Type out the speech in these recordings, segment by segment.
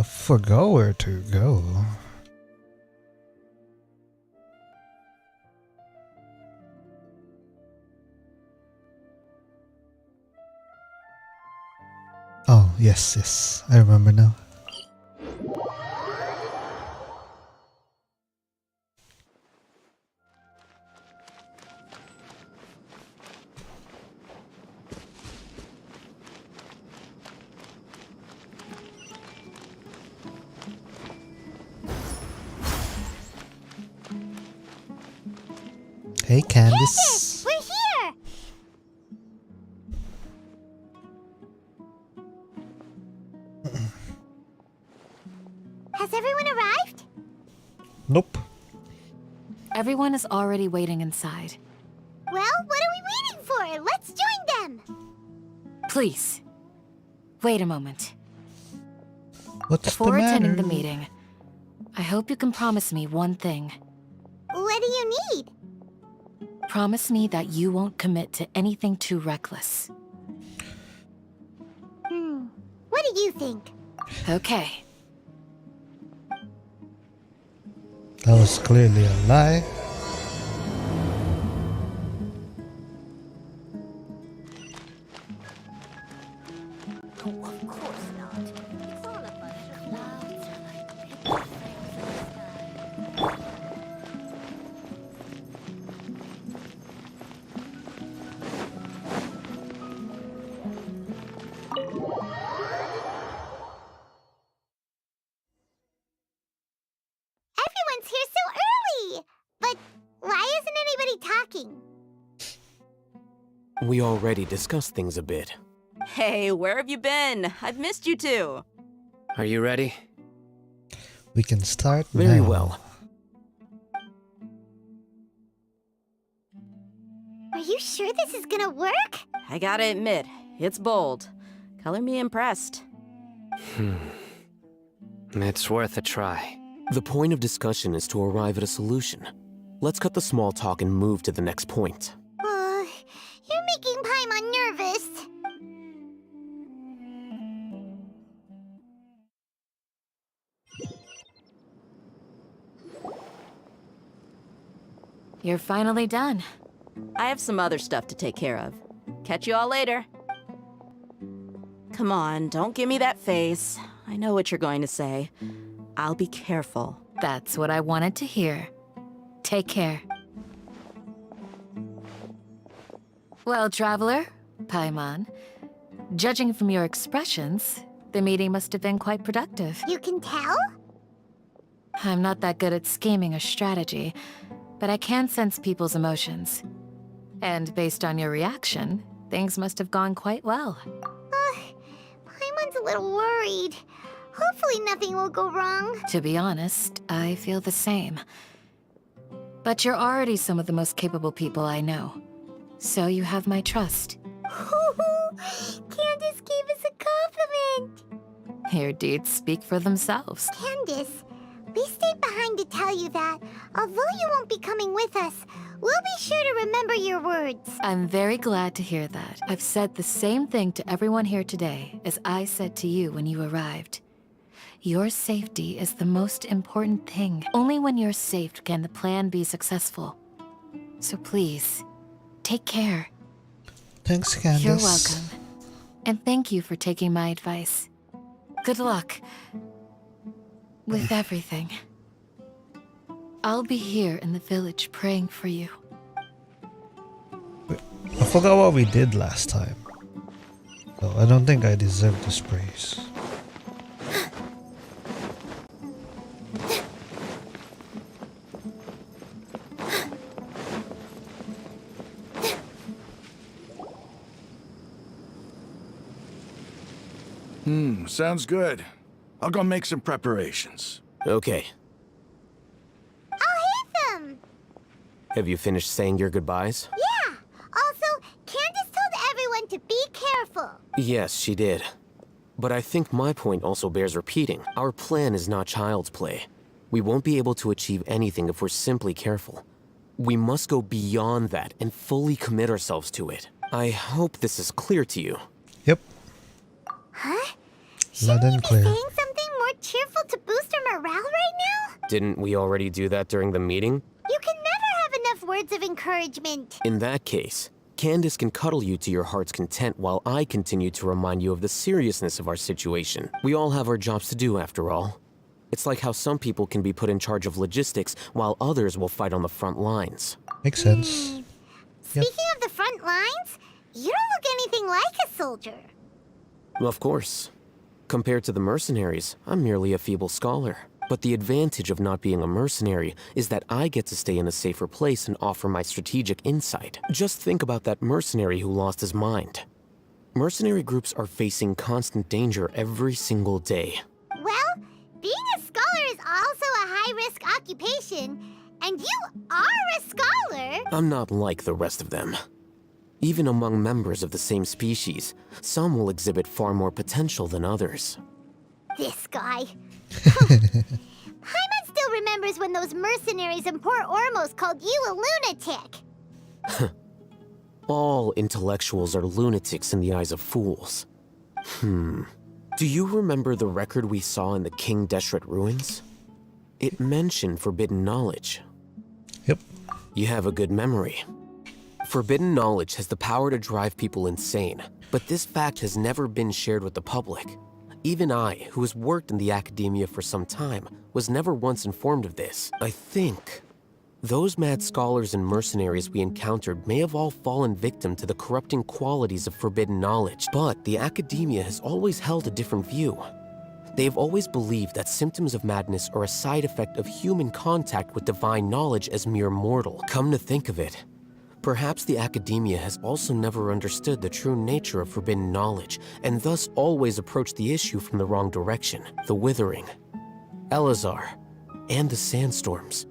Forgot where to go. Oh, yes, I remember now. Hey, Candice. We're here! Has everyone arrived? Nope. Everyone is already waiting inside. Well, what are we waiting for? Let's join them! Please, wait a moment. What's Before the matter? attending the meeting, I hope you can promise me one thing. What do you need? Promise me that you won't commit to anything too reckless. What do you think? Okay. That was clearly a lie. Of course not. It's all a bunch of clouds are like big things in the sky. Everyone's here so early! But why isn't anybody talking? We already discussed things a bit. Hey, where have you been? I've missed you too. Are you ready? We can start Very now. well. Are you sure this is gonna work? I gotta admit, it's bold. Color me impressed. It's worth a try. The point of discussion is to arrive at a solution. Let's cut the small talk and move to the next point. You're making Paimon nervous. You're finally done. I have some other stuff to take care of. Catch you all later. Come on, don't give me that face. I know what you're going to say. I'll be careful. That's what I wanted to hear. Take care. Well, traveler, Paimon, judging from your expressions, the meeting must have been quite productive. You can tell? I'm not that good at scheming or strategy, but I can sense people's emotions. And based on your reaction, things must have gone quite well. Paimon's a little worried. Hopefully nothing will go wrong. To be honest, I feel the same. But you're already some of the most capable people I know. So you have my trust. Candace gave us a compliment. Your deeds speak for themselves. Candace, we stayed behind to tell you that, although you won't be coming with us, we'll be sure to remember your words. I'm very glad to hear that. I've said the same thing to everyone here today as I said to you when you arrived. Your safety is the most important thing. Only when you're safe can the plan be successful. So please, take care. Thanks, Candice. You're welcome. And thank you for taking my advice. Good luck with everything. I'll be here in the village praying for you. I forgot what we did last time. So I don't think I deserve this praise. Sounds good. I'll go make some preparations. Okay. I'll hit them. Have you finished saying your goodbyes? Yeah. Also, Candace told everyone to be careful. Yes, she did. But I think my point also bears repeating. Our plan is not child's play. We won't be able to achieve anything if we're simply careful. We must go beyond that and fully commit ourselves to it. I hope this is clear to you. Yep. Huh? Loud and clear. Saying something more cheerful to boost our morale right now? Didn't we already do that during the meeting? You can never have enough words of encouragement. In that case, Candace can cuddle you to your heart's content while I continue to remind you of the seriousness of our situation. We all have our jobs to do, after all. It's like how some people can be put in charge of logistics while others will fight on the front lines. Makes sense. Speaking of the front lines, you don't look anything like a soldier. Of course. Compared to the mercenaries, I'm merely a feeble scholar. But the advantage of not being a mercenary is that I get to stay in a safer place and offer my strategic insight. Just think about that mercenary who lost his mind. Mercenary groups are facing constant danger every single day. Well, being a scholar is also a high-risk occupation, and you are a scholar. I'm not like the rest of them. Even among members of the same species, some will exhibit far more potential than others. This guy. Paimon still remembers when those mercenaries in Port Ormos called you a lunatic. All intellectuals are lunatics in the eyes of fools. Do you remember the record we saw in the King Deshret ruins? It mentioned forbidden knowledge. Yep. You have a good memory. Forbidden knowledge has the power to drive people insane, but this fact has never been shared with the public. Even I, who has worked in the academia for some time, was never once informed of this. I think those mad scholars and mercenaries we encountered may have all fallen victim to the corrupting qualities of forbidden knowledge, but the academia has always held a different view. They have always believed that symptoms of madness are a side effect of human contact with divine knowledge as mere mortal. Come to think of it, perhaps the academia has also never understood the true nature of forbidden knowledge, and thus always approached the issue from the wrong direction. The Withering, Elazar, and the Sandstorms.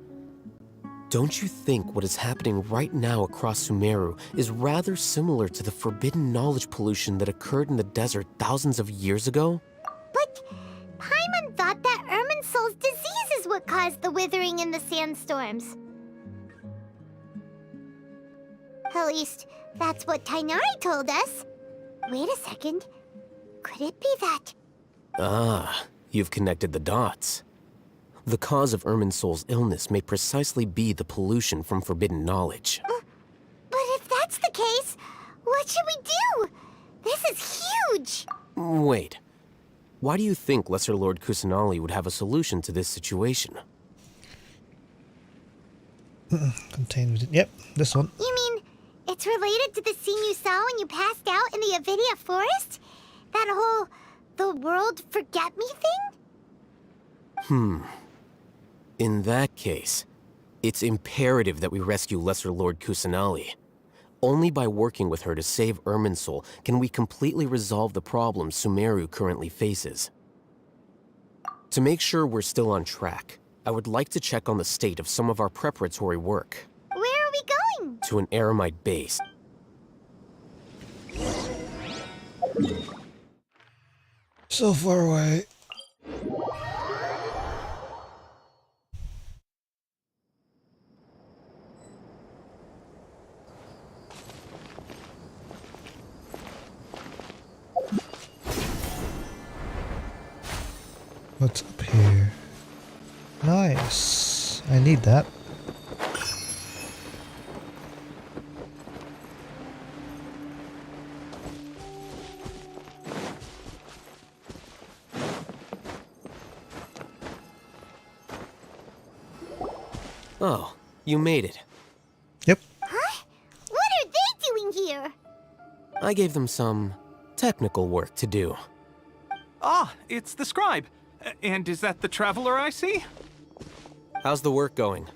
Don't you think what is happening right now across Sumeru is rather similar to the forbidden knowledge pollution that occurred in the desert thousands of years ago? But Paimon thought that Irminsul's disease is what caused the withering and the sandstorms. At least, that's what Tainari told us. Wait a second. Could it be that? Ah, you've connected the dots. The cause of Irminsul's illness may precisely be the pollution from forbidden knowledge. But if that's the case, what should we do? This is huge! Wait. Why do you think Lesser Lord Kusanali would have a solution to this situation? Contained within. Yep, this one. You mean, it's related to the scene you saw when you passed out in the Avidia forest? That whole, the world forget me thing? In that case, it's imperative that we rescue Lesser Lord Kusanali. Only by working with her to save Irminsul can we completely resolve the problems Sumeru currently faces. To make sure we're still on track, I would like to check on the state of some of our preparatory work. Where are we going? To an Eremite base. So far away. What's up here? Nice. I need that. Oh, you made it. Yep. Huh? What are they doing here? I gave them some technical work to do. Ah, it's the scribe. And is that the traveler I see? How's the work going?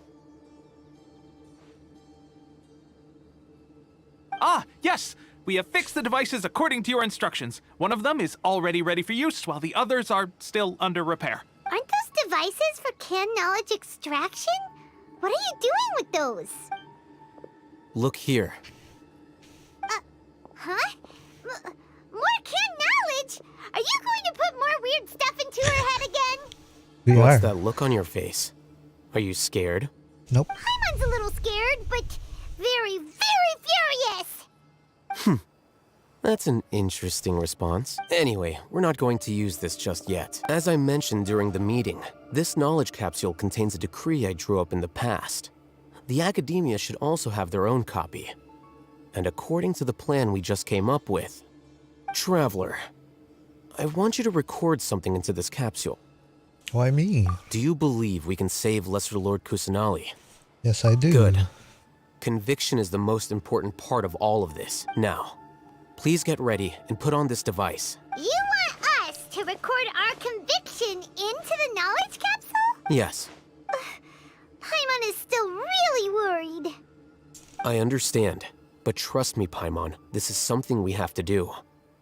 Ah, yes! We have fixed the devices according to your instructions. One of them is already ready for use, while the others are still under repair. Aren't those devices for canned knowledge extraction? What are you doing with those? Look here. Huh? More canned knowledge? Are you going to put more weird stuff into her head again? We What's are. that look on your face? Are you scared? Nope. Paimon's a little scared, but very, very furious. That's an interesting response. Anyway, we're not going to use this just yet. As I mentioned during the meeting, this knowledge capsule contains a decree I drew up in the past. The academia should also have their own copy. And according to the plan we just came up with, Traveler, I want you to record something into this capsule. Why me? Do you believe we can save Lesser Lord Kusanali? Yes, I do. Good. Conviction is the most important part of all of this. Now, please get ready and put on this device. You want us to record our conviction into the knowledge capsule? Yes. Paimon is still really worried. I understand, but trust me, Paimon, this is something we have to do.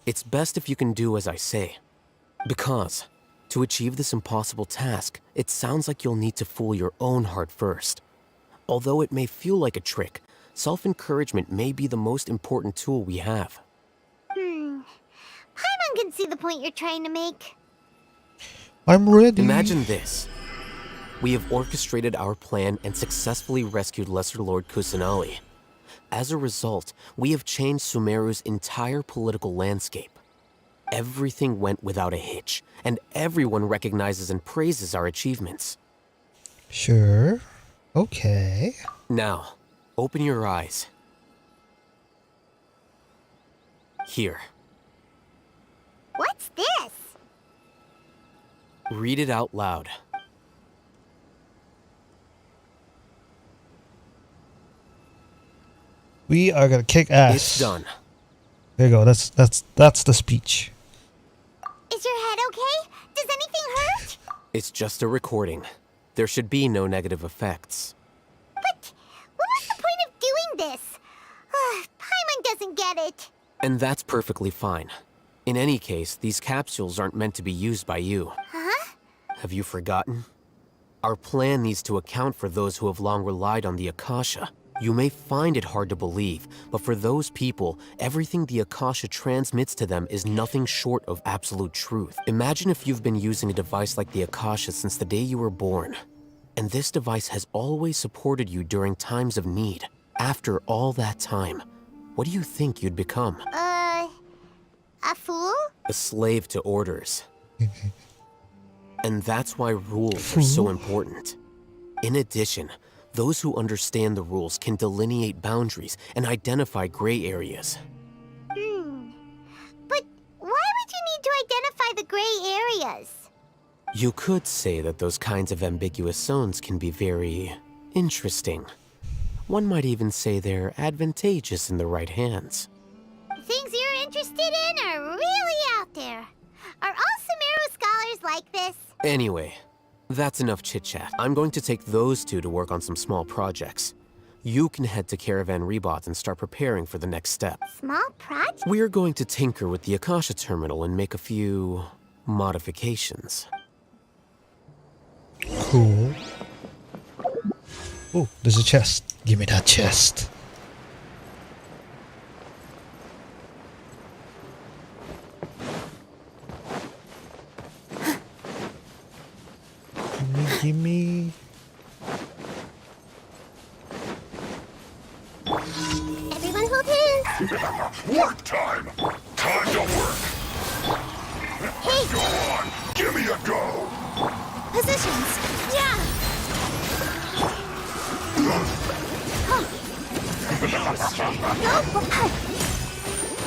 It's best if you can do as I say. Because, to achieve this impossible task, it sounds like you'll need to fool your own heart first. Although it may feel like a trick, self-encouragement may be the most important tool we have. Paimon can see the point you're trying to make. I'm ready. Imagine this. We have orchestrated our plan and successfully rescued Lesser Lord Kusanali. As a result, we have changed Sumeru's entire political landscape. Everything went without a hitch, and everyone recognizes and praises our achievements. Sure. Okay. Now, open your eyes. Here. What's this? Read it out loud. We are gonna kick ass. It's done. There you go. That's the speech. Is your head okay? Does anything hurt? It's just a recording. There should be no negative effects. But what was the point of doing this? Paimon doesn't get it. And that's perfectly fine. In any case, these capsules aren't meant to be used by you. Huh? Have you forgotten? Our plan needs to account for those who have long relied on the Akasha. You may find it hard to believe, but for those people, everything the Akasha transmits to them is nothing short of absolute truth. Imagine if you've been using a device like the Akasha since the day you were born, and this device has always supported you during times of need. After all that time, what do you think you'd become? A fool? A slave to orders. And that's why rules are so important. In addition, those who understand the rules can delineate boundaries and identify gray areas. But why would you need to identify the gray areas? You could say that those kinds of ambiguous zones can be very interesting. One might even say they're advantageous in the right hands. Things you're interested in are really out there. Are all Sumeru scholars like this? Anyway, that's enough chit-chat. I'm going to take those two to work on some small projects. You can head to Caravan Rebot and start preparing for the next step. Small project? We're going to tinker with the Akasha terminal and make a few modifications. Cool. Oh, there's a chest. Give me that chest. Gimme. Everyone hold hands. Work time! Time to work! Hey, Go on! Give me a go! positions. Yeah.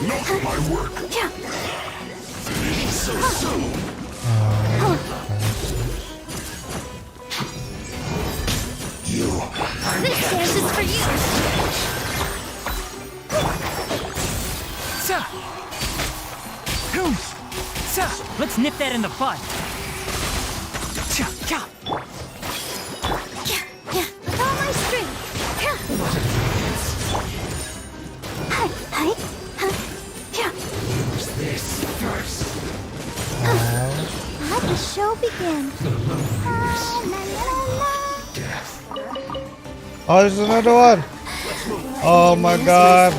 Look at my work! Yeah. Finish so soon! This dance is for you. Let's nip that in the bud. Yeah. With all my strength. This first. Let the show begin. Oh, there's another one. Oh my god.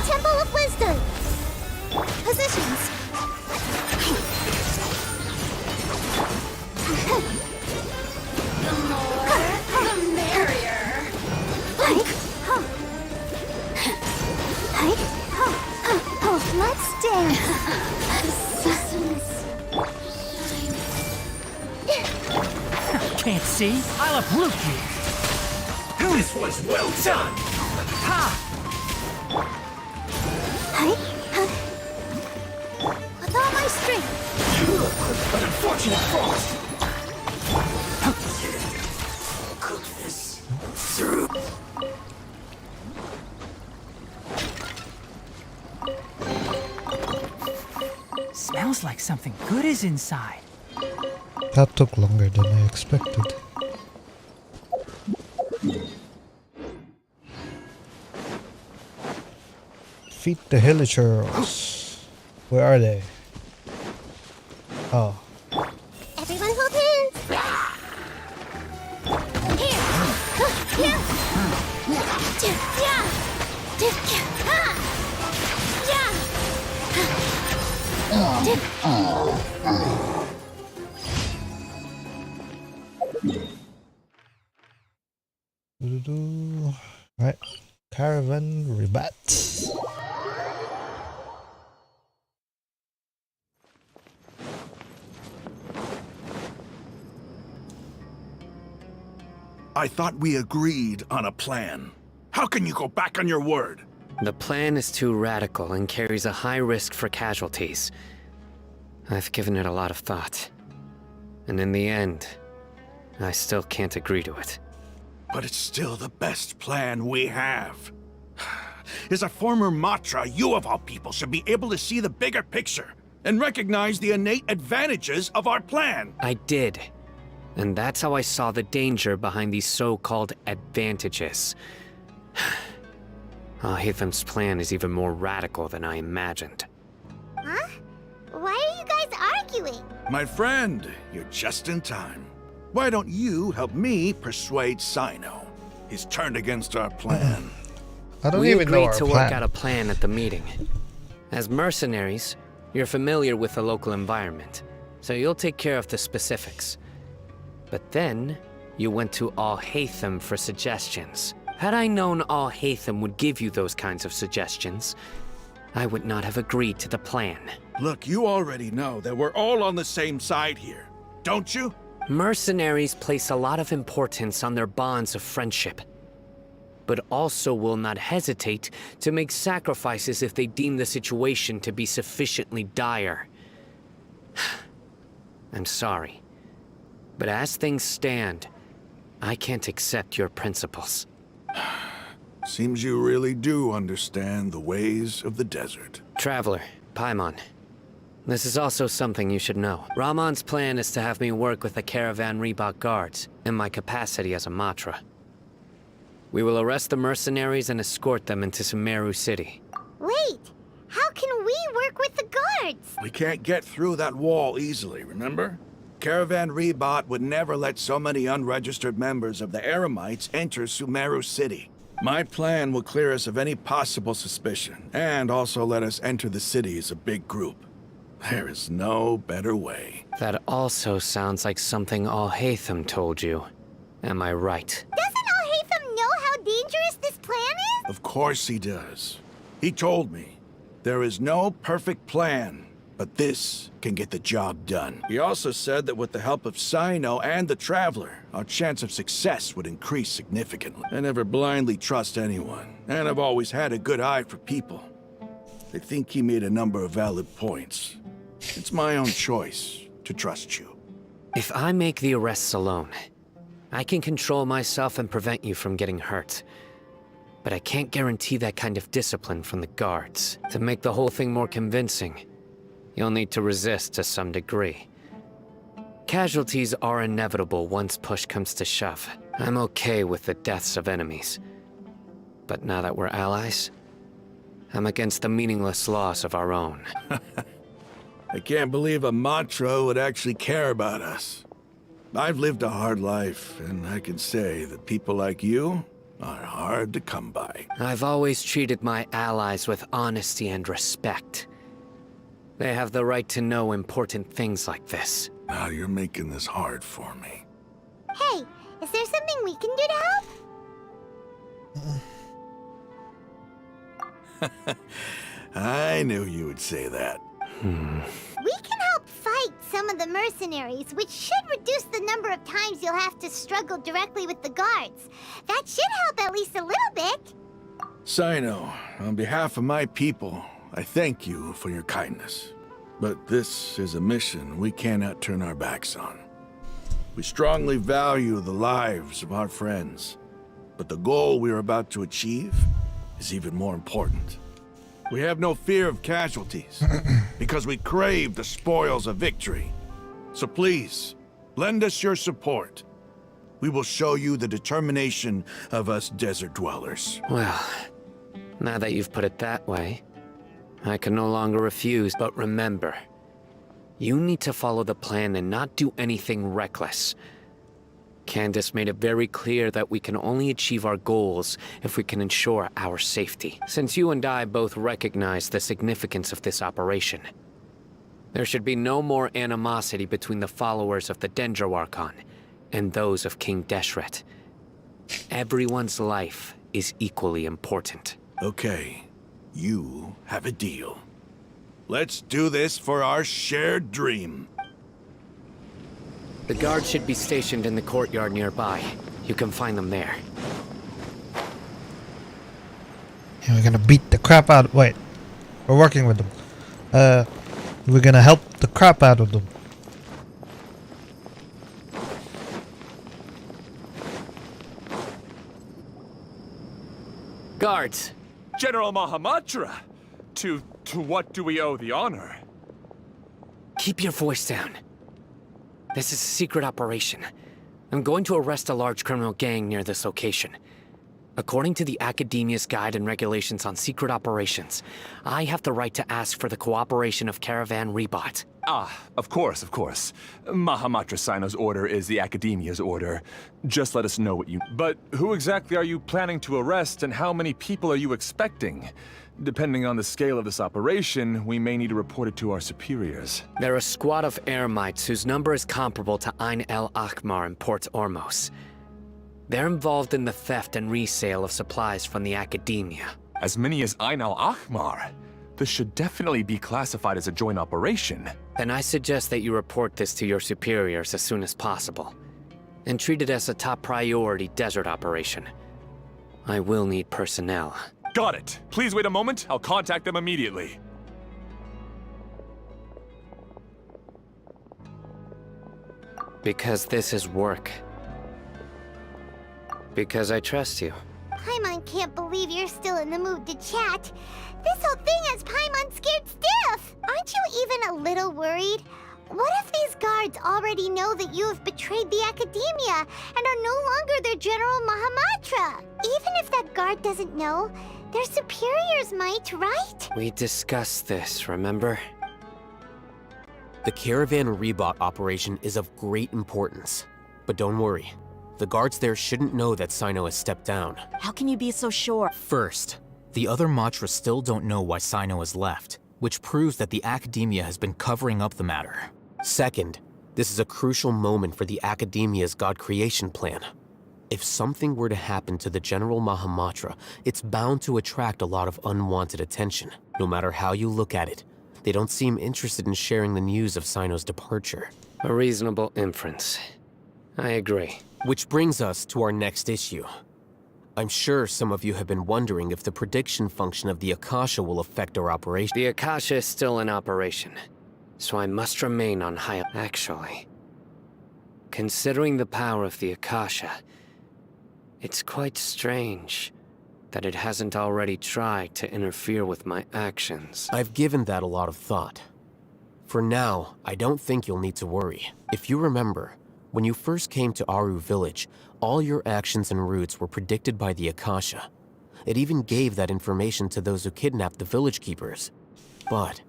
Temple of Wisdom. Positions. The merrier. Can't see. I'll uproot you. This was well done! With all my strength. An unfortunate fault! Cook this through. Smells like something good is inside. That took longer than I expected. Feed the hillagers. Where are they? Oh. Everyone hold hands. Here. Here. Right. Caravan rebat. I thought we agreed on a plan. How can you go back on your word? The plan is too radical and carries a high risk for casualties. I've given it a lot of thought. And in the end, I still can't agree to it. But it's still the best plan we have. As a former Matra, you of all people should be able to see the bigger picture and recognize the innate advantages of our plan. I did. And that's how I saw the danger behind these so-called advantages. Hatham's plan is even more radical than I imagined. Huh? Why are you guys arguing? My friend, you're just in time. Why don't you help me persuade Sino? He's turned against our plan. I don't We even know agreed our to plan. work out a plan at the meeting. As mercenaries, you're familiar with the local environment, so you'll take care of the specifics. But then, you went to Al-Hatham for suggestions. Had I known Al-Hatham would give you those kinds of suggestions, I would not have agreed to the plan. Look, you already know that we're all on the same side here, don't you? Mercenaries place a lot of importance on their bonds of friendship, but also will not hesitate to make sacrifices if they deem the situation to be sufficiently dire. I'm sorry, but as things stand, I can't accept your principles. Seems you really do understand the ways of the desert. Traveler, Paimon, this is also something you should know. Rahman's plan is to have me work with the Caravan Reebok guards in my capacity as a Matra. We will arrest the mercenaries and escort them into Sumeru City. Wait, how can we work with the guards? We can't get through that wall easily, remember? Caravan Rebot would never let so many unregistered members of the Eremites enter Sumeru City. My plan will clear us of any possible suspicion, and also let us enter the city as a big group. There is no better way. That also sounds like something Al-Hatham told you. Am I right? Doesn't Al-Hatham know how dangerous this plan is? Of course he does. He told me, there is no perfect plan, but this can get the job done. He also said that with the help of Sino and the Traveler, our chance of success would increase significantly. I never blindly trust anyone, and I've always had a good eye for people. I think he made a number of valid points. It's my own choice to trust you. If I make the arrests alone, I can control myself and prevent you from getting hurt. But I can't guarantee that kind of discipline from the guards. To make the whole thing more convincing, you'll need to resist to some degree. Casualties are inevitable once push comes to shove. I'm okay with the deaths of enemies. But now that we're allies, I'm against the meaningless loss of our own. I can't believe a Matra would actually care about us. I've lived a hard life, and I can say that people like you are hard to come by. I've always treated my allies with honesty and respect. They have the right to know important things like this. Now you're making this hard for me. Hey, is there something we can do to help? I knew you would say that. We can help fight some of the mercenaries, which should reduce the number of times you'll have to struggle directly with the guards. That should help at least a little bit. Sino, on behalf of my people, I thank you for your kindness. But this is a mission we cannot turn our backs on. We strongly value the lives of our friends, but the goal we are about to achieve is even more important. We have no fear of casualties, because we crave the spoils of victory. So please, lend us your support. We will show you the determination of us desert dwellers. Well, now that you've put it that way, I can no longer refuse, but remember, you need to follow the plan and not do anything reckless. Candace made it very clear that we can only achieve our goals if we can ensure our safety. Since you and I both recognize the significance of this operation, there should be no more animosity between the followers of the Sumeru Archon and those of King Deshret. Everyone's life is equally important. Okay, you have a deal. Let's do this for our shared dream. The guards should be stationed in the courtyard nearby. You can find them there. And we're gonna beat the crap out. Wait, we're working with them. We're gonna help the crap out of them. Guards! General Mahamatra! To what do we owe the honor? Keep your voice down. This is a secret operation. I'm going to arrest a large criminal gang near this location. According to the Academia's Guide and Regulations on Secret Operations, I have the right to ask for the cooperation of Caravan Rebot. Ah, of course, of course. Mahamatra Sino's order is the Academia's order. Just let us know what you... But who exactly are you planning to arrest, and how many people are you expecting? Depending on the scale of this operation, we may need to report it to our superiors. They're a squad of Eremites whose number is comparable to Ain el Akhmar in Port Ormos. They're involved in the theft and resale of supplies from the Academia. As many as Ain al-Akhmar? This should definitely be classified as a joint operation. Then I suggest that you report this to your superiors as soon as possible, and treat it as a top priority desert operation. I will need personnel. Got it. Please wait a moment. I'll contact them immediately. Because this is work. Because I trust you. Paimon can't believe you're still in the mood to chat. This whole thing has Paimon scared stiff. Aren't you even a little worried? What if these guards already know that you have betrayed the Academia and are no longer their General Mahamatra? Even if that guard doesn't know, their superiors might, right? We discussed this, remember? The Caravan Rebot operation is of great importance. But don't worry, the guards there shouldn't know that Sino has stepped down. How can you be so sure? First, the other Matra still don't know why Sino has left, which proves that the Academia has been covering up the matter. Second, this is a crucial moment for the Academia's God creation plan. If something were to happen to the General Mahamatra, it's bound to attract a lot of unwanted attention. No matter how you look at it, they don't seem interested in sharing the news of Sino's departure. A reasonable inference. I agree. Which brings us to our next issue. I'm sure some of you have been wondering if the prediction function of the Akasha will affect our operation. The Akasha is still in operation, so I must remain on high. Actually, considering the power of the Akasha, it's quite strange that it hasn't already tried to interfere with my actions. I've given that a lot of thought. For now, I don't think you'll need to worry. If you remember, when you first came to Aru Village, all your actions and routes were predicted by the Akasha. It even gave that information to those who kidnapped the village keepers. But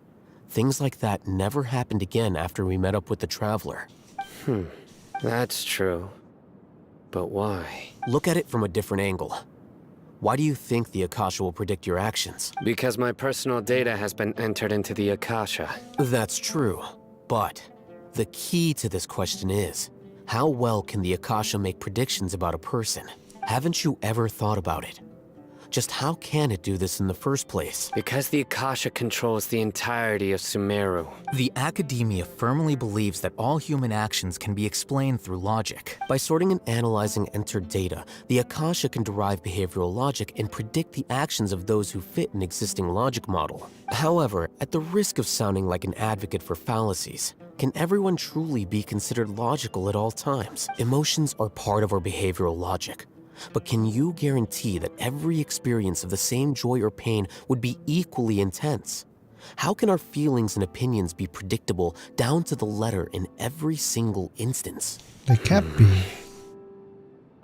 things like that never happened again after we met up with the Traveler. That's true. But why? Look at it from a different angle. Why do you think the Akasha will predict your actions? Because my personal data has been entered into the Akasha. That's true, but the key to this question is, how well can the Akasha make predictions about a person? Haven't you ever thought about it? Just how can it do this in the first place? Because the Akasha controls the entirety of Sumeru. The academia firmly believes that all human actions can be explained through logic. By sorting and analyzing entered data, the Akasha can derive behavioral logic and predict the actions of those who fit an existing logic model. However, at the risk of sounding like an advocate for fallacies, can everyone truly be considered logical at all times? Emotions are part of our behavioral logic. But can you guarantee that every experience of the same joy or pain would be equally intense? How can our feelings and opinions be predictable down to the letter in every single instance? They can't be.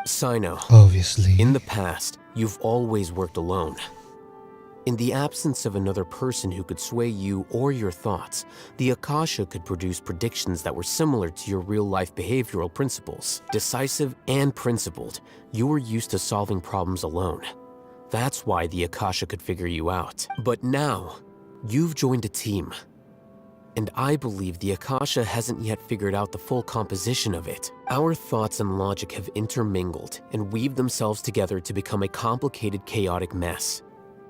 Sino, Obviously. in the past, you've always worked alone. In the absence of another person who could sway you or your thoughts, the Akasha could produce predictions that were similar to your real-life behavioral principles. Decisive and principled, you were used to solving problems alone. That's why the Akasha could figure you out. But now, you've joined a team. And I believe the Akasha hasn't yet figured out the full composition of it. Our thoughts and logic have intermingled and weaved themselves together to become a complicated, chaotic mess.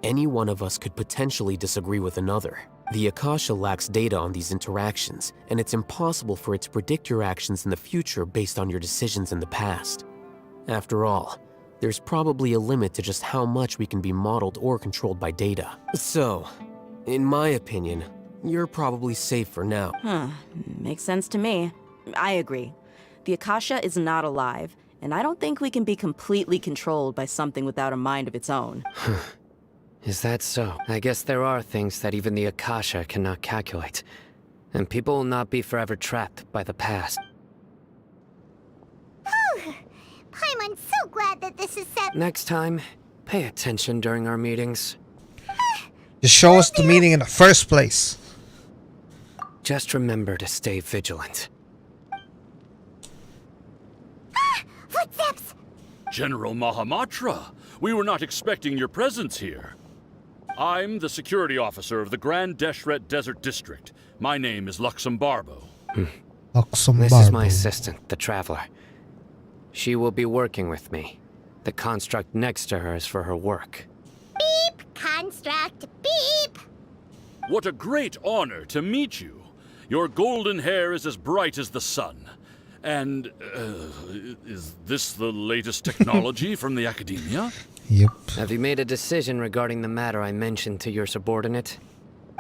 Any one of us could potentially disagree with another. The Akasha lacks data on these interactions, and it's impossible for it to predict your actions in the future based on your decisions in the past. After all, there's probably a limit to just how much we can be modeled or controlled by data. So, in my opinion, you're probably safe for now. Makes sense to me. I agree. The Akasha is not alive, and I don't think we can be completely controlled by something without a mind of its own. Is that so? I guess there are things that even the Akasha cannot calculate. And people will not be forever trapped by the past. Paimon's so glad that this is set. Next time, pay attention during our meetings. Just show us the meeting in the first place. Just remember to stay vigilant. Footsteps! General Mahamatra, we were not expecting your presence here. I'm the security officer of the Grand Deshret Desert District. My name is Luxembarbo. This is my assistant, the Traveler. She will be working with me. The construct next to her is for her work. Beep! Construct, beep! What a great honor to meet you. Your golden hair is as bright as the sun. And, is this the latest technology from the Academia? Yep. Have you made a decision regarding the matter I mentioned to your subordinate?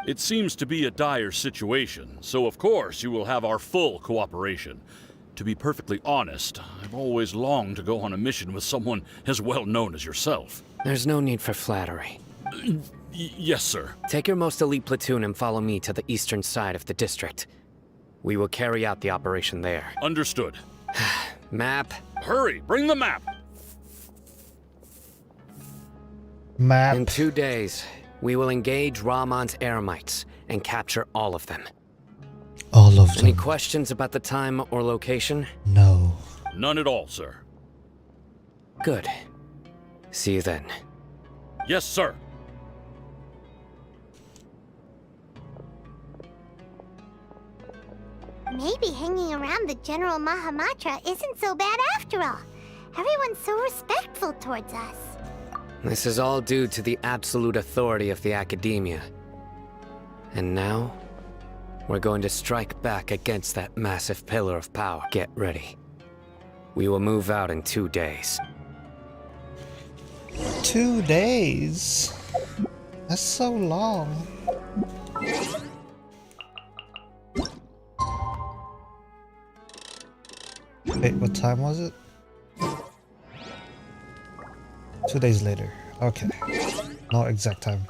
It seems to be a dire situation, so of course you will have our full cooperation. To be perfectly honest, I've always longed to go on a mission with someone as well known as yourself. There's no need for flattery. Yes, sir. Take your most elite platoon and follow me to the eastern side of the district. We will carry out the operation there. Understood. Map. Hurry, bring the map! Map. In 2 days, we will engage Rahman's Eremites and capture all of them. All of Any them. questions about the time or location? No. None at all, sir. Good. See you then. Yes, sir. Maybe hanging around the General Mahamatra isn't so bad after all. Everyone's so respectful towards us. This is all due to the absolute authority of the Academia. And now, we're going to strike back against that massive pillar of power. Get ready. We will move out in 2 days. 2 days? That's so long. Wait, what time was it? 2 days later. Okay. No exact time.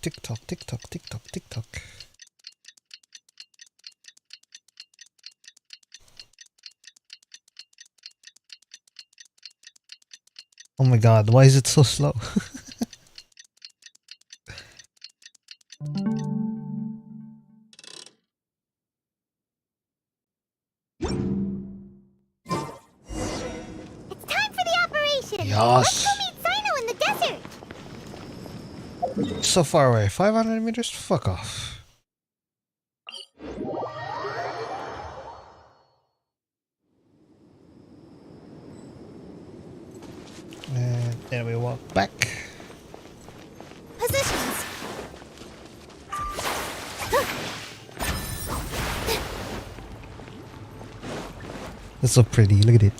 Tick tock, tick tock, tick tock, tick tock. Oh my god, why is it so slow? It's time for the operation! Yes. Let's go meet Sino in the desert! It's so far away. 500 meters? Fuck off. And then we walk back. Positions. That's so pretty. Look at it.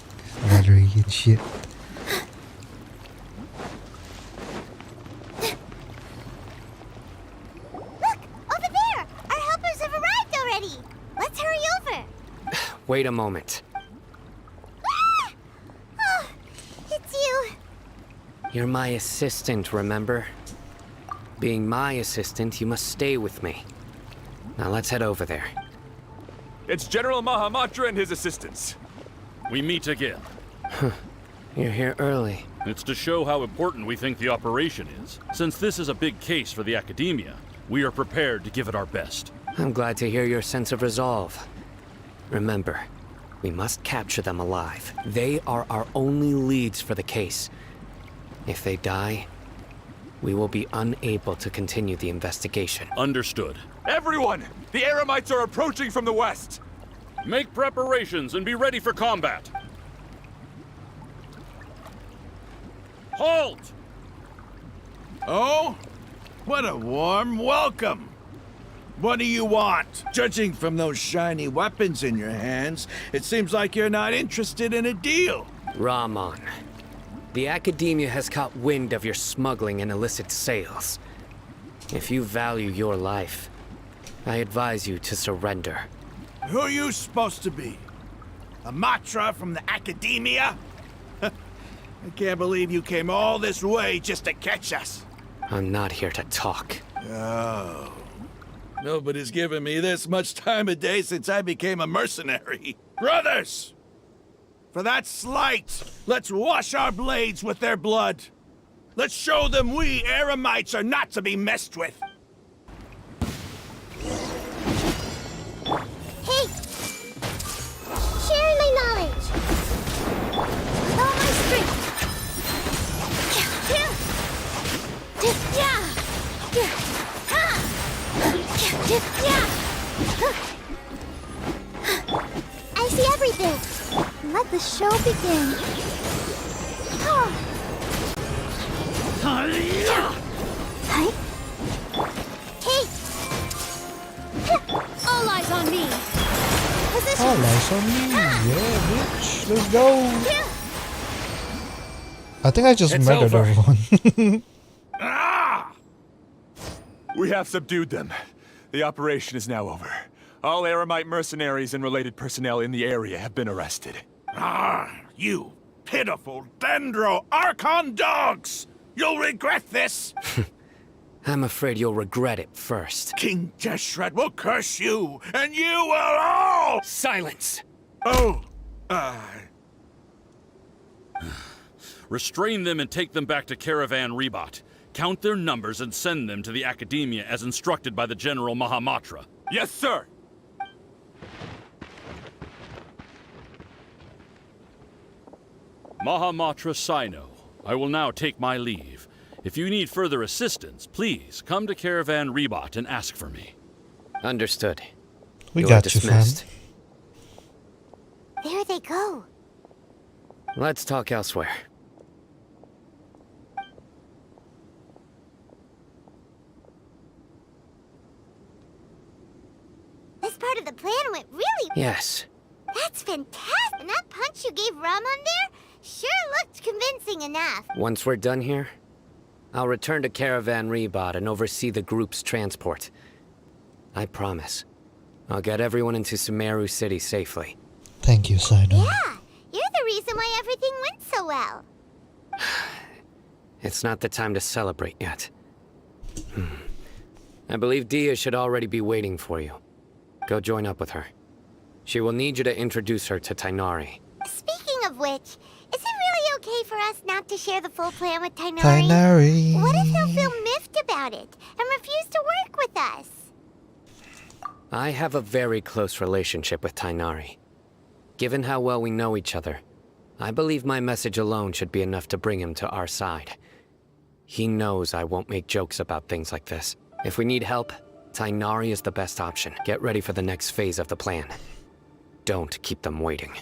Battery and shit. Look, over there. Our helpers have arrived already. Let's hurry over. Wait a moment. Ah! Oh, it's you. You're my assistant, remember? Being my assistant, you must stay with me. Now let's head over there. It's General Mahamatra and his assistants. We meet again. You're here early. It's to show how important we think the operation is. Since this is a big case for the Academia, we are prepared to give it our best. I'm glad to hear your sense of resolve. Remember, we must capture them alive. They are our only leads for the case. If they die, we will be unable to continue the investigation. Understood. Everyone! The Eremites are approaching from the west! Make preparations and be ready for combat. Halt! Oh? What a warm welcome! What do you want? Judging from those shiny weapons in your hands, it seems like you're not interested in a deal. Rahman, the Academia has caught wind of your smuggling and illicit sales. If you value your life, I advise you to surrender. Who are you supposed to be? A Matra from the Academia? I can't believe you came all this way just to catch us. I'm not here to talk. Oh. Nobody's given me this much time of day since I became a mercenary. Brothers! For that slight, let's wash our blades with their blood. Let's show them we Eremites are not to be messed with. Hey! Share my knowledge. All my strength. I see everything. Let the show begin. Hey! All eyes on me. Position. Oh, nice on me. Yeah, bitch. Let's go. I think I just It's murdered over. everyone. We have subdued them. The operation is now over. All Eremite mercenaries and related personnel in the area have been arrested. You pitiful Dendro Archon dogs! You'll regret this! I'm afraid you'll regret it first. King Jeshret will curse you, and you will all... Silence! Oh, Restrain them and take them back to Caravan Rebot. Count their numbers and send them to the Academia as instructed by the General Mahamatra. Yes, sir! Mahamatra Sino, I will now take my leave. If you need further assistance, please come to Caravan Rebot and ask for me. Understood. We You are got you, fam. dismissed. There they go. Let's talk elsewhere. This part of the plan went really... Yes. That's fantastic. And that punch you gave Rahman there sure looked convincing enough. Once we're done here, I'll return to Caravan Rebot and oversee the group's transport. I promise. I'll get everyone into Sumeru City safely. Thank you, Sino. Yeah, you're the reason why everything went so well. It's not the time to celebrate yet. I believe Dia should already be waiting for you. Go join up with her. She will need you to introduce her to Tainari. Speaking of which, is it really okay for us not to share the full plan with Tainari? Tainari. What if he'll feel miffed about it and refuse to work with us? I have a very close relationship with Tainari. Given how well we know each other, I believe my message alone should be enough to bring him to our side. He knows I won't make jokes about things like this. If we need help, Tainari is the best option. Get ready for the next phase of the plan. Don't keep them waiting.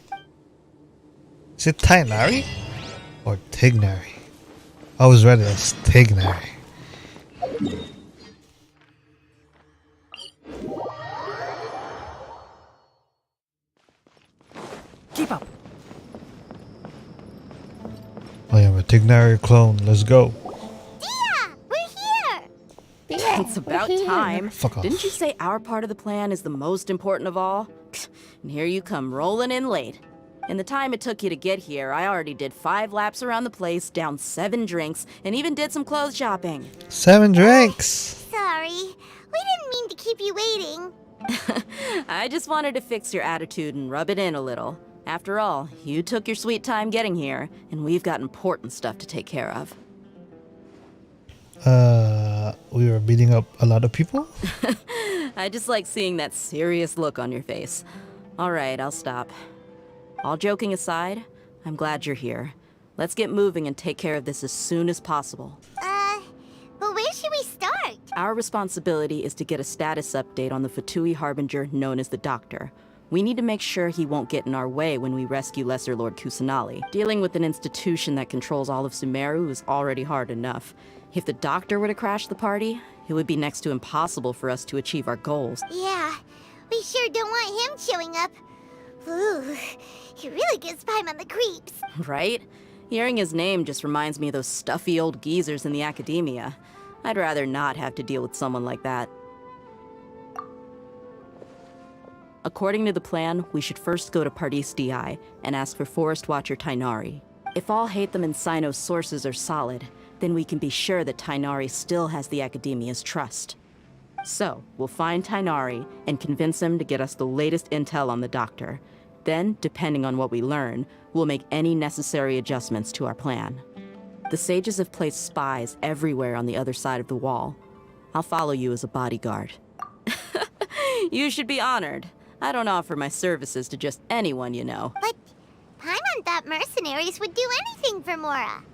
Is it Tainari? Or Tignari? I always read it as Tignari. Keep up. I am a Tignari clone. Let's go. Yeah, we're here. It's about time. Fuck off. Didn't you say our part of the plan is the most important of all? And here you come rolling in late. In the time it took you to get here, I already did 5 laps around the place, downed 7 drinks, and even did some clothes shopping. 7 drinks. Sorry, we didn't mean to keep you waiting. I just wanted to fix your attitude and rub it in a little. After all, you took your sweet time getting here, and we've got important stuff to take care of. We were beating up a lot of people? I just like seeing that serious look on your face. Alright, I'll stop. All joking aside, I'm glad you're here. Let's get moving and take care of this as soon as possible. But where should we start? Our responsibility is to get a status update on the Fatui Harbinger known as the Doctor. We need to make sure he won't get in our way when we rescue Lesser Lord Kusanali. Dealing with an institution that controls all of Sumeru is already hard enough. If the Doctor were to crash the party, it would be next to impossible for us to achieve our goals. Yeah, we sure don't want him showing up. Ooh, he really gives Paimon the creeps. Right? Hearing his name just reminds me of those stuffy old geezers in the academia. I'd rather not have to deal with someone like that. According to the plan, we should first go to Pardis Di and ask for Forest Watcher Tainari. If all Hatham and Sino's sources are solid, then we can be sure that Tainari still has the Academia's trust. So, we'll find Tainari and convince him to get us the latest intel on the Doctor. Then, depending on what we learn, we'll make any necessary adjustments to our plan. The sages have placed spies everywhere on the other side of the wall. I'll follow you as a bodyguard. You should be honored. I don't offer my services to just anyone, you know. But Paimon thought mercenaries would do anything for Mora.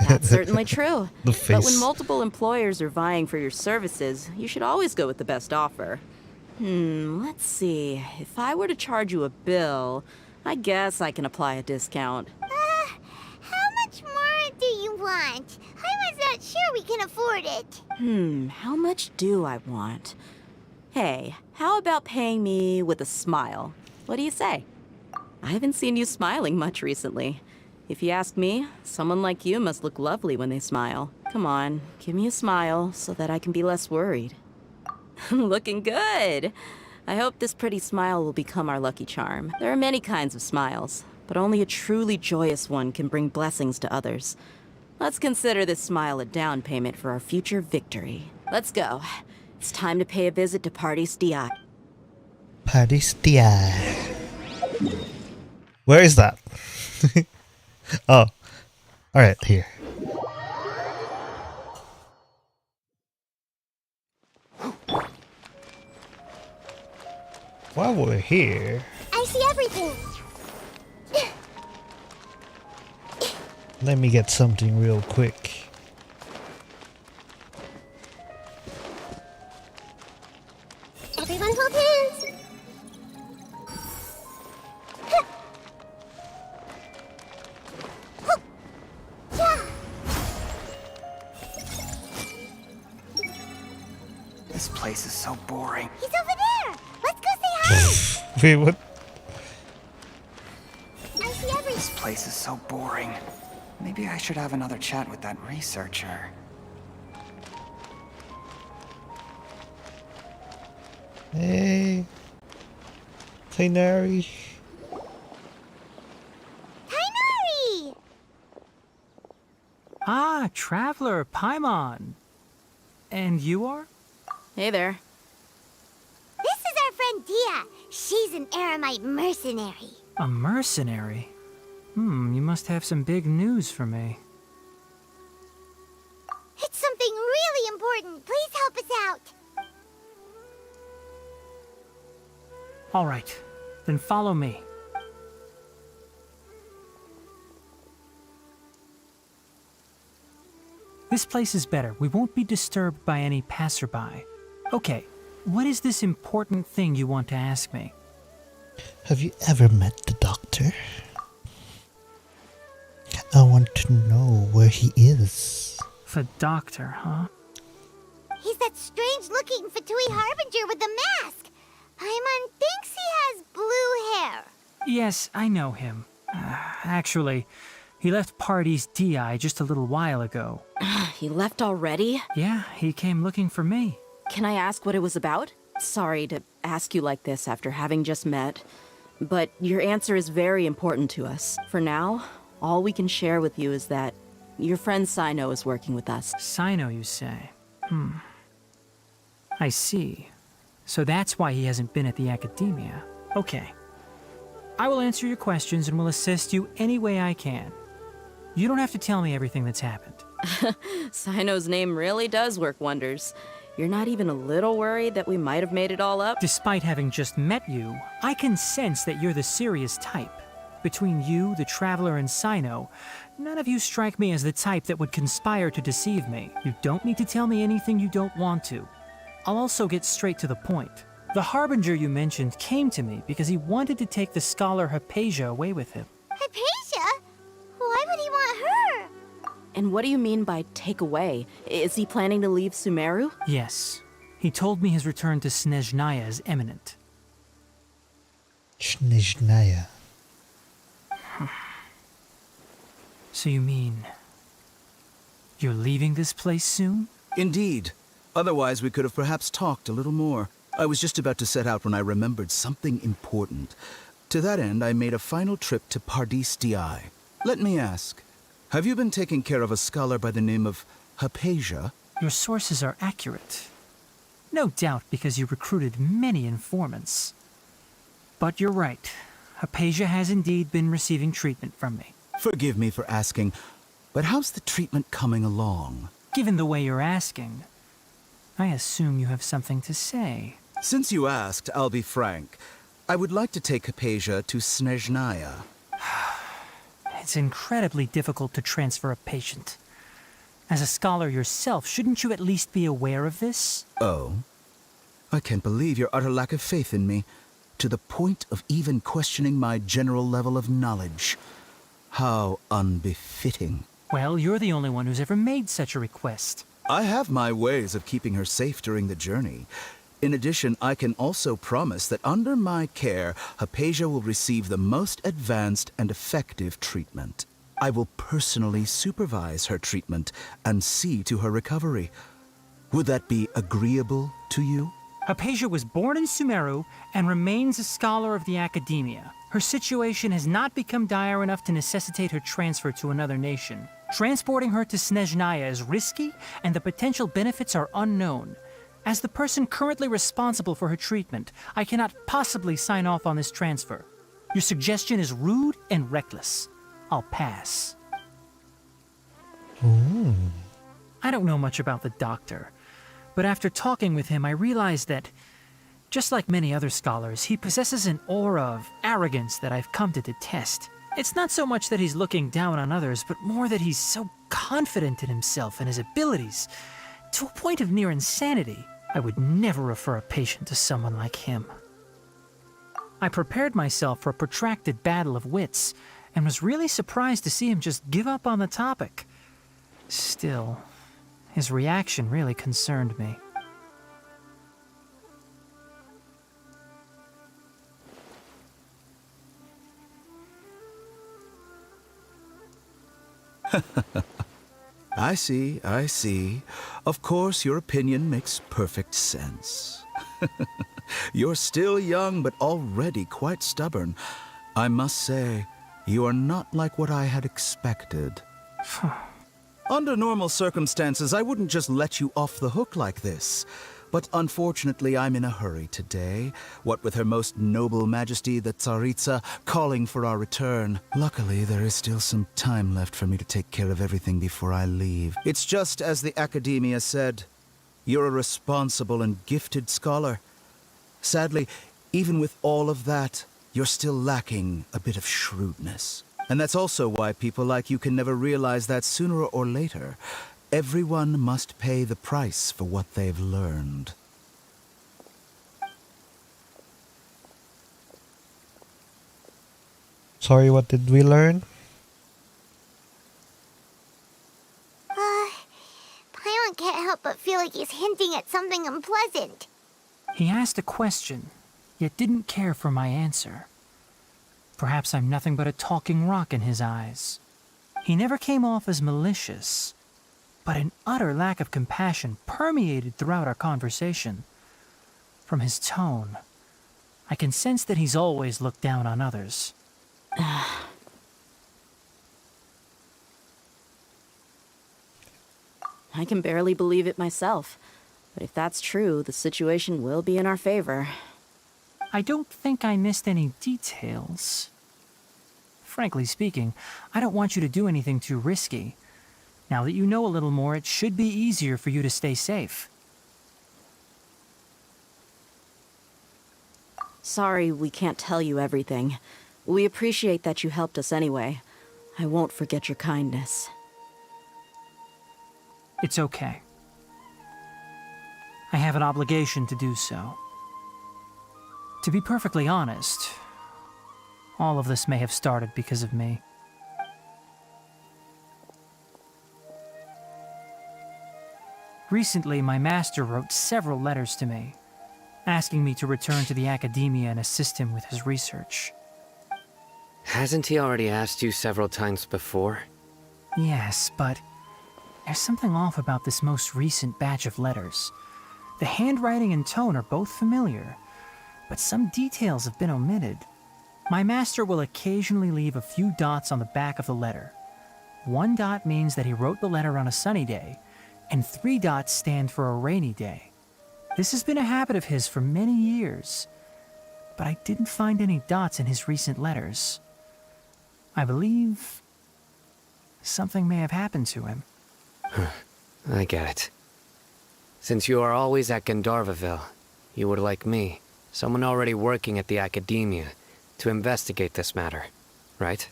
That's certainly true. The But face. when multiple employers are vying for your services, you should always go with the best offer. Let's see. If I were to charge you a bill, I guess I can apply a discount. How much more do you want? I was not sure we can afford it. How much do I want? Hey, how about paying me with a smile? What do you say? I haven't seen you smiling much recently. If you ask me, someone like you must look lovely when they smile. Come on, give me a smile so that I can be less worried. Looking good! I hope this pretty smile will become our lucky charm. There are many kinds of smiles, but only a truly joyous one can bring blessings to others. Let's consider this smile a down payment for our future victory. Let's go. It's time to pay a visit to Pardis Di. Pardis Di. Where is that? Oh. Alright, here. While we're here, I see everything. let me get something real quick. Everyone hold hands. This place is so boring. He's over there. Let's go say hi. Wait, what? I see everything. This place is so boring. Maybe I should have another chat with that researcher. Hey. Tainari. Tainari! Ah, Traveler, Paimon. And you are? Hey there. This is our friend Dia. She's an Aramite mercenary. A mercenary? You must have some big news for me. It's something really important. Please help us out. All right, then follow me. This place is better. We won't be disturbed by any passerby. Okay, what is this important thing you want to ask me? Have you ever met the doctor? I want to know where he is. The doctor, huh? He's that strange-looking Fatui Harbinger with the mask. Paimon thinks he has blue hair. Yes, I know him. Actually, he left Party's DI just a little while ago. He left already? Yeah, he came looking for me. Can I ask what it was about? Sorry to ask you like this after having just met, but your answer is very important to us. For now, all we can share with you is that your friend Sino is working with us. Sino, you say? I see. So that's why he hasn't been at the Academia. Okay. I will answer your questions and will assist you any way I can. You don't have to tell me everything that's happened. Sino's name really does work wonders. You're not even a little worried that we might have made it all up? Despite having just met you, I can sense that you're the serious type. Between you, the Traveler, and Sino, none of you strike me as the type that would conspire to deceive me. You don't need to tell me anything you don't want to. I'll also get straight to the point. The Harbinger you mentioned came to me because he wanted to take the scholar Hypatia away with him. Hypatia? Why would he want her? And what do you mean by take away? Is he planning to leave Sumeru? Yes. He told me his return to Snezhnaya is imminent. Snezhnaya. So you mean... you're leaving this place soon? Indeed. Otherwise, we could have perhaps talked a little more. I was just about to set out when I remembered something important. To that end, I made a final trip to Pardis DI. Let me ask, have you been taking care of a scholar by the name of Hypatia? Your sources are accurate. No doubt because you recruited many informants. But you're right. Hypatia has indeed been receiving treatment from me. Forgive me for asking, but how's the treatment coming along? Given the way you're asking, I assume you have something to say. Since you asked, I'll be frank. I would like to take Hypatia to Snezhnaya. It's incredibly difficult to transfer a patient. As a scholar yourself, shouldn't you at least be aware of this? Oh? I can't believe your utter lack of faith in me, to the point of even questioning my general level of knowledge. How unbefitting. Well, you're the only one who's ever made such a request. I have my ways of keeping her safe during the journey. In addition, I can also promise that under my care, Hypatia will receive the most advanced and effective treatment. I will personally supervise her treatment and see to her recovery. Would that be agreeable to you? Hypatia was born in Sumeru and remains a scholar of the Academia. Her situation has not become dire enough to necessitate her transfer to another nation. Transporting her to Snezhnaya is risky, and the potential benefits are unknown. As the person currently responsible for her treatment, I cannot possibly sign off on this transfer. Your suggestion is rude and reckless. I'll pass. Ooh. I don't know much about the doctor, but after talking with him, I realized that, just like many other scholars, he possesses an aura of arrogance that I've come to detest. It's not so much that he's looking down on others, but more that he's so confident in himself and his abilities, to a point of near insanity. I would never refer a patient to someone like him. I prepared myself for a protracted battle of wits, and was really surprised to see him just give up on the topic. Still, his reaction really concerned me. I see, I see. Of course, your opinion makes perfect sense. You're still young, but already quite stubborn. I must say, you are not like what I had expected. Under normal circumstances, I wouldn't just let you off the hook like this. But unfortunately, I'm in a hurry today, what with Her Most Noble Majesty the Tsaritsa calling for our return. Luckily, there is still some time left for me to take care of everything before I leave. It's just as the Academia said, you're a responsible and gifted scholar. Sadly, even with all of that, you're still lacking a bit of shrewdness. And that's also why people like you can never realize that sooner or later, Everyone must pay the price for what they've learned. Sorry, what did we learn? Paimon can't help but feel like he's hinting at something unpleasant. He asked a question, yet didn't care for my answer. Perhaps I'm nothing but a talking rock in his eyes. He never came off as malicious, but an utter lack of compassion permeated throughout our conversation. From his tone, I can sense that he's always looked down on others. I can barely believe it myself. But if that's true, the situation will be in our favor. I don't think I missed any details. Frankly speaking, I don't want you to do anything too risky. Now that you know a little more, it should be easier for you to stay safe. Sorry we can't tell you everything. We appreciate that you helped us anyway. I won't forget your kindness. It's okay. I have an obligation to do so. To be perfectly honest, all of this may have started because of me. Recently, my master wrote several letters to me, asking me to return to the academia and assist him with his research. Hasn't he already asked you several times before? Yes, but there's something off about this most recent batch of letters. The handwriting and tone are both familiar, but some details have been omitted. My master will occasionally leave a few dots on the back of the letter. 1 dot means that he wrote the letter on a sunny day, and 3 dots stand for a rainy day. This has been a habit of his for many years, but I didn't find any dots in his recent letters. I believe something may have happened to him. I get it. Since you are always at Gandharvaville, you would like me, someone already working at the academia, to investigate this matter, right?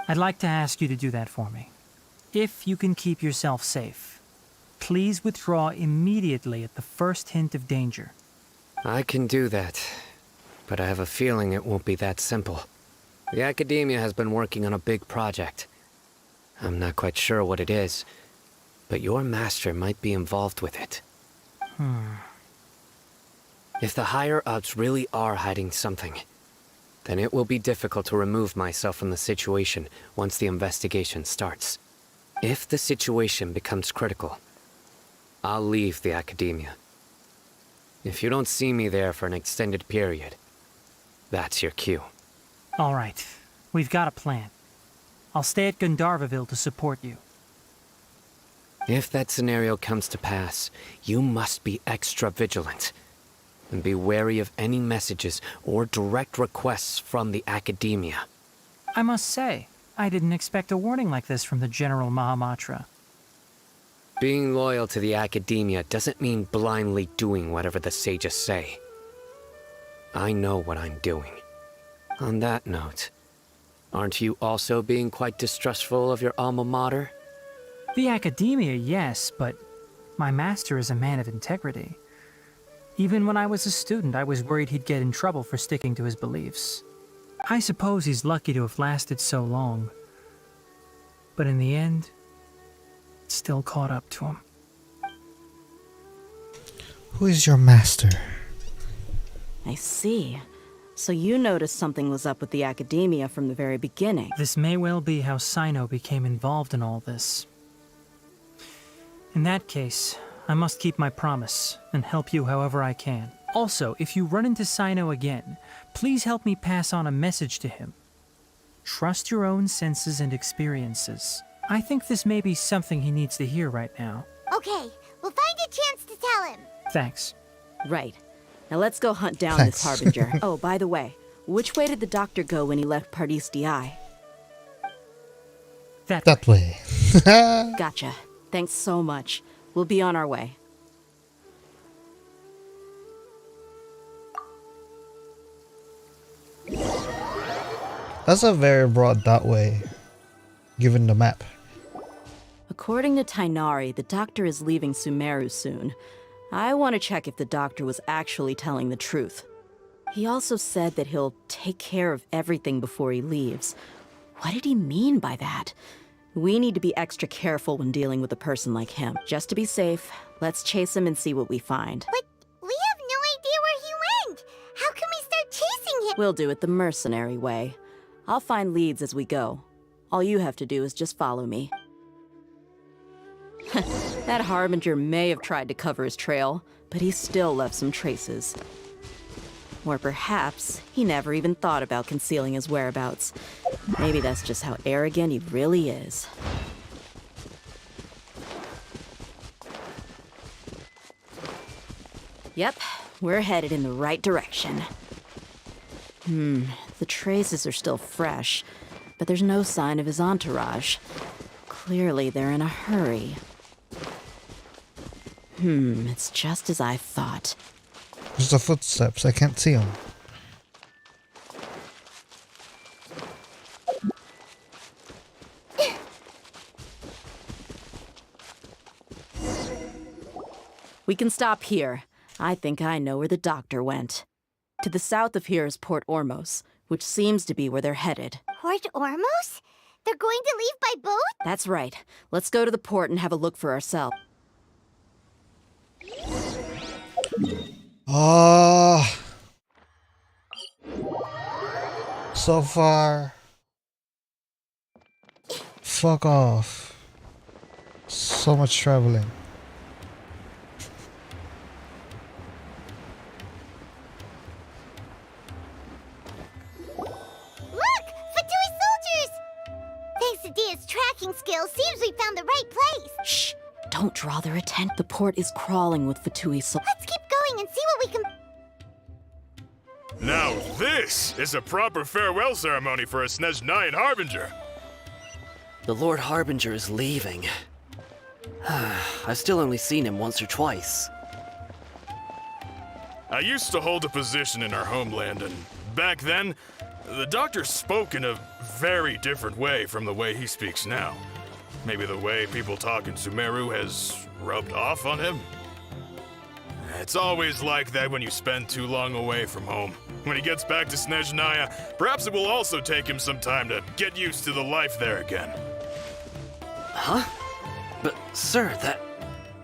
I'd like to ask you to do that for me. If you can keep yourself safe, please withdraw immediately at the first hint of danger. I can do that, but I have a feeling it won't be that simple. The academia has been working on a big project. I'm not quite sure what it is, but your master might be involved with it. If the higher-ups really are hiding something, then it will be difficult to remove myself from the situation once the investigation starts. If the situation becomes critical, I'll leave the academia. If you don't see me there for an extended period, that's your cue. All right, we've got a plan. I'll stay at Gandharvaville to support you. If that scenario comes to pass, you must be extra vigilant. And be wary of any messages or direct requests from the academia. I must say, I didn't expect a warning like this from the General Mahamatra. Being loyal to the academia doesn't mean blindly doing whatever the sages say. I know what I'm doing. On that note, aren't you also being quite distrustful of your alma mater? The academia, yes, but my master is a man of integrity. Even when I was a student, I was worried he'd get in trouble for sticking to his beliefs. I suppose he's lucky to have lasted so long. But in the end, it still caught up to him. Who is your master? I see. So you noticed something was up with the academia from the very beginning. This may well be how Sino became involved in all this. In that case, I must keep my promise and help you however I can. Also, if you run into Sino again, please help me pass on a message to him. Trust your own senses and experiences. I think this may be something he needs to hear right now. Okay, we'll find a chance to tell him. Thanks. Right. Now let's go hunt down Thanks. this harbinger. Oh, by the way, which way did the doctor go when he left Pardis DI? That way. Gotcha. Thanks so much. We'll be on our way. That's a very broad that way, given the map. According to Tainari, the doctor is leaving Sumeru soon. I want to check if the doctor was actually telling the truth. He also said that he'll take care of everything before he leaves. What did he mean by that? We need to be extra careful when dealing with a person like him. Just to be safe, let's chase him and see what we find. But we have no idea where he went. How can we start chasing him? We'll do it the mercenary way. I'll find leads as we go. All you have to do is just follow me. That Harbinger may have tried to cover his trail, but he still left some traces. Or perhaps he never even thought about concealing his whereabouts. Maybe that's just how arrogant he really is. Yep, we're headed in the right direction. The traces are still fresh, but there's no sign of his entourage. Clearly they're in a hurry. It's just as I thought. There's the footsteps. I can't see them. We can stop here. I think I know where the doctor went. To the south of here is Port Ormos, which seems to be where they're headed. Port Ormos? They're going to leave by boat? That's right. Let's go to the port and have a look for ourselves. Oh, so far. Fuck off. So much traveling. Look! Fatui soldiers! Thanks to Dia's tracking skills, seems we found the right place. Shh! Don't draw their attention. The port is crawling with Fatui soldiers. Let's keep going and see what we can... Now this is a proper farewell ceremony for a Snezhnayan Harbinger. The Lord Harbinger is leaving. I've still only seen him once or twice. I used to hold a position in our homeland, and back then, the doctor spoke in a very different way from the way he speaks now. Maybe the way people talk in Sumeru has rubbed off on him? It's always like that when you spend too long away from home. When he gets back to Snezhnaya, perhaps it will also take him some time to get used to the life there again. Huh? But, sir,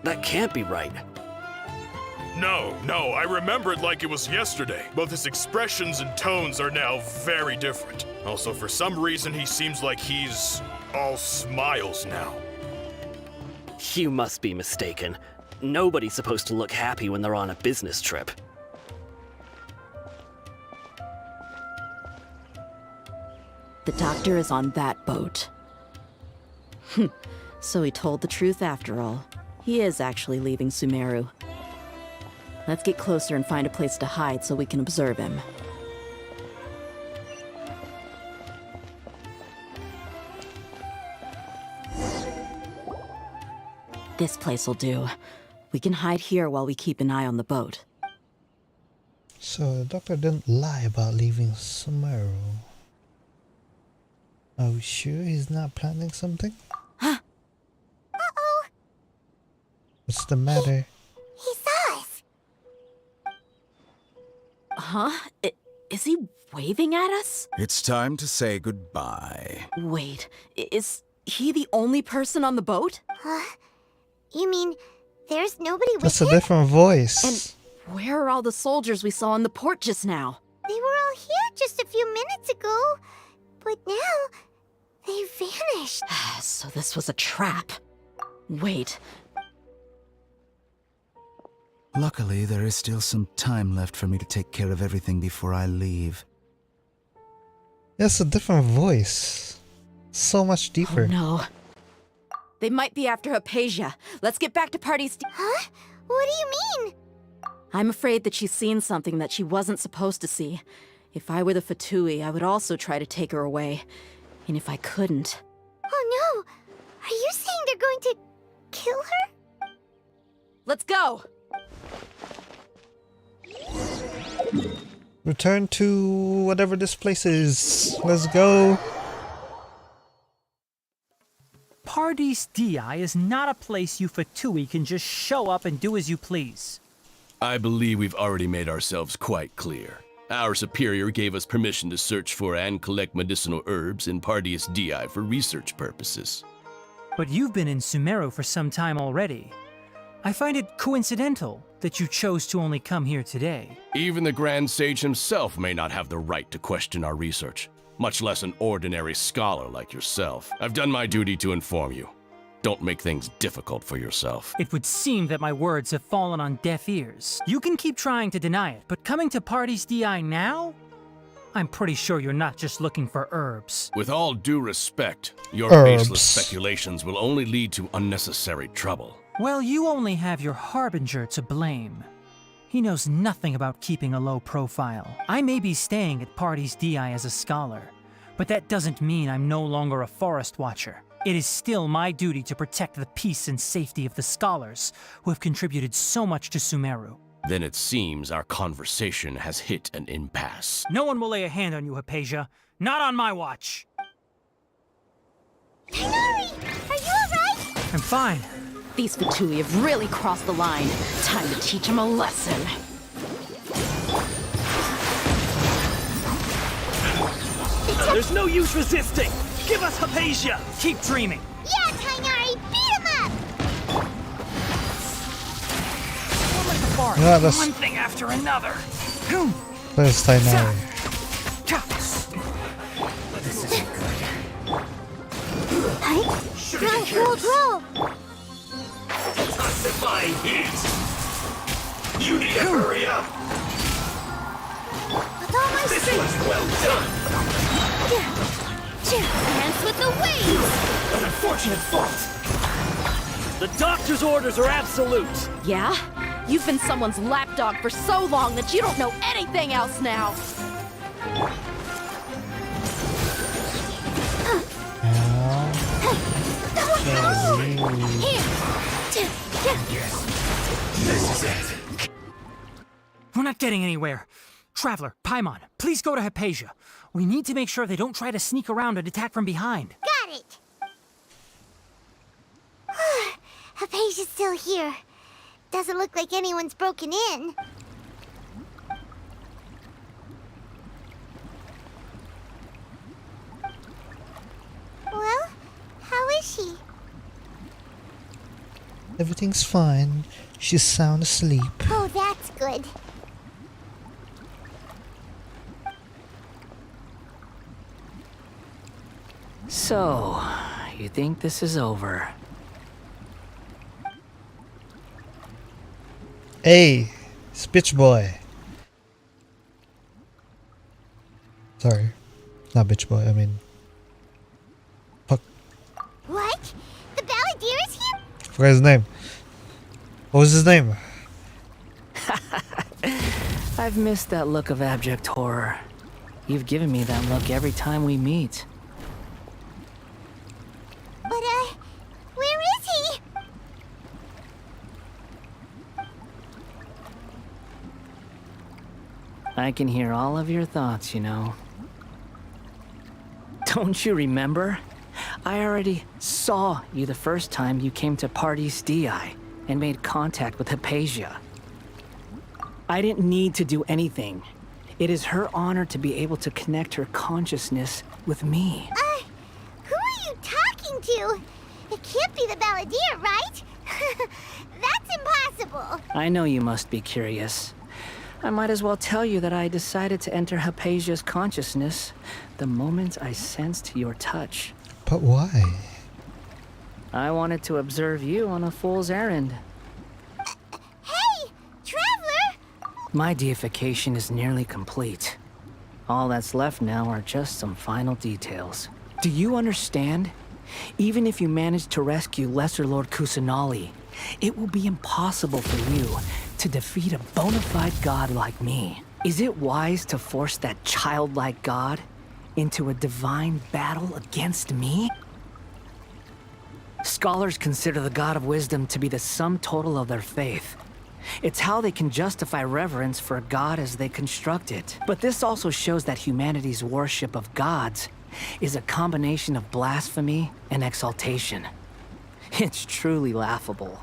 that can't be right. No, I remember it like it was yesterday. Both his expressions and tones are now very different. Also, for some reason, he seems like he's all smiles now. You must be mistaken. Nobody's supposed to look happy when they're on a business trip. The doctor is on that boat. So he told the truth after all. He is actually leaving Sumeru. Let's get closer and find a place to hide so we can observe him. This place will do. We can hide here while we keep an eye on the boat. So the doctor didn't lie about leaving Sumeru. Are we sure he's not planning something? Uh-oh! What's the matter? He saw us! Huh? Is he waving at us? It's time to say goodbye. Wait, is he the only person on the boat? Huh? You mean there's nobody with That's a him? different voice. And where are all the soldiers we saw in the port just now? They were all here just a few minutes ago, but now they vanished. So this was a trap. Wait. Luckily, there is still some time left for me to take care of everything before I leave. That's a different voice. So much deeper. Oh no. They might be after Hypatia. Let's get back to parties. Huh? What do you mean? I'm afraid that she's seen something that she wasn't supposed to see. If I were the Fatui, I would also try to take her away. And if I couldn't... Oh no! Are you saying they're going to kill her? Let's go! Return to whatever this place is. Let's go. Paradis Di is not a place you Fatui can just show up and do as you please. I believe we've already made ourselves quite clear. Our superior gave us permission to search for and collect medicinal herbs in Paradis Di for research purposes. But you've been in Sumeru for some time already. I find it coincidental that you chose to only come here today. Even the Grand Sage himself may not have the right to question our research, much less an ordinary scholar like yourself. I've done my duty to inform you. Don't make things difficult for yourself. It would seem that my words have fallen on deaf ears. You can keep trying to deny it, but coming to Paradis Di now? I'm pretty sure you're not just looking for herbs. With all due respect, your Herbs. baseless speculations will only lead to unnecessary trouble. Well, you only have your Harbinger to blame. He knows nothing about keeping a low profile. I may be staying at Paradis Di as a scholar, but that doesn't mean I'm no longer a forest watcher. It is still my duty to protect the peace and safety of the scholars who have contributed so much to Sumeru. Then it seems our conversation has hit an impasse. No one will lay a hand on you, Hypatia. Not on my watch. Tighnari, are you alright? I'm fine. These Fatui have really crossed the line. Time to teach them a lesson. There's no use resisting! Give us Hypatia! Keep dreaming! Yeah, Tighnari, beat him up! Yeah, that's... One thing after another. Where's Tighnari? This isn't good. Roll. Justifying heat! You need to hurry up! With all my This strength. was well done! Dance with the waves! An unfortunate fault! The doctor's orders are absolute! Yeah? You've been someone's lapdog for so long that you don't know anything else now! This is it. We're not getting anywhere. Traveler, Paimon, please go to Hypatia. We need to make sure they don't try to sneak around and attack from behind. Got it! Hypatia's still here. Doesn't look like anyone's broken in. Well, how is she? Everything's fine. She's sound asleep. Oh, that's good. So, you think this is over? Hey, it's Bitch Boy. Sorry. Not Bitch Boy, I mean... Fuck. What? The Balladeer is here? Forgot his name. What was his name? I've missed that look of abject horror. You've given me that look every time we meet. But, where is he? I can hear all of your thoughts, you know. Don't you remember? I already saw you the first time you came to Paradis Di and made contact with Hypatia. I didn't need to do anything. It is her honor to be able to connect her consciousness with me. Who are you talking to? It can't be the Balladeer, right? That's impossible. I know you must be curious. I might as well tell you that I decided to enter Hypatia's consciousness the moment I sensed your touch. But why? I wanted to observe you on a fool's errand. Hey, Traveler! My deification is nearly complete. All that's left now are just some final details. Do you understand? Even if you manage to rescue Lesser Lord Kusanali, it will be impossible for you to defeat a bona fide god like me. Is it wise to force that childlike god into a divine battle against me? Scholars consider the god of wisdom to be the sum total of their faith. It's how they can justify reverence for a god as they construct it. But this also shows that humanity's worship of gods is a combination of blasphemy and exaltation. It's truly laughable.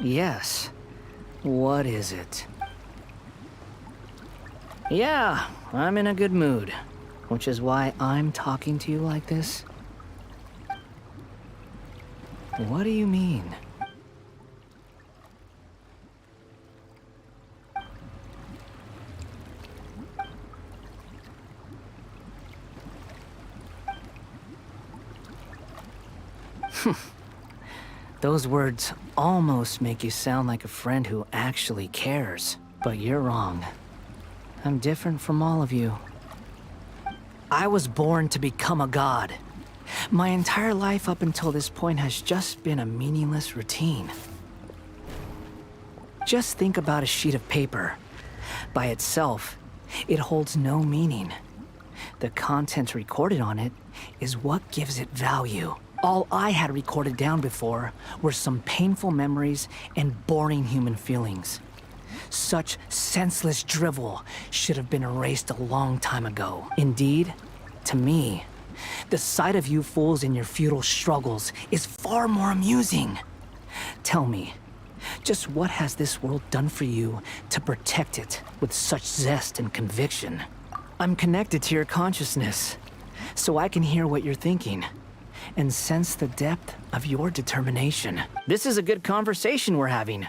Yes. What is it? Yeah, I'm in a good mood, which is why I'm talking to you like this. What do you mean? Those words almost make you sound like a friend who actually cares. But you're wrong. I'm different from all of you. I was born to become a god. My entire life up until this point has just been a meaningless routine. Just think about a sheet of paper. By itself, it holds no meaning. The content recorded on it is what gives it value. All I had recorded down before were some painful memories and boring human feelings. Such senseless drivel should have been erased a long time ago. Indeed, to me, the sight of you fools in your futile struggles is far more amusing. Tell me, just what has this world done for you to protect it with such zest and conviction? I'm connected to your consciousness, so I can hear what you're thinking and sense the depth of your determination. This is a good conversation we're having.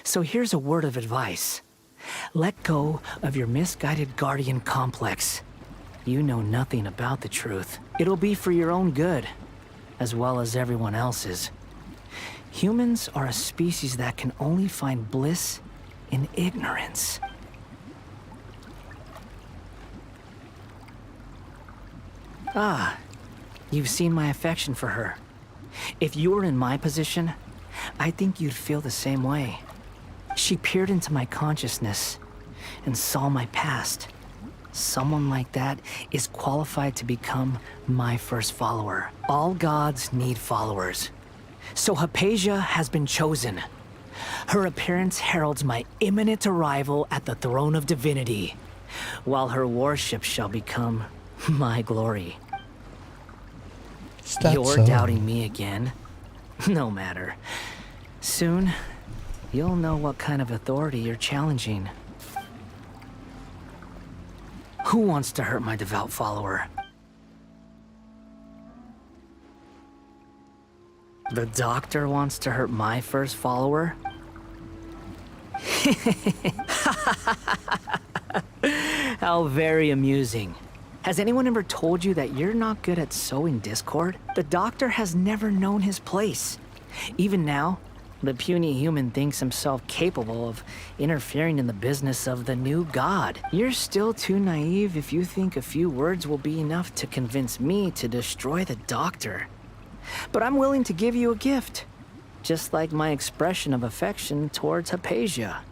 So here's a word of advice. Let go of your misguided guardian complex. You know nothing about the truth. It'll be for your own good, as well as everyone else's. Humans are a species that can only find bliss in ignorance. Ah, you've seen my affection for her. If you were in my position, I think you'd feel the same way. She peered into my consciousness and saw my past. Someone like that is qualified to become my first follower. All gods need followers. So Hypatia has been chosen. Her appearance heralds my imminent arrival at the throne of divinity, while her worship shall become my glory. You're doubting me again? No matter. Soon, you'll know what kind of authority you're challenging. Who wants to hurt my devout follower? The doctor wants to hurt my first follower? How very amusing. Has anyone ever told you that you're not good at sowing discord? The doctor has never known his place. Even now, the puny human thinks himself capable of interfering in the business of the new god. You're still too naive if you think a few words will be enough to convince me to destroy the doctor. But I'm willing to give you a gift, just like my expression of affection towards Hypatia.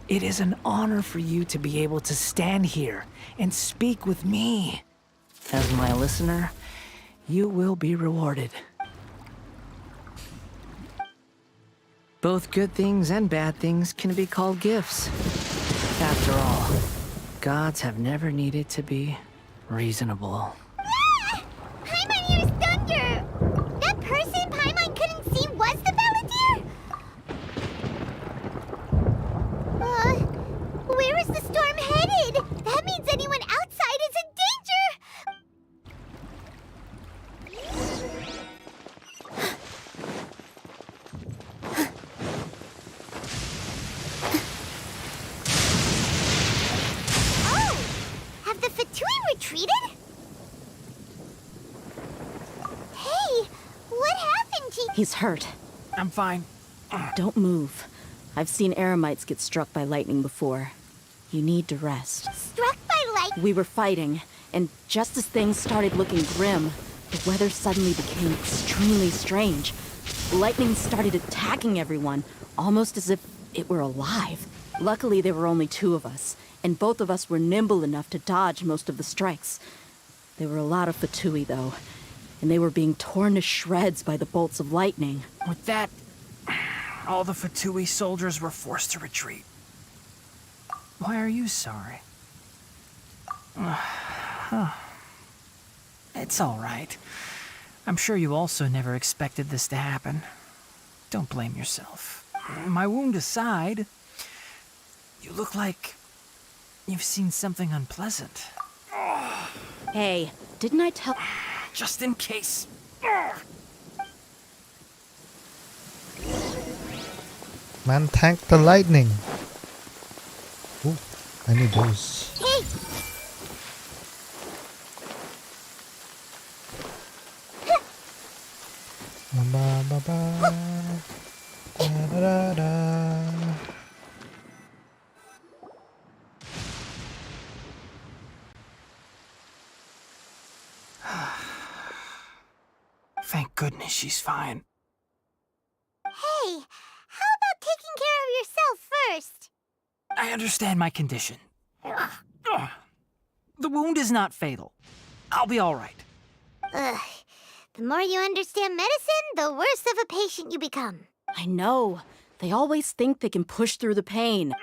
It is an honor for you to be able to stand here and speak with me. As my listener, you will be rewarded. Both good things and bad things can be called gifts. After all, gods have never needed to be reasonable. Paimon hears thunder! That person Paimon couldn't see was the Balladeer? Where is the storm headed? That means anyone outside is in danger! Oh! Have the Fatui retreated? Hey! What happened to you? He's hurt. I'm fine. Don't move. I've seen Eremites get struck by lightning before. You need to rest. Struck by lightning? We were fighting, and just as things started looking grim, the weather suddenly became extremely strange. Lightning started attacking everyone, almost as if it were alive. Luckily, there were only two of us, and both of us were nimble enough to dodge most of the strikes. There were a lot of Fatui, though, and they were being torn to shreds by the bolts of lightning. With that, all the Fatui soldiers were forced to retreat. Why are you sorry? It's all right. I'm sure you also never expected this to happen. Don't blame yourself. My wound aside, you look like you've seen something unpleasant. Hey, didn't I tell... Just in case. Man, tank the lightning. Ooh, I need those. Hey! Ba, ba, ba. Da, da, da, da. Thank goodness she's fine. Hey, how about taking care of yourself first? I understand my condition. The wound is not fatal. I'll be all right. Ugh. The more you understand medicine, the worse of a patient you become. I know. They always think they can push through the pain.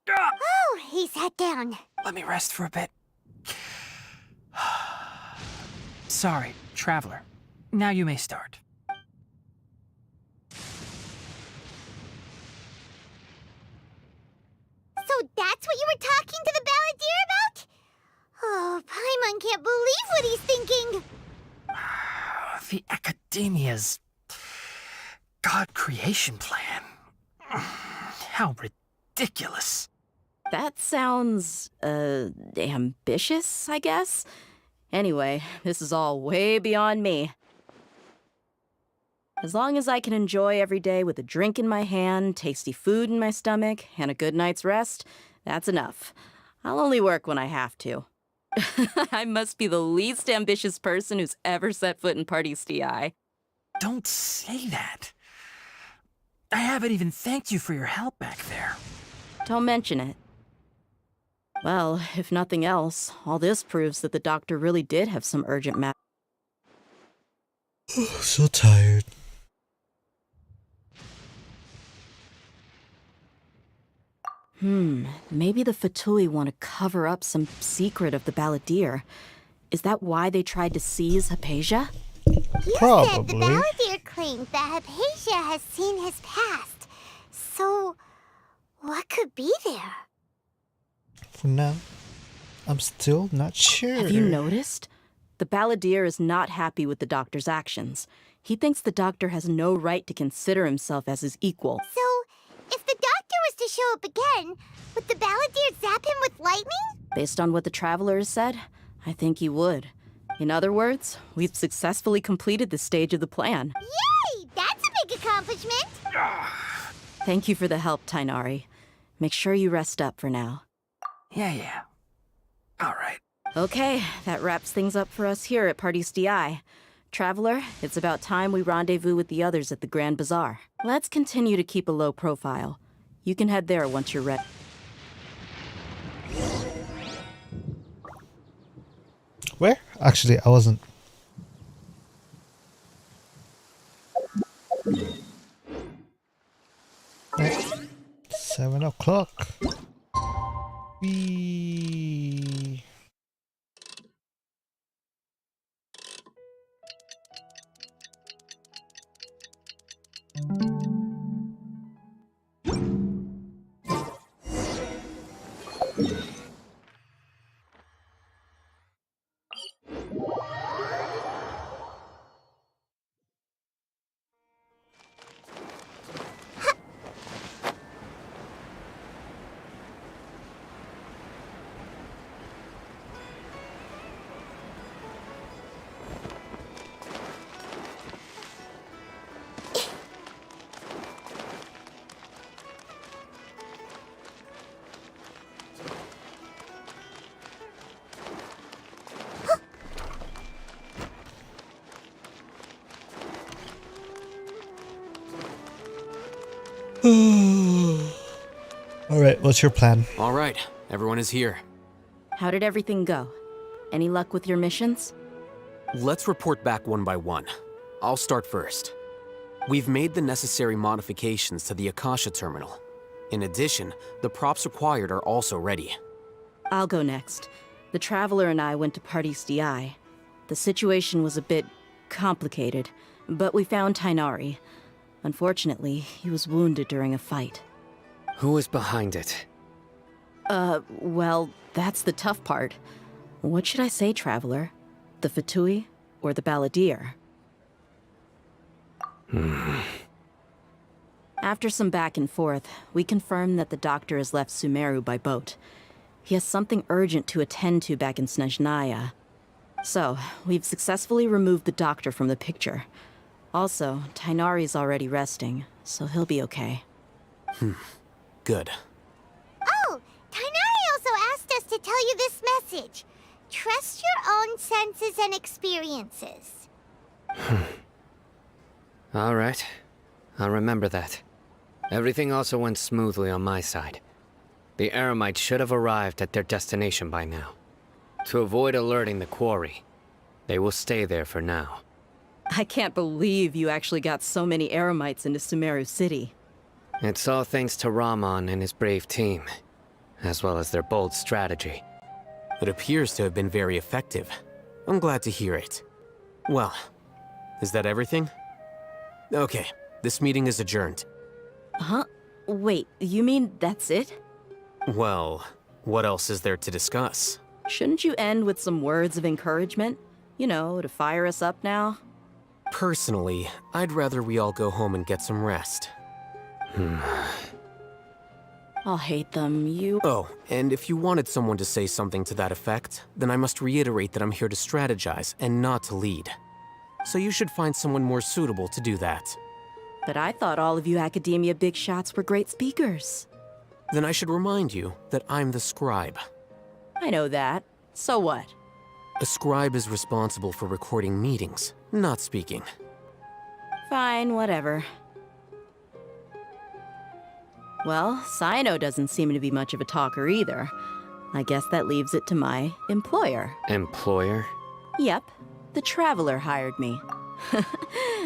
Oh, he sat down. Let me rest for a bit. Sorry, Traveler. Now you may start. So that's what you were talking to the balladeer about? Oh, Paimon can't believe what he's thinking. The Academia's God creation plan. How ridiculous. That sounds, ambitious, I guess? Anyway, this is all way beyond me. As long as I can enjoy every day with a drink in my hand, tasty food in my stomach, and a good night's rest, that's enough. I'll only work when I have to. I must be the least ambitious person who's ever set foot in Party's DI. Don't say that. I haven't even thanked you for your help back there. Don't mention it. Well, if nothing else, all this proves that the doctor really did have some urgent matter. So tired. Maybe the Fatui want to cover up some secret of the balladeer. Is that why they tried to seize Hypatia? You said the balladeer claims that Hypatia has seen his past. So, what could be there? For now, I'm still not sure. Have you noticed? The balladeer is not happy with the doctor's actions. He thinks the doctor has no right to consider himself as his equal. So, if the doctor was to show up again, would the balladeer zap him with lightning? Based on what the Traveler has said, I think he would. In other words, we've successfully completed this stage of the plan. Yay! That's a big accomplishment! Thank you for the help, Tainari. Make sure you rest up for now. Yeah. All right. Okay, that wraps things up for us here at Party's DI. Traveler, it's about time we rendezvous with the others at the Grand Bazaar. Let's continue to keep a low profile. You can head there once you're ready. Where? Actually, I wasn't. Right. 7 o'clock. Whee. Alright, what's your plan? Alright, everyone is here. How did everything go? Any luck with your missions? Let's report back one by one. I'll start first. We've made the necessary modifications to the Akasha terminal. In addition, the props required are also ready. I'll go next. The Traveler and I went to Party's DI. The situation was a bit complicated, but we found Tainari. Unfortunately, he was wounded during a fight. Who was behind it? Well, that's the tough part. What should I say, Traveler? The Fatui or the Balladeer? After some back and forth, we confirmed that the doctor has left Sumeru by boat. He has something urgent to attend to back in Snezhnaya. So, we've successfully removed the doctor from the picture. Also, Tainari's already resting, so he'll be okay. Good. Oh, Tainari also asked us to tell you this message. Trust your own senses and experiences. All right. I'll remember that. Everything also went smoothly on my side. The Eremites should have arrived at their destination by now. To avoid alerting the quarry, they will stay there for now. I can't believe you actually got so many Eremites into Sumeru City. It's all thanks to Rahman and his brave team, as well as their bold strategy. It appears to have been very effective. I'm glad to hear it. Well, is that everything? Okay, this meeting is adjourned. Huh? Wait, you mean that's it? Well, what else is there to discuss? Shouldn't you end with some words of encouragement? You know, to fire us up now? Personally, I'd rather we all go home and get some rest. I'll hate them, you... Oh, and if you wanted someone to say something to that effect, then I must reiterate that I'm here to strategize and not to lead. So you should find someone more suitable to do that. But I thought all of you academia big shots were great speakers. Then I should remind you that I'm the scribe. I know that. So what? A scribe is responsible for recording meetings, not speaking. Fine, whatever. Well, Sino doesn't seem to be much of a talker either. I guess that leaves it to my employer. Employer? Yep, the Traveler hired me.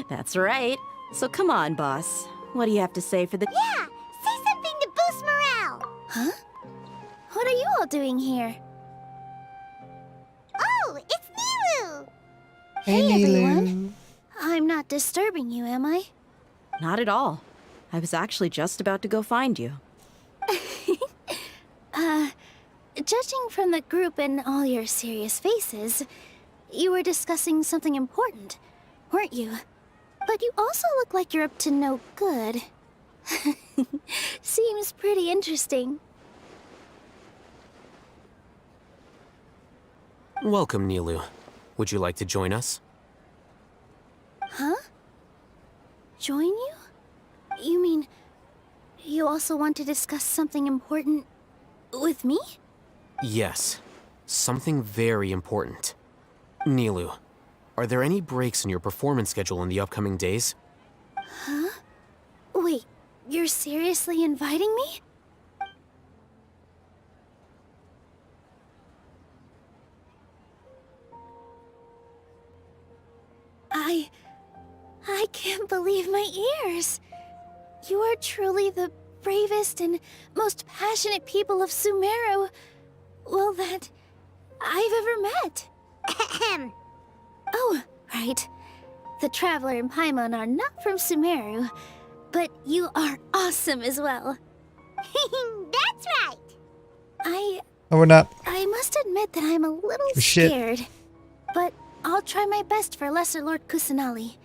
That's right. So come on, boss. What do you have to say for the... Yeah, say something to boost morale. Huh? What are you all doing here? Oh, it's Nilu! Hey, everyone. I'm not disturbing you, am I? Not at all. I was actually just about to go find you. Judging from the group and all your serious faces, you were discussing something important, weren't you? But you also look like you're up to no good. Seems pretty interesting. Welcome, Nilu. Would you like to join us? Huh? Join you? You mean, you also want to discuss something important with me? Yes. Something very important. Nilu, are there any breaks in your performance schedule in the upcoming days? Huh? Wait, you're seriously inviting me? I can't believe my ears. You are truly the bravest and most passionate people of Sumeru, well, that I've ever met. Oh, right. The Traveler and Paimon are not from Sumeru, but you are awesome as well. That's right. No, we're not. I must admit that I'm a little Shit. scared, but I'll try my best for Lesser Lord Kusanali.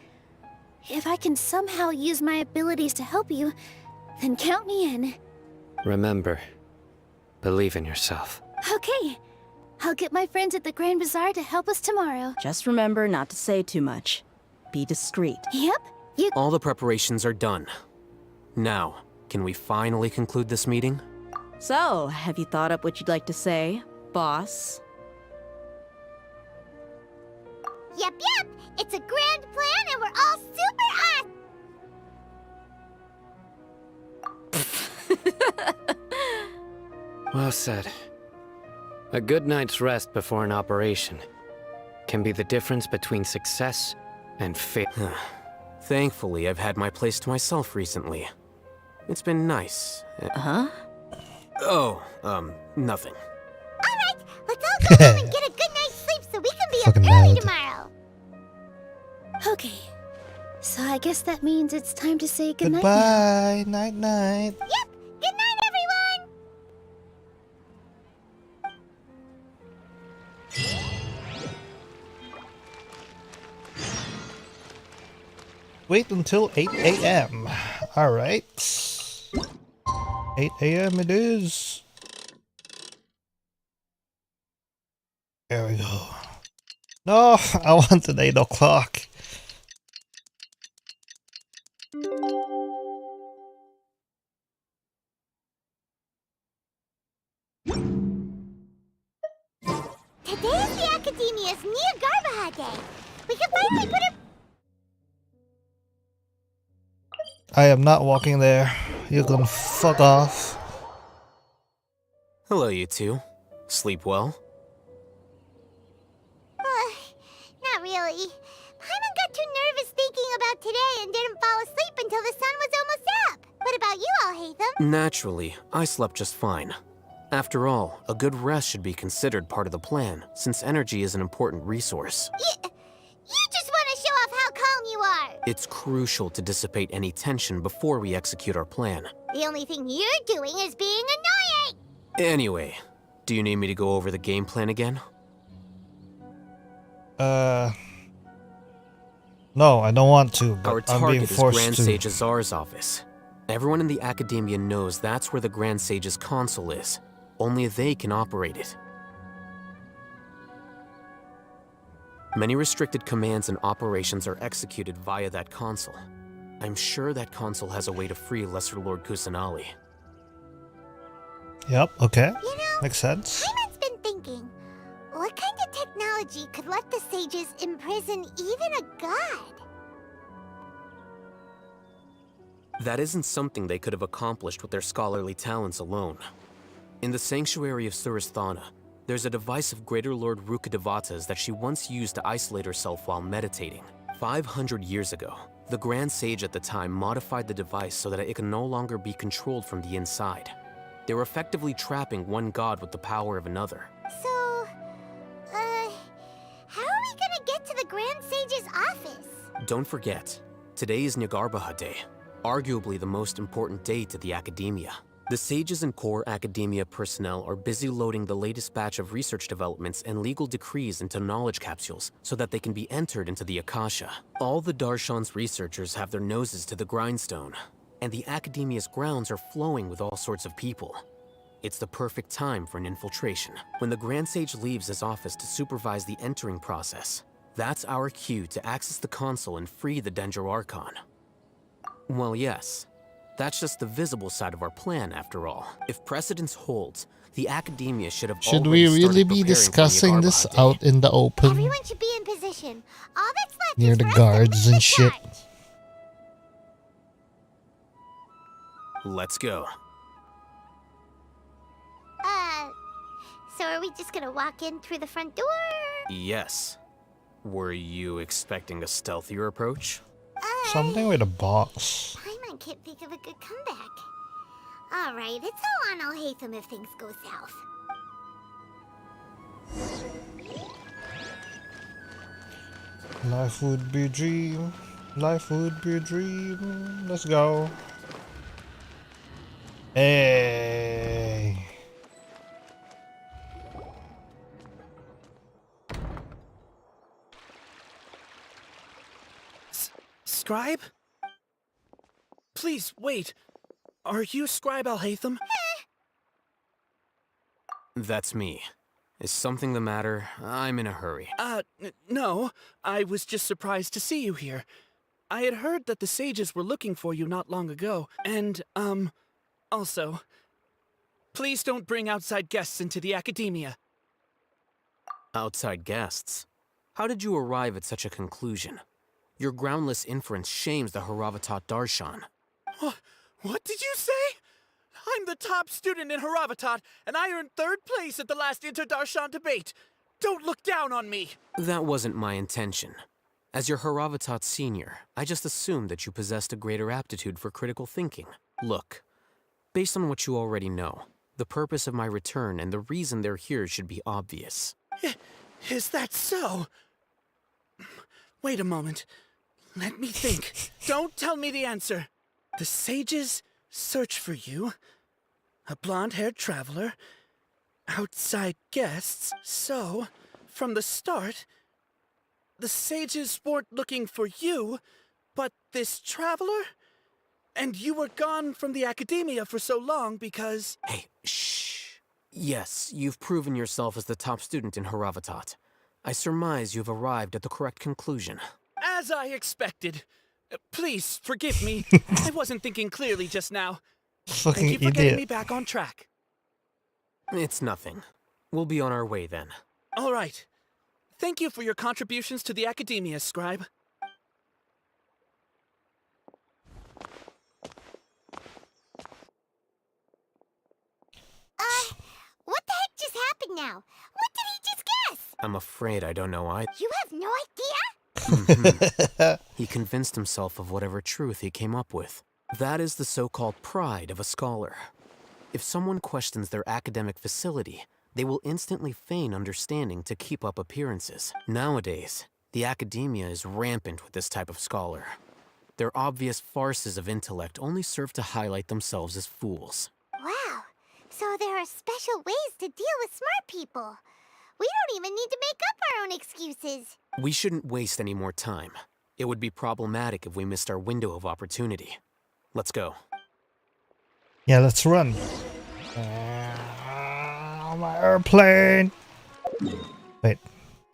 If I can somehow use my abilities to help you, then count me in. Remember, believe in yourself. Okay. I'll get my friends at the Grand Bazaar to help us tomorrow. Just remember not to say too much. Be discreet. Yep. You... All the preparations are done. Now, can we finally conclude this meeting? So, have you thought up what you'd like to say, boss? Yep. It's a grand plan and we're all super Well said. A good night's rest before an operation can be the difference between success and failure. Thankfully, I've had my place to myself recently. It's been nice. Huh? Oh, nothing. Alright, let's all go home and get a good night's sleep so we can be up Fucking early loud. tomorrow. Okay. So I guess that means it's time to say goodnight. Goodbye. Night night. Yep. Good night, everyone. Wait until 8 a.m. Alright. 8 a.m. it is. There we go. No, I want an 8 o'clock. Today is the Academia's Garbaha Day. We can finally put it. I am not walking there. You can fuck off. Hello, you two. Sleep well? Not really. Paimon got too nervous thinking about today and didn't fall asleep until the sun was almost up. What about you, Alhaitham? Naturally, I slept just fine. After all, a good rest should be considered part of the plan, since energy is an important resource. You just want to show off how calm you are. It's crucial to dissipate any tension before we execute our plan. The only thing you're doing is being annoying. Anyway, do you need me to go over the game plan again? No, I don't want to, but Our I'm being target is forced Grand to. Sage Azar's office. Everyone in the Academia knows that's where the Grand Sage's console is. Only they can operate it. Many restricted commands and operations are executed via that console. I'm sure that console has a way to free Lesser Lord Kusanali. Yep, okay. You know, makes sense. Paimon's been thinking, what kind of technology could let the sages imprison even a god? That isn't something they could have accomplished with their scholarly talents alone. In the sanctuary of Suristhana, there's a device of Greater Lord Rukkhadevata's that she once used to isolate herself while meditating. 500 years ago, the Grand Sage at the time modified the device so that it can no longer be controlled from the inside. They were effectively trapping one god with the power of another. So, how are we gonna get to the Grand Sage's office? Don't forget, today is Nyargarbaha Day, arguably the most important day to the Academia. The sages and core Academia personnel are busy loading the latest batch of research developments and legal decrees into knowledge capsules so that they can be entered into the Akasha. All the Darshan's researchers have their noses to the grindstone, and the Academia's grounds are flowing with all sorts of people. It's the perfect time for an infiltration. When the Grand Sage leaves his office to supervise the entering process, that's our cue to access the console and free the Sumeru Archon. Well, yes. That's just the visible side of our plan, after all. If precedence holds, the Academia should have Should we already really started be preparing for discussing this Nyargarbaha Day. out in the open? Everyone should be in position. All that's left Near is the for us guards to lead and the shit. charge. Let's go. So are we just gonna walk in through the front door? Yes. Were you expecting a stealthier approach? Something with a box. Paimon can't think of a good comeback. Alright, it's all on Alhaitham if things go south. Life would be a dream. Life would be a dream. Let's go. Hey. Scribe? Please, wait. Are you Scribe Alhaitham? That's me. Is something the matter? I'm in a hurry. No. I was just surprised to see you here. I had heard that the sages were looking for you not long ago, and, also, please don't bring outside guests into the Academia. Outside guests? How did you arrive at such a conclusion? Your groundless inference shames the Haravatat Darshan. What did you say? I'm the top student in Haravatat, and I earned 3rd place at the last Inter-Darshan debate. Don't look down on me! That wasn't my intention. As your Haravatat senior, I just assumed that you possessed a greater aptitude for critical thinking. Look, based on what you already know, the purpose of my return and the reason they're here should be obvious. Is that so? Wait a moment. Let me think. Don't tell me the answer. The sages search for you. A blonde-haired traveler. Outside guests. So, from the start, the sages weren't looking for you, but this traveler? And you were gone from the academia for so long because... Hey, shh. Yes, you've proven yourself as the top student in Haravatat. I surmise you've arrived at the correct conclusion. As I expected. Please, forgive me. I wasn't thinking clearly just now. Fucking Thank you for getting idiot. me back on track. It's nothing. We'll be on our way then. All right. Thank you for your contributions to the academia, Scribe. What the heck just happened now? What did he just guess? I'm afraid I don't know either. You have no idea? He convinced himself of whatever truth he came up with. That is the so-called pride of a scholar. If someone questions their academic facility, they will instantly feign understanding to keep up appearances. Nowadays, the academia is rampant with this type of scholar. Their obvious farces of intellect only serve to highlight themselves as fools. Wow. So there are special ways to deal with smart people. We don't even need to make up our own excuses. We shouldn't waste any more time. It would be problematic if we missed our window of opportunity. Let's go. Yeah, let's run. My airplane. Wait.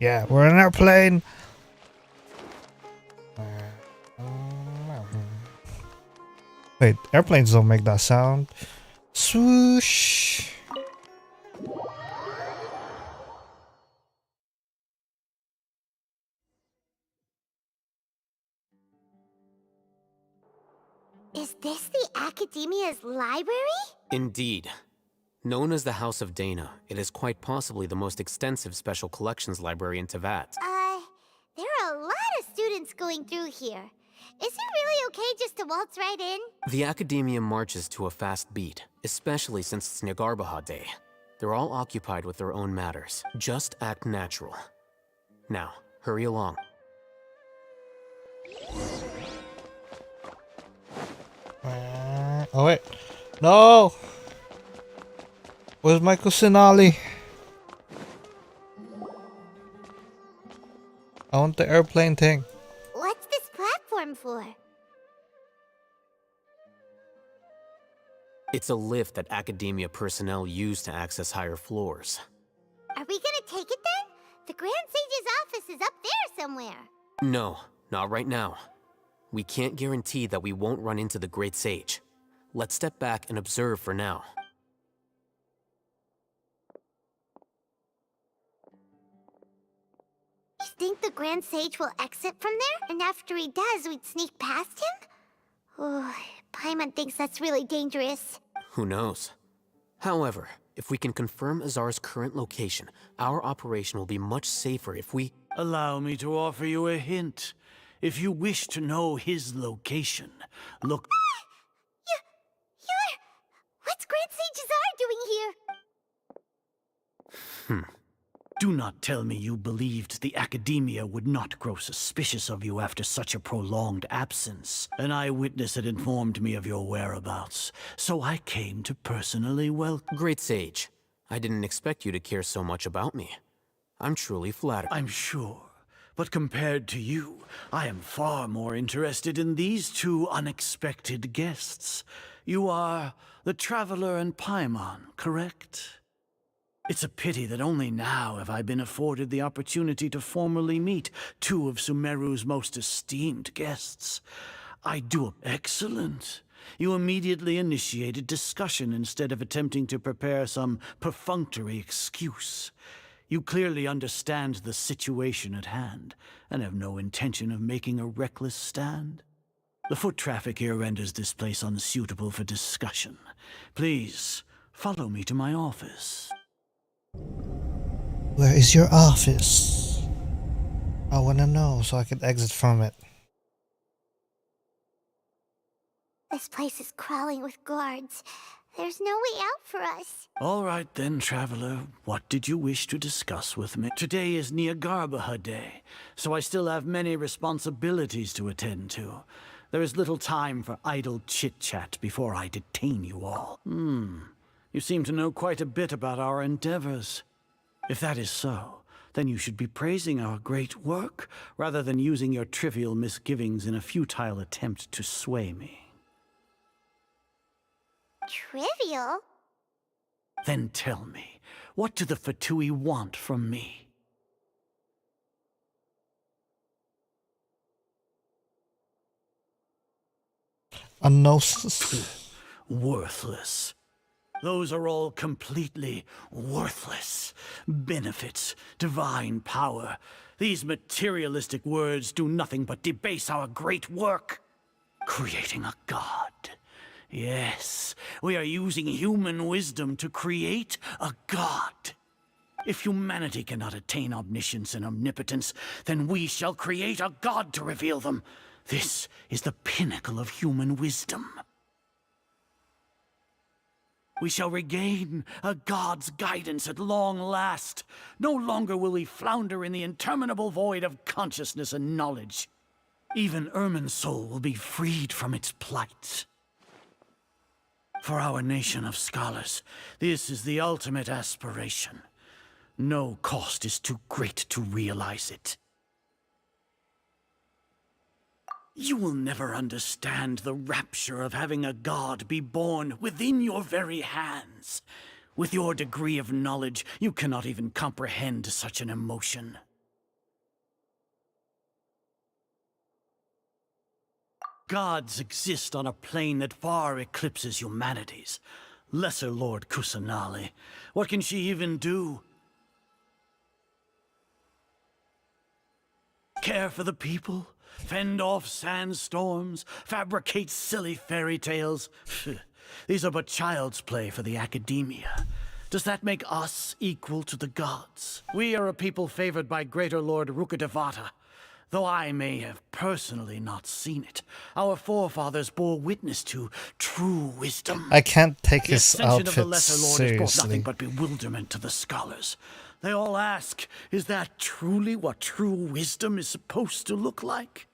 Yeah, we're in an airplane. Wait, airplanes don't make that sound. Swoosh. Is this the Academia's library? Indeed. Known as the House of Dana, it is quite possibly the most extensive special collections library in Teyvat. There are a lot of students going through here. Is it really okay just to waltz right in? The Academia marches to a fast beat, especially since it's Nagarbaha Day. They're all occupied with their own matters. Just act natural. Now, hurry along. Oh wait. No! Where's my Kusanali? I want the airplane thing. What's this platform for? It's a lift that Academia personnel use to access higher floors. Are we gonna take it then? The Grand Sage's office is up there somewhere. No, not right now. We can't guarantee that we won't run into the Great Sage. Let's step back and observe for now. You think the Grand Sage will exit from there? And after he does, we'd sneak past him? Oh, Paimon thinks that's really dangerous. Who knows? However, if we can confirm Azar's current location, our operation will be much safer if we... Allow me to offer you a hint. If you wish to know his location, look... What's Grand Sage Azar doing here? Do not tell me you believed the Academia would not grow suspicious of you after such a prolonged absence. An eyewitness had informed me of your whereabouts, so I came to personally welcome... Great Sage, I didn't expect you to care so much about me. I'm truly flattered. I'm sure. But compared to you, I am far more interested in these two unexpected guests. You are the Traveler and Paimon, correct? It's a pity that only now have I been afforded the opportunity to formally meet two of Sumeru's most esteemed guests. I do... Excellent. You immediately initiated discussion instead of attempting to prepare some perfunctory excuse. You clearly understand the situation at hand, and have no intention of making a reckless stand. The foot traffic here renders this place unsuitable for discussion. Please, follow me to my office. Where is your office? I wanna know so I can exit from it. This place is crawling with guards. There's no way out for us. All right then, Traveler. What did you wish to discuss with me? Today is Niagarbaha Day, so I still have many responsibilities to attend to. There is little time for idle chit-chat before I detain you all. You seem to know quite a bit about our endeavors. If that is so, then you should be praising our great work, rather than using your trivial misgivings in a futile attempt to sway me. Trivial? Then tell me, what do the Fatui want from me? A gnosis. Worthless. Those are all completely worthless. Benefits, divine power. These materialistic words do nothing but debase our great work. Creating a god. Yes, we are using human wisdom to create a god. If humanity cannot attain omniscience and omnipotence, then we shall create a god to reveal them. This is the pinnacle of human wisdom. We shall regain a god's guidance at long last. No longer will we flounder in the interminable void of consciousness and knowledge. Even Ermin's soul will be freed from its plight. For our nation of scholars, this is the ultimate aspiration. No cost is too great to realize it. You will never understand the rapture of having a god be born within your very hands. With your degree of knowledge, you cannot even comprehend such an emotion. Gods exist on a plane that far eclipses humanity's. Lesser Lord Kusanali. What can she even do? Care for the people? Fend off sandstorms? Fabricate silly fairy tales? These are but child's play for the academia. Does that make us equal to the gods? We are a people favored by Greater Lord Rukadevata. Though I may have personally not seen it, our forefathers bore witness to true wisdom. I can't take The his ascension of the outfit Lesser Lord has brought nothing seriously. but bewilderment to the scholars. They all ask, is that truly what true wisdom is supposed to look like?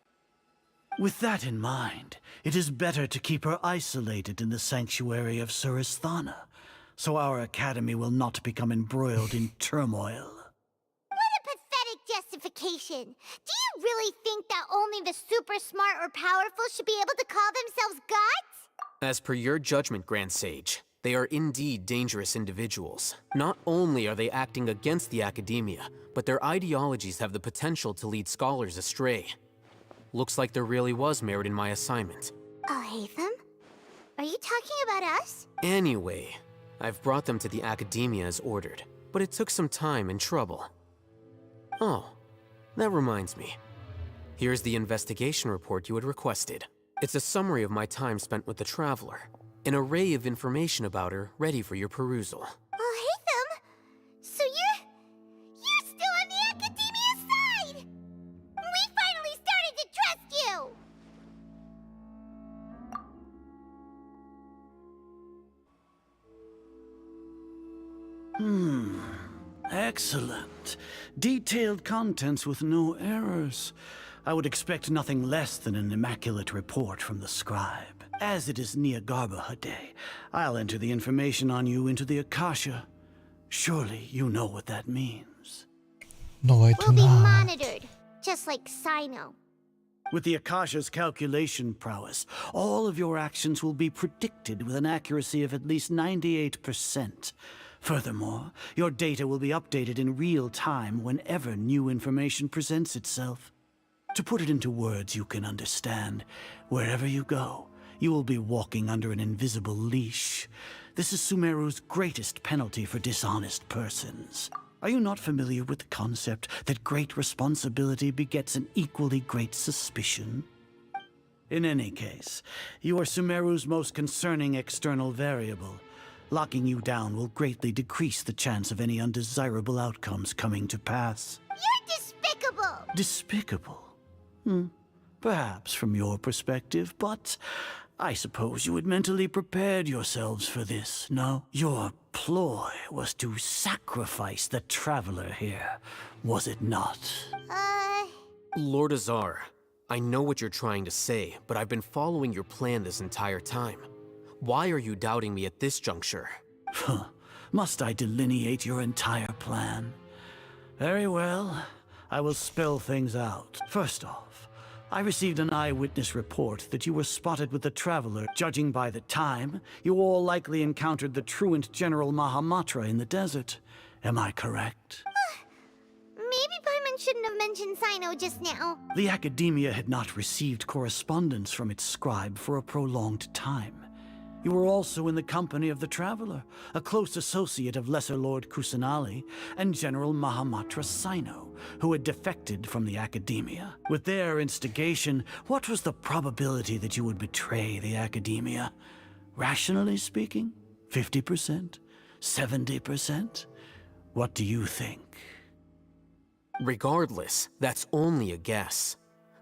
With that in mind, it is better to keep her isolated in the sanctuary of Suristhana, so our academy will not become embroiled in turmoil. What a pathetic justification. Do you really think that only the super smart or powerful should be able to call themselves gods? As per your judgment, Grand Sage, they are indeed dangerous individuals. Not only are they acting against the academia, but their ideologies have the potential to lead scholars astray. Looks like there really was merit in my assignment. Alhaitham? Are you talking about us? Anyway, I've brought them to the academia as ordered, but it took some time and trouble. Oh, that reminds me. Here's the investigation report you had requested. It's a summary of my time spent with the Traveler. An array of information about her ready for your perusal. Alhaitham? So you're still on the academia side! We finally started to trust you! Excellent. Detailed contents with no errors. I would expect nothing less than an immaculate report from the scribe. As it is Niagarbaha Day, I'll enter the information on you into the Akasha. Surely you know what that means. No, I We'll do be not. monitored, just like Sino. With the Akasha's calculation prowess, all of your actions will be predicted with an accuracy of at least 98%. Furthermore, your data will be updated in real time whenever new information presents itself. To put it into words you can understand, wherever you go, you will be walking under an invisible leash. This is Sumeru's greatest penalty for dishonest persons. Are you not familiar with the concept that great responsibility begets an equally great suspicion? In any case, you are Sumeru's most concerning external variable. Locking you down will greatly decrease the chance of any undesirable outcomes coming to pass. You're despicable! Despicable? Perhaps from your perspective, but I suppose you had mentally prepared yourselves for this, no? Your ploy was to sacrifice the Traveler here, was it not? Lord Azar, I know what you're trying to say, but I've been following your plan this entire time. Why are you doubting me at this juncture? Must I delineate your entire plan? Very well. I will spell things out. First off, I received an eyewitness report that you were spotted with the Traveler. Judging by the time, you all likely encountered the truant General Mahamatra in the desert. Am I correct? Maybe Paimon shouldn't have mentioned Sino just now. The Academia had not received correspondence from its scribe for a prolonged time. You were also in the company of the Traveler, a close associate of Lesser Lord Kusanali and General Mahamatra Sino, who had defected from the Academia. With their instigation, what was the probability that you would betray the Academia? Rationally speaking, 50%? 70%? What do you think? Regardless, that's only a guess.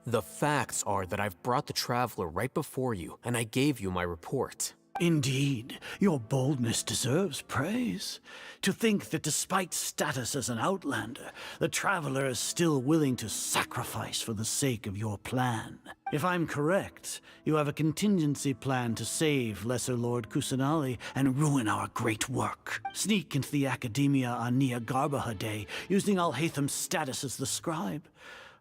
The facts are that I've brought the Traveler right before you, and I gave you my report. Indeed, your boldness deserves praise. To think that despite status as an outlander, the Traveler is still willing to sacrifice for the sake of your plan. If I'm correct, you have a contingency plan to save Lesser Lord Kusanali and ruin our great work. Sneak into the Academia on Nia Garbaha Day, using Alhaitham's status as the scribe.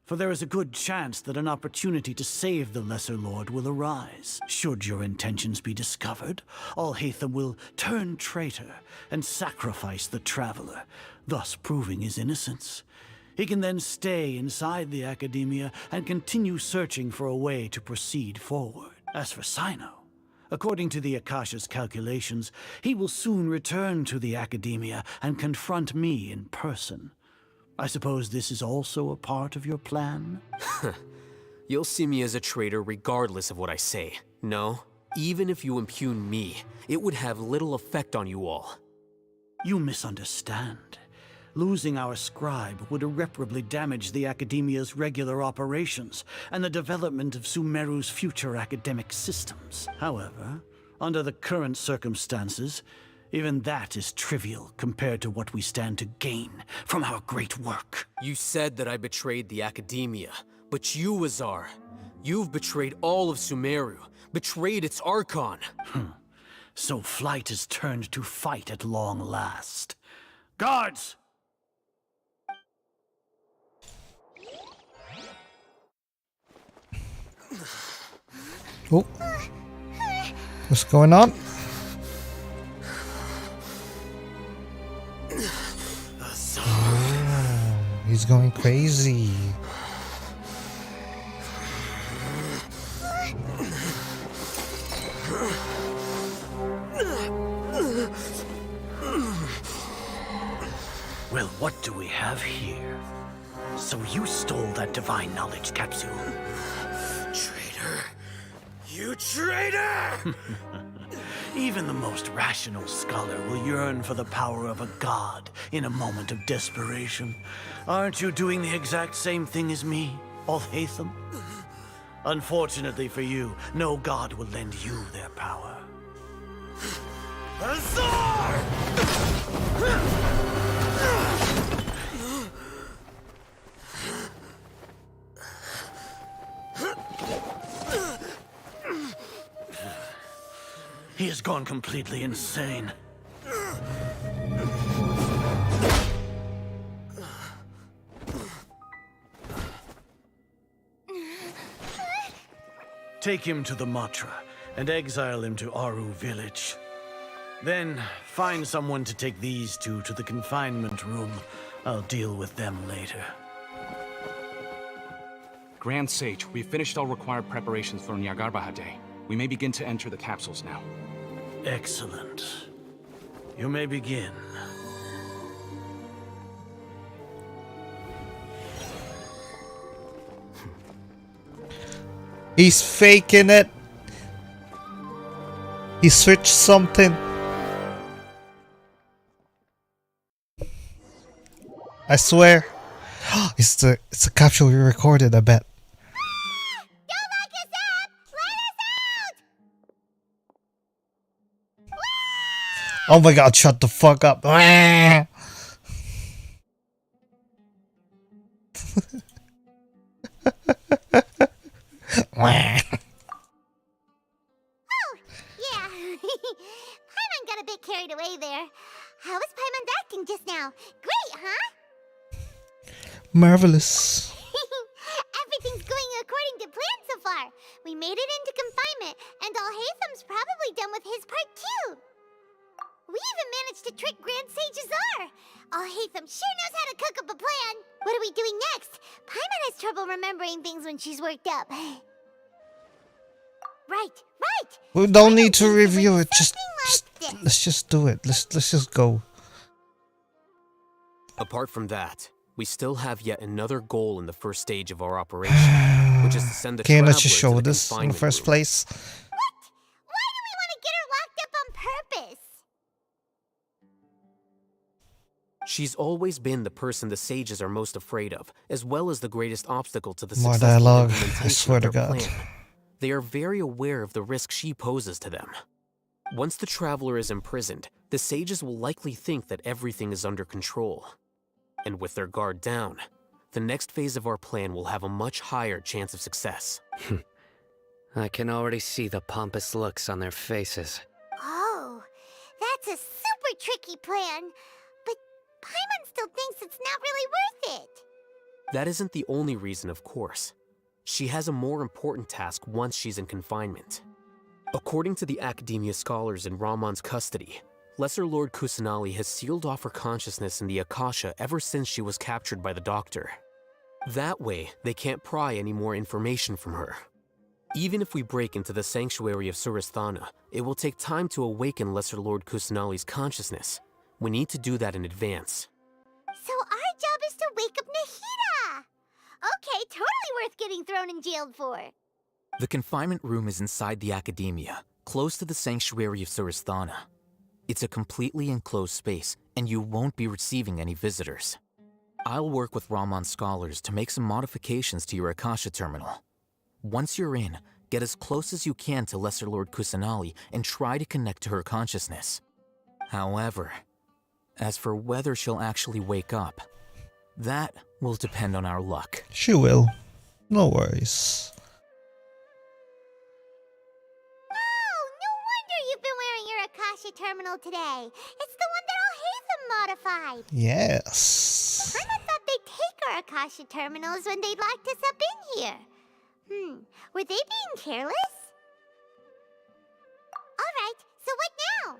For there is a good chance that an opportunity to save the Lesser Lord will arise. Should your intentions be discovered, Alhaitham will turn traitor and sacrifice the Traveler, thus proving his innocence. He can then stay inside the Academia and continue searching for a way to proceed forward. As for Sino, according to the Akasha's calculations, he will soon return to the Academia and confront me in person. I suppose this is also a part of your plan? You'll see me as a traitor regardless of what I say. No, even if you impugn me, it would have little effect on you all. You misunderstand. Losing our scribe would irreparably damage the Academia's regular operations and the development of Sumeru's future academic systems. However, under the current circumstances, even that is trivial compared to what we stand to gain from our great work. You said that I betrayed the Academia, but you, Azar, you've betrayed all of Sumeru, betrayed its Archon. So flight has turned to fight at long last. Guards! Oh. What's going on? Oh, he's going crazy. Well, what do we have here? So you stole that divine knowledge capsule. Traitor! You traitor! Even the most rational scholar will yearn for the power of a god in a moment of desperation. Aren't you doing the exact same thing as me, Alhaitham? Unfortunately for you, no god will lend you their power. Azar! He has gone completely insane. Take him to the Matra and exile him to Aru village. Then find someone to take these two to the confinement room. I'll deal with them later. Grand Sage, we've finished all required preparations for Nyagarbha Day. We may begin to enter the capsules now. Excellent. You may begin. He's faking it. He switched something. I swear. It's a capsule we recorded, I bet. Don't lock us up! Let us out! Oh my god, shut the fuck up. Wah. Wah. Yeah. Paimon got a bit carried away there. How was Paimon's acting just now? Great, huh? Marvelous. Everything's going according to plan so far. We made it into confinement, and Alhaitham's probably done with his part too. We even managed to trick Grand Sage Azar. Alhaitham sure knows how to cook up a plan. What are we doing next? Paimon has trouble remembering things when she's worked up. Right. We don't need to review it. Let's just do it. Let's just go. Apart from that, we still have yet another goal in the first stage of our operation, which is to send the Can't traveler let you show to the this in the confinement first room. place. Why do we want to get her locked up on purpose? She's always been the person the sages are most afraid of, as well as the greatest obstacle to the More successful dialogue, I implementation swear of to their God. plan. They are very aware of the risk she poses to them. Once the traveler is imprisoned, the sages will likely think that everything is under control. And with their guard down, the next phase of our plan will have a much higher chance of success. I can already see the pompous looks on their faces. Oh, that's a super tricky plan. But Paimon still thinks it's not really worth it. That isn't the only reason, of course. She has a more important task once she's in confinement. According to the Academia scholars in Ramon's custody, Lesser Lord Kusanali has sealed off her consciousness in the Akasha ever since she was captured by the Doctor. That way, they can't pry any more information from her. Even if we break into the sanctuary of Suristhana, it will take time to awaken Lesser Lord Kusanali's consciousness. We need to do that in advance. So our job is to wake up Nahida! Okay, totally worth getting thrown in jail for. The confinement room is inside the Academia, close to the sanctuary of Suristhana. It's a completely enclosed space, and you won't be receiving any visitors. I'll work with Ramon's scholars to make some modifications to your Akasha terminal. Once you're in, get as close as you can to Lesser Lord Kusanali and try to connect to her consciousness. However, as for whether she'll actually wake up, that will depend on our luck. She will. No worries. Oh, no wonder you've been wearing your Akasha terminal today. It's the one that Alhaitham modified. Yes. Paimon thought they'd take our Akasha terminals when they locked us up in here. Were they being careless? Alright, so what now?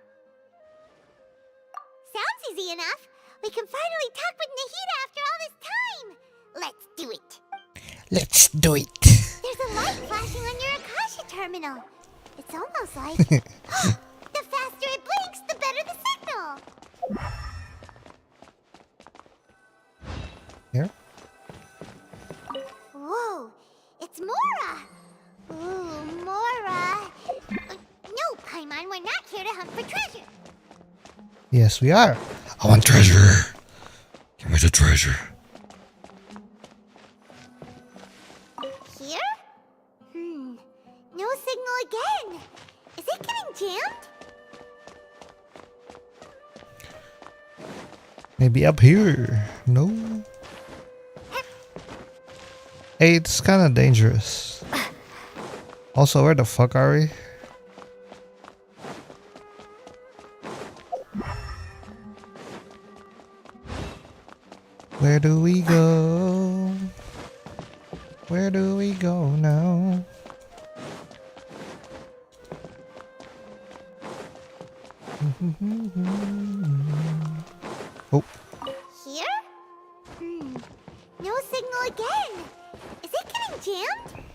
Sounds easy enough. We can finally talk with Nahida after all this time. Let's do it. Let's do it. There's a light flashing on your Akasha terminal. It's almost like... the faster it blinks, the better the signal. Here? Whoa, it's Mora. Ooh, Mora. No, Paimon, we're not here to hunt for treasure. Yes, we are. I want treasure. Give me the treasure. Here? No signal again. Is it getting jammed? Maybe up here. No. Hey, it's kind of dangerous. Also, where the fuck are we? Where do we go? Where do we go now? Oh. Here? No signal again. Is it getting jammed?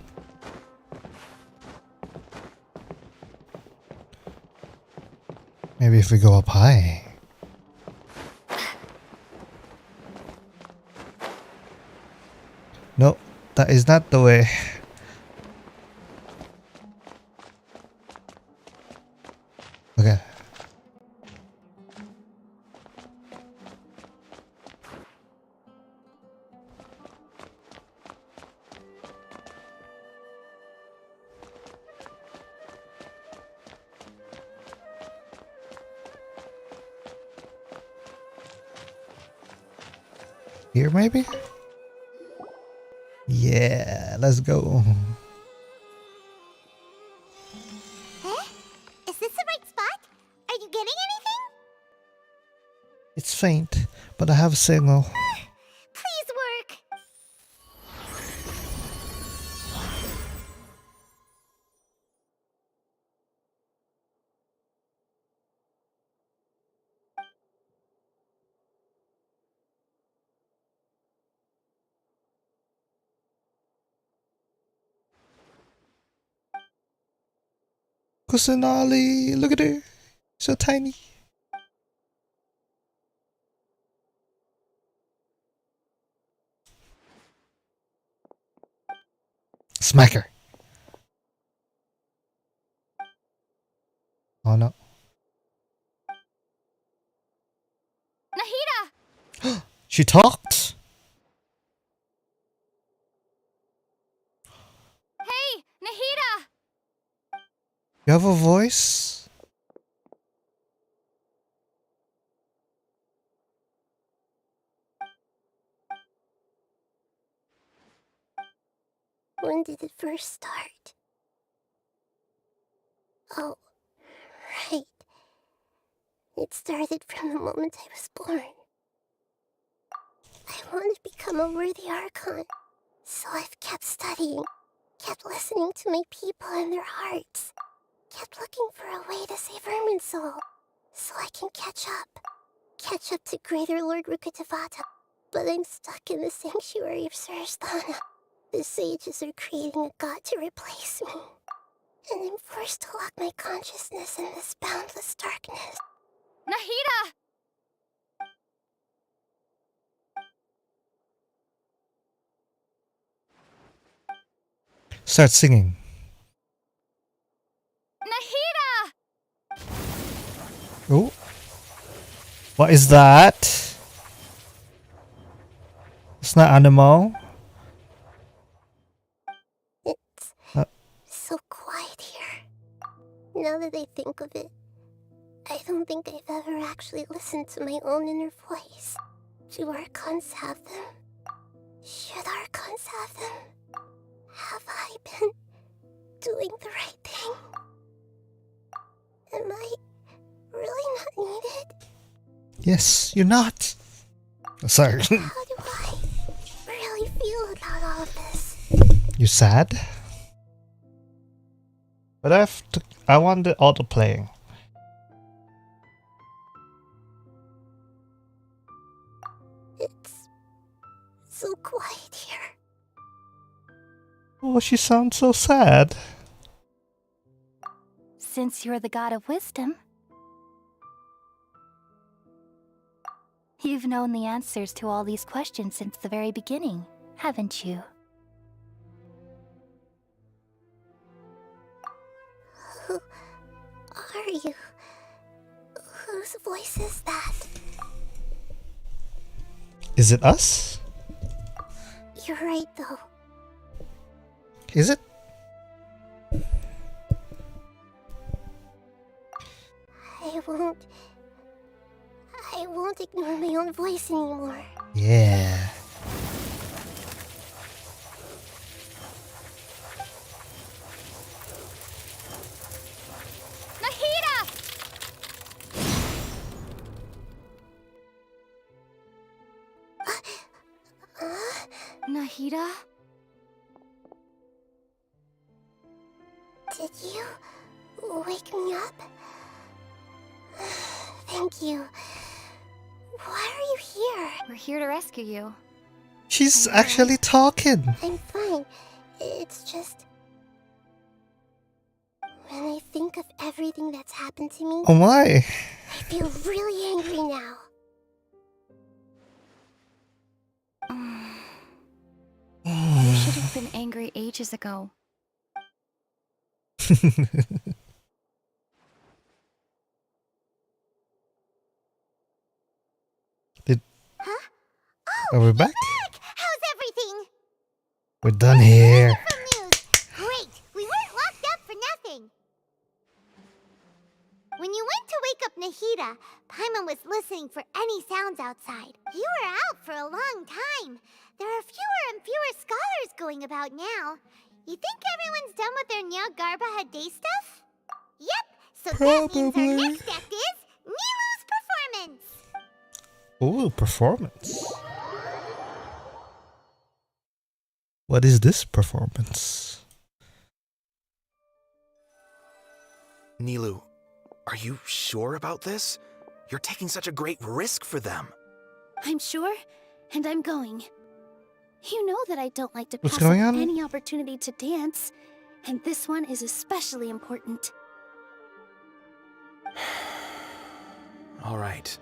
Maybe if we go up high. No, that is not the way. Okay. Here, maybe? Yeah, let's go. Huh? Is this the right spot? Are you getting anything? It's faint, but I have a signal. Please work. Kusanali, look at her. So tiny. Smack her. Oh no. Nahida! She talked? Hey, Nahida! You have a voice? When did it first start? Oh, right. It started from the moment I was born. I want to become a worthy Archon, so I've kept studying, kept listening to my people and their hearts, kept looking for a way to save Irminsul, so I can catch up to Greater Lord Rukkhadevata. But I'm stuck in the sanctuary of Suristhana. The sages are creating a god to replace me, and I'm forced to lock my consciousness in this boundless darkness. Nahida! Start singing. Nahida! Oh. What is that? It's not animal. It's so quiet here. Now that I think of it, I don't think I've ever actually listened to my own inner voice. Do Archons have them? Should Archons have them? Have I been doing the right thing? Am I really not needed? Yes, you're not. Sorry. How do I really feel about all of this? You sad? But I want the auto playing. It's so quiet here. Oh, she sounds so sad. Since you're the god of wisdom, you've known the answers to all these questions since the very beginning, haven't you? Who are you? Whose voice is that? Is it us? You're right, though. Is it? I won't ignore my own voice anymore. Yeah. Nahida! Nahida? Did you wake me up? Thank you. Why are you here? We're here to rescue you. She's actually talking. I'm fine. It's just... when I think of everything that's happened to me... Oh my. I feel really angry now. You should have been angry ages ago. Huh? Are we back? How's everything? We're done here. Great! We weren't locked up for nothing! When you went to wake up Nahida, Paimon was listening for any sounds outside. You were out for a long time. There are fewer and fewer scholars going about now. You think everyone's done with their Nya Garbaha day stuff? Yep, so that means our next act is Nilu's performance. Ooh, performance. What is this performance? Nilu, are you sure about this? You're taking such a great risk for them. I'm sure, and I'm going. You know that I don't like to What's pass up going on? any opportunity to dance, and this one is especially important. All right.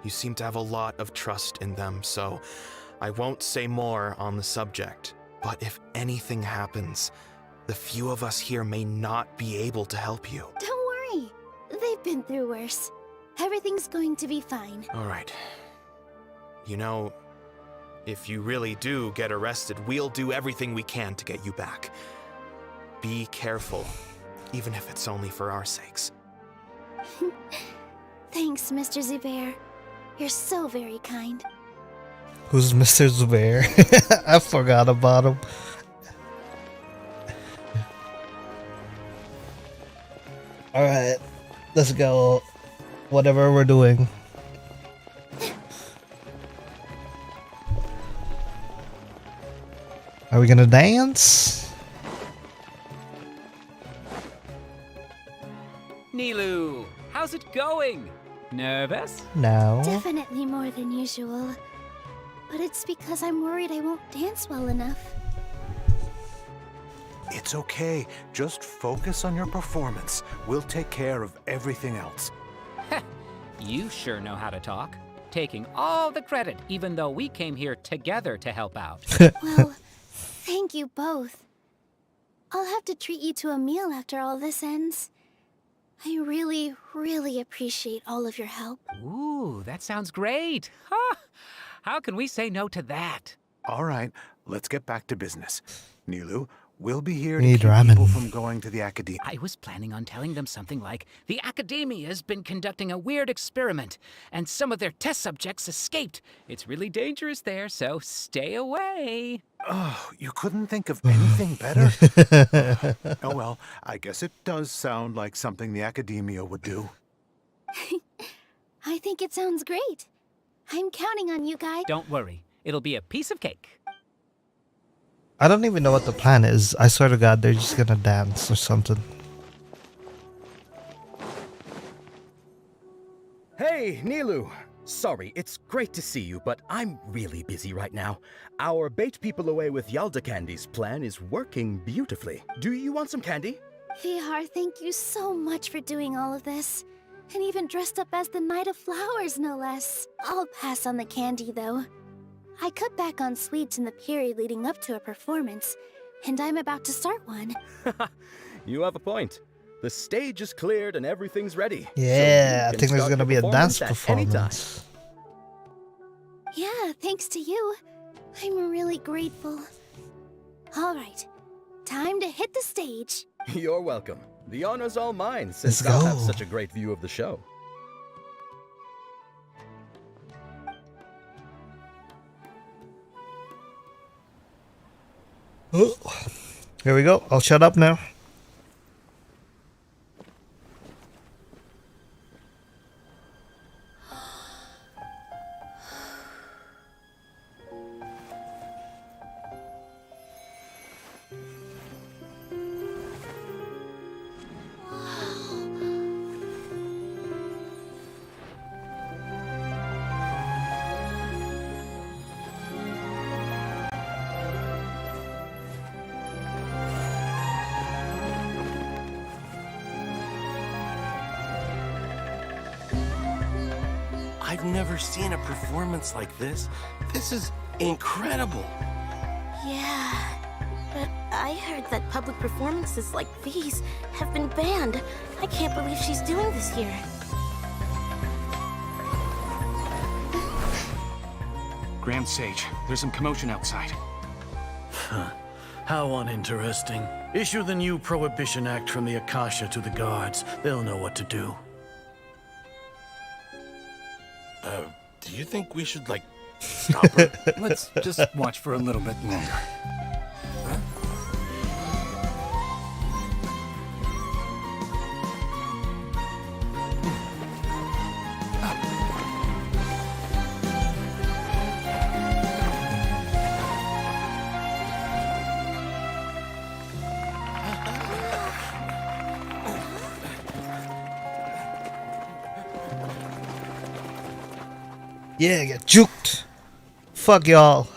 You seem to have a lot of trust in them, so I won't say more on the subject. But if anything happens, the few of us here may not be able to help you. Don't worry. They've been through worse. Everything's going to be fine. All right. You know, if you really do get arrested, we'll do everything we can to get you back. Be careful, even if it's only for our sakes. Thanks, Mr. Zubair. You're so very kind. Who's Mr. Zubair? I forgot about him. Alright, let's go. Whatever we're doing. Are we gonna dance? Nilu, how's it going? Nervous? No. Definitely more than usual. But it's because I'm worried I won't dance well enough. It's okay. Just focus on your performance. We'll take care of everything else. You sure know how to talk. Taking all the credit, even though we came here together to help out. Well, thank you both. I'll have to treat you to a meal after all this ends. I really, really appreciate all of your help. Ooh, that sounds great. Ha! How can we say no to that? All right, let's get back to business. Nilu, we'll be here to Need keep ramen. people from going to the academia. I was planning on telling them something like, the Academia's been conducting a weird experiment, and some of their test subjects escaped. It's really dangerous there, so stay away. Oh, you couldn't think of anything better? Oh well, I guess it does sound like something the academia would do. I think it sounds great. I'm counting on you guys. Don't worry, it'll be a piece of cake. I don't even know what the plan is. I swear to God, they're just gonna dance or something. Hey, Nilu! Sorry, it's great to see you, but I'm really busy right now. Our Bait People Away with Yalda Candy's plan is working beautifully. Do you want some candy? VR, thank you so much for doing all of this. And even dressed up as the Knight of Flowers, no less. I'll pass on the candy, though. I cut back on sweets in the period leading up to a performance, and I'm about to start one. You have a point. The stage is cleared and everything's ready. Yeah, So I you think can there's start gonna your be a dance at any time. performance. Yeah, thanks to you. I'm really grateful. All right, time to hit the stage. You're welcome. The honor's all mine, since Let's I'll go. have such a great view of the show. Oh, here we go. I'll shut up now. I've never seen a performance like this. This is incredible. Yeah, but I heard that public performances like these have been banned. I can't believe she's doing this here. Grand Sage, there's some commotion outside. Huh. How uninteresting. Issue the new Prohibition Act from the Akasha to the guards. They'll know what to do. Do you think we should, like, stop her? Let's just watch for a little bit longer. Yeah, get juked. Fuck y'all.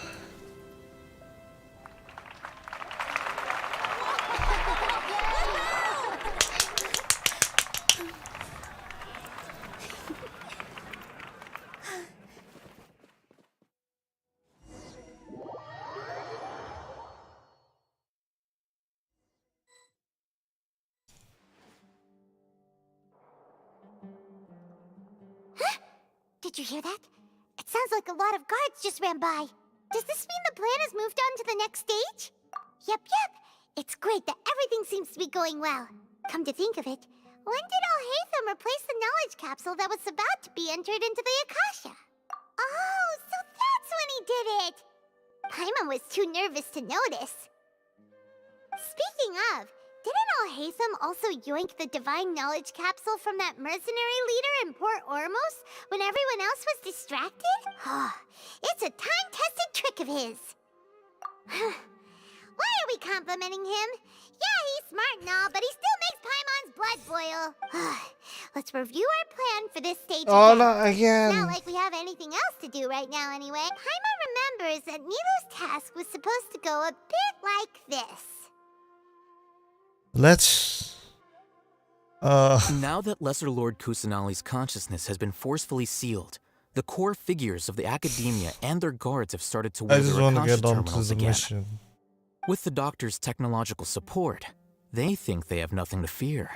Did you hear that? It sounds like a lot of guards just ran by. Does this mean the plan has moved on to the next stage? Yep. It's great that everything seems to be going well. Come to think of it, when did Alhaitham replace the knowledge capsule that was about to be entered into the Akasha? Oh, so that's when he did it! Paimon was too nervous to notice. Speaking of, didn't Alhaitham also yoink the divine knowledge capsule from that mercenary leader in Port Ormos when everyone else was distracted? It's a time-tested trick of his. Why are we complimenting him? Yeah, he's smart and all, but he still makes Paimon's blood boil. Let's review our plan for this stage Oh, again. not again. Not like we have anything else to do right now anyway. Paimon remembers that Nilu's task was supposed to go a bit like this. Let's... Now that Lesser Lord Kusanali's consciousness has been forcefully sealed, the core figures of the Academia and their guards have started to I wear just their want to Akasha get on to terminals the again. mission. With the Doctor's technological support, they think they have nothing to fear.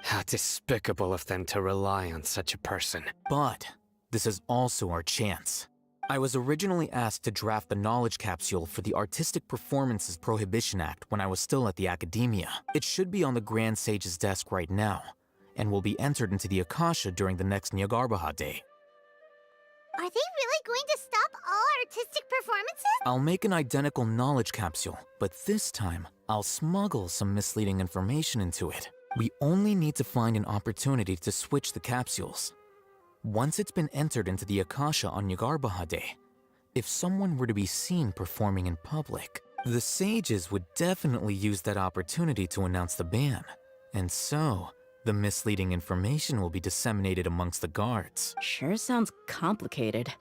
How despicable of them to rely on such a person. But this is also our chance. I was originally asked to draft the knowledge capsule for the Artistic Performances Prohibition Act when I was still at the Academia. It should be on the Grand Sage's desk right now, and will be entered into the Akasha during the next Nyargarbaha Day. Are they really going to stop all artistic performances? I'll make an identical knowledge capsule, but this time, I'll smuggle some misleading information into it. We only need to find an opportunity to switch the capsules. Once it's been entered into the Akasha on Nyargarbaha Day, if someone were to be seen performing in public, the sages would definitely use that opportunity to announce the ban. And so, the misleading information will be disseminated amongst the guards. Sure sounds complicated.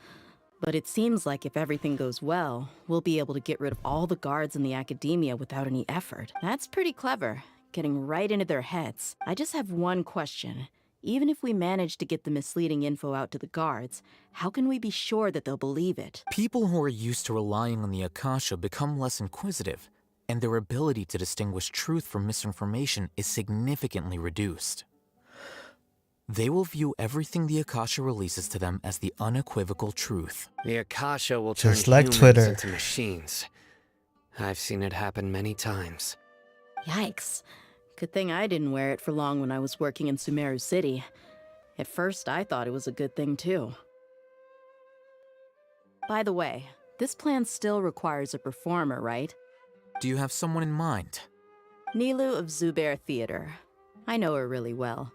But it seems like if everything goes well, we'll be able to get rid of all the guards in the Academia without any effort. That's pretty clever, getting right into their heads. I just have one question. Even if we manage to get the misleading info out to the guards, how can we be sure that they'll believe it? People who are used to relying on the Akasha become less inquisitive, and their ability to distinguish truth from misinformation is significantly reduced. They will view everything the Akasha releases to them as the unequivocal truth. The Akasha will turn Just like humans Twitter. into machines. I've seen it happen many times. Yikes. Good thing I didn't wear it for long when I was working in Sumeru City. At first, I thought it was a good thing, too. By the way, this plan still requires a performer, right? Do you have someone in mind? Nilu of Zubair Theater. I know her really well.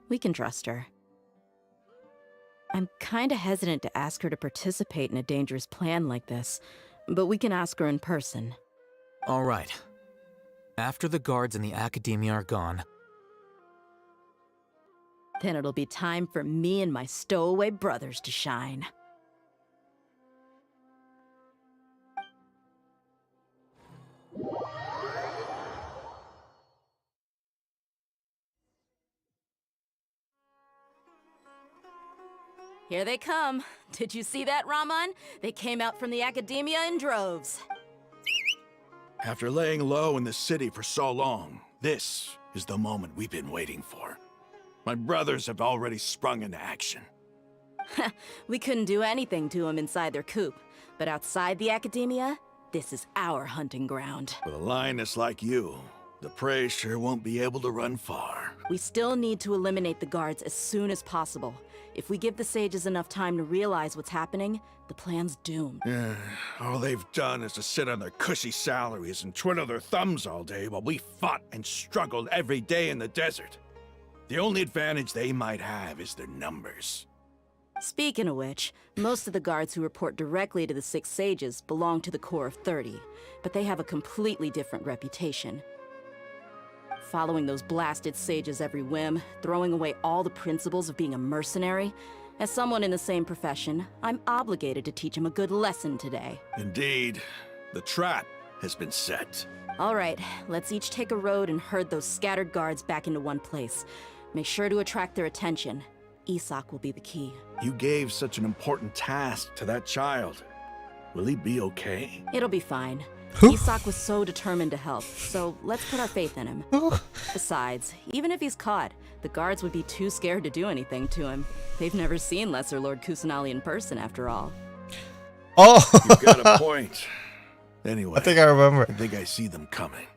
We can trust her. I'm kinda hesitant to ask her to participate in a dangerous plan like this, but we can ask her in person. All right. After the guards in the Academia are gone, Then it'll be time for me and my stowaway brothers to shine. Here they come. Did you see that, Raman? They came out from the Academia in droves. After laying low in the city for so long, this is the moment we've been waiting for. My brothers have already sprung into action. We couldn't do anything to them inside their coop, but outside the Academia, this is our hunting ground. With a lioness like you, The prey sure won't be able to run far. We still need to eliminate the guards as soon as possible. If we give the sages enough time to realize what's happening, the plan's doomed. Yeah, all they've done is to sit on their cushy salaries and twiddle their thumbs all day while we fought and struggled every day in the desert. The only advantage they might have is their numbers. Speaking of which, most of the guards who report directly to the 6 sages belong to the Corps of 30, but they have a completely different reputation. Following those blasted sages every whim, throwing away all the principles of being a mercenary. As someone in the same profession, I'm obligated to teach them a good lesson today. Indeed, the trap has been set. All right, let's each take a road and herd those scattered guards back into one place. Make sure to attract their attention. Isak will be the key. You gave such an important task to that child. Will he be okay? It'll be fine. Isak was so determined to help, so let's put our faith in him. Besides, even if he's caught, the guards would be too scared to do anything to him. They've never seen Lesser Lord Kusanali in person, after all. Oh! You've got a point. Anyway, I think I remember. I think I see them coming.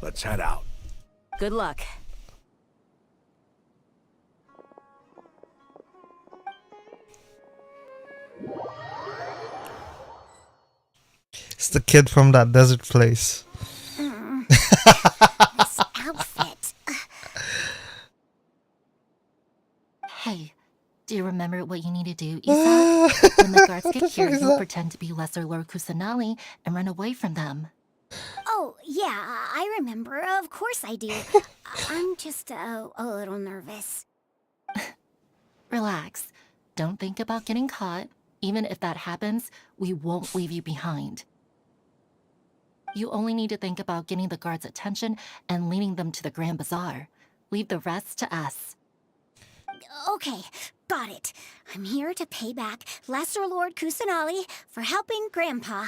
Let's head out. Good luck. It's the kid from that desert place. This outfit. Hey, do you remember what you need to do, Isak? When the guards get here, you'll pretend to be Lesser Lord Kusanali and run away from them. Oh, yeah, I remember. Of course I do. I'm just a little nervous. Relax. Don't think about getting caught. Even if that happens, we won't leave you behind. You only need to think about getting the guards' attention and leading them to the Grand Bazaar. Leave the rest to us. Okay, got it. I'm here to pay back Lesser Lord Kusanali for helping Grandpa.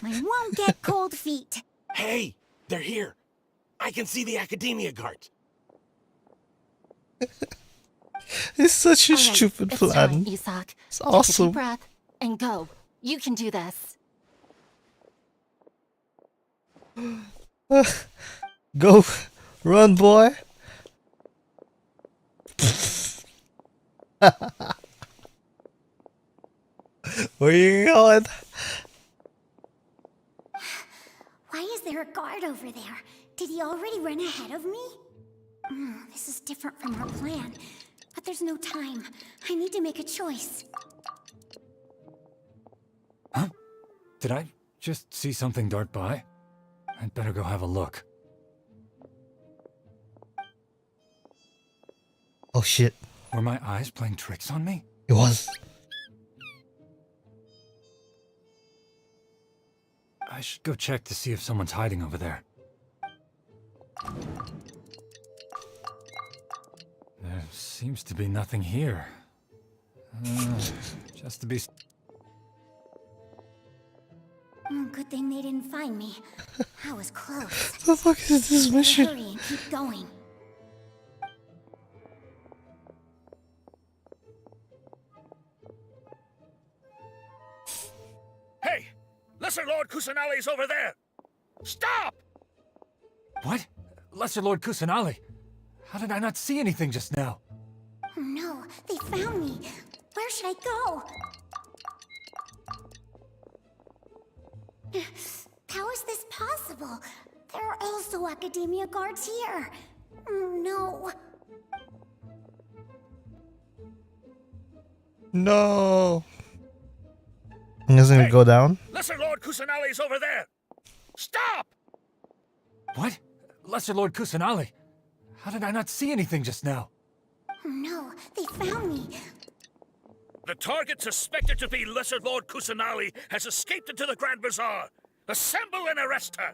I won't get cold feet. Hey, they're here. I can see the Academia guards. It's such a All right, stupid it's plan. time, Isak. It's Take a awesome. deep breath and go. You can do this. Go, run, boy. Where you going? Why is there a guard over there? Did he already run ahead of me? This is different from our plan. But there's no time. I need to make a choice. Huh? Did I just see something dart by? I'd better go have a look. Oh shit. Were my eyes playing tricks on me? It was. I should go check to see if someone's hiding over there. There seems to be nothing here. Just to be... Good thing they didn't find me. I was close. The fuck is this mission? Hurry and keep going. Hey! Lesser Lord Kusanali's over there! Stop! What? Lesser Lord Kusanali? How did I not see anything just now? Oh no, they found me. Where should I go? How is this possible? There are also Academia guards here. No. No. I'm just gonna go down. Lesser Lord Kusanali's over there! Stop! What? Lesser Lord Kusanali? How did I not see anything just now? Oh no, they found me. The target suspected to be Lesser Lord Kusanali has escaped into the Grand Bazaar. Assemble and arrest her!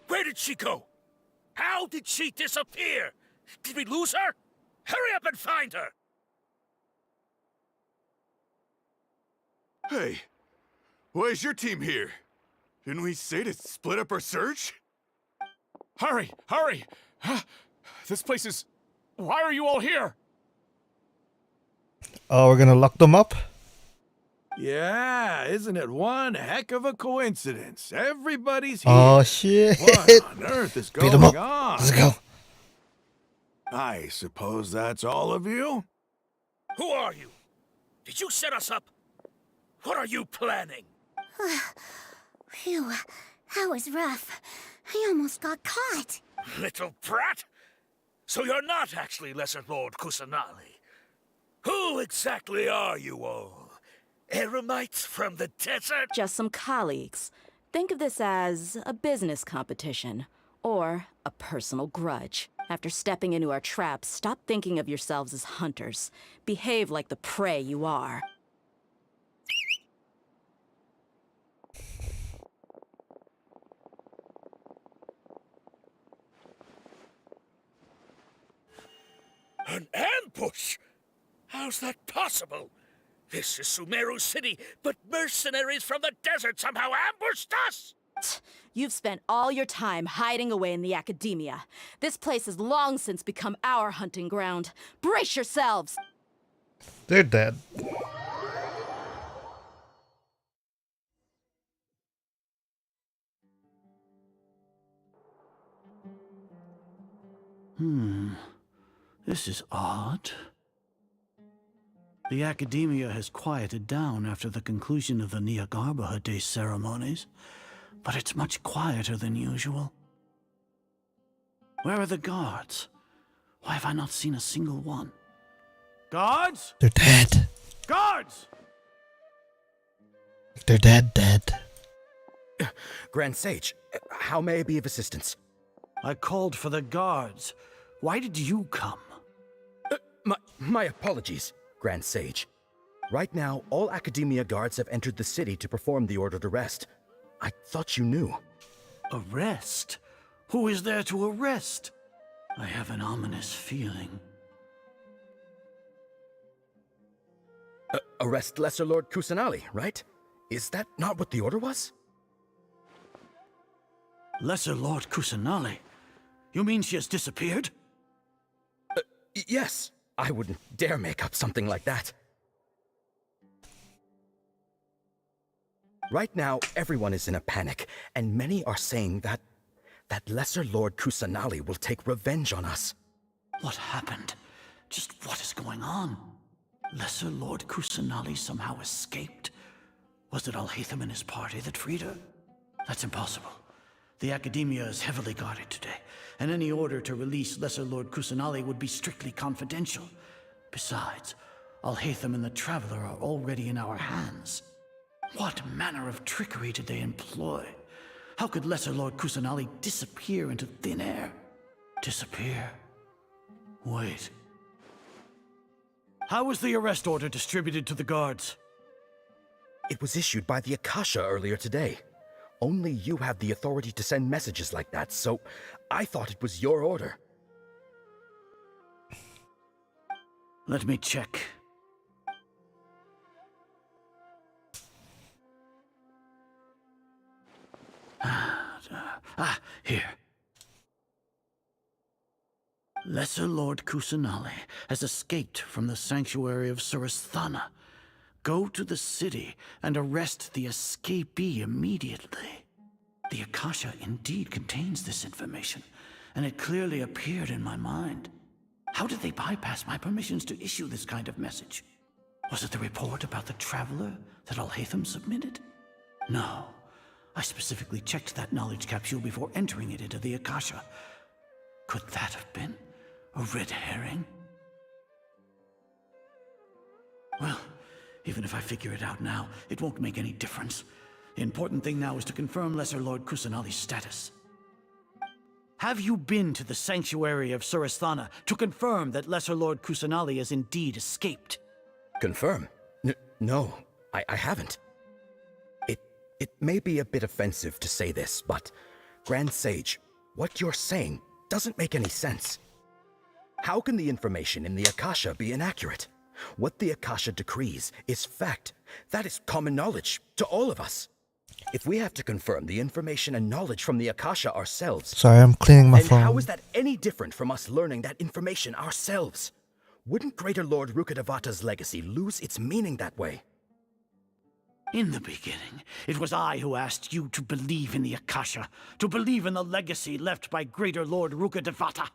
Where did she go? How did she disappear? Did we lose her? Hurry up and find her! Hey, why is your team here? Didn't we say to split up our search? Hurry, hurry! Huh? This place is... Why are you all here? Oh, we're gonna lock them up? Yeah, isn't it one heck of a coincidence? Everybody's here. Oh, shit. What on earth is Beat 'em going up. on? Let's go. I suppose that's all of you? Who are you? Did you set us up? What are you planning? Phew, that was rough. I almost got caught. Little brat? So you're not actually Lesser Lord Kusanali. Who exactly are you all? Eremites from the desert? Just some colleagues. Think of this as a business competition, or a personal grudge. After stepping into our traps, stop thinking of yourselves as hunters. Behave like the prey you are. An ambush? How's that possible? This is Sumeru City, but mercenaries from the desert somehow ambushed us! You've spent all your time hiding away in the academia. This place has long since become our hunting ground. Brace yourselves! They're dead. This is odd. The academia has quieted down after the conclusion of the Nyagarbha Day ceremonies, but it's much quieter than usual. Where are the guards? Why have I not seen a single one? Guards? They're dead. Guards! They're dead. Grand Sage, how may I be of assistance? I called for the guards. Why did you come? My apologies, Grand Sage. Right now, all Academia guards have entered the city to perform the ordered arrest. I thought you knew. Arrest? Who is there to arrest? I have an ominous feeling. Arrest Lesser Lord Kusanali, right? Is that not what the order was? Lesser Lord Kusanali? You mean she has disappeared? Yes. I wouldn't dare make up something like that. Right now, everyone is in a panic, and many are saying that Lesser Lord Kusanali will take revenge on us. What happened? Just what is going on? Lesser Lord Kusanali somehow escaped? Was it Alhaitham and his party that freed her? That's impossible. The Academia is heavily guarded today, and any order to release Lesser Lord Kusanali would be strictly confidential. Besides, Alhaitham and the Traveler are already in our hands. What manner of trickery did they employ? How could Lesser Lord Kusanali disappear into thin air? Disappear? Wait. How was the arrest order distributed to the guards? It was issued by the Akasha earlier today. Only you have the authority to send messages like that, so I thought it was your order. Let me check. Here. Lesser Lord Kusanali has escaped from the sanctuary of Suristhana. Go to the city and arrest the escapee immediately. The Akasha indeed contains this information, and it clearly appeared in my mind. How did they bypass my permissions to issue this kind of message? Was it the report about the Traveler that Alhaitham submitted? No. I specifically checked that knowledge capsule before entering it into the Akasha. Could that have been a red herring? Well, even if I figure it out now, it won't make any difference. The important thing now is to confirm Lesser Lord Kusanali's status. Have you been to the sanctuary of Suristhana to confirm that Lesser Lord Kusanali has indeed escaped? Confirm? No, I haven't. It may be a bit offensive to say this, but Grand Sage, what you're saying doesn't make any sense. How can the information in the Akasha be inaccurate? What the Akasha decrees is fact. That is common knowledge to all of us. If we have to confirm the information and knowledge from the Akasha ourselves... Sorry, I'm cleaning my then phone. how is that any different from us learning that information ourselves? Wouldn't Greater Lord Rukkhadevata's legacy lose its meaning that way? In the beginning, it was I who asked you to believe in the Akasha, to believe in the legacy left by Greater Lord Rukkhadevata.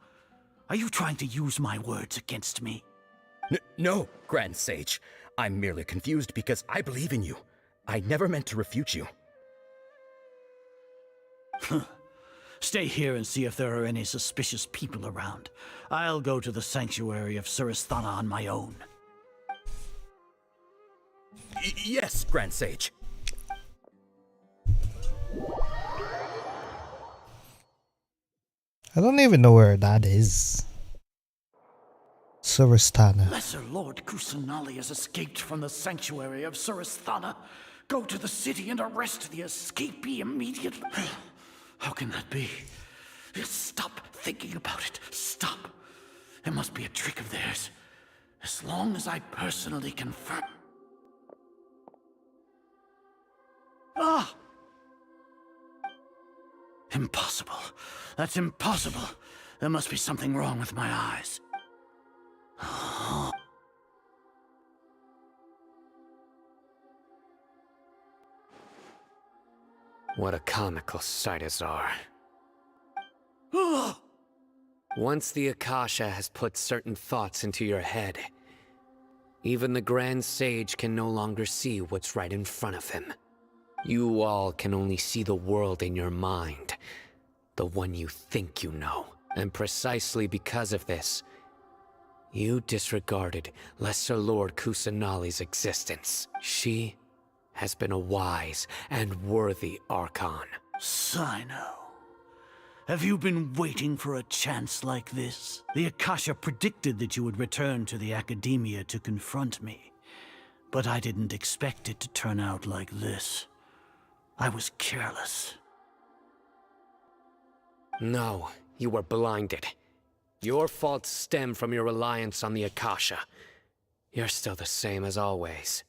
Are you trying to use my words against me? No, Grand Sage. I'm merely confused because I believe in you. I never meant to refute you. Stay here and see if there are any suspicious people around. I'll go to the sanctuary of Surasthana on my own. Yes, Grand Sage. I don't even know where that is. Surasthana. Lesser Lord Kusanali has escaped from the sanctuary of Surasthana. Go to the city and arrest the escapee immediately. How can that be? Stop thinking about it. Stop. It must be a trick of theirs. As long as I personally confirm... Ah! Impossible. That's impossible. There must be something wrong with my eyes. What a comical sight is our. Once the Akasha has put certain thoughts into your head, even the Grand Sage can no longer see what's right in front of him. You all can only see the world in your mind, the one you think you know. And precisely because of this, you disregarded Lesser Lord Kusanali's existence. She has been a wise and worthy Archon. Sino, have you been waiting for a chance like this? The Akasha predicted that you would return to the Academia to confront me, but I didn't expect it to turn out like this. I was careless. No, you were blinded. Your faults stem from your reliance on the Akasha. You're still the same as always.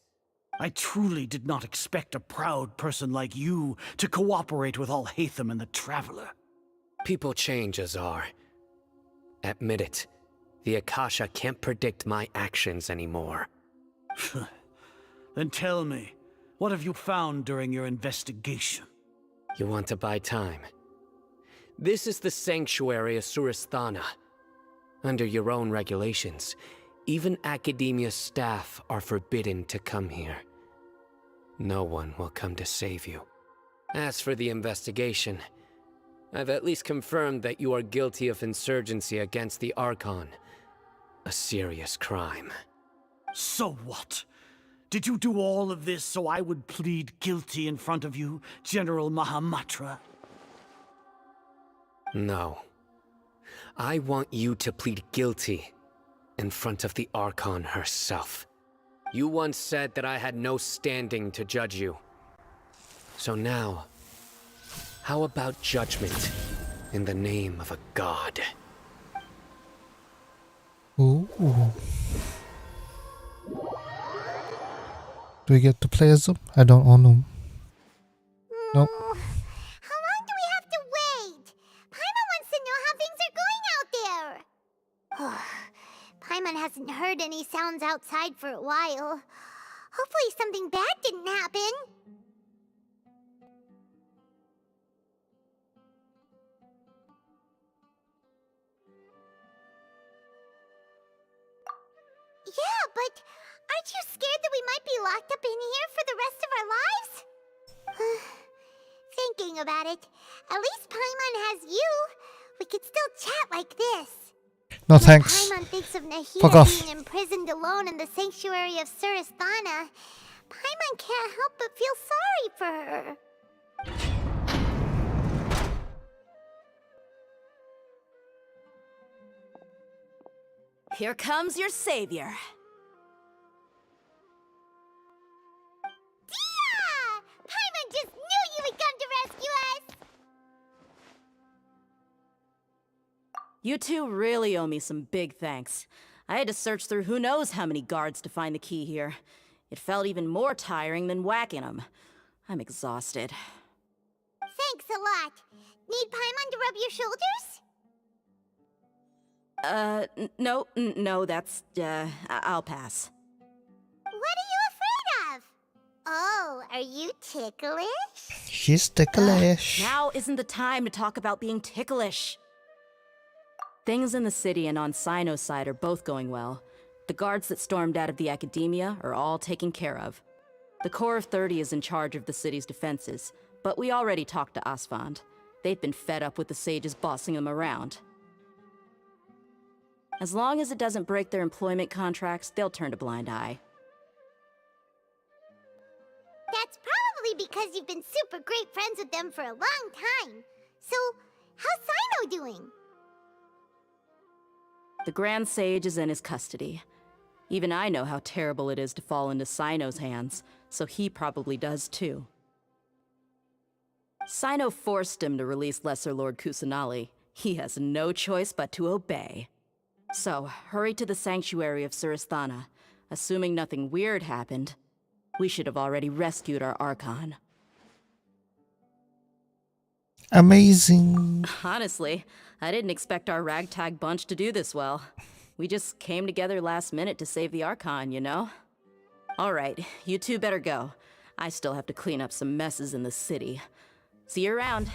I truly did not expect a proud person like you to cooperate with Alhaitham and the Traveler. People change, Azar. Admit it. The Akasha can't predict my actions anymore. Then tell me, what have you found during your investigation? You want to buy time? This is the sanctuary of Surasthana. Under your own regulations, even Academia staff are forbidden to come here. No one will come to save you. As for the investigation, I've at least confirmed that you are guilty of insurgency against the Archon. A serious crime. So what? Did you do all of this so I would plead guilty in front of you, General Mahamatra? No. I want you to plead guilty in front of the Archon herself. You once said that I had no standing to judge you. So now, how about judgment in the name of a god? Ooh. Do we get to play as them? I don't own them. Nope. How long do we have to wait? Paimon wants to know how things are going out there. Paimon hasn't heard any sounds outside for a while. Hopefully something bad didn't happen. Yeah, but aren't you scared that we might be locked up in here for the rest of our lives? Thinking about it, at least Paimon has you. We could still chat like this. No thanks. Paimon thinks of Nahida Fuck off. being imprisoned alone in the sanctuary of Surasthana. Paimon can't help but feel sorry for her. Here comes your savior. Dia! Paimon just knew you would come to rescue us! You two really owe me some big thanks. I had to search through who knows how many guards to find the key here. It felt even more tiring than whacking them. I'm exhausted. Thanks a lot. Need Paimon to rub your shoulders? No, that's, I'll pass. What are you afraid of? Oh, are you ticklish? She's ticklish. Now isn't the time to talk about being ticklish. Things in the city and on Sino's side are both going well. The guards that stormed out of the academia are all taken care of. The Corps of 30 is in charge of the city's defenses, but we already talked to Asfand. They've been fed up with the sages bossing them around. As long as it doesn't break their employment contracts, they'll turn a blind eye. That's probably because you've been super great friends with them for a long time. So, how's Sino doing? The Grand Sage is in his custody. Even I know how terrible it is to fall into Sino's hands, so he probably does too. Sino forced him to release Lesser Lord Kusanali. He has no choice but to obey. So, hurry to the sanctuary of Suristhana. Assuming nothing weird happened, we should have already rescued our Archon. Amazing. Honestly, I didn't expect our ragtag bunch to do this well. We just came together last minute to save the Archon, you know? Alright, you two better go. I still have to clean up some messes in the city. See you around.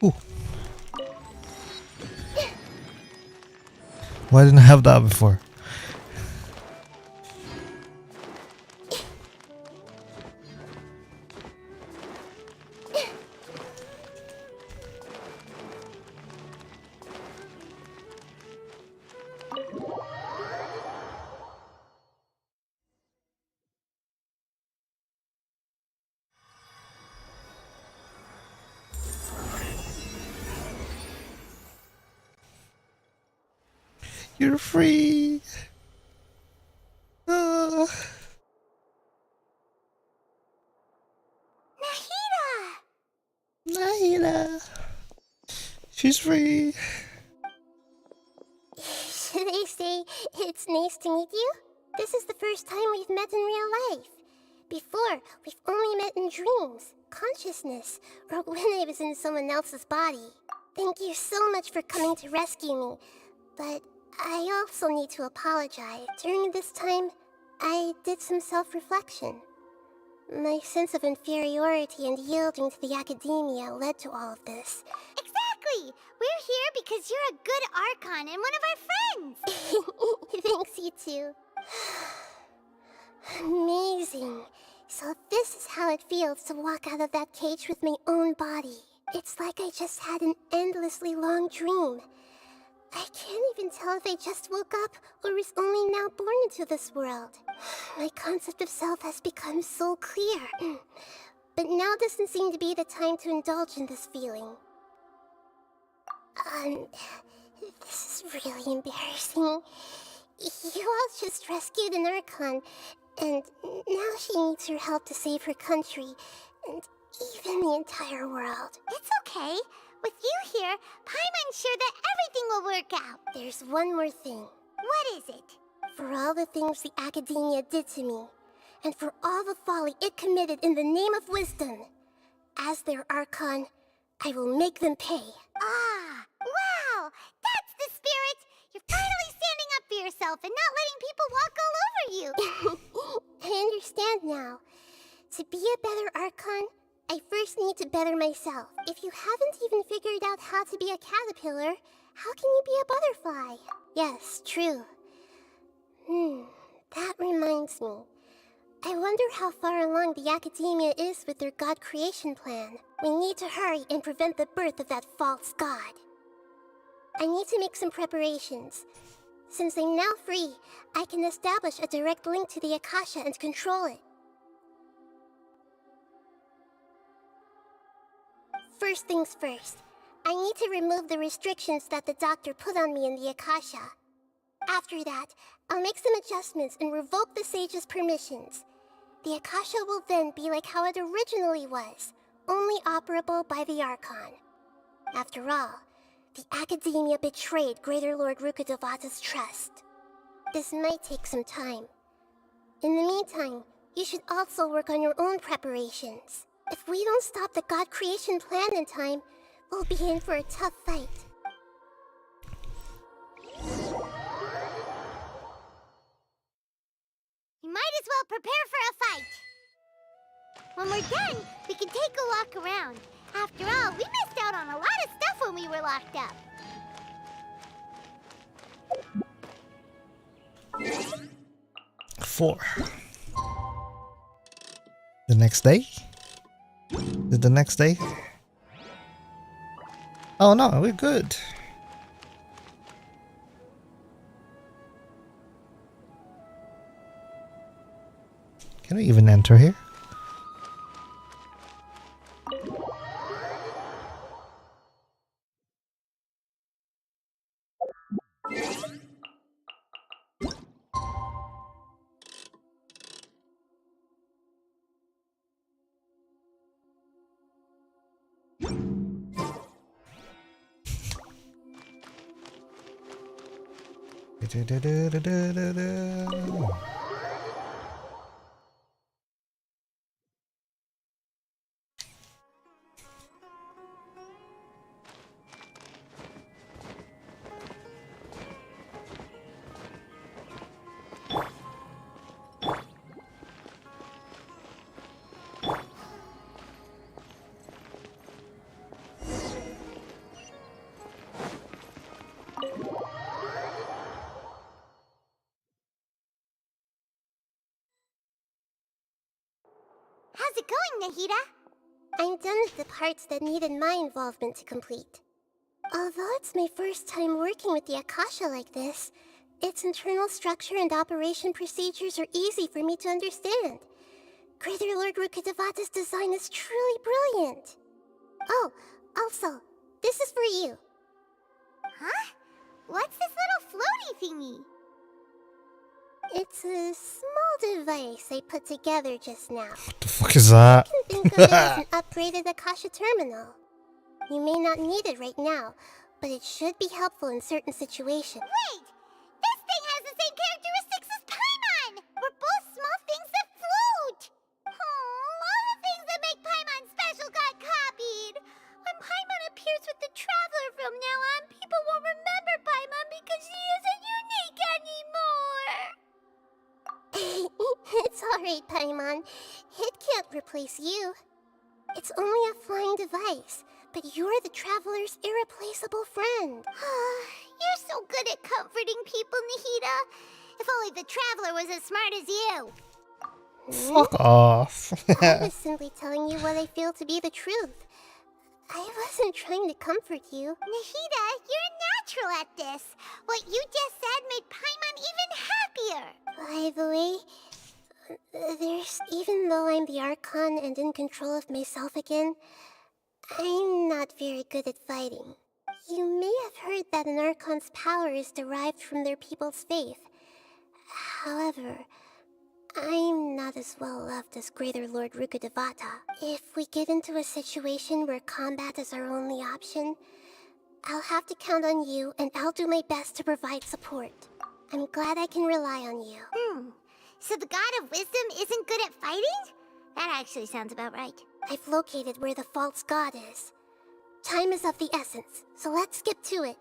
Ooh. Why didn't I have that before? You're free. Nahida! Nahida. She's free. Should I say it's nice to meet you? This is the first time we've met in real life. Before, we've only met in dreams, consciousness, or when I was in someone else's body. Thank you so much for coming to rescue me, but I also need to apologize. During this time, I did some self-reflection. My sense of inferiority and yielding to the academia led to all of this. Exactly! We're here because you're a good Archon and one of our friends! Thanks, you two. Amazing. So this is how it feels to walk out of that cage with my own body. It's like I just had an endlessly long dream. I can't even tell if I just woke up or was only now born into this world. My concept of self has become so clear. But now doesn't seem to be the time to indulge in this feeling. This is really embarrassing. You all just rescued an Archon, and now she needs your help to save her country, and even the entire world. It's okay. With you here, Paimon's sure that everything will work out. There's one more thing. What is it? For all the things the academia did to me, and for all the folly it committed in the name of wisdom, as their Archon, I will make them pay. Ah, wow! That's the spirit! You're finally standing up for yourself and not letting people walk all over you! I understand now. To be a better Archon, I first need to better myself. If you haven't even figured out how to be a caterpillar, how can you be a butterfly? Yes, true. That reminds me. I wonder how far along the academia is with their god creation plan. We need to hurry and prevent the birth of that false god. I need to make some preparations. Since I'm now free, I can establish a direct link to the Akasha and control it. First things first, I need to remove the restrictions that the doctor put on me in the Akasha. After that, I'll make some adjustments and revoke the sage's permissions. The Akasha will then be like how it originally was, only operable by the Archon. After all, the academia betrayed Greater Lord Rukkhadevata's trust. This might take some time, In the meantime, you should also work on your own preparations. If we don't stop the God creation plan in time, we'll be in for a tough fight. You might as well prepare for a fight. When we're done, we can take a walk around. After all, we missed out on a lot of stuff when we were locked up. 4. The next day? Is the next day? Oh no, we're good. Can we even enter here? How's it going, Nahida? I'm done with the parts that needed my involvement to complete. Although it's my first time working with the Akasha like this, its internal structure and operation procedures are easy for me to understand. Greater Lord Rukkhadevata's design is truly brilliant. Oh, also, this is for you. Huh? What's this little floaty thingy? It's a small device I put together just now. What the fuck is that? You can think of it as an upgraded Akasha terminal. You may not need it right now, but it should be helpful in certain situations. Wait! This thing has the same characteristics as Paimon! We're both small things that float! All the things that make Paimon special got copied! When Paimon appears with the Traveler from now on, people won't remember Paimon because she isn't unique anymore! It's alright, Paimon. It can't replace you. It's only a flying device, but you're the Traveler's irreplaceable friend. You're so good at comforting people, Nahida. If only the Traveler was as smart as you. Fuck off. I was simply telling you what I feel to be the truth. I wasn't trying to comfort you. Nahida, you're natural at this. What you just said made Paimon even happier. By the way, even though I'm the Archon and in control of myself again, I'm not very good at fighting. You may have heard that an Archon's power is derived from their people's faith. However, I'm not as well loved as Greater Lord Rukkhadevata. If we get into a situation where combat is our only option, I'll have to count on you, and I'll do my best to provide support. I'm glad I can rely on you. So the God of Wisdom isn't good at fighting? That actually sounds about right. I've located where the false god is. Time is of the essence, so let's skip to it.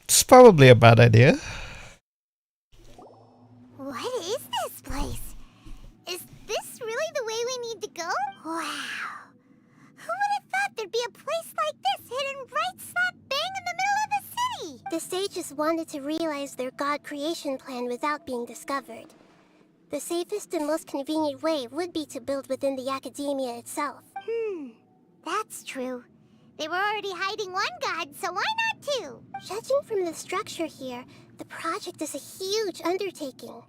It's probably a bad idea. What is this place? Is this really the way we need to go? Wow. Who would have thought there'd be a place like this hidden right slap bang in the middle of the city? The sages wanted to realize their god creation plan without being discovered. The safest and most convenient way would be to build within the academia itself. That's true. They were already hiding one god, so why not two? Judging from the structure here, the project is a huge undertaking.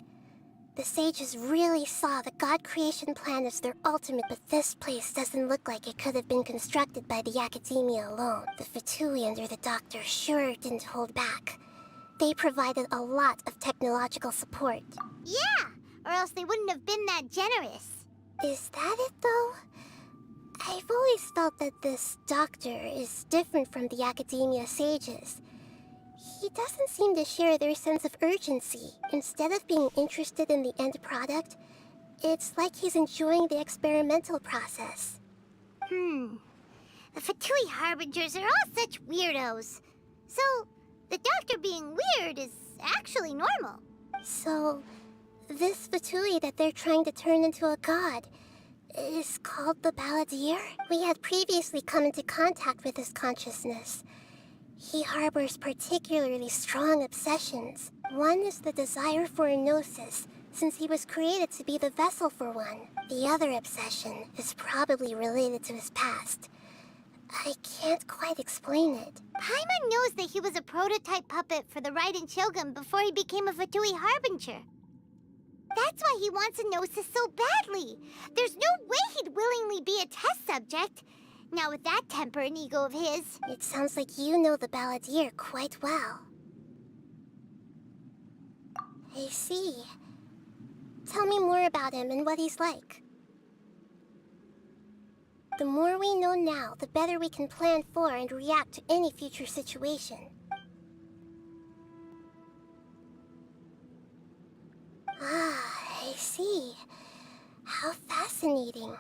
The sages really saw the god creation plan as their ultimate, but this place doesn't look like it could have been constructed by the academia alone. The Fatui under the Doctor sure didn't hold back. They provided a lot of technological support. Yeah, or else they wouldn't have been that generous. Is that it, though? I've always felt that this doctor is different from the academia sages. He doesn't seem to share their sense of urgency. Instead of being interested in the end product, it's like he's enjoying the experimental process. The Fatui Harbingers are all such weirdos. So, the doctor being weird is actually normal. So, this Fatui that they're trying to turn into a god is called the Balladeer? We had previously come into contact with his consciousness. He harbors particularly strong obsessions. One is the desire for a gnosis, since he was created to be the vessel for one. The other obsession is probably related to his past. I can't quite explain it. Paimon knows that he was a prototype puppet for the Raiden Shogun before he became a Fatui Harbinger. That's why he wants a gnosis so badly. There's no way he'd willingly be a test subject. Now with that temper and ego of his. It sounds like you know the Balladeer quite well. I see. Tell me more about him and what he's like. The more we know now, the better we can plan for and react to any future situation. Ah, I see. How fascinating.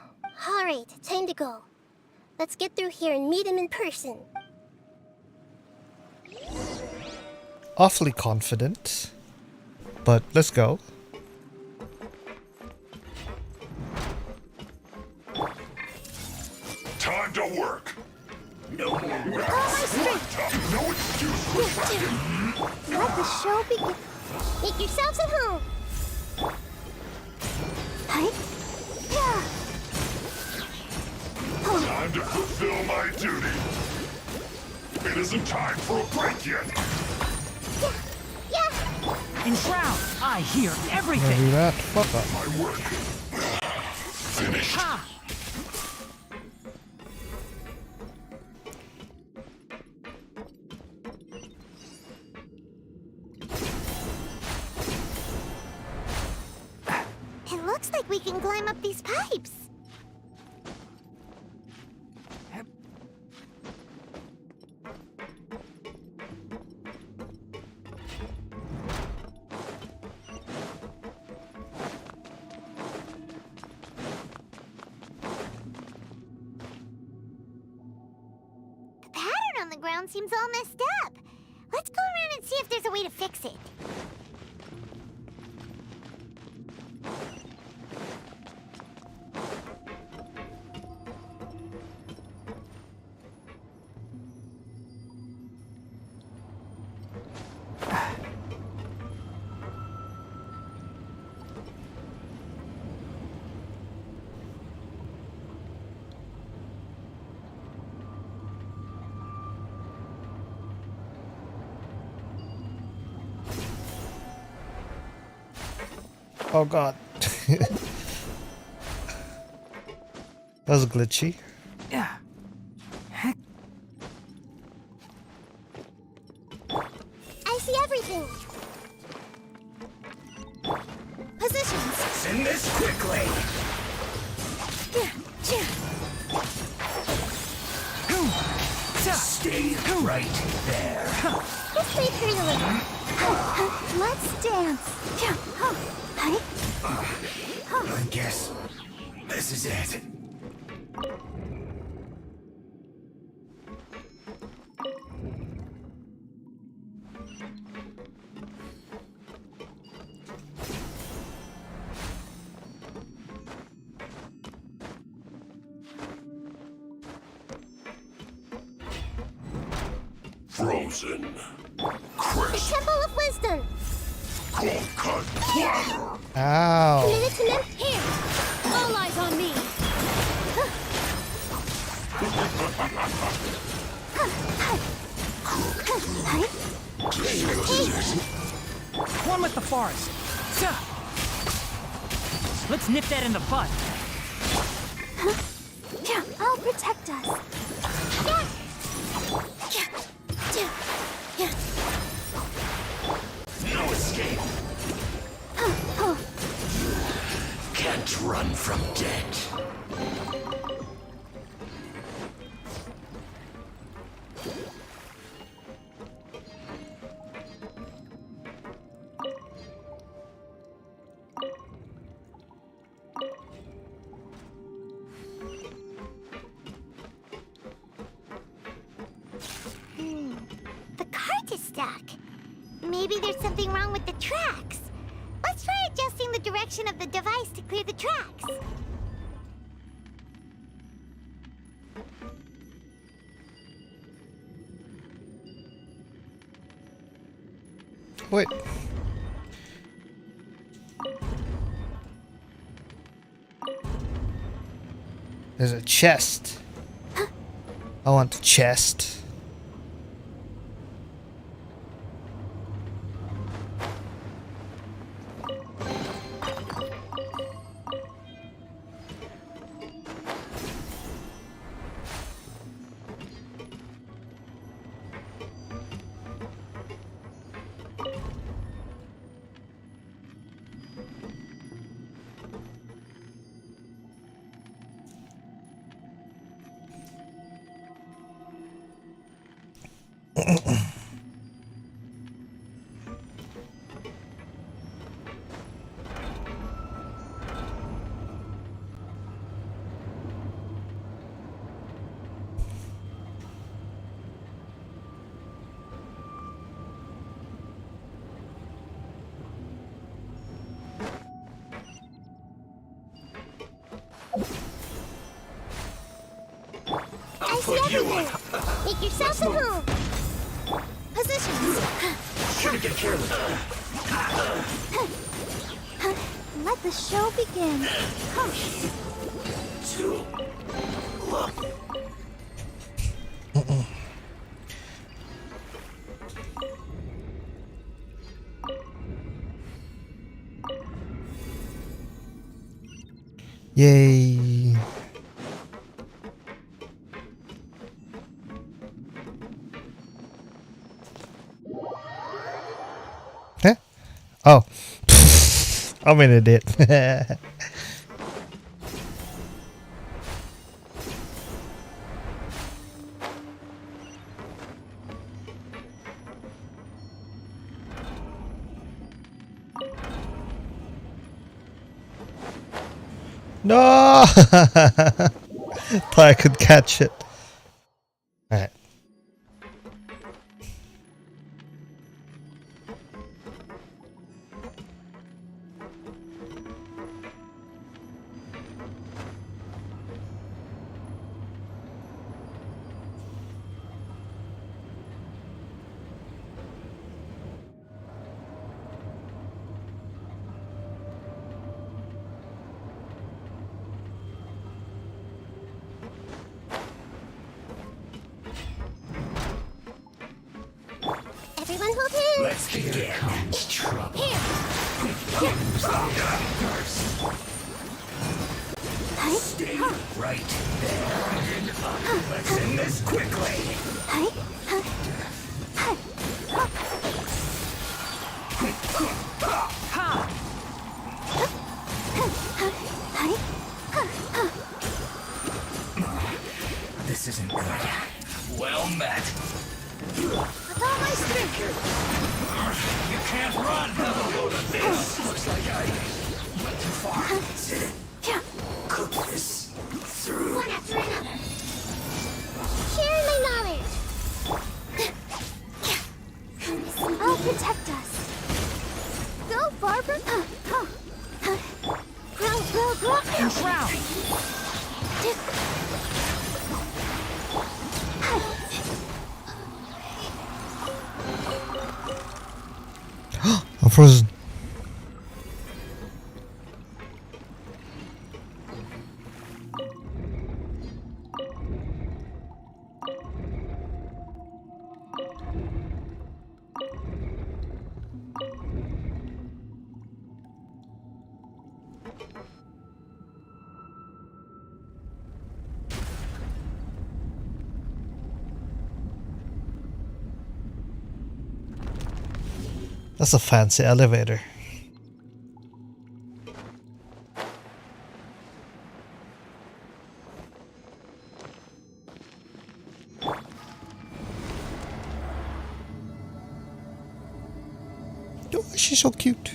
Alright, time to go. Let's get through here and meet him in person. Awfully confident. But let's go. Time to work. No more work. No excuse for slacking. Let the show begin. Make yourselves at home. Hi. Yeah. Time to fulfill my duty. It isn't time for a break yet. Yeah. In Shroud, I hear everything. Don't do that. Fuck up. My work. Finished. Ha! It looks like we can climb up these pipes. The pattern on the ground seems all messed up. Let's go around and see if there's a way to fix it. Oh god. That was glitchy. Yeah. I see everything. Positions. Send this quickly. Stay right there. Just wait for you later. Let's dance. I guess this is it. Frozen. The Temple of Wisdom. Cold cut platter. Ow. Committed to them. Here. All eyes on me. One with the forest. Let's nip that in the bud. I'll protect us. escape. Can't run from death. The cart is stuck. Maybe there's something wrong with the tracks. Let's try adjusting the direction of the device to clear the tracks. Wait. There's a chest. I want the chest. I see everything. Make yourself at home. Positions. Shouldn't get careless. Let the show begin. To look. Yay. Huh? Oh. I'm an idiot. No! Thought I could catch it. Alright. Everyone hold hands. Let's begin. Trouble. Here. Stay right there. Let's end this quickly. This isn't good. Well met. With all my strength. You can't run. Have a load of this. Looks like I went too far. Sit. Cook this through. One after another. Share my knowledge. I'll protect us. Go, Barbara. Grow. And drown. I'm frozen. That's a fancy elevator. Oh, she's so cute.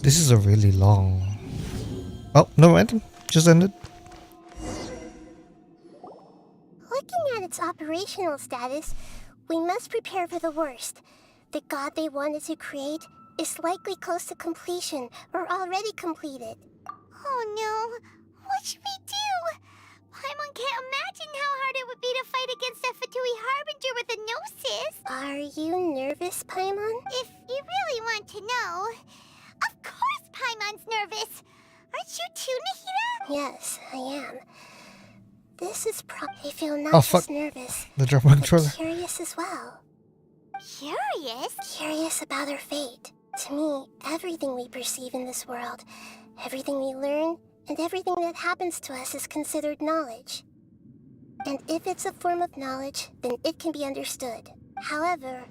This is a really long... Oh, no, mind. Just ended. Looking at its operational status, we must prepare for the worst. The god they wanted to create is likely close to completion or already completed. Oh no, what should we do? Paimon can't imagine how hard it would be to fight against a Fatui Harbinger with a Gnosis. Are you nervous, Paimon? If you really want to know, of course Paimon's nervous. Aren't you too, Nahida? Yes, I am. This is I feel not just nervous, the drop controller. but curious as well. Curious? Curious about our fate. To me, everything we perceive in this world, everything we learn, and everything that happens to us is considered knowledge. And if it's a form of knowledge, then it can be understood. However,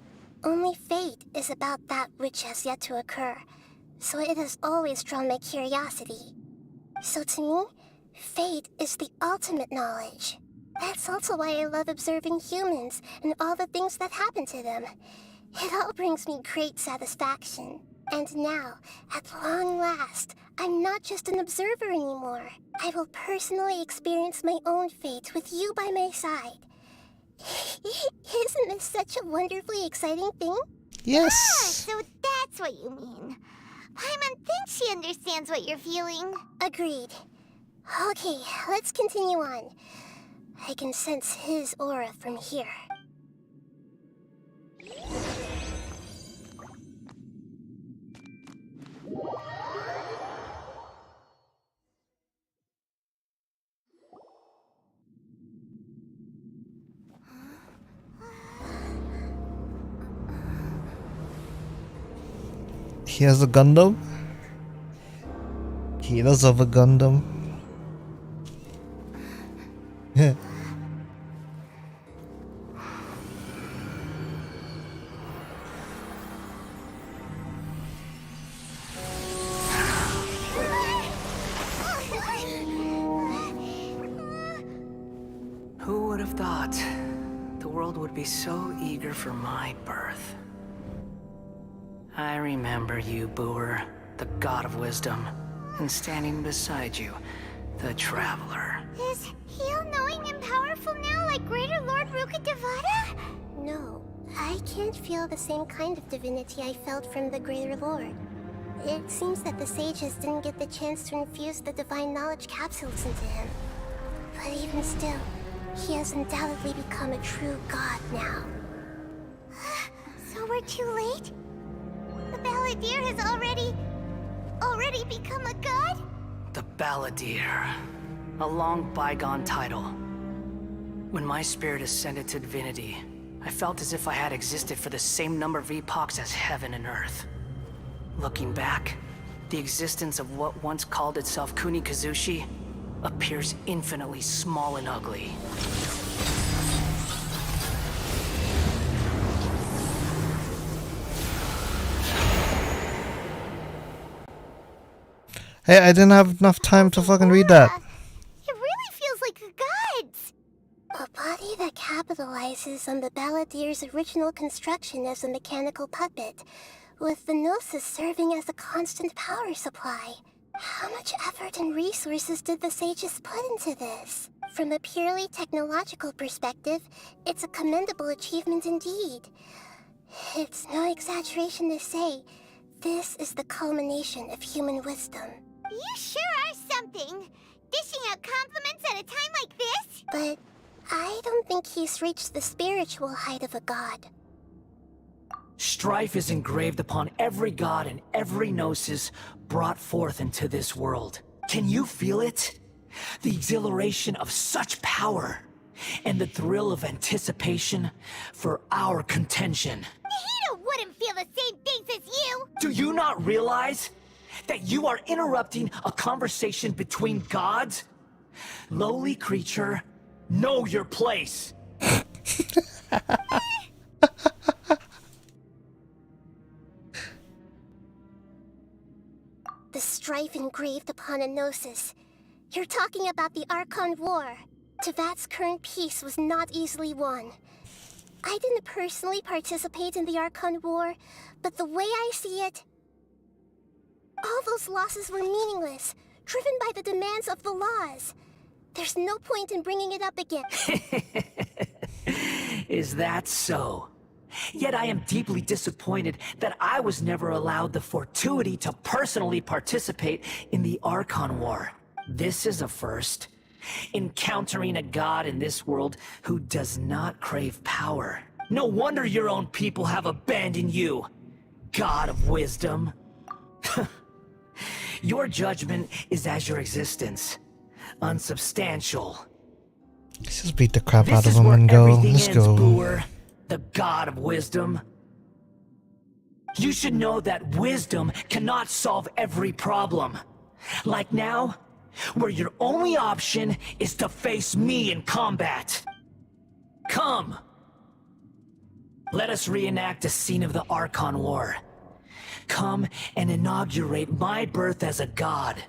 only fate is about that which has yet to occur, so it has always drawn my curiosity. So to me, fate is the ultimate knowledge. That's also why I love observing humans and all the things that happen to them. It all brings me great satisfaction. And now, at long last, I'm not just an observer anymore. I will personally experience my own fate with you by my side. Isn't this such a wonderfully exciting thing? Yes. Ah, so that's what you mean. Paimon thinks she understands what you're feeling. Agreed. Okay, let's continue on. I can sense his aura from here. He has a Gundam? He does have a Gundam. Yeah. Who would have thought the world would be so eager for my birth? I remember you, Booer, the god of wisdom, and standing beside you, the traveler. Is he all-knowing and powerful now like Greater Lord Rukkhadevata? No, I can't feel the same kind of divinity I felt from the Greater Lord. It seems that the sages didn't get the chance to infuse the divine knowledge capsules into him. But even still, he has undoubtedly become a true god now. So we're too late? The Balladeer has already become a god? The Balladeer. A long bygone title. When my spirit ascended to divinity, I felt as if I had existed for the same number of epochs as heaven and earth. Looking back, the existence of what once called itself Kunikazushi appears infinitely small and ugly. Hey, I didn't have enough time to fucking read that. It really feels like the gods! A body that capitalizes on the Balladeer's original construction as a mechanical puppet, with the Gnosis serving as a constant power supply. How much effort and resources did the sages put into this? From a purely technological perspective, it's a commendable achievement indeed. It's no exaggeration to say, this is the culmination of human wisdom. You sure are something! Dishing out compliments at a time like this? But I don't think he's reached the spiritual height of a god. Strife is engraved upon every god and every gnosis brought forth into this world. Can you feel it? The exhilaration of such power, and the thrill of anticipation for our contention. Nahida wouldn't feel the same things as you! Do you not realize that you are interrupting a conversation between gods? Lowly creature, know your place. The strife engraved upon a gnosis. You're talking about the Archon War. Tevat's current peace was not easily won. I didn't personally participate in the Archon War, but the way I see it, all those losses were meaningless, driven by the demands of the laws. There's no point in bringing it up again. Is that so? Yet I am deeply disappointed that I was never allowed the fortuity to personally participate in the Archon War. This is a first. Encountering a god in this world who does not crave power. No wonder your own people have abandoned you, God of Wisdom. Your judgment is as your existence, unsubstantial. Let's just beat the crap out of him and go. Let's go. Brewer, the God of Wisdom. You should know that wisdom cannot solve every problem. Like now, where your only option is to face me in combat. Come! Let us reenact a scene of the Archon War. Come and inaugurate my birth as a god.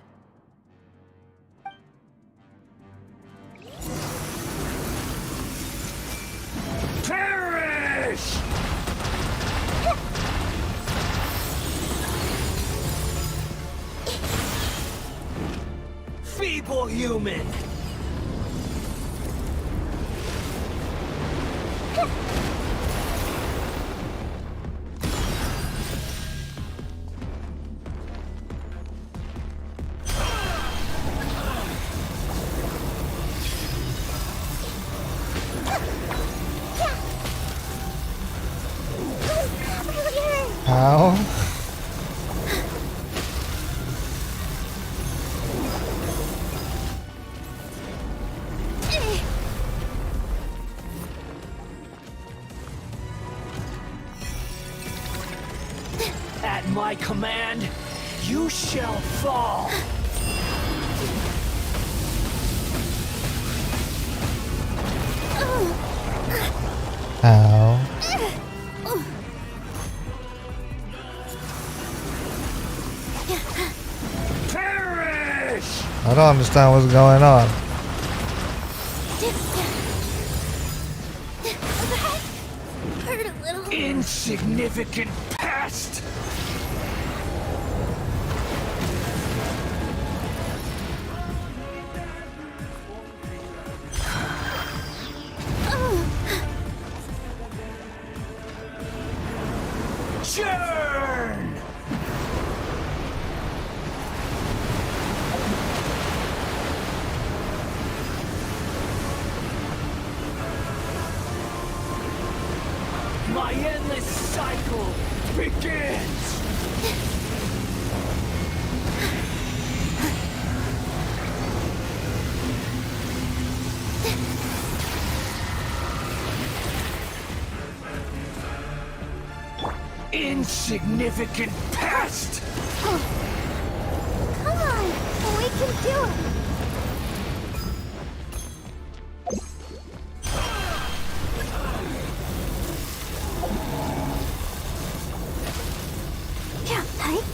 Perish! Feeble human! How? At my command, you shall fall. How? Perish! I don't understand what's going on. Hurt a little. Insignificant pest! Churn! My endless cycle begins! Insignificant pest! Come on, we can do it. Yeah, right?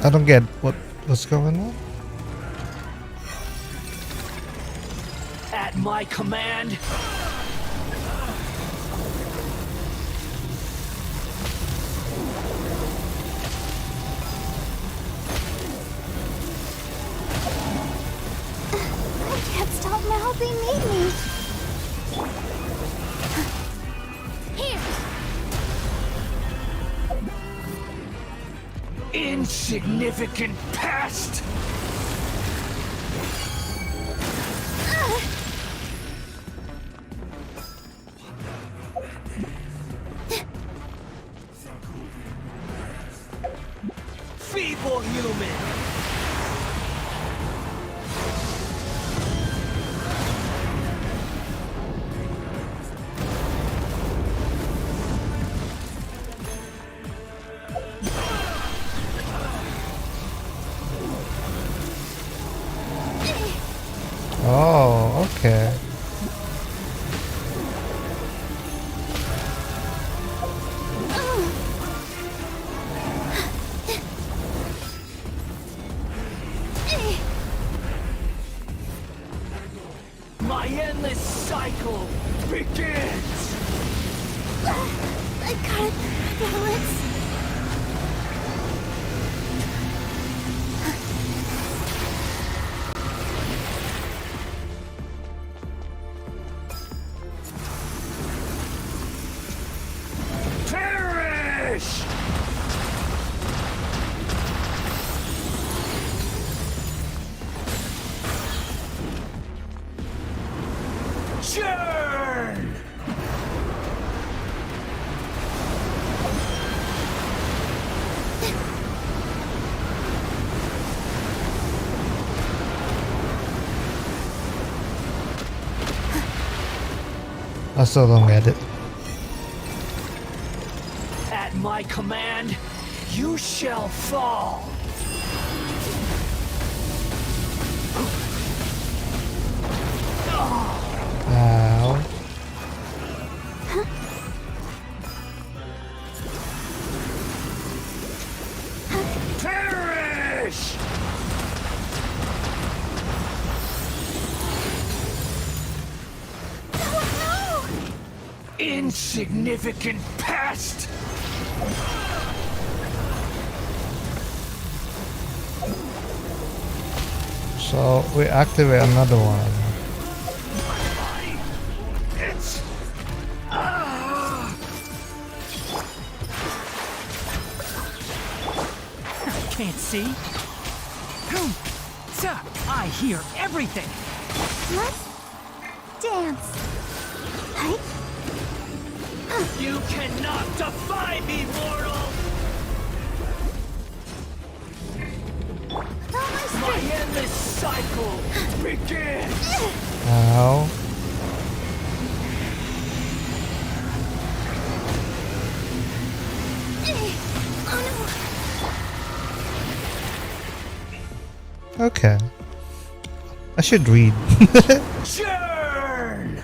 I don't get what's going on. At my command, I can't stop now. They need me. Here. insignificant pest! feeble human! Oh, okay. My endless cycle begins! I can't balance. Perish! Churn! I still don't get it. At my command, you shall fall! Ow. Perish! Insignificant pest! So we activate another one. It's... Can't see? I hear everything! Let's dance. Hey? You cannot defy me, mortal! My endless cycle begins! Ow. Okay. I should read. Churn!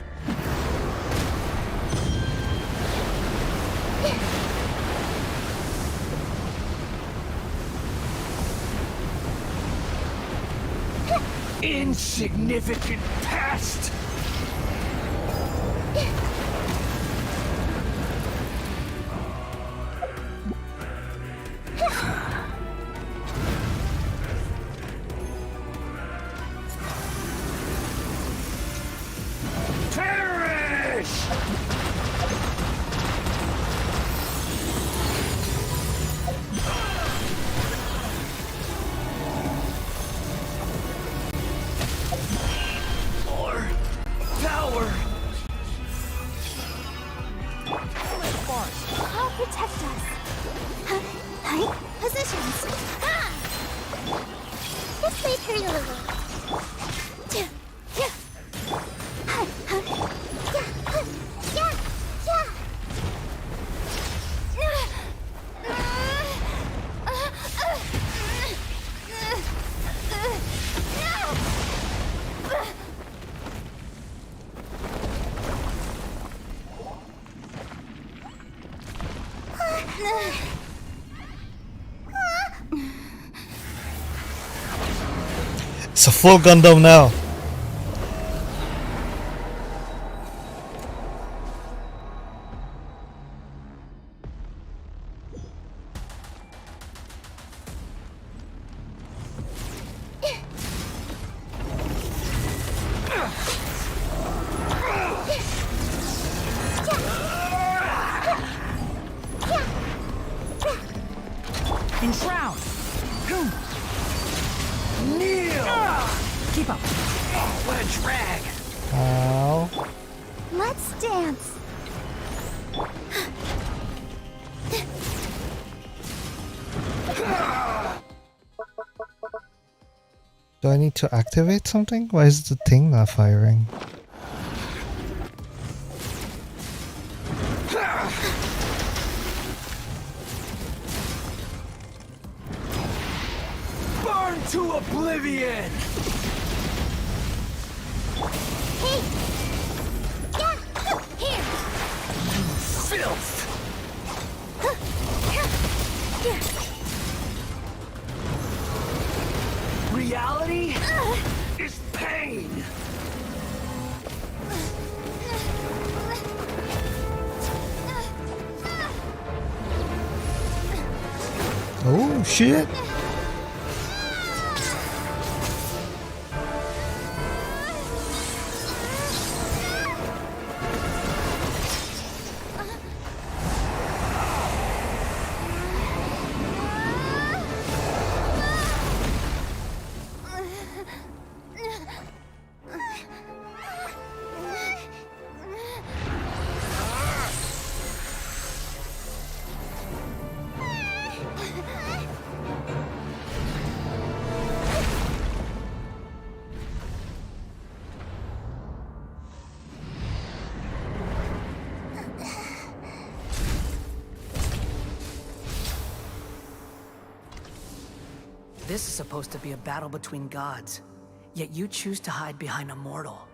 Insignificant pest! Perish! More power! I'll protect us. Hey, positions. Ah! This way, Imperial. It's a full Gundam now. Enshroud! Kneel! Keep up! What a drag! Ow. Let's dance. Do I need to activate something? Why is the thing not firing? Burn to oblivion! Hey! Yeah! Here! Filth! Reality is pain! Oh shit! This is supposed to be a battle between gods, yet you choose to hide behind a mortal.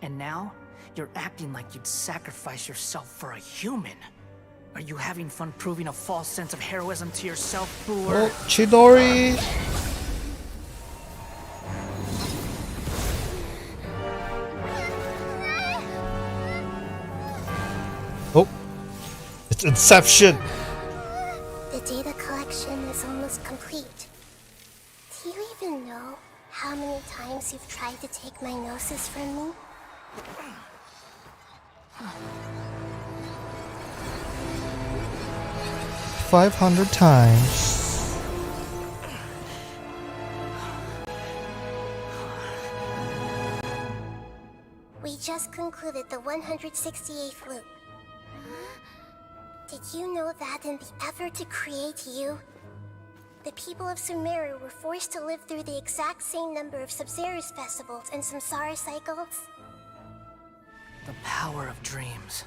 And now, you're acting like you'd sacrifice yourself for a human. Are you having fun proving a false sense of heroism to yourself, Boor? Oh, Chidori! Oh, it's Inception! The data collection is almost complete. Do you even know how many times you've tried to take my gnosis from me? $500 times. We just concluded the 168th loop. Did you know that in the effort to create you, the people of Sumeru were forced to live through the exact same number of Sub-Zerus festivals and samsara cycles? The power of dreams.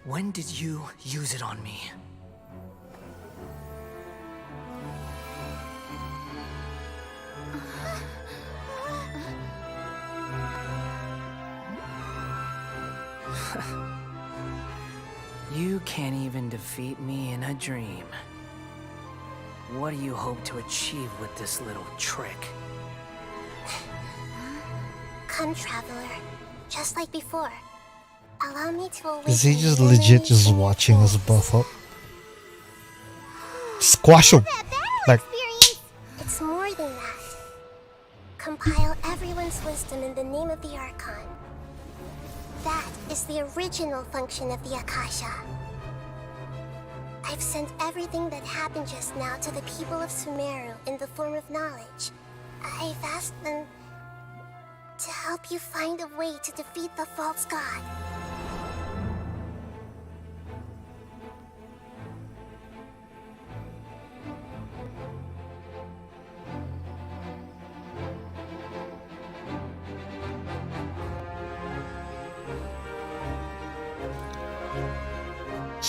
When did you use it on me? You can't even defeat me in a dream. What do you hope to achieve with this little trick? Come, Traveler. Just like before. Allow me to awaken. Is he just legit just watching us buff up? Squash him! Like, It's more than that. Compile everyone's wisdom in the name of the Archon. That is the original function of the Akasha. I've sent everything that happened just now to the people of Sumeru in the form of knowledge. I've asked them to help you find a way to defeat the false god.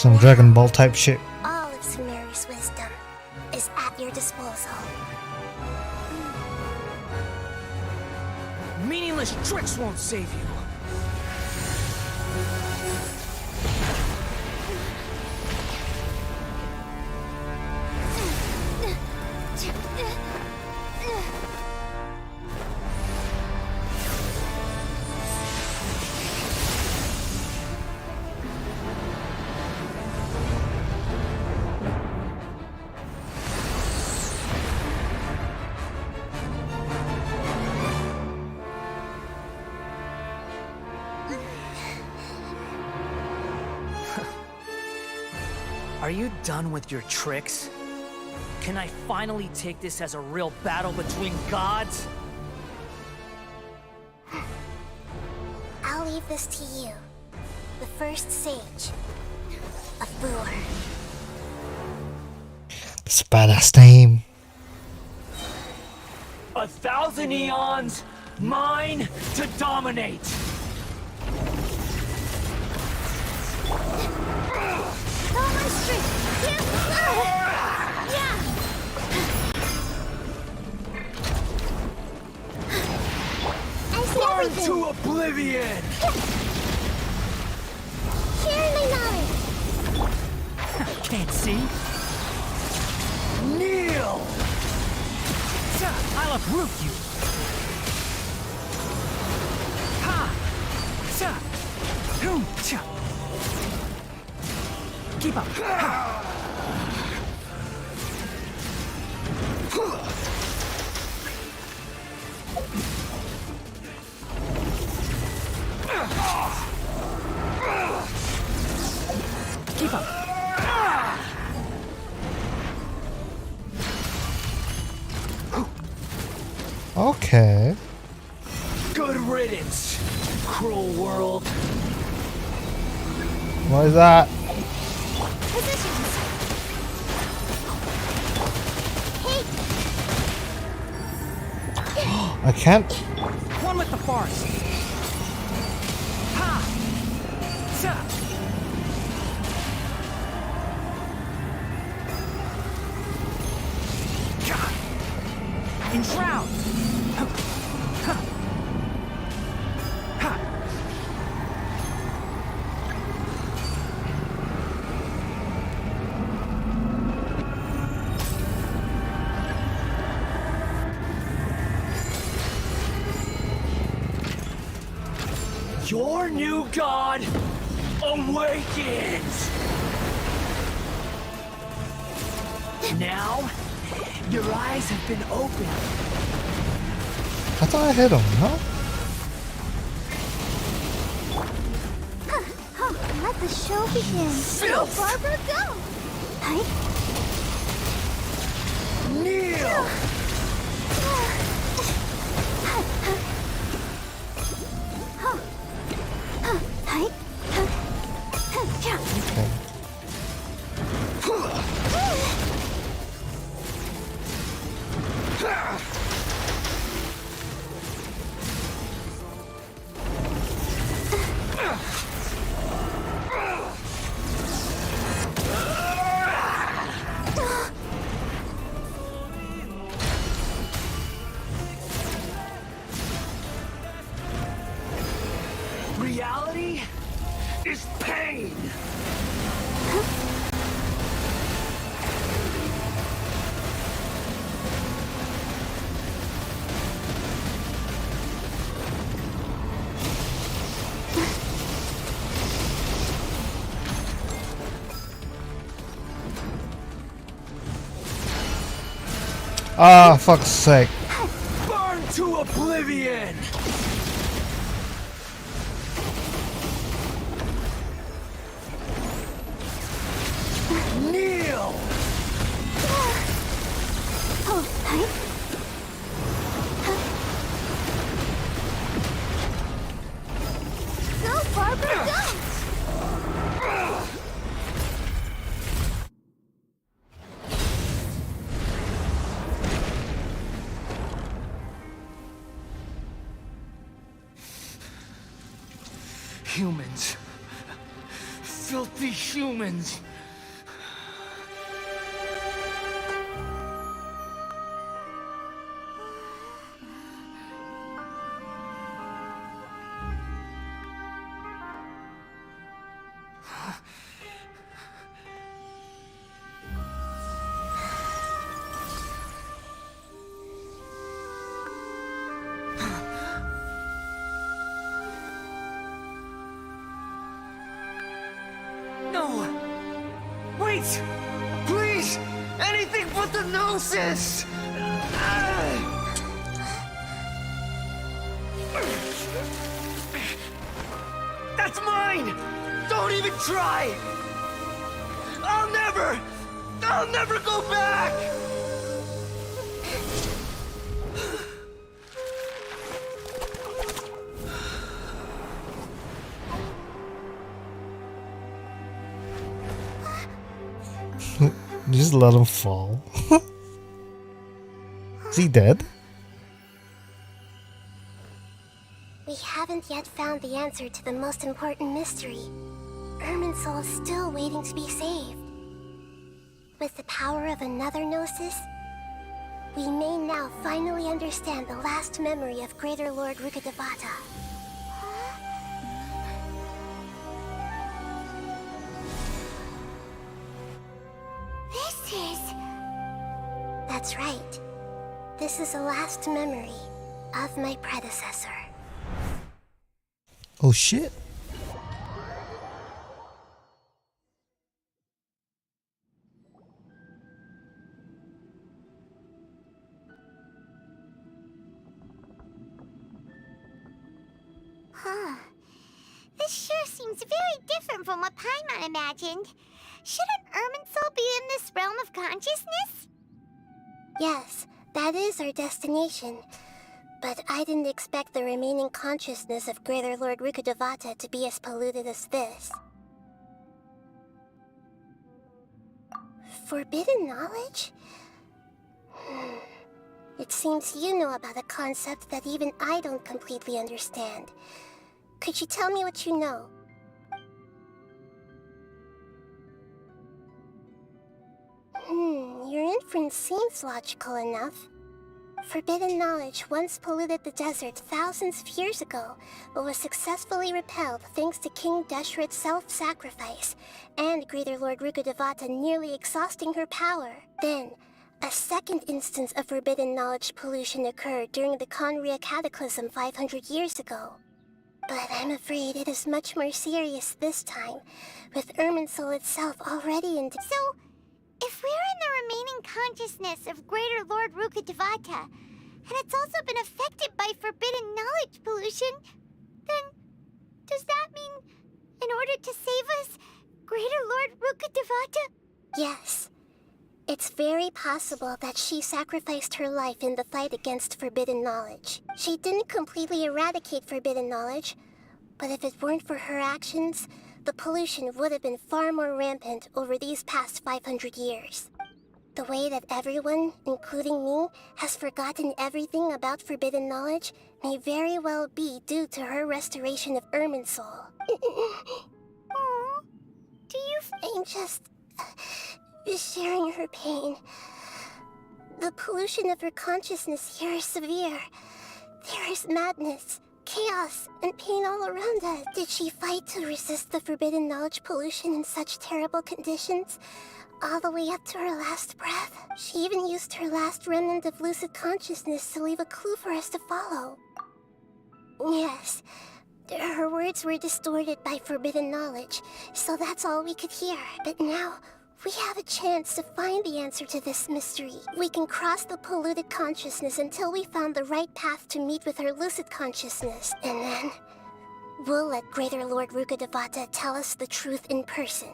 some Dragon Ball type shit. All of Sumeru's wisdom is at your disposal. Meaningless tricks won't save you. Are you done with your tricks? Can I finally take this as a real battle between gods? I'll leave this to you, the first sage of Boor. It's a badass name. A 1,000 eons, mine to dominate. All my strength. Yeah. I see Burn everything. to oblivion! Share my knowledge. Can't see. Kneel! I'll uproot you. Ha! Sa! Boom! Cha! Keep up. Ha! Keep up. Okay. Good riddance, cruel world. What is that? Positions. I can't. One with the forest. Ha! Sa! Enshroud! Ha! Ha! Ha! Your new god awakens! Now, your eyes have been opened. I thought I hit him, no? Let the show begin. Go, Barbara, go! Right? Kneel! Okay. Reality is pain! Ah, fuck's sake. Burn to oblivion! Kneel! Go, Barbara, go! Humans. Filthy humans. No! Wait! Please! Anything but the gnosis! That's mine! Don't even try! I'll never go back! Just let him fall. Is he dead? we haven't yet found the answer to the most important mystery. Irminsul is still waiting to be saved. With the power of another Gnosis, we may now finally understand the last memory of Greater Lord Rukkhadevata. This is... That's right. This is the last memory of my predecessor. Oh shit. Huh. This sure seems very different from what Paimon imagined. Shouldn't Irminsul be in this realm of consciousness? Yes, that is our destination. But I didn't expect the remaining consciousness of Greater Lord Rukkhadevata to be as polluted as this. Forbidden knowledge? It seems you know about a concept that even I don't completely understand. Could you tell me what you know? Your inference seems logical enough. Forbidden knowledge once polluted the desert thousands of years ago, but was successfully repelled thanks to King Deshret's self-sacrifice, and Greater Lord Rukkhadevata nearly exhausting her power. Then, a second instance of forbidden knowledge pollution occurred during the Conria Cataclysm 500 years ago. But I'm afraid it is much more serious this time, with Irminsul itself already in... So, if we're in the remaining consciousness of Greater Lord Rukkhadevata, and it's also been affected by forbidden knowledge pollution, then does that mean, in order to save us, Greater Lord Rukkhadevata? Yes. It's very possible that she sacrificed her life in the fight against forbidden knowledge. She didn't completely eradicate forbidden knowledge, but if it weren't for her actions, the pollution would have been far more rampant over these past 500 years. The way that everyone, including me, has forgotten everything about forbidden knowledge may very well be due to her restoration of Irminsul. Aww. Do you... I'm just... sharing her pain. The pollution of her consciousness here is severe. There is madness, chaos, and pain all around us. Did she fight to resist the forbidden knowledge pollution in such terrible conditions, all the way up to her last breath? She even used her last remnant of lucid consciousness to leave a clue for us to follow. Yes, her words were distorted by forbidden knowledge, so that's all we could hear. But now, we have a chance to find the answer to this mystery. We can cross the polluted consciousness until we found the right path to meet with her lucid consciousness. And then, we'll let Greater Lord Rukkhadevata tell us the truth in person.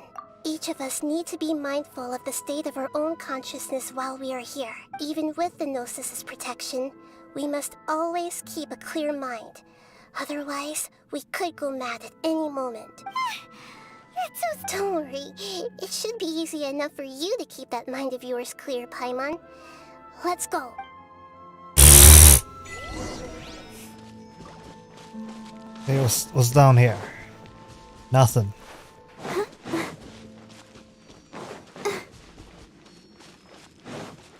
Each of us need to be mindful of the state of our own consciousness while we are here. Even with the Gnosis' protection, we must always keep a clear mind. Otherwise, we could go mad at any moment. Don't worry. It should be easy enough for you to keep that mind of yours clear, Paimon. Let's go. Hey, what's down here? Nothing.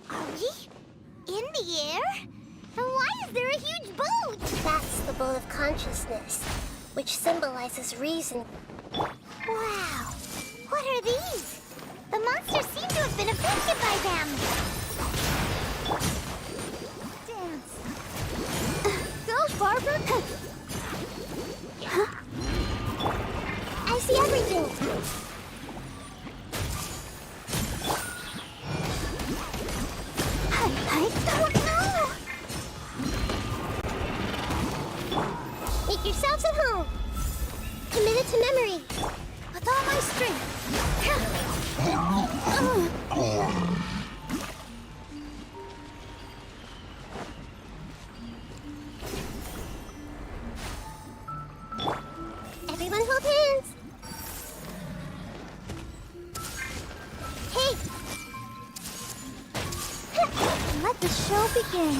Are we in the air? And why is there a huge boat? That's the boat of consciousness, which symbolizes reason. Wow! What are these? The monsters seem to have been affected by them! Dance! Go, Barbara! I see everything! I don't know! Make yourselves at home! Committed to memory! With all my strength. Everyone hold hands. Hey. Let the show begin.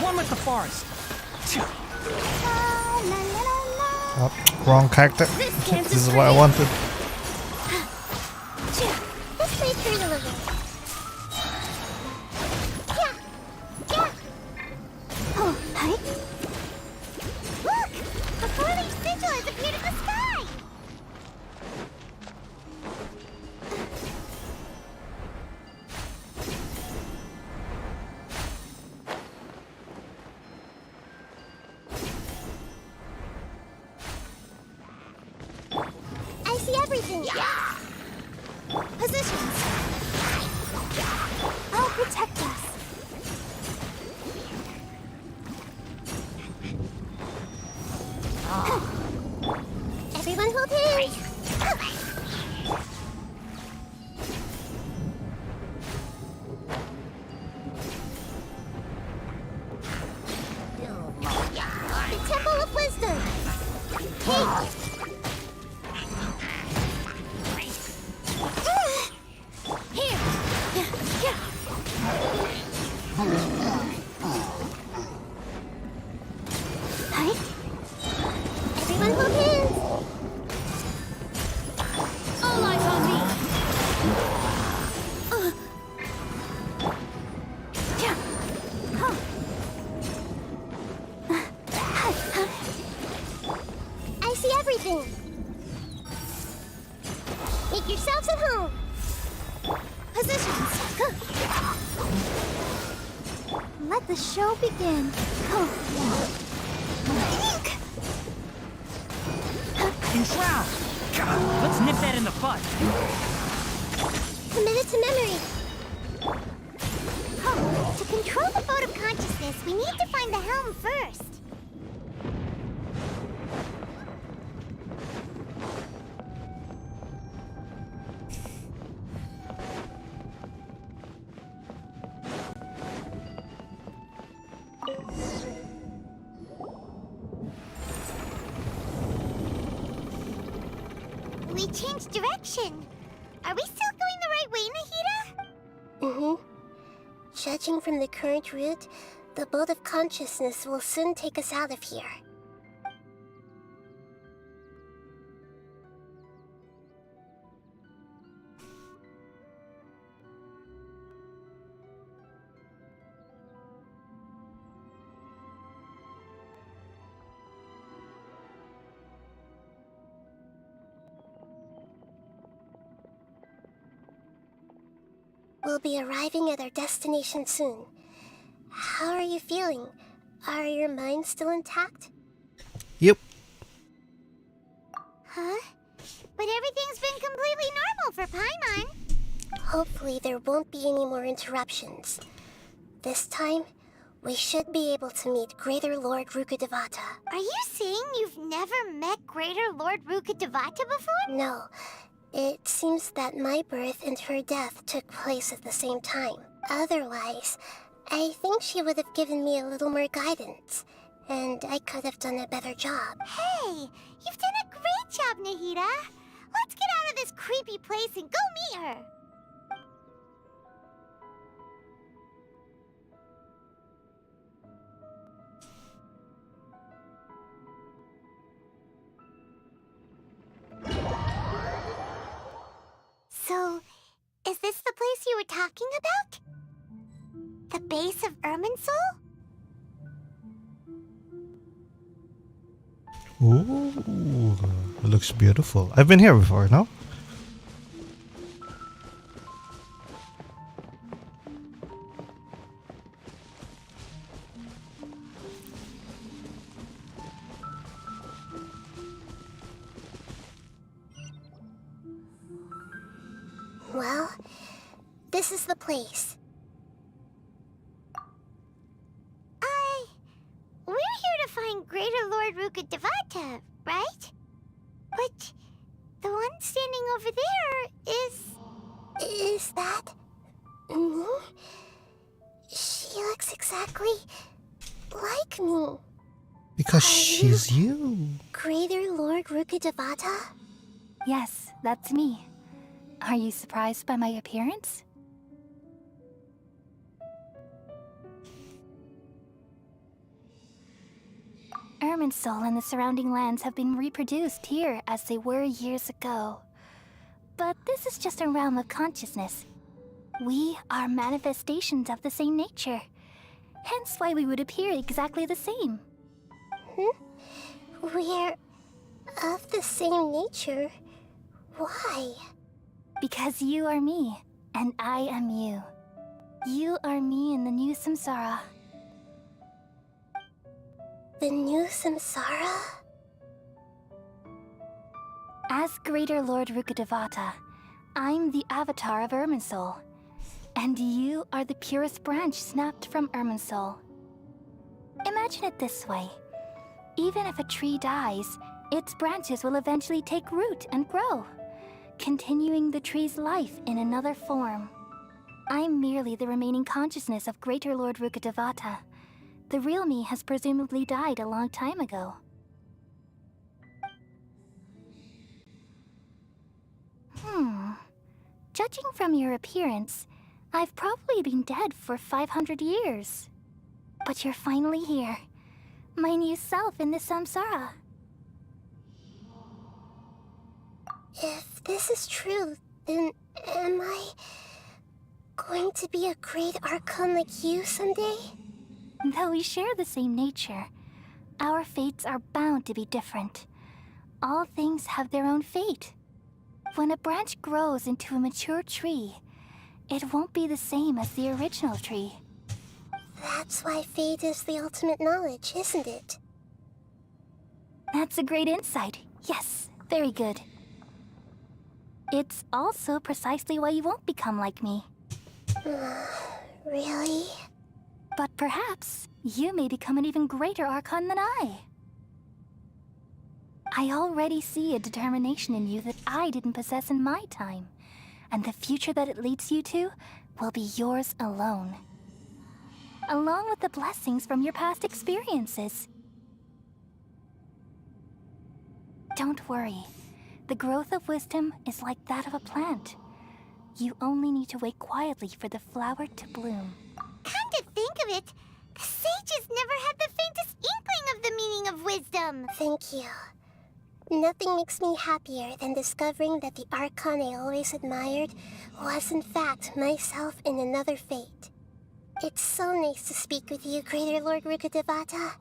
One with the forest. Oh, wrong character. This is what I wanted. Let's play through a little. Yeah. Oh, hi. Look! A four-leaf sigil has appeared in the sky! I see everything. Positions. I'll protect us. Everyone hold hands. The Temple of Wisdom. Here. Hi. Everyone hold hands. All eyes on me. I see everything. Make yourselves at home. Positions. Let the show begin. Enshroud! Let's nip that in the bud. Commit it to memory. To control the boat of consciousness, we need to find the helm first. We changed direction. Are we still going the right way, Nahida? Mm-hmm. Judging from the current route, the boat of consciousness will soon take us out of here. We'll be arriving at our destination soon. How are you feeling? Are your minds still intact? Yep. Huh? But everything's been completely normal for Paimon. Hopefully there won't be any more interruptions. This time, we should be able to meet Greater Lord Rukkhadevata. Are you saying you've never met Greater Lord Rukkhadevata before? No. It seems that my birth and her death took place at the same time. Otherwise, I think she would have given me a little more guidance, and I could have done a better job. Hey, you've done a great job, Nahida. Let's get out of this creepy place and go meet her. So, is this the place you were talking about? The base of Irminsul? Ooh, it looks beautiful. I've been here before, no? Well, this is the place. We're here to find Greater Lord Rukkhadevata, right? But the one standing over there is... Is that... me? She looks exactly like me. Because she's you. Greater Lord Rukkhadevata? Yes, that's me. Are you surprised by my appearance? Irminsul and the surrounding lands have been reproduced here as they were years ago. But this is just a realm of consciousness. We are manifestations of the same nature. Hence why we would appear exactly the same. We're of the same nature? Why? Because you are me, and I am you. You are me in the new samsara. The new samsara? As Greater Lord Rukkhadevata, I'm the avatar of Irminsul. And you are the purest branch snapped from Irminsul. Imagine it this way. Even if a tree dies, its branches will eventually take root and grow, continuing the tree's life in another form. I'm merely the remaining consciousness of Greater Lord Rukkhadevata. The real me has presumably died a long time ago. Judging from your appearance, I've probably been dead for 500 years. But you're finally here. My new self in the samsara. If this is true, then am I going to be a great Archon like you someday? Though we share the same nature, our fates are bound to be different. All things have their own fate. When a branch grows into a mature tree, it won't be the same as the original tree. That's why fate is the ultimate knowledge, isn't it? That's a great insight. Yes, very good. It's also precisely why you won't become like me. Really? But perhaps you may become an even greater Archon than I. I already see a determination in you that I didn't possess in my time. And the future that it leads you to will be yours alone. Along with the blessings from your past experiences. Don't worry. The growth of wisdom is like that of a plant. You only need to wait quietly for the flower to bloom. Come to think of it, the sages never had the faintest inkling of the meaning of wisdom. Thank you. Nothing makes me happier than discovering that the Archon I always admired was in fact myself in another fate. It's so nice to speak with you, Greater Lord Rukkhadevata.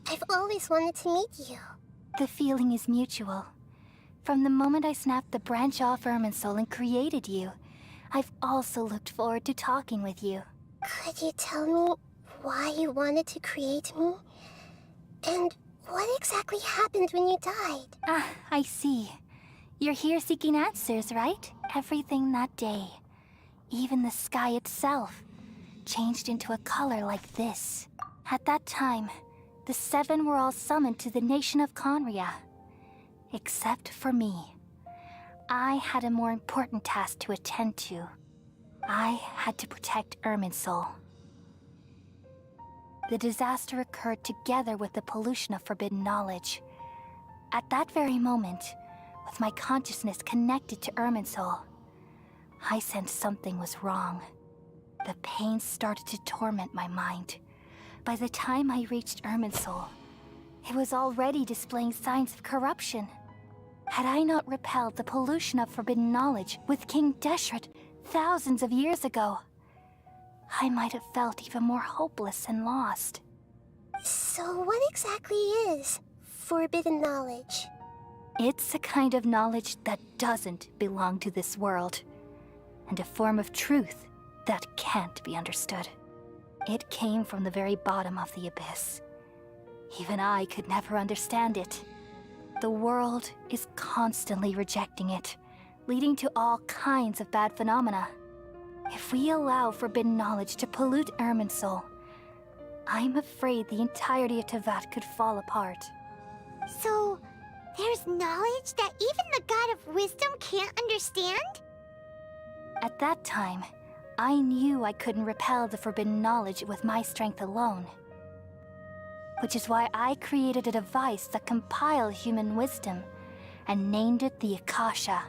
I've always wanted to meet you. The feeling is mutual. From the moment I snapped the branch off Irminsul and created you, I've also looked forward to talking with you. Could you tell me why you wanted to create me? And what exactly happened when you died? Ah, I see. You're here seeking answers, right? Everything that day, even the sky itself, changed into a color like this. At that time, the seven were all summoned to the nation of Conria. Except for me. I had a more important task to attend to. I had to protect Irminsul. The disaster occurred together with the pollution of forbidden knowledge. At that very moment, with my consciousness connected to Irminsul, I sensed something was wrong. The pain started to torment my mind. By the time I reached Irminsul, it was already displaying signs of corruption. Had I not repelled the pollution of forbidden knowledge with King Deshret thousands of years ago, I might have felt even more hopeless and lost. So what exactly is forbidden knowledge? It's a kind of knowledge that doesn't belong to this world, and a form of truth that can't be understood. It came from the very bottom of the abyss. Even I could never understand it. The world is constantly rejecting it, leading to all kinds of bad phenomena. If we allow forbidden knowledge to pollute Irminsul, I'm afraid the entirety of Tevat could fall apart. So, there's knowledge that even the God of Wisdom can't understand? At that time, I knew I couldn't repel the forbidden knowledge with my strength alone. Which is why I created a device that compiled human wisdom and named it the Akasha.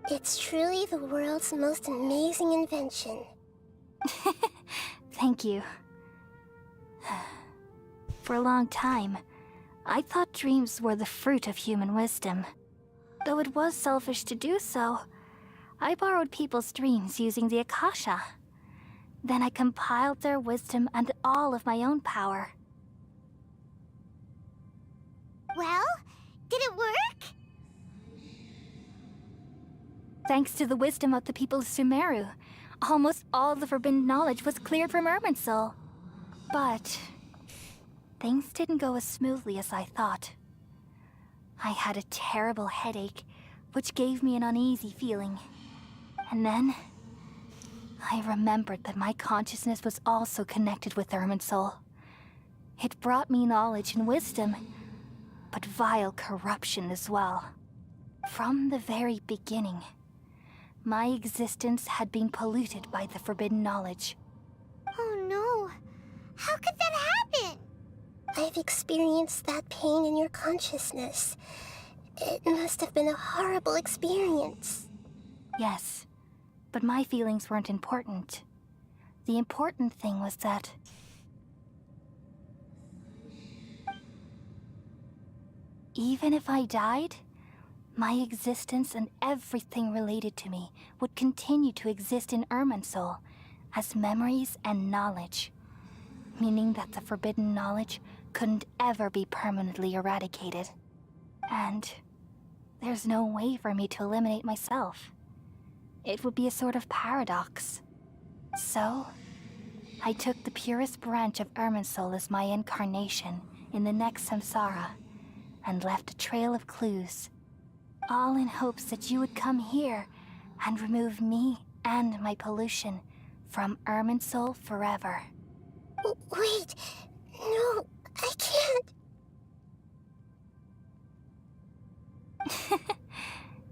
It's truly the world's most amazing invention. Thank you. For a long time, I thought dreams were the fruit of human wisdom. Though it was selfish to do so, I borrowed people's dreams using the Akasha. Then I compiled their wisdom and all of my own power. Well, did it work? Thanks to the wisdom of the people of Sumeru, almost all the forbidden knowledge was cleared from Irminsul. But things didn't go as smoothly as I thought. I had a terrible headache, which gave me an uneasy feeling. And then I remembered that my consciousness was also connected with Irminsul. It brought me knowledge and wisdom, but vile corruption as well. From the very beginning, my existence had been polluted by the forbidden knowledge. Oh no. How could that happen? I've experienced that pain in your consciousness. It must have been a horrible experience. Yes, but my feelings weren't important. The important thing was that even if I died, my existence and everything related to me would continue to exist in Irminsul as memories and knowledge, meaning that the forbidden knowledge couldn't ever be permanently eradicated. And there's no way for me to eliminate myself. It would be a sort of paradox. So, I took the purest branch of Irminsul as my incarnation in the next samsara and left a trail of clues, all in hopes that you would come here and remove me and my pollution from Irminsul forever. Wait, no, I can't.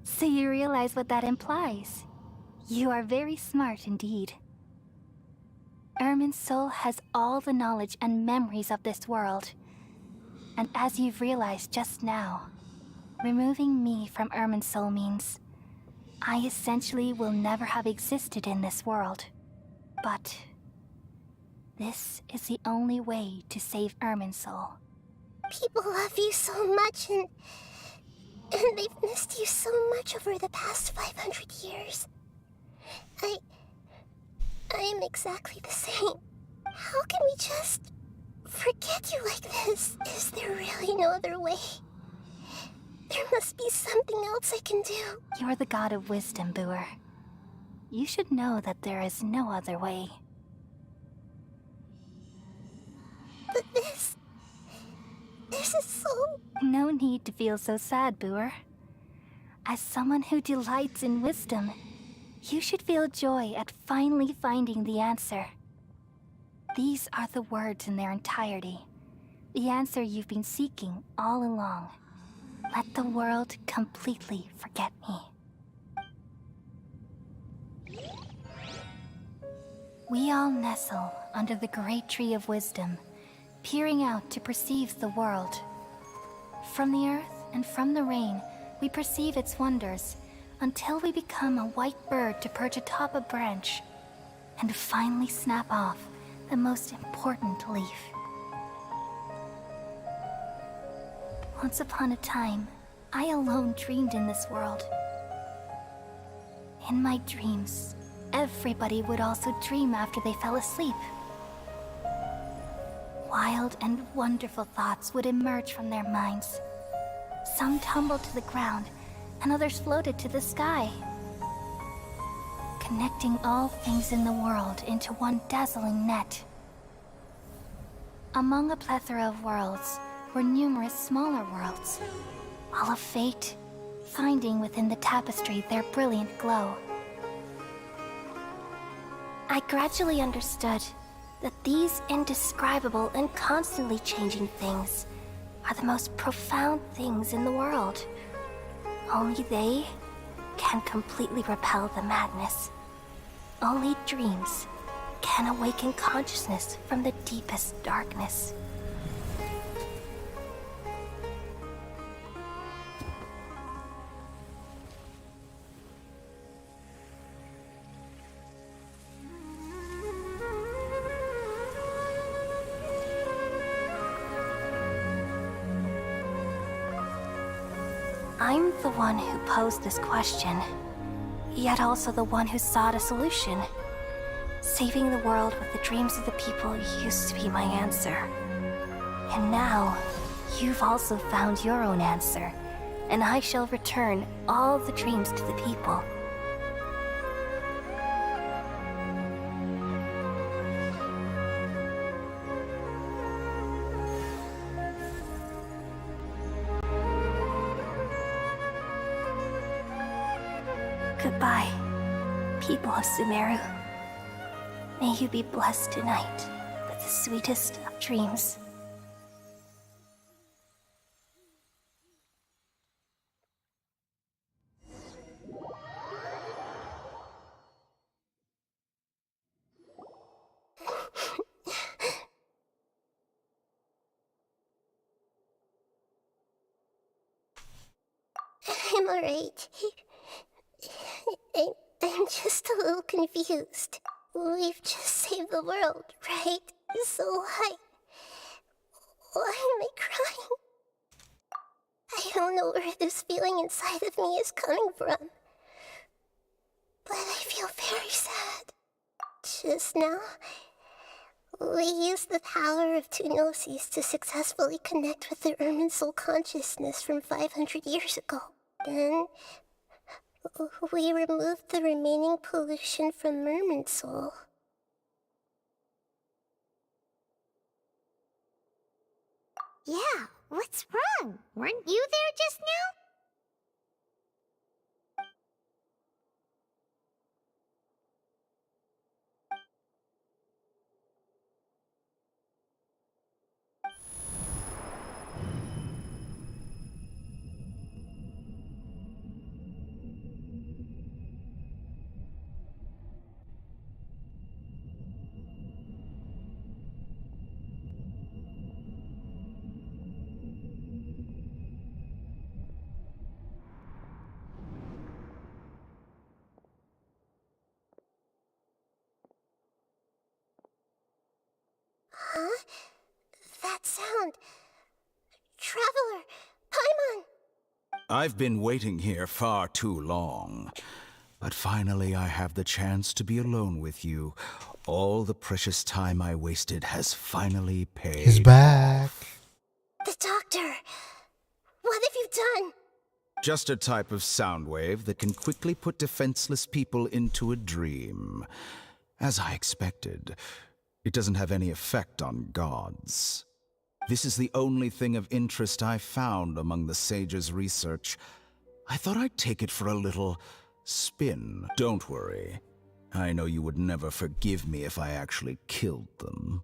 So you realize what that implies? You are very smart indeed. Irminsul has all the knowledge and memories of this world. And as you've realized just now, removing me from Irminsul means I essentially will never have existed in this world. But this is the only way to save Irminsul. People love you so much and they've missed you so much over the past 500 years. I am exactly the same. How can we just forget you like this? Is there really no other way? There must be something else I can do. You're the god of wisdom, Booer. You should know that there is no other way. But this is so... No need to feel so sad, Booer. As someone who delights in wisdom, you should feel joy at finally finding the answer. These are the words in their entirety. The answer you've been seeking all along. Let the world completely forget me. We all nestle under the great tree of wisdom, peering out to perceive the world. From the earth and from the rain, we perceive its wonders, until we become a white bird to perch atop a branch, and finally snap off the most important leaf. Once upon a time, I alone dreamed in this world. In my dreams, everybody would also dream after they fell asleep. Wild and wonderful thoughts would emerge from their minds. Some tumbled to the ground, and others floated to the sky, connecting all things in the world into one dazzling net. Among a plethora of worlds were numerous smaller worlds, all of fate, finding within the tapestry their brilliant glow. I gradually understood that these indescribable and constantly changing things are the most profound things in the world. Only they can completely repel the madness. Only dreams can awaken consciousness from the deepest darkness. I'm the one who posed this question, yet also the one who sought a solution. Saving the world with the dreams of the people used to be my answer. And now, you've also found your own answer, and I shall return all the dreams to the people. Goodbye, people of Sumeru. May you be blessed tonight with the sweetest of dreams. I'm alright. I'm just a little confused. We've just saved the world, right? So why am I crying? I don't know where this feeling inside of me is coming from. But I feel very sad. Just now, we used the power of two gnosis to successfully connect with the Irminsul consciousness from 500 years ago. Then, we removed the remaining pollution from Irminsul. Yeah, what's wrong? Weren't you there just now? Huh? That sound. Traveler! Paimon! I've been waiting here far too long. But finally I have the chance to be alone with you. All the precious time I wasted has finally paid. He's back. The doctor! What have you done? Just a type of sound wave that can quickly put defenseless people into a dream. As I expected, it doesn't have any effect on gods. This is the only thing of interest I found among the sage's research. I thought I'd take it for a little spin. Don't worry. I know you would never forgive me if I actually killed them.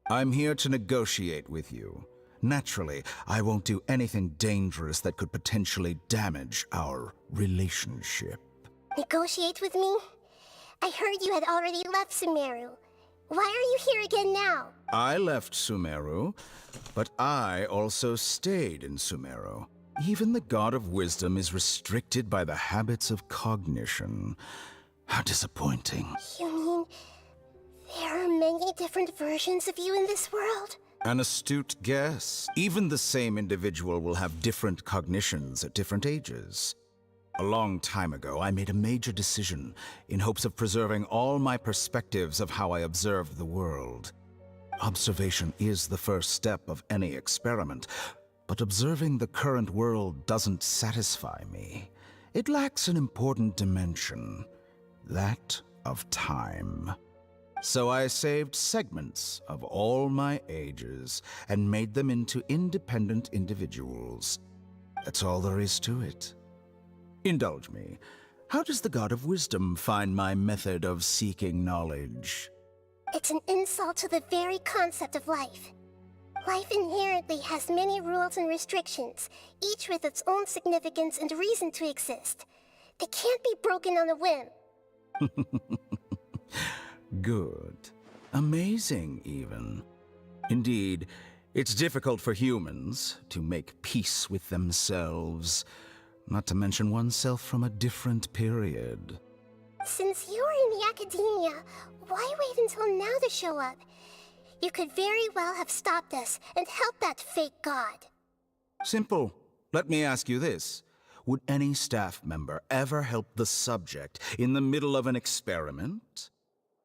I'm here to negotiate with you. Naturally, I won't do anything dangerous that could potentially damage our relationship. Negotiate with me? I heard you had already left Sumeru. Why are you here again now? I left Sumeru, but I also stayed in Sumeru. Even the God of Wisdom is restricted by the habits of cognition. How disappointing. You mean there are many different versions of you in this world? An astute guess. Even the same individual will have different cognitions at different ages. A long time ago, I made a major decision in hopes of preserving all my perspectives of how I observed the world. Observation is the first step of any experiment, but observing the current world doesn't satisfy me. It lacks an important dimension, that of time. So I saved segments of all my ages and made them into independent individuals. That's all there is to it. Indulge me. How does the God of Wisdom find my method of seeking knowledge? It's an insult to the very concept of life. Life inherently has many rules and restrictions, each with its own significance and reason to exist. They can't be broken on a whim. Good. Amazing, even. Indeed, it's difficult for humans to make peace with themselves, not to mention oneself from a different period. Since you're in the academia, why wait until now to show up? You could very well have stopped us and helped that fake god. Simple. Let me ask you this. Would any staff member ever help the subject in the middle of an experiment?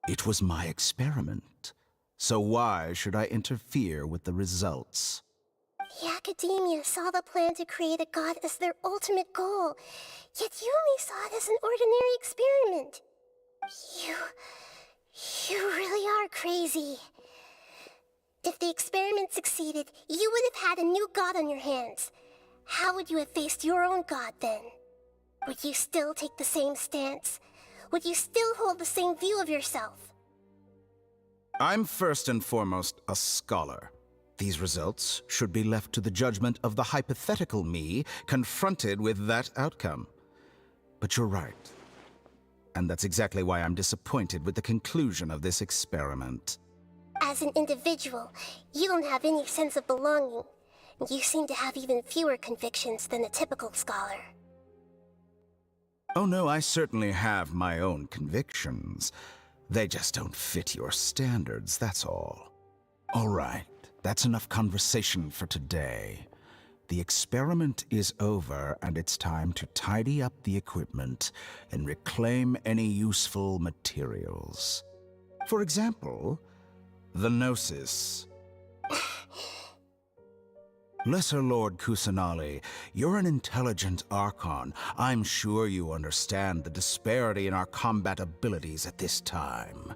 It was my experiment, so why should I interfere with the results? The Academia saw the plan to create a god as their ultimate goal, yet you only saw it as an ordinary experiment. You really are crazy. If the experiment succeeded, you would have had a new god on your hands. How would you have faced your own god then? Would you still take the same stance? Would you still hold the same view of yourself? I'm first and foremost a scholar. These results should be left to the judgment of the hypothetical me confronted with that outcome. But you're right. And that's exactly why I'm disappointed with the conclusion of this experiment. As an individual, you don't have any sense of belonging. You seem to have even fewer convictions than a typical scholar. Oh no, I certainly have my own convictions. They just don't fit your standards, that's all. All right, that's enough conversation for today. The experiment is over, and it's time to tidy up the equipment and reclaim any useful materials. For example, the Gnosis. Lesser Lord Kusanali, you're an intelligent Archon. I'm sure you understand the disparity in our combat abilities at this time.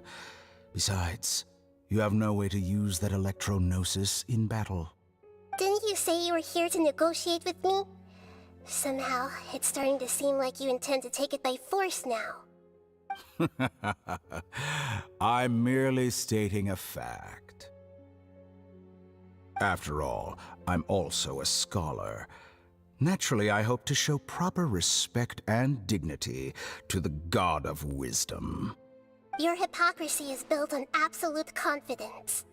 Besides, you have no way to use that Electro-Gnosis in battle. Didn't you say you were here to negotiate with me? Somehow, it's starting to seem like you intend to take it by force now. I'm merely stating a fact. After all, I'm also a scholar. Naturally, I hope to show proper respect and dignity to the God of Wisdom. Your hypocrisy is built on absolute confidence.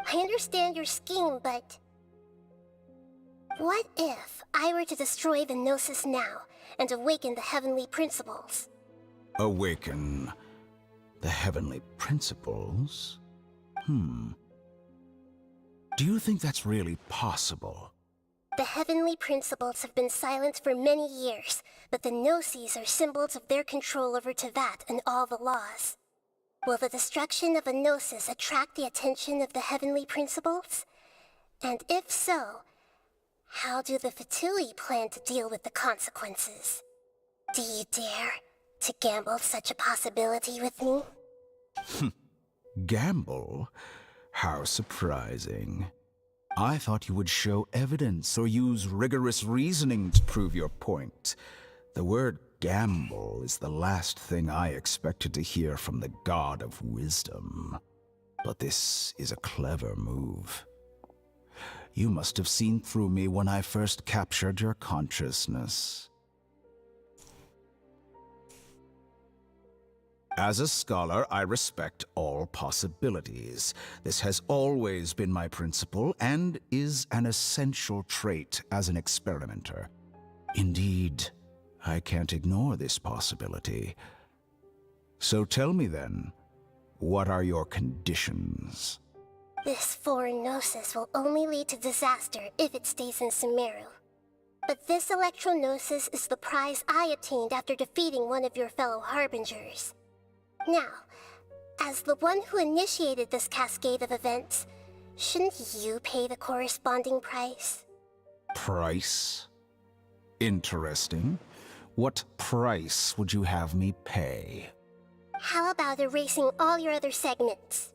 I understand your scheme, but... what if I were to destroy the Gnosis now and awaken the heavenly principles? Awaken the heavenly principles? Do you think that's really possible? The heavenly principles have been silent for many years, but the Gnosis are symbols of their control over Tevat and all the laws. Will the destruction of a Gnosis attract the attention of the heavenly principles? And if so, how do the Fatui plan to deal with the consequences? Do you dare to gamble such a possibility with me? Gamble? How surprising. I thought you would show evidence or use rigorous reasoning to prove your point. The word gamble is the last thing I expected to hear from the God of Wisdom. But this is a clever move. You must have seen through me when I first captured your consciousness. As a scholar, I respect all possibilities. This has always been my principle and is an essential trait as an experimenter. Indeed, I can't ignore this possibility. So tell me then, what are your conditions? This foreign Gnosis will only lead to disaster if it stays in Sumeru. But this Electro-Gnosis is the prize I obtained after defeating one of your fellow Harbingers. Now, as the one who initiated this cascade of events, shouldn't you pay the corresponding price? Price? Interesting. What price would you have me pay? How about erasing all your other segments?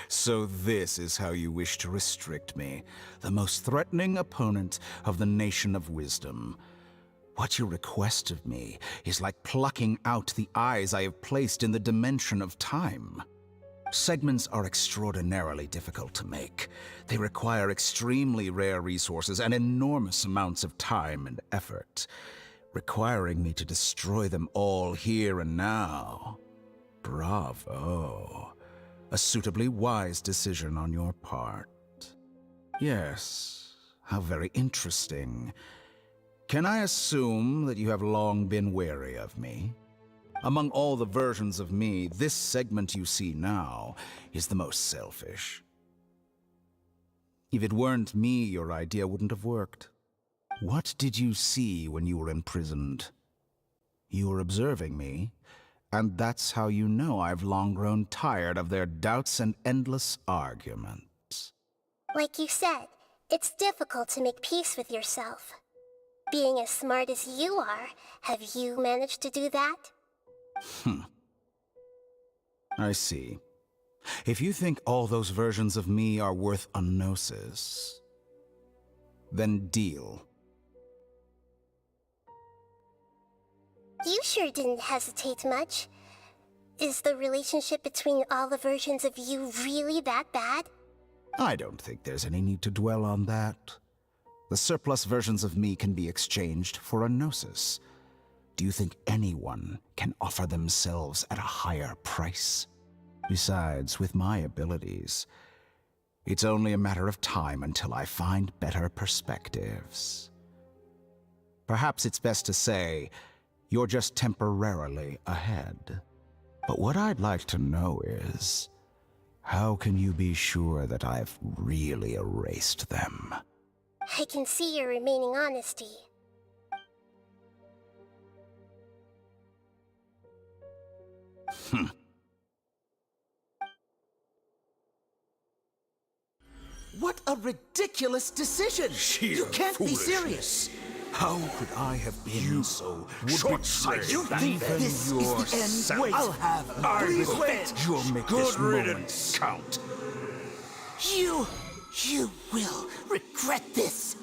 So this is how you wish to restrict me, the most threatening opponent of the Nation of Wisdom. What you request of me is like plucking out the eyes I have placed in the dimension of time. Segments are extraordinarily difficult to make. They require extremely rare resources and enormous amounts of time and effort, requiring me to destroy them all here and now. Bravo. A suitably wise decision on your part. Yes, how very interesting. Can I assume that you have long been wary of me? Among all the versions of me, this segment you see now is the most selfish. If it weren't me, your idea wouldn't have worked. What did you see when you were imprisoned? You were observing me, and that's how you know I've long grown tired of their doubts and endless arguments. Like you said, it's difficult to make peace with yourself. Being as smart as you are, have you managed to do that? I see. If you think all those versions of me are worth a gnosis, then deal. You sure didn't hesitate much. Is the relationship between all the versions of you really that bad? I don't think there's any need to dwell on that. The surplus versions of me can be exchanged for a gnosis. Do you think anyone can offer themselves at a higher price? Besides, with my abilities, it's only a matter of time until I find better perspectives. Perhaps it's best to say, you're just temporarily ahead. But what I'd like to know is, how can you be sure that I've really erased them? I can see your remaining honesty. What a ridiculous decision! You can't be serious! How could I have been so short-sighted? You think this is the end? Wait, I'll have it. Please wait! You'll make this moment count. You will regret this!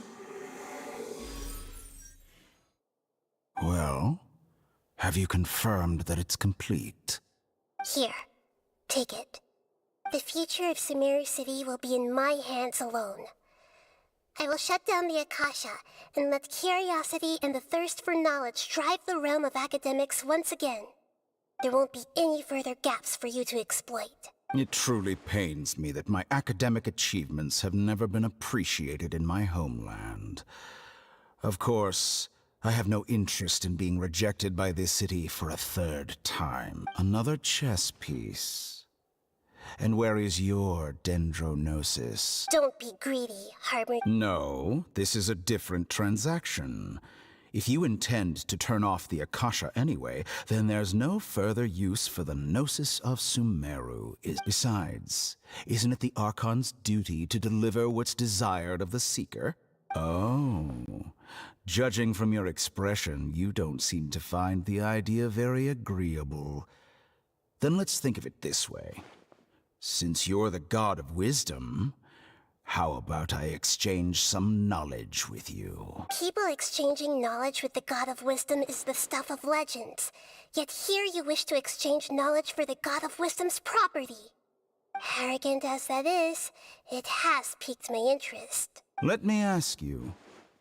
Well, have you confirmed that it's complete? Here, take it. The future of Sumeru City will be in my hands alone. I will shut down the Akasha and let curiosity and the thirst for knowledge drive the realm of academics once again. There won't be any further gaps for you to exploit. It truly pains me that my academic achievements have never been appreciated in my homeland. Of course, I have no interest in being rejected by this city for a third time. Another chess piece. And where is your dendronosis? Don't be greedy, Harbor. No, this is a different transaction. If you intend to turn off the Akasha anyway, then there's no further use for the Gnosis of Sumeru. Besides, isn't it the Archon's duty to deliver what's desired of the Seeker? Oh, judging from your expression, you don't seem to find the idea very agreeable. Then let's think of it this way. Since you're the god of wisdom, how about I exchange some knowledge with you? People exchanging knowledge with the god of wisdom is the stuff of legends. Yet here you wish to exchange knowledge for the god of wisdom's property. Arrogant as that is, it has piqued my interest. Let me ask you,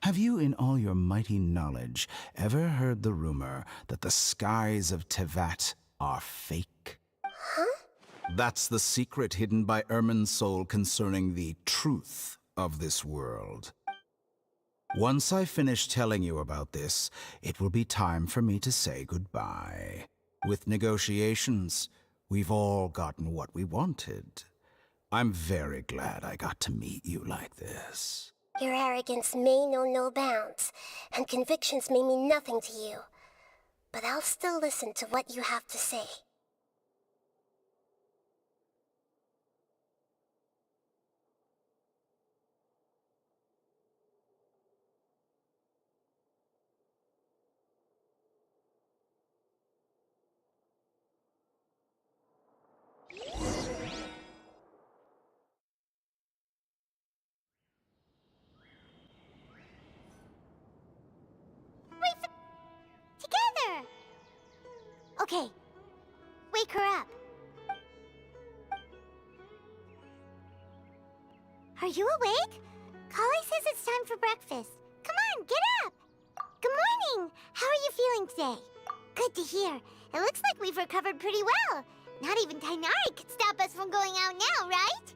have you in all your mighty knowledge ever heard the rumor that the skies of Tevat are fake? Huh? That's the secret hidden by Irminsul concerning the truth of this world. Once I finish telling you about this, it will be time for me to say goodbye. With negotiations, we've all gotten what we wanted. I'm very glad I got to meet you like this. Your arrogance may know no bounds, and convictions may mean nothing to you. But I'll still listen to what you have to say. Together! Okay, wake her up. Are you awake? Kali says it's time for breakfast. Come on, get up! Good morning! How are you feeling today? Good to hear. It looks like we've recovered pretty well. Not even Tainari could stop us from going out now, right?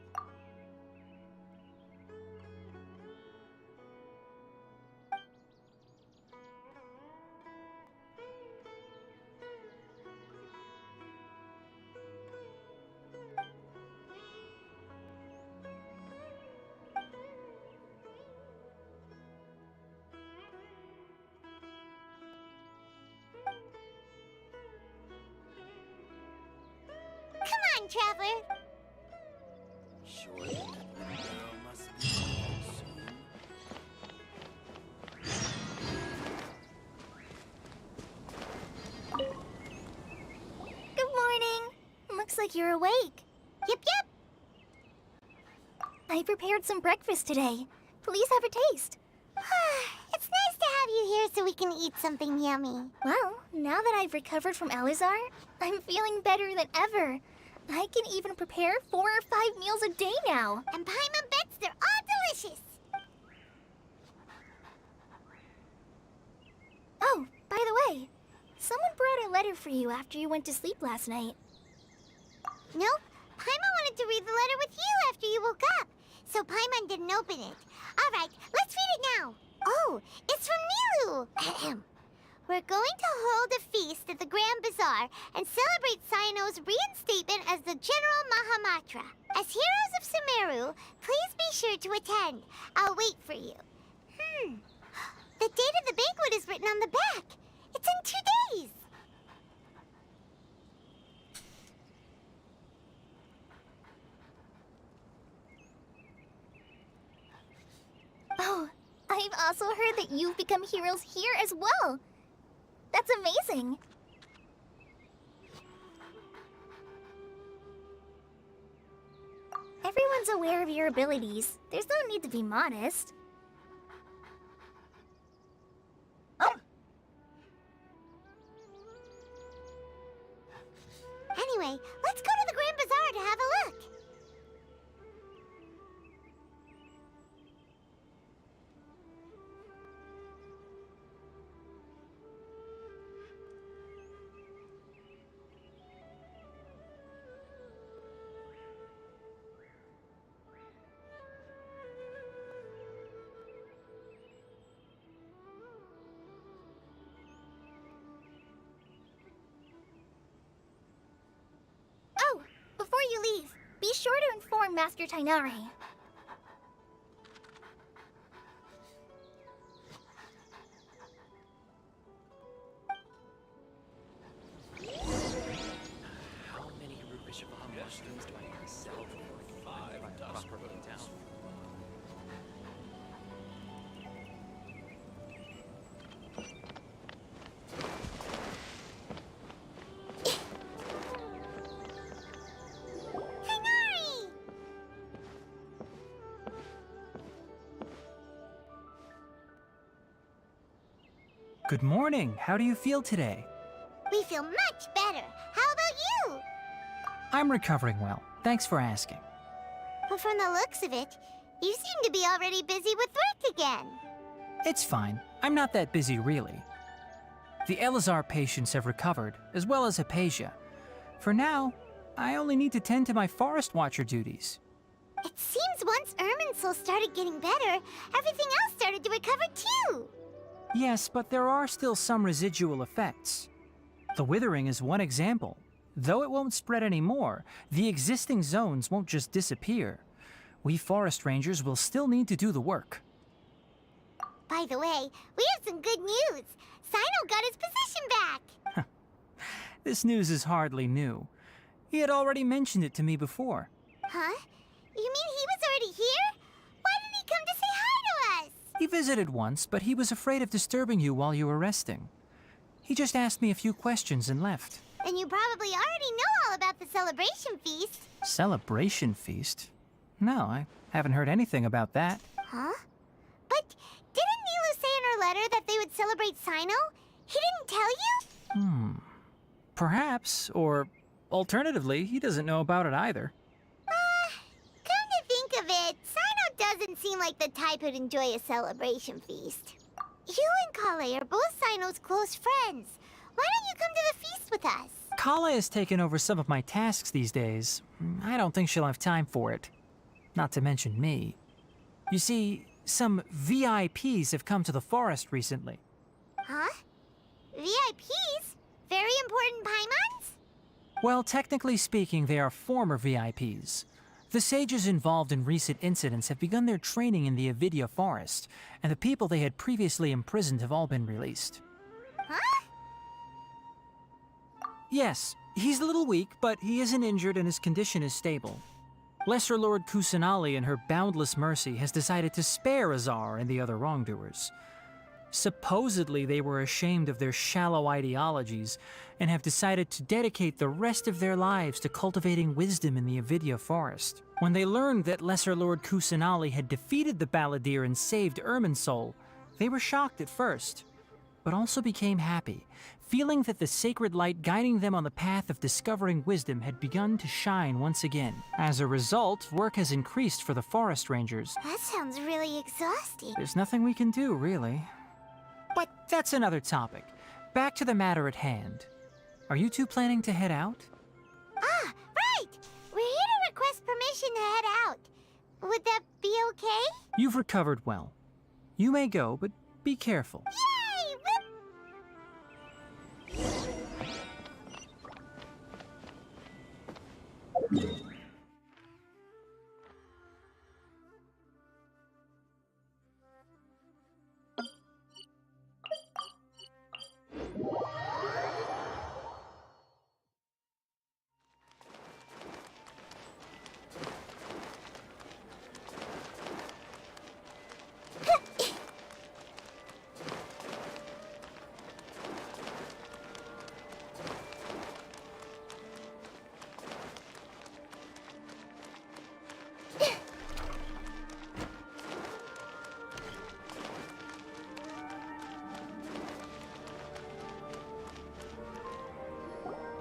time traveler. Surely that little girl must be home soon. Good morning. Looks like you're awake. Yep, yep. I prepared some breakfast today. Please have a taste. It's nice to have you here so we can eat something yummy. Well, now that I've recovered from Elazar, I'm feeling better than ever. I can even prepare 4 or 5 meals a day now. And Paimon bets they're all delicious. Oh, by the way, someone brought a letter for you after you went to sleep last night. Nope. Paimon wanted to read the letter with you after you woke up, so Paimon didn't open it. All right, let's read it now. Oh, it's from Nilu. Ahem. We're going to hold a feast at the Grand Bazaar and celebrate Cyno's reinstatement as the General Mahamatra. As heroes of Sumeru, please be sure to attend. I'll wait for you. The date of the banquet is written on the back. It's in 2 days. Oh, I've also heard that you've become heroes here as well. That's amazing. Everyone's aware of your abilities. There's no need to be modest. Anyway, let's go to the Grand Bazaar to have a look. Oh, before you leave, be sure to inform Master Tainari. How many rupees of mushrooms do I need to sell for 5 dust per town? Good morning. How do you feel today? We feel much better. How about you? I'm recovering well. Thanks for asking. But from the looks of it, you seem to be already busy with work again. It's fine. I'm not that busy, really. The Elazar patients have recovered, as well as Hypatia. For now, I only need to tend to my Forest Watcher duties. It seems once Irminsul started getting better, everything else started to recover too. Yes, but there are still some residual effects. The withering is one example. Though it won't spread anymore, the existing zones won't just disappear. We forest rangers will still need to do the work. By the way, we have some good news. Cyno got his position back. This news is hardly new. He had already mentioned it to me before. Huh? You mean he was already here? Why didn't he come to say hi to us? He visited once, but he was afraid of disturbing you while you were resting. He just asked me a few questions and left. Then you probably already know all about the celebration feast. Celebration feast? No, I haven't heard anything about that. Huh? But didn't Nilu say in her letter that they would celebrate Cyno? He didn't tell you? Perhaps, or alternatively, he doesn't know about it either. Come to think of it, Cyno doesn't seem like the type who'd enjoy a celebration feast. You and Kale are both Cyno's close friends. Why don't you come to the feast with us? Kala has taken over some of my tasks these days. I don't think she'll have time for it. Not to mention me. You see, some VIPs have come to the forest recently. Huh? VIPs? Very important Paimons? Well, technically speaking, they are former VIPs. The sages involved in recent incidents have begun their training in the Avidya forest, and the people they had previously imprisoned have all been released. Huh? Yes, he's a little weak, but he isn't injured and his condition is stable. Lesser Lord Kusanali, in her boundless mercy, has decided to spare Azar and the other wrongdoers. Supposedly, they were ashamed of their shallow ideologies and have decided to dedicate the rest of their lives to cultivating wisdom in the Avidya forest. When they learned that Lesser Lord Kusanali had defeated the Balladeer and saved Irminsul, they were shocked at first, but also became happy, feeling that the sacred light guiding them on the path of discovering wisdom had begun to shine once again. As a result, work has increased for the forest rangers. That sounds really exhausting. There's nothing we can do, really. But that's another topic. Back to the matter at hand. Are you two planning to head out? Ah, right! We're here to request permission to head out. Would that be okay? You've recovered well. You may go, but be careful. Yay!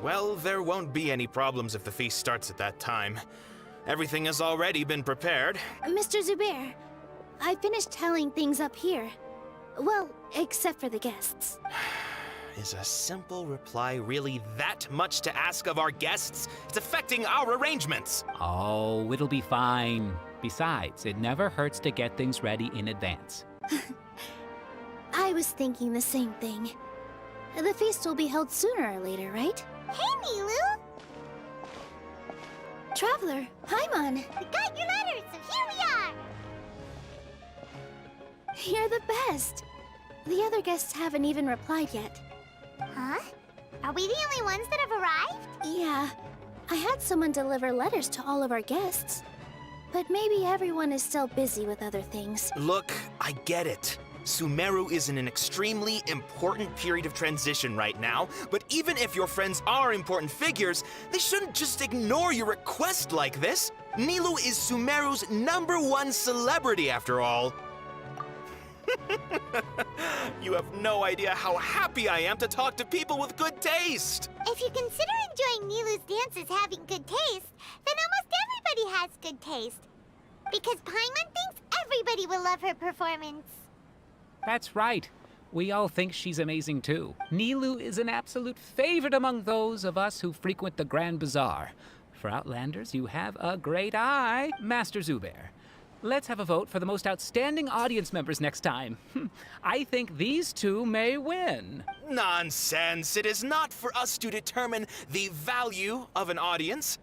Well, there won't be any problems if the feast starts at that time. Everything has already been prepared. Mr. Zubair, I finished tallying things up here. Well, except for the guests. Is a simple reply really that much to ask of our guests? It's affecting our arrangements. Oh, it'll be fine. Besides, it never hurts to get things ready in advance. I was thinking the same thing. The feast will be held sooner or later, right? Hey, Nilu! Traveler, Paimon! We got your letters, so here we are! You're the best! The other guests haven't even replied yet. Huh? Are we the only ones that have arrived? Yeah. I had someone deliver letters to all of our guests. But maybe everyone is still busy with other things. Look, I get it. Sumeru is in an extremely important period of transition right now, but even if your friends are important figures, they shouldn't just ignore your request like this. Nilu is Sumeru's #1 celebrity after all. You have no idea how happy I am to talk to people with good taste. If you consider enjoying Nilu's dances having good taste, then almost everybody has good taste. Because Paimon thinks everybody will love her performance. That's right. We all think she's amazing too. Nilu is an absolute favorite among those of us who frequent the Grand Bazaar. For Outlanders, you have a great eye, Master Zubair. Let's have a vote for the most outstanding audience members next time. I think these two may win. Nonsense! It is not for us to determine the value of an audience.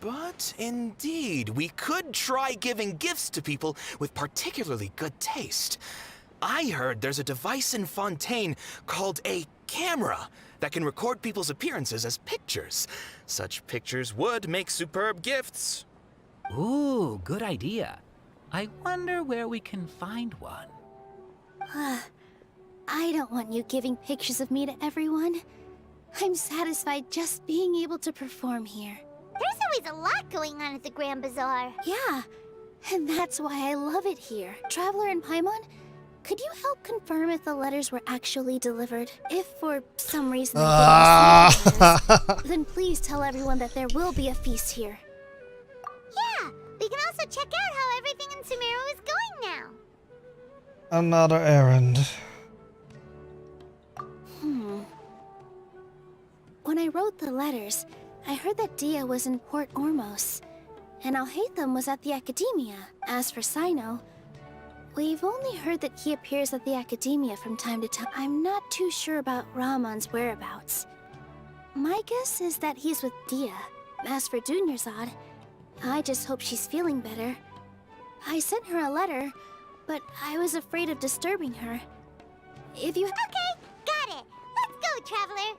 But indeed, we could try giving gifts to people with particularly good taste. I heard there's a device in Fontaine called a camera that can record people's appearances as pictures. Such pictures would make superb gifts. Ooh, good idea. I wonder where we can find one. I don't want you giving pictures of me to everyone. I'm satisfied just being able to perform here. There's always a lot going on at the Grand Bazaar. Yeah, and that's why I love it here. Traveler and Paimon, could you help confirm if the letters were actually delivered? If for some reason they didn't receive the letters, then please tell everyone that there will be a feast here. Yeah, we can also check out how everything in Sumeru is going now. Another errand. When I wrote the letters, I heard that Dia was in Port Ormos, and Alhaitham was at the Academia. As for Sino, we've only heard that he appears at the Academia from time to time. I'm not too sure about Rahman's whereabouts. My guess is that he's with Dia. As for Dunyarzad, I just hope she's feeling better. I sent her a letter, but I was afraid of disturbing her. If you... Okay, got it. Let's go, Traveler.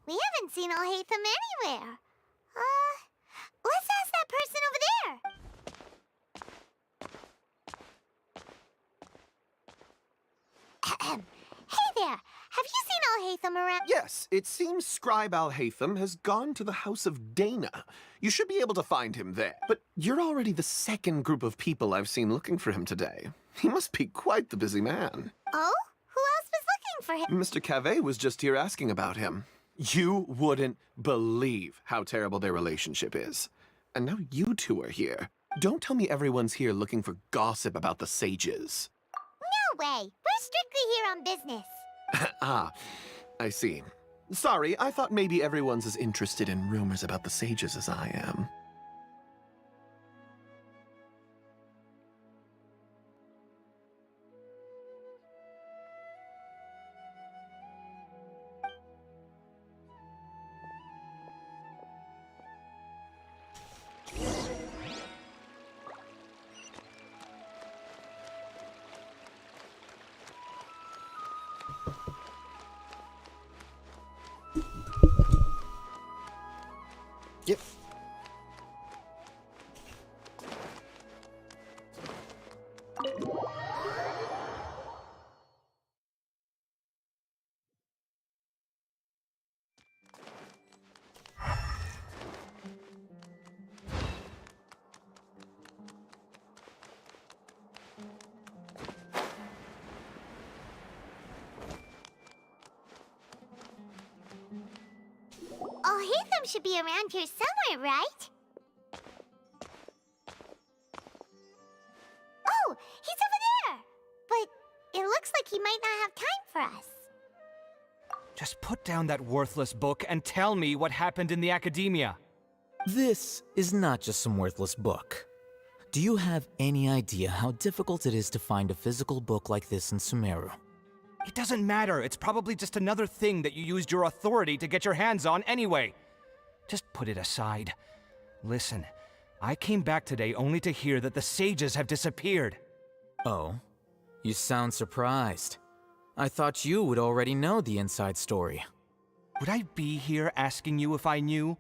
We haven't seen Alhaitham anywhere. Let's ask that person over there. Hey there, have you seen Alhaitham around? Yes, it seems Scribe Alhaitham has gone to the House of Dana. You should be able to find him there. But you're already the second group of people I've seen looking for him today. He must be quite the busy man. Oh? Who else was looking for him? Mr. Cavey was just here asking about him. You wouldn't believe how terrible their relationship is. And now you two are here. Don't tell me everyone's here looking for gossip about the sages. No way. We're strictly here on business. Ah, I see. Sorry, I thought maybe everyone's as interested in rumors about the sages as I am. Yep. Alhaitham should be around here somewhere, right? Oh, he's over there! But it looks like he might not have time for us. Just put down that worthless book and tell me what happened in the academia. This is not just some worthless book. Do you have any idea how difficult it is to find a physical book like this in Sumeru? It doesn't matter. It's probably just another thing that you used your authority to get your hands on anyway. Just put it aside. Listen, I came back today only to hear that the sages have disappeared. Oh? You sound surprised. I thought you would already know the inside story. Would I be here asking you if I knew?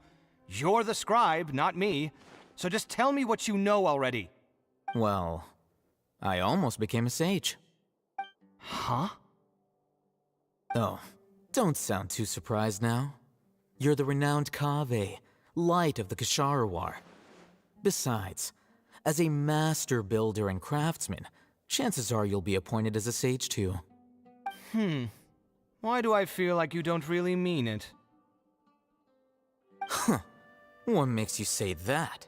You're the scribe, not me. So just tell me what you know already. Well, I almost became a sage. Huh? Oh, don't sound too surprised now. You're the renowned Kaveh, light of the Ksharawar. Besides, as a master builder and craftsman, chances are you'll be appointed as a sage too. Why do I feel like you don't really mean it? Huh. What makes you say that?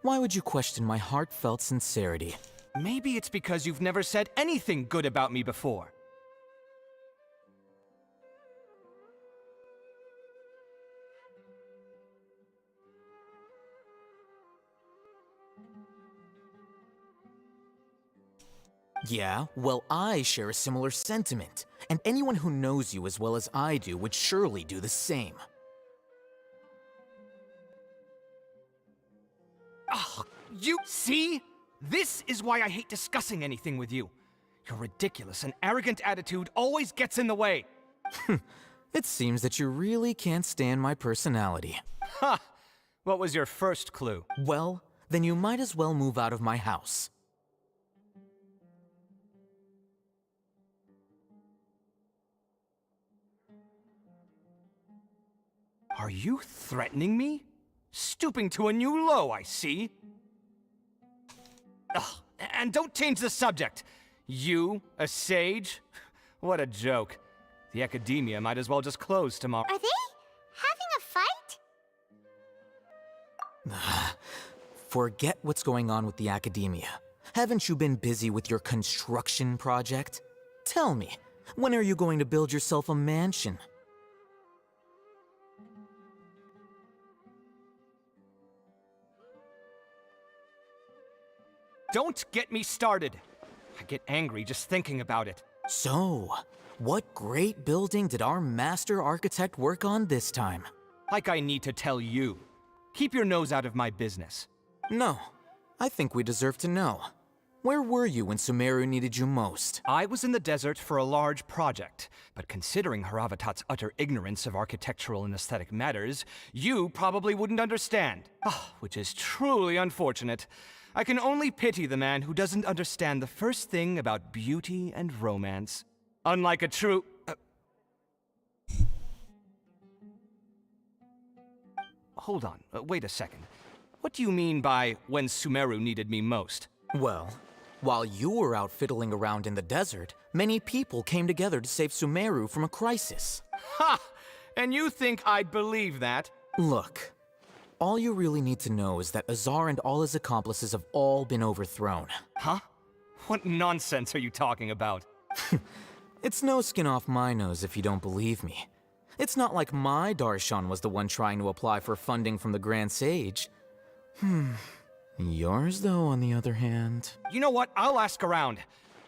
Why would you question my heartfelt sincerity? Maybe it's because you've never said anything good about me before. Yeah, well, I share a similar sentiment, and anyone who knows you as well as I do would surely do the same. Ugh, you see? This is why I hate discussing anything with you. Your ridiculous and arrogant attitude always gets in the way. It seems that you really can't stand my personality. Ha! What was your first clue? Well, then you might as well move out of my house. Are you threatening me? Stooping to a new low, I see. Ugh, and don't change the subject. You, a sage? What a joke. The Academia might as well just close tomorrow. Are they having a fight? Forget what's going on with the Academia. Haven't you been busy with your construction project? Tell me, when are you going to build yourself a mansion? Don't get me started. I get angry just thinking about it. So, what great building did our master architect work on this time? Like I need to tell you. Keep your nose out of my business. No, I think we deserve to know. Where were you when Sumeru needed you most? I was in the desert for a large project, but considering Haravatat's utter ignorance of architectural and aesthetic matters, you probably wouldn't understand. Which is truly unfortunate. I can only pity the man who doesn't understand the first thing about beauty and romance. Unlike a true... Hold on, wait a second. What do you mean by when Sumeru needed me most? Well, while you were out fiddling around in the desert, many people came together to save Sumeru from a crisis. Ha! And you think I'd believe that? Look, all you really need to know is that Azar and all his accomplices have all been overthrown. Huh? What nonsense are you talking about? It's no skin off my nose if you don't believe me. It's not like my Darshan was the one trying to apply for funding from the Grand Sage. Yours, though, on the other hand... You know what? I'll ask around.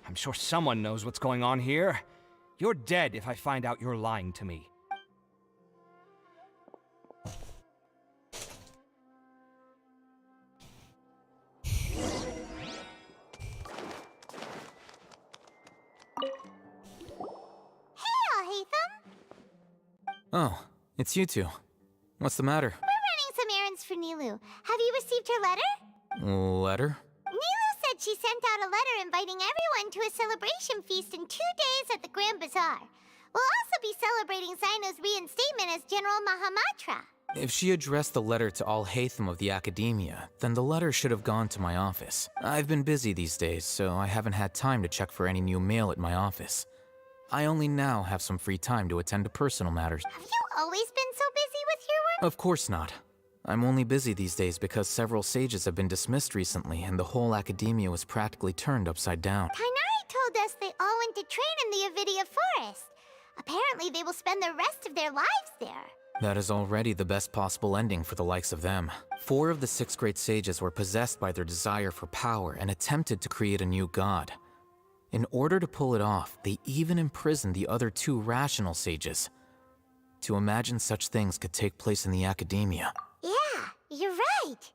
I'm sure someone knows what's going on here. You're dead if I find out you're lying to me. Oh, it's you two. What's the matter? We're running some errands for Nilou. Have you received her letter? Letter? Nilou said she sent out a letter inviting everyone to a celebration feast in 2 days at the Grand Bazaar. We'll also be celebrating Sino's reinstatement as General Mahamatra. If she addressed the letter to all Hatham of the Academia, then the letter should have gone to my office. I've been busy these days, so I haven't had time to check for any new mail at my office. I only now have some free time to attend to personal matters. Have you always been so busy with your work? Of course not. I'm only busy these days because several sages have been dismissed recently and the whole Academia was practically turned upside down. Tainari told us they all went to train in the Avidia Forest. Apparently they will spend the rest of their lives there. That is already the best possible ending for the likes of them. 4 of the 6 great sages were possessed by their desire for power and attempted to create a new god. In order to pull it off, they even imprisoned the other 2 rational sages. To imagine such things could take place in the Academia. Yeah, you're right.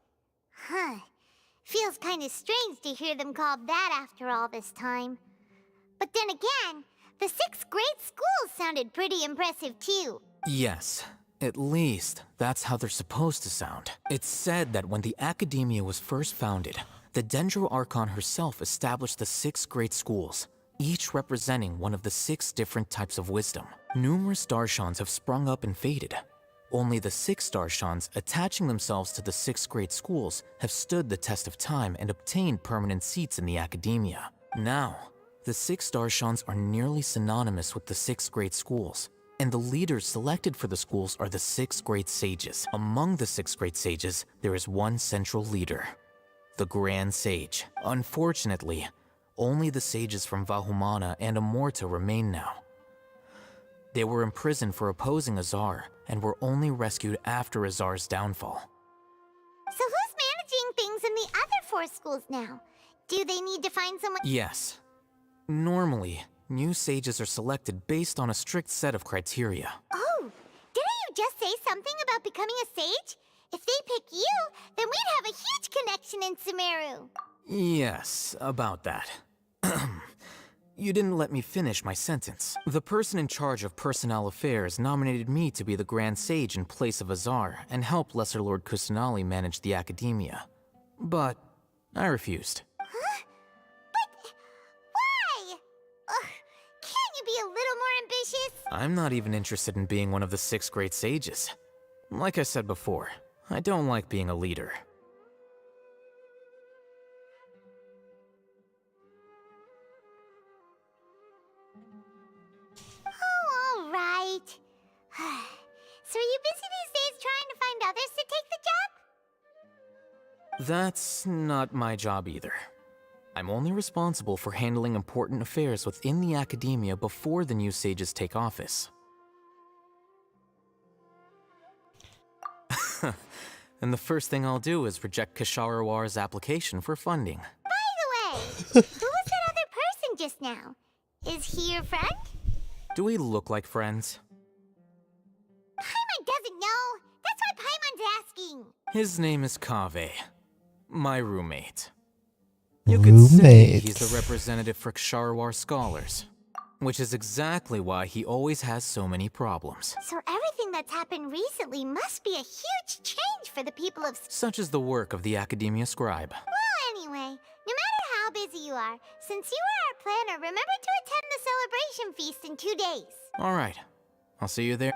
Huh. Feels kind of strange to hear them called that after all this time. But then again, the 6 great schools sounded pretty impressive too. Yes, at least that's how they're supposed to sound. It's said that when the Academia was first founded, the Sumeru Archon herself established the 6 great schools, each representing one of the 6 different types of wisdom. Numerous Darshans have sprung up and faded. Only the 6 Darshans attaching themselves to the 6 great schools have stood the test of time and obtained permanent seats in the Academia. Now, the 6 Darshans are nearly synonymous with the 6 great schools, and the leaders selected for the schools are the 6 great sages. Among the 6 great sages, there is one central leader, the Grand Sage. Unfortunately, only the sages from Vahumana and Amorta remain now. They were imprisoned for opposing Azar, and were only rescued after Azar's downfall. So who's managing things in the other 4 schools now? Do they need to find someone? Yes. Normally, new sages are selected based on a strict set of criteria. Oh, didn't you just say something about becoming a sage? If they pick you, then we'd have a huge connection in Sumeru. Yes, about that. You didn't let me finish my sentence. The person in charge of personnel affairs nominated me to be the Grand Sage in place of Azar and help Lesser Lord Kusanali manage the Academia. But I refused. Huh? But why? Can't you be a little more ambitious? I'm not even interested in being one of the 6 great sages. Like I said before, I don't like being a leader. Oh, all right. So are you busy these days trying to find others to take the job? That's not my job either. I'm only responsible for handling important affairs within the academia before the new sages take office. And the first thing I'll do is reject Kasharawar's application for funding. By the way, who was that other person just now? Is he your friend? Do we look like friends? Paimon doesn't know. That's why Paimon's asking. His name is Kaveh, my roommate. You could say he's the representative for Ksharawar scholars, which is exactly why he always has so many problems. So everything that's happened recently must be a huge change for the people of... Such as the work of the Academia Scribe. Well, anyway, no matter how busy you are, since you are our planner, remember to attend the celebration feast in 2 days. Alright, I'll see you there.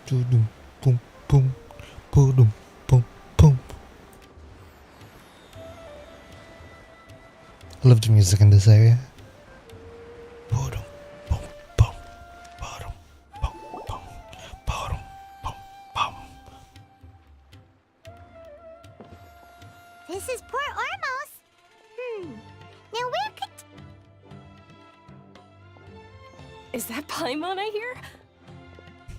Boom, boom, boom, boom, boom, boom. I love the music in this area. Boom, boom, boom, boom, boom, boom, boom, boom, boom. This is Port Ormos. Now where could... Is that Paimon I hear?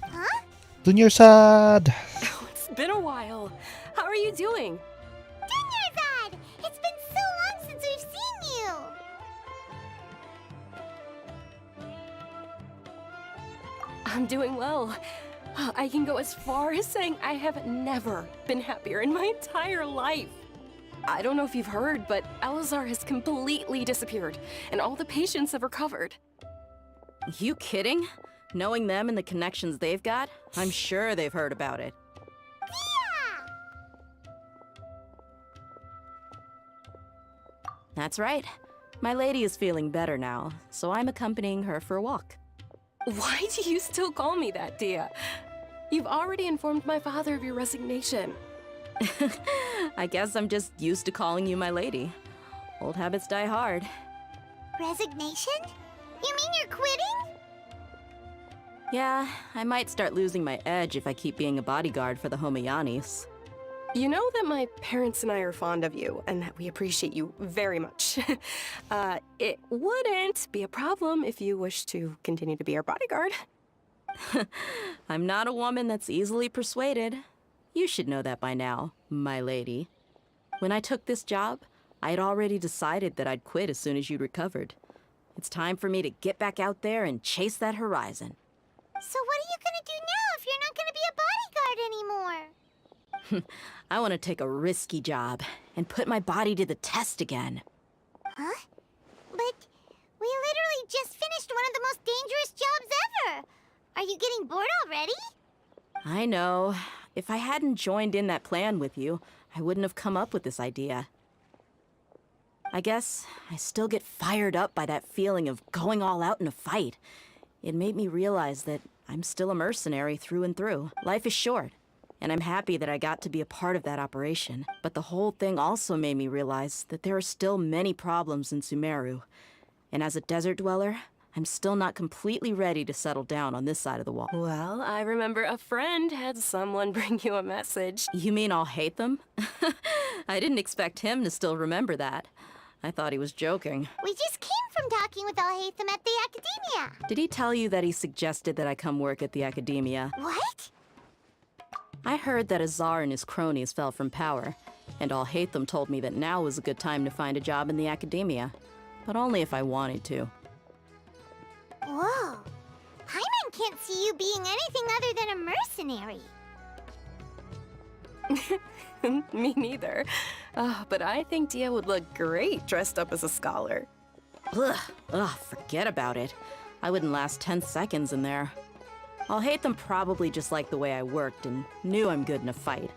Huh? Dunyarzad! Oh, it's been a while. How are you doing? Dunyarzad! It's been so long since we've seen you! I'm doing well. I can go as far as saying I have never been happier in my entire life. I don't know if you've heard, but Elazar has completely disappeared, and all the patients have recovered. You kidding? Knowing them and the connections they've got, I'm sure they've heard about it. That's right. My lady is feeling better now, so I'm accompanying her for a walk. Why do you still call me that, Dia? You've already informed my father of your resignation. I guess I'm just used to calling you my lady. Old habits die hard. Resignation? You mean you're quitting? Yeah, I might start losing my edge if I keep being a bodyguard for the Homayanis. You know that my parents and I are fond of you, and that we appreciate you very much. It wouldn't be a problem if you wish to continue to be our bodyguard. I'm not a woman that's easily persuaded. You should know that by now, my lady. When I took this job, I had already decided that I'd quit as soon as you'd recovered. It's time for me to get back out there and chase that horizon. So what are you gonna do now if you're not gonna be a bodyguard anymore? I want to take a risky job and put my body to the test again. Huh? But we literally just finished one of the most dangerous jobs ever! Are you getting bored already? I know. If I hadn't joined in that plan with you, I wouldn't have come up with this idea. I guess I still get fired up by that feeling of going all out in a fight. It made me realize that I'm still a mercenary through and through. Life is short, and I'm happy that I got to be a part of that operation. But the whole thing also made me realize that there are still many problems in Sumeru. And as a desert dweller, I'm still not completely ready to settle down on this side of the wall. Well, I remember a friend had someone bring you a message. You mean I'll hate them? I didn't expect him to still remember that. I thought he was joking. We just came from talking with Alhaitham at the Academia. Did he tell you that he suggested that I come work at the Academia? What? I heard that Azar and his cronies fell from power, and Alhaitham told me that now was a good time to find a job in the Academia, but only if I wanted to. Whoa. Paimon can't see you being anything other than a mercenary. Me neither. But I think Dia would look great dressed up as a scholar. Ugh, forget about it. I wouldn't last 10 seconds in there. I'll hate them probably just like the way I worked and knew I'm good in a fight.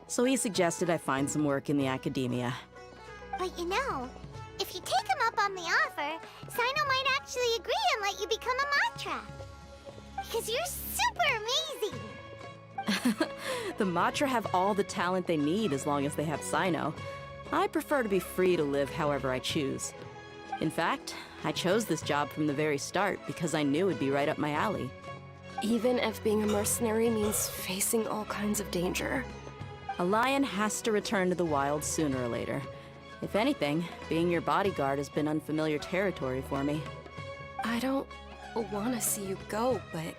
So he suggested I find some work in the academia. But you know, if you take him up on the offer, Sino might actually agree and let you become a Matra. Because you're super amazing! The Matra have all the talent they need as long as they have Sino. I prefer to be free to live however I choose. In fact, I chose this job from the very start because I knew it'd be right up my alley. Even if being a mercenary means facing all kinds of danger. A lion has to return to the wild sooner or later. If anything, being your bodyguard has been unfamiliar territory for me. I don't want to see you go, but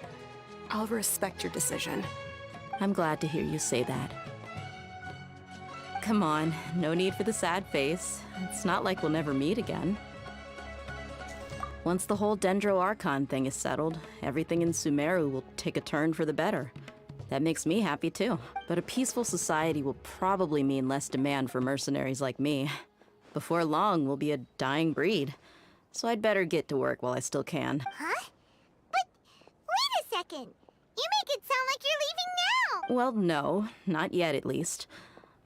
I'll respect your decision. I'm glad to hear you say that. Come on, no need for the sad face. It's not like we'll never meet again. Once the whole Dendro Archon thing is settled, everything in Sumeru will take a turn for the better. That makes me happy too. But a peaceful society will probably mean less demand for mercenaries like me. Before long, we'll be a dying breed. So I'd better get to work while I still can. Huh? But wait a second! You make it sound like you're leaving now! Well, no, not yet at least.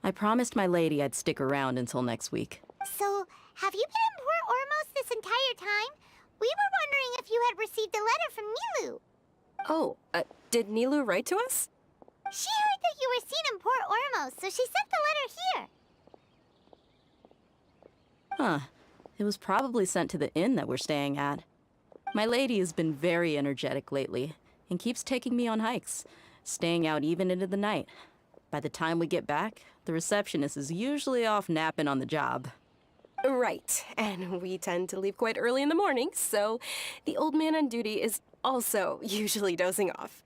I promised my lady I'd stick around until next week. So, have you been in Port Ormos this entire time? We were wondering if you had received a letter from Nilu. Oh, did Nilu write to us? She heard that you were seen in Port Ormos, so she sent the letter here. Huh. It was probably sent to the inn that we're staying at. My lady has been very energetic lately and keeps taking me on hikes, staying out even into the night. By the time we get back, the receptionist is usually off napping on the job. Right, and we tend to leave quite early in the morning, so the old man on duty is also usually dozing off.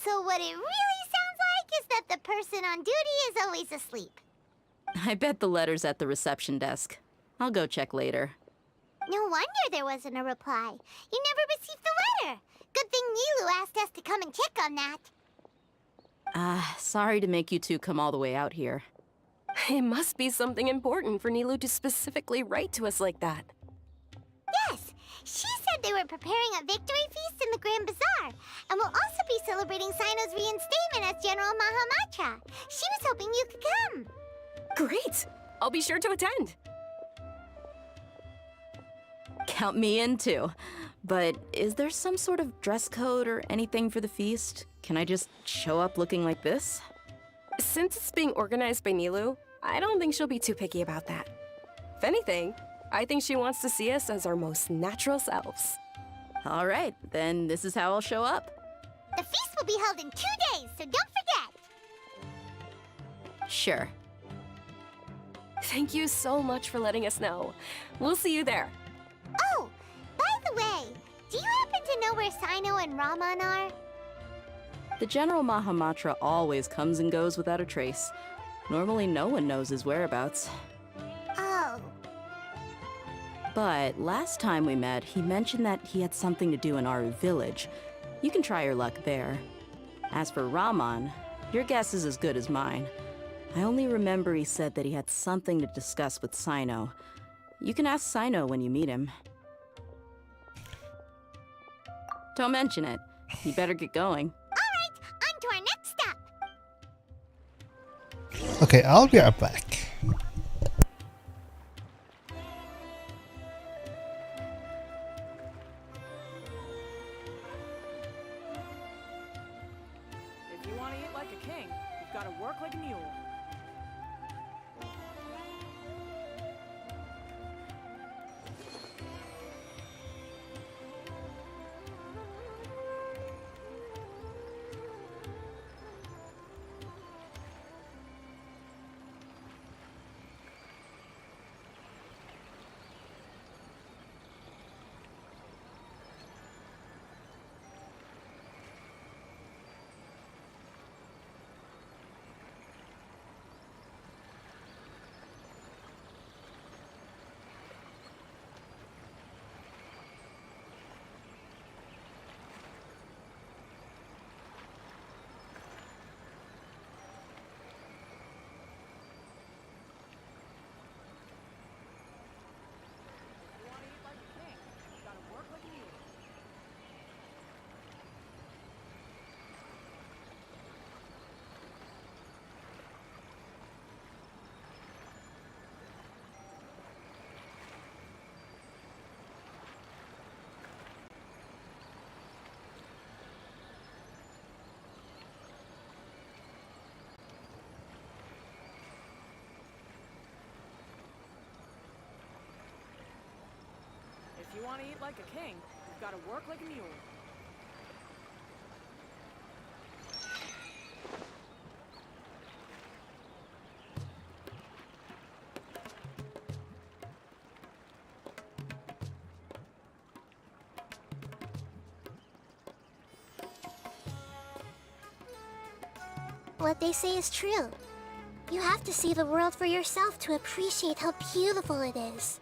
So what it really sounds like is that the person on duty is always asleep. I bet the letter's at the reception desk. I'll go check later. No wonder there wasn't a reply. You never received the letter. Good thing Nilu asked us to come and check on that. Sorry to make you two come all the way out here. It must be something important for Nilu to specifically write to us like that. Yes, she said they were preparing a victory feast in the Grand Bazaar, and will also be celebrating Sino's reinstatement as General Mahamatra. She was hoping you could come. Great! I'll be sure to attend. Count me in too. But is there some sort of dress code or anything for the feast? Can I just show up looking like this? Since it's being organized by Nilu, I don't think she'll be too picky about that. If anything, I think she wants to see us as our most natural selves. All right, then this is how I'll show up. The feast will be held in 2 days, so don't forget. Sure. Thank you so much for letting us know. We'll see you there. Oh, by the way, do you happen to know where Sino and Raman are? The General Mahamatra always comes and goes without a trace. Normally no one knows his whereabouts. Oh. But last time we met, he mentioned that he had something to do in our village. You can try your luck there. As for Raman, your guess is as good as mine. I only remember he said that he had something to discuss with Sino. You can ask Sino when you meet him. Don't mention it. You better get going. On to our next stop. Okay, I'll be right back. If you want to eat like a king, you've got to work like a mule. want to eat like a king, you've got to work like a mule. What they say is true. You have to see the world for yourself to appreciate how beautiful it is.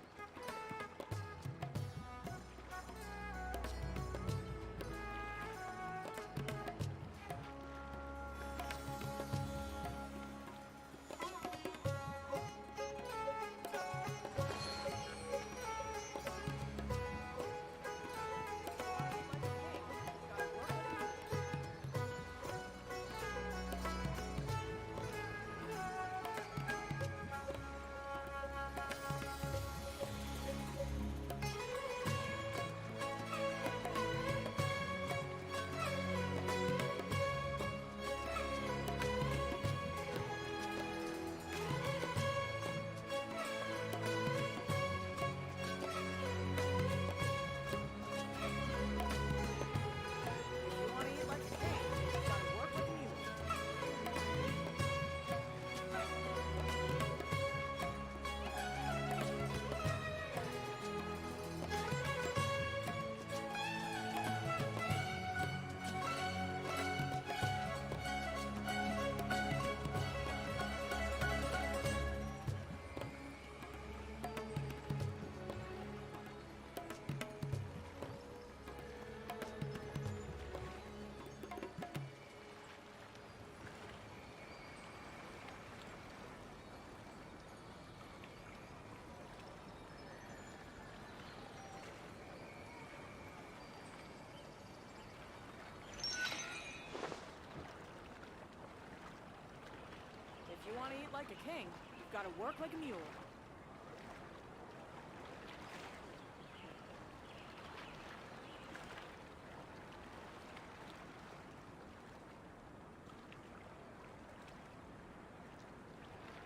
If you want to eat like a king, you've got to work like a mule.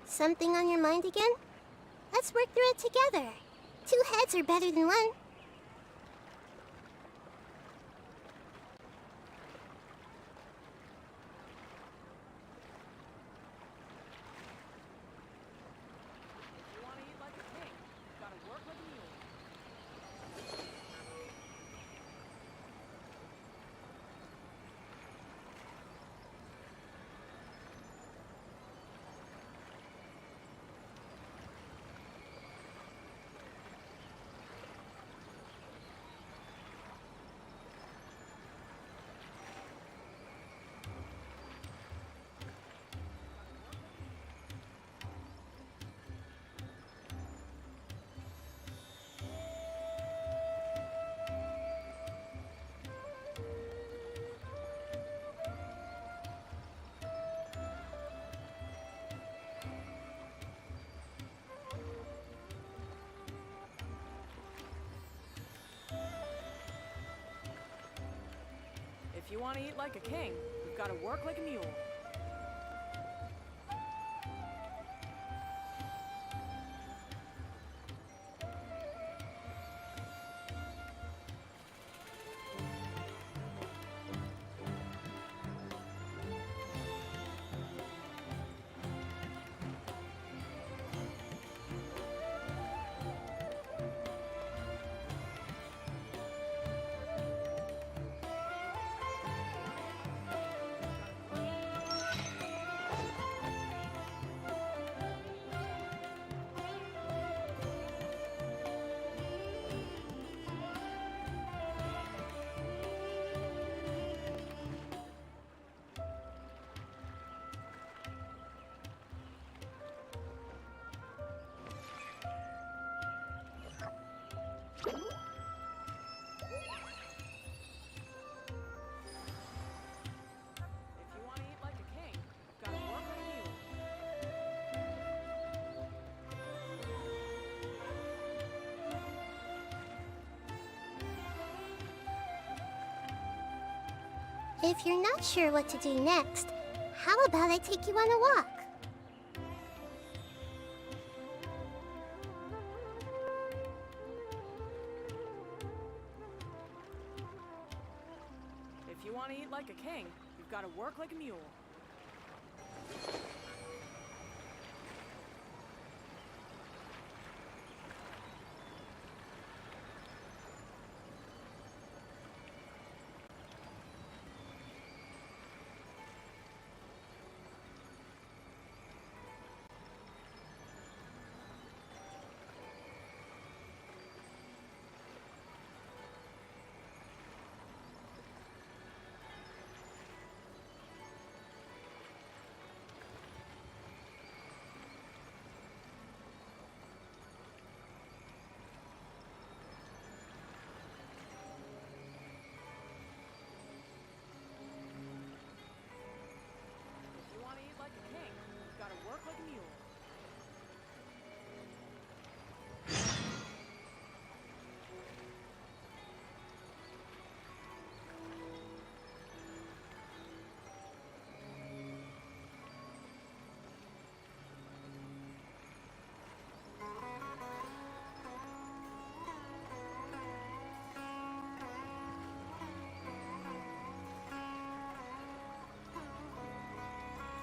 Something on your mind again? Let's work through it together. 2 heads are better than 1. If you want to eat like a king, you've got to work like a mule. If you're not sure what to do next, how about I take you on a walk? want to eat like a king, you've got to work like a mule.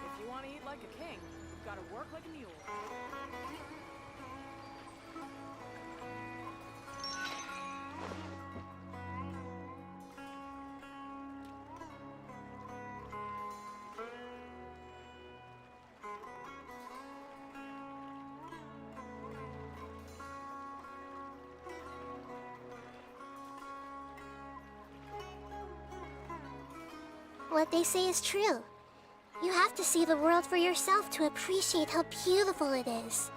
If you want to eat like a king, you've got to work like a mule. What they say is true. You have to see the world for yourself to appreciate how beautiful it is.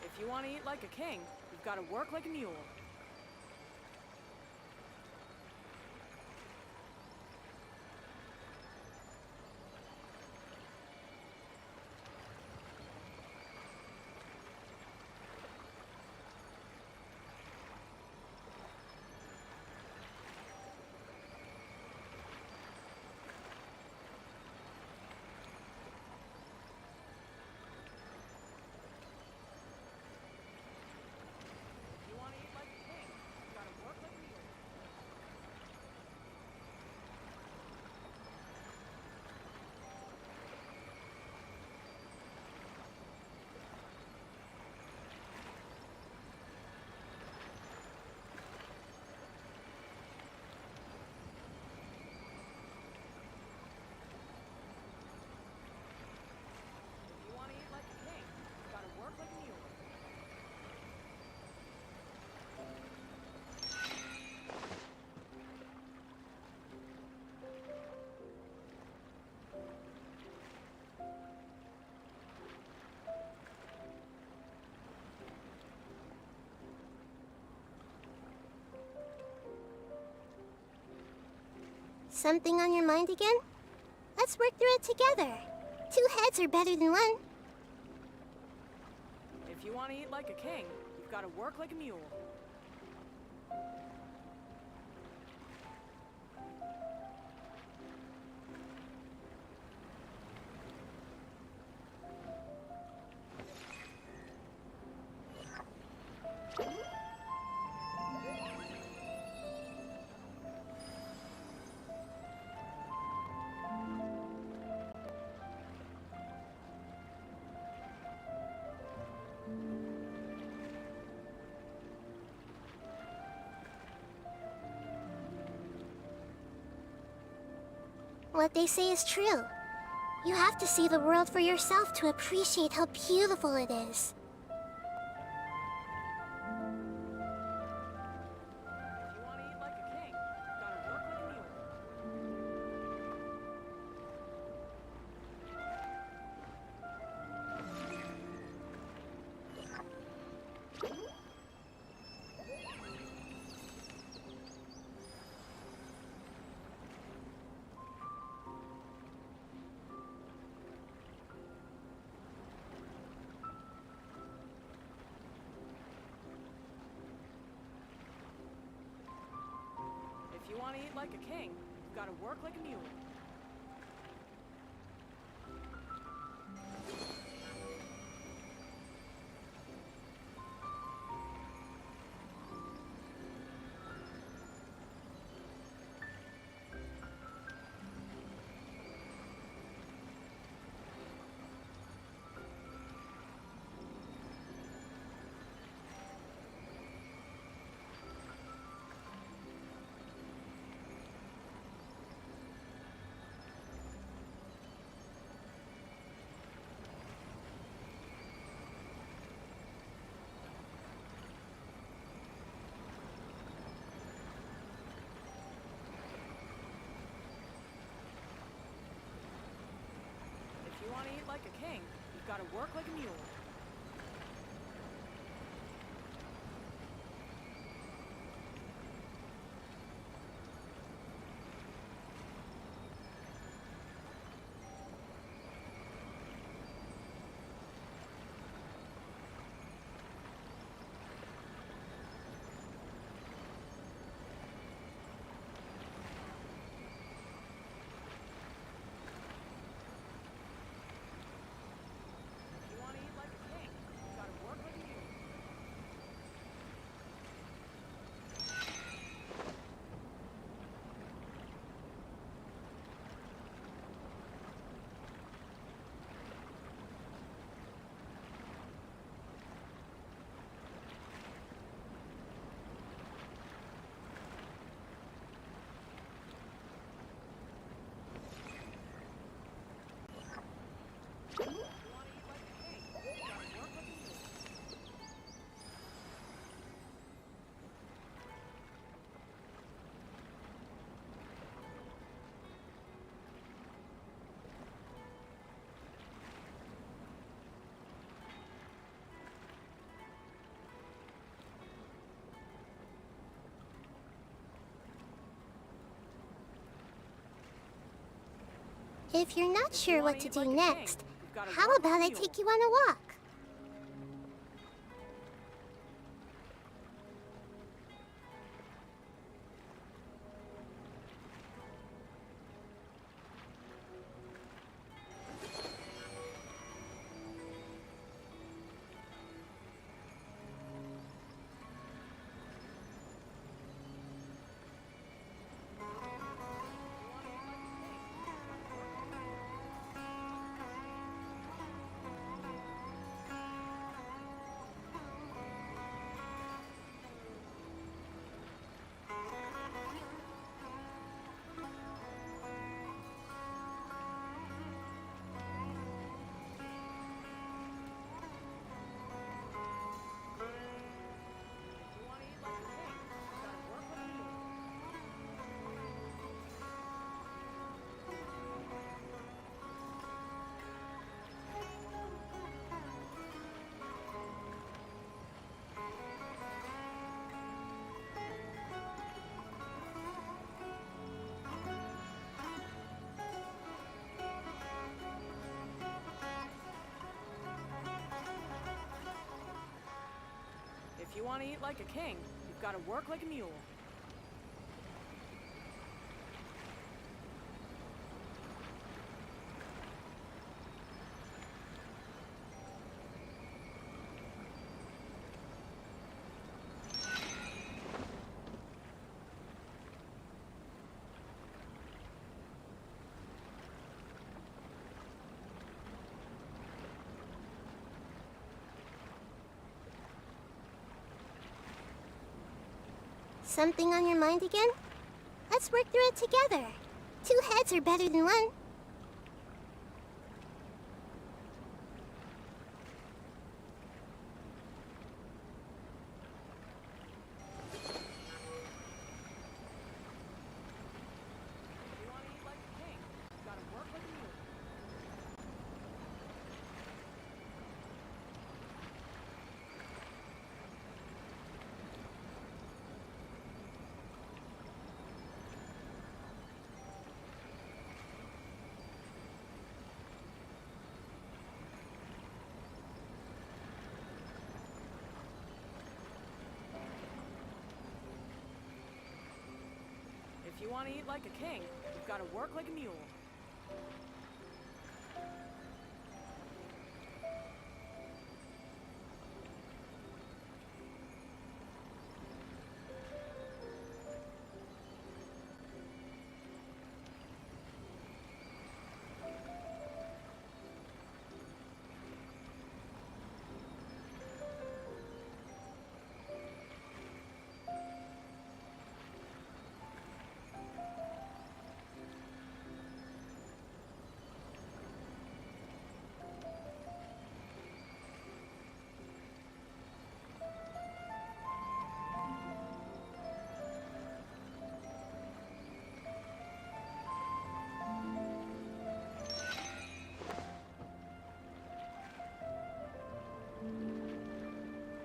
If you want to eat like a king, you've got to work like a mule. Something on your mind again? Let's work through it together. 2 heads are better than 1. If you want to eat like a king, you've got to work like a mule. What they say is true. You have to see the world for yourself to appreciate how beautiful it is. want to eat like a king, you've got to work like a mule. If you want to eat like a king, you've got to work like a mule. If you're not sure what to do next, how about I take you on a walk? If you want to eat like a king, you've got to work like a mule. Something on your mind again? Let's work through it together. 2 heads are better than 1. If you want to eat like a king, you've got to work like a mule.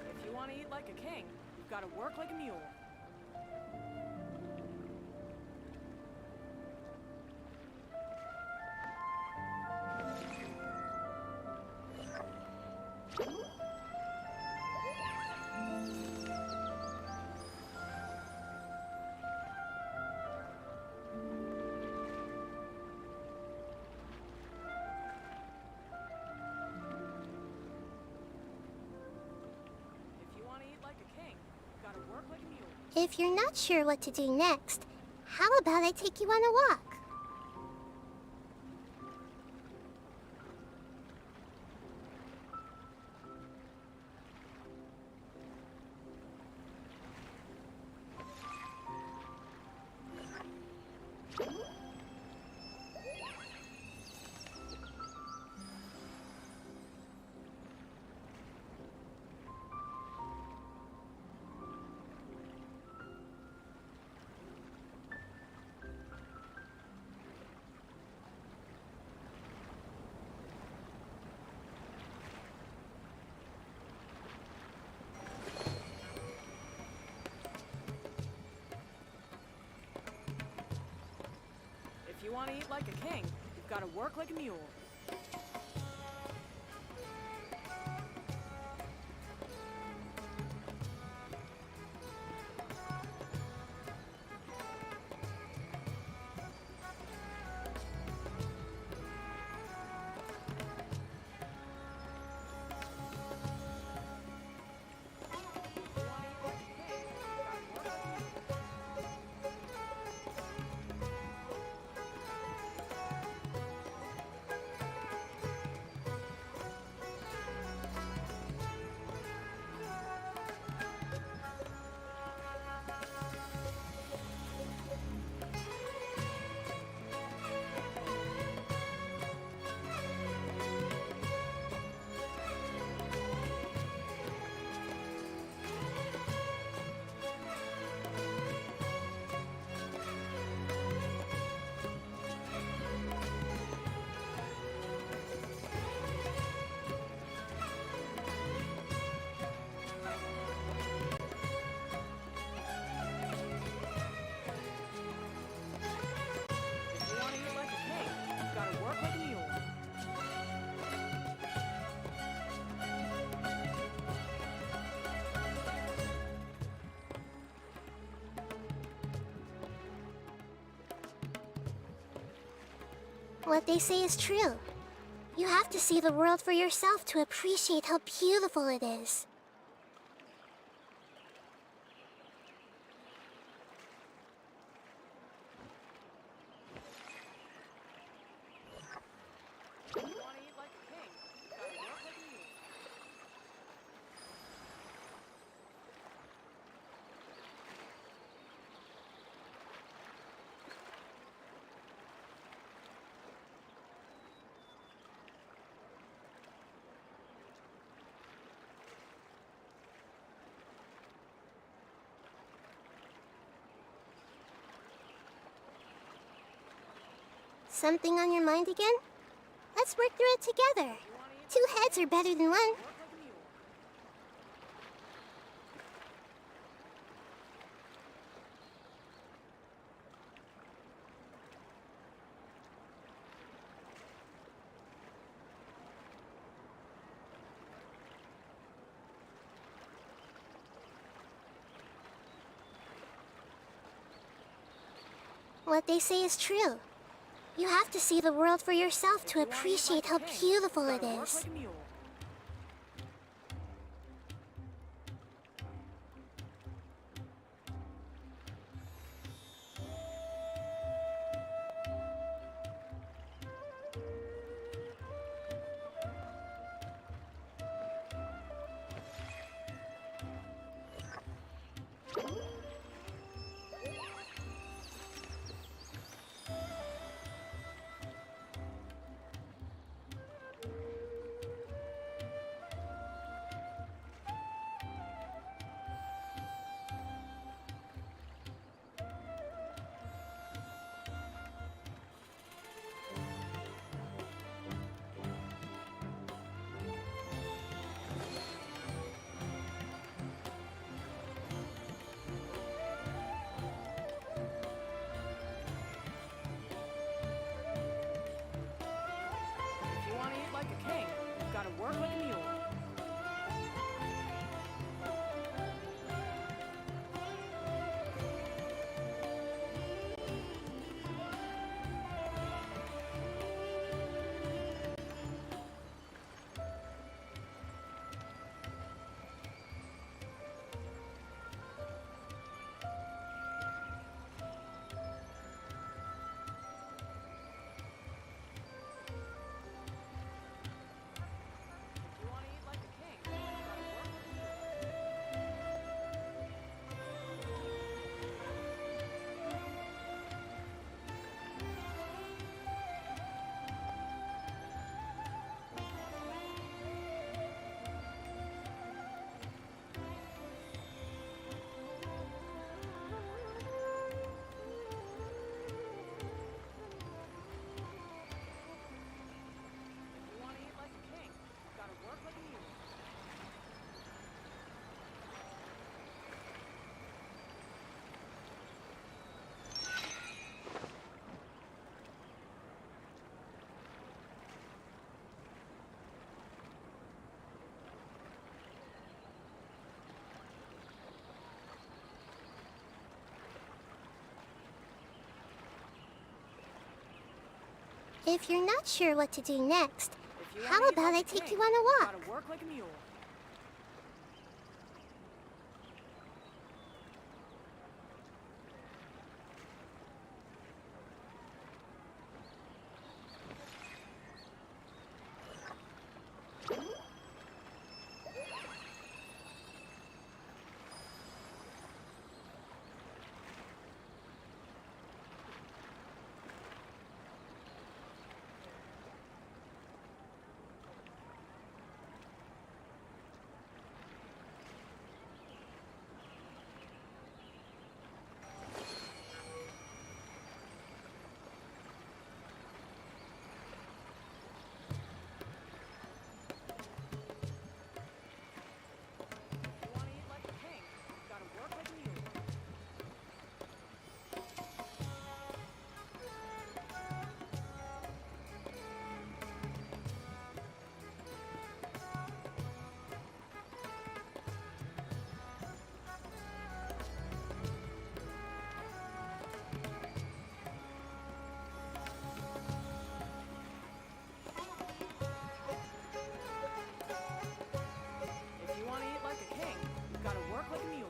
If you want to eat like a king, you've got to work like a mule. If you're not sure what to do next, how about I take you on a walk? If you want to eat like a king, you've got to work like a mule. What they say is true. You have to see the world for yourself to appreciate how beautiful it is. Something on your mind again? Let's work through it together. 2 heads are better than 1. What they say is true. You have to see the world for yourself to appreciate how beautiful it is. If you want to eat like a king, you've got to work like a mule. If you're not sure what to do next, how about I take you on a walk? Gotta work like a mule. If you want to eat like a king, you've got to work like a mule.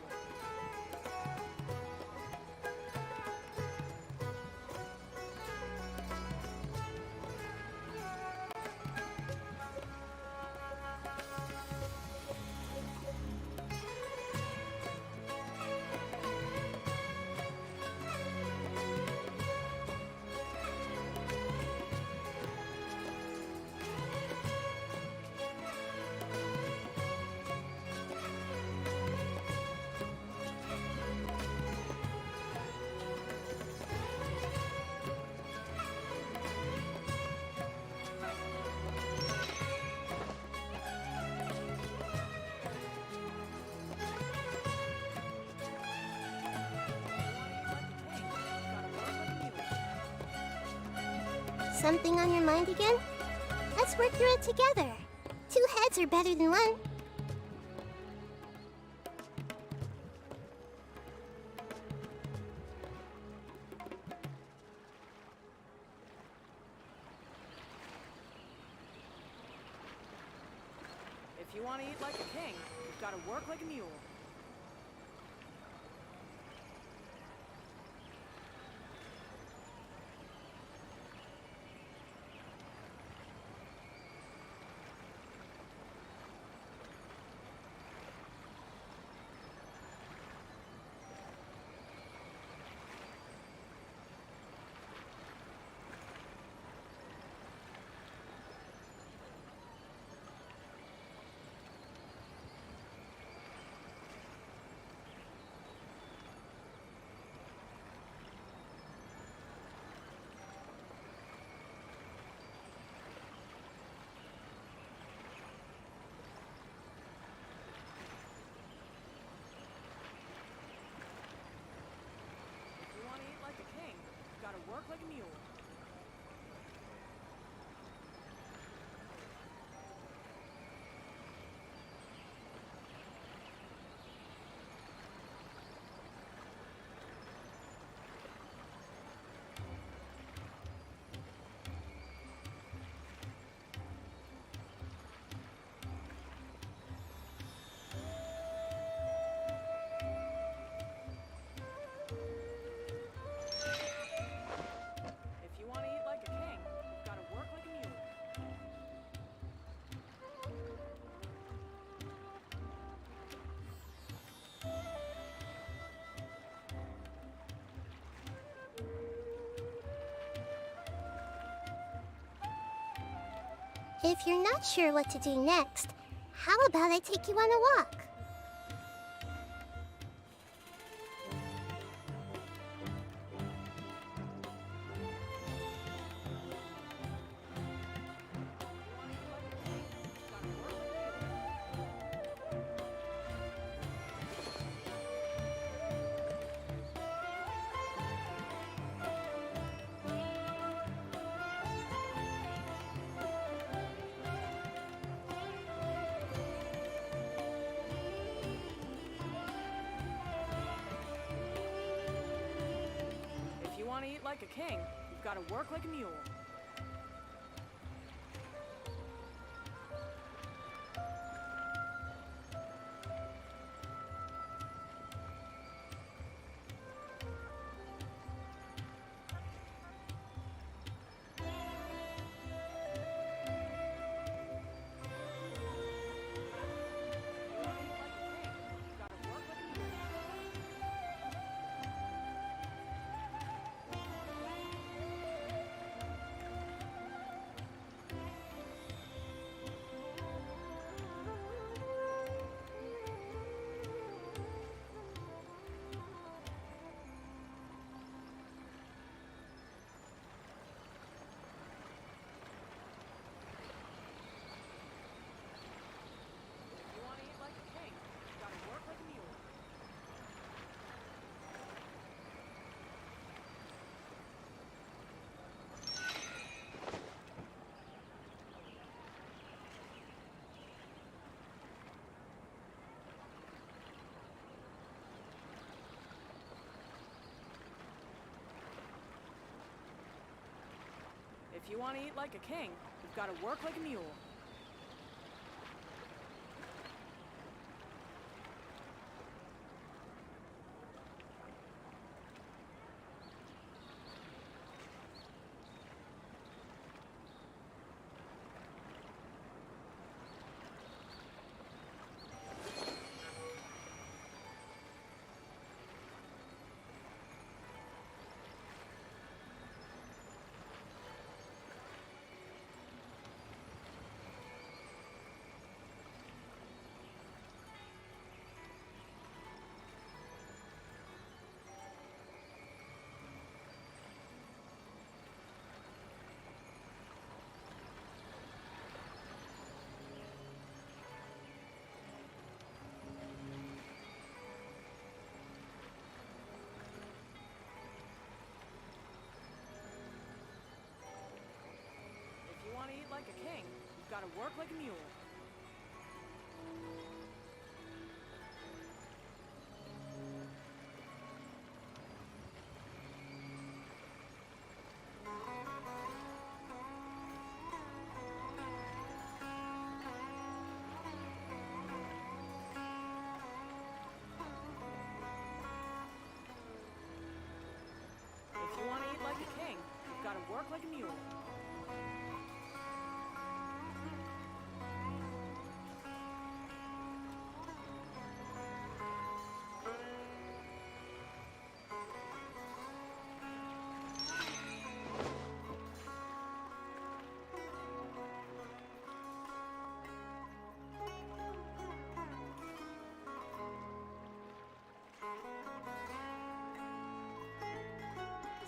Something on your mind again? Let's work through it together. 2 heads are better than 1. you want to eat like a king, you've got to work like a mule. Like a king, you've got to work like a mule. If you want to eat like a king, you've got to work like a mule. If you're not sure what to do next, how about I take you on a walk? If you want to eat like a king, you've got to work like a mule. If you want to eat like a king, you've got to work like a mule. If you want to eat like a king, you've got to work like a mule. gotta work like a mule.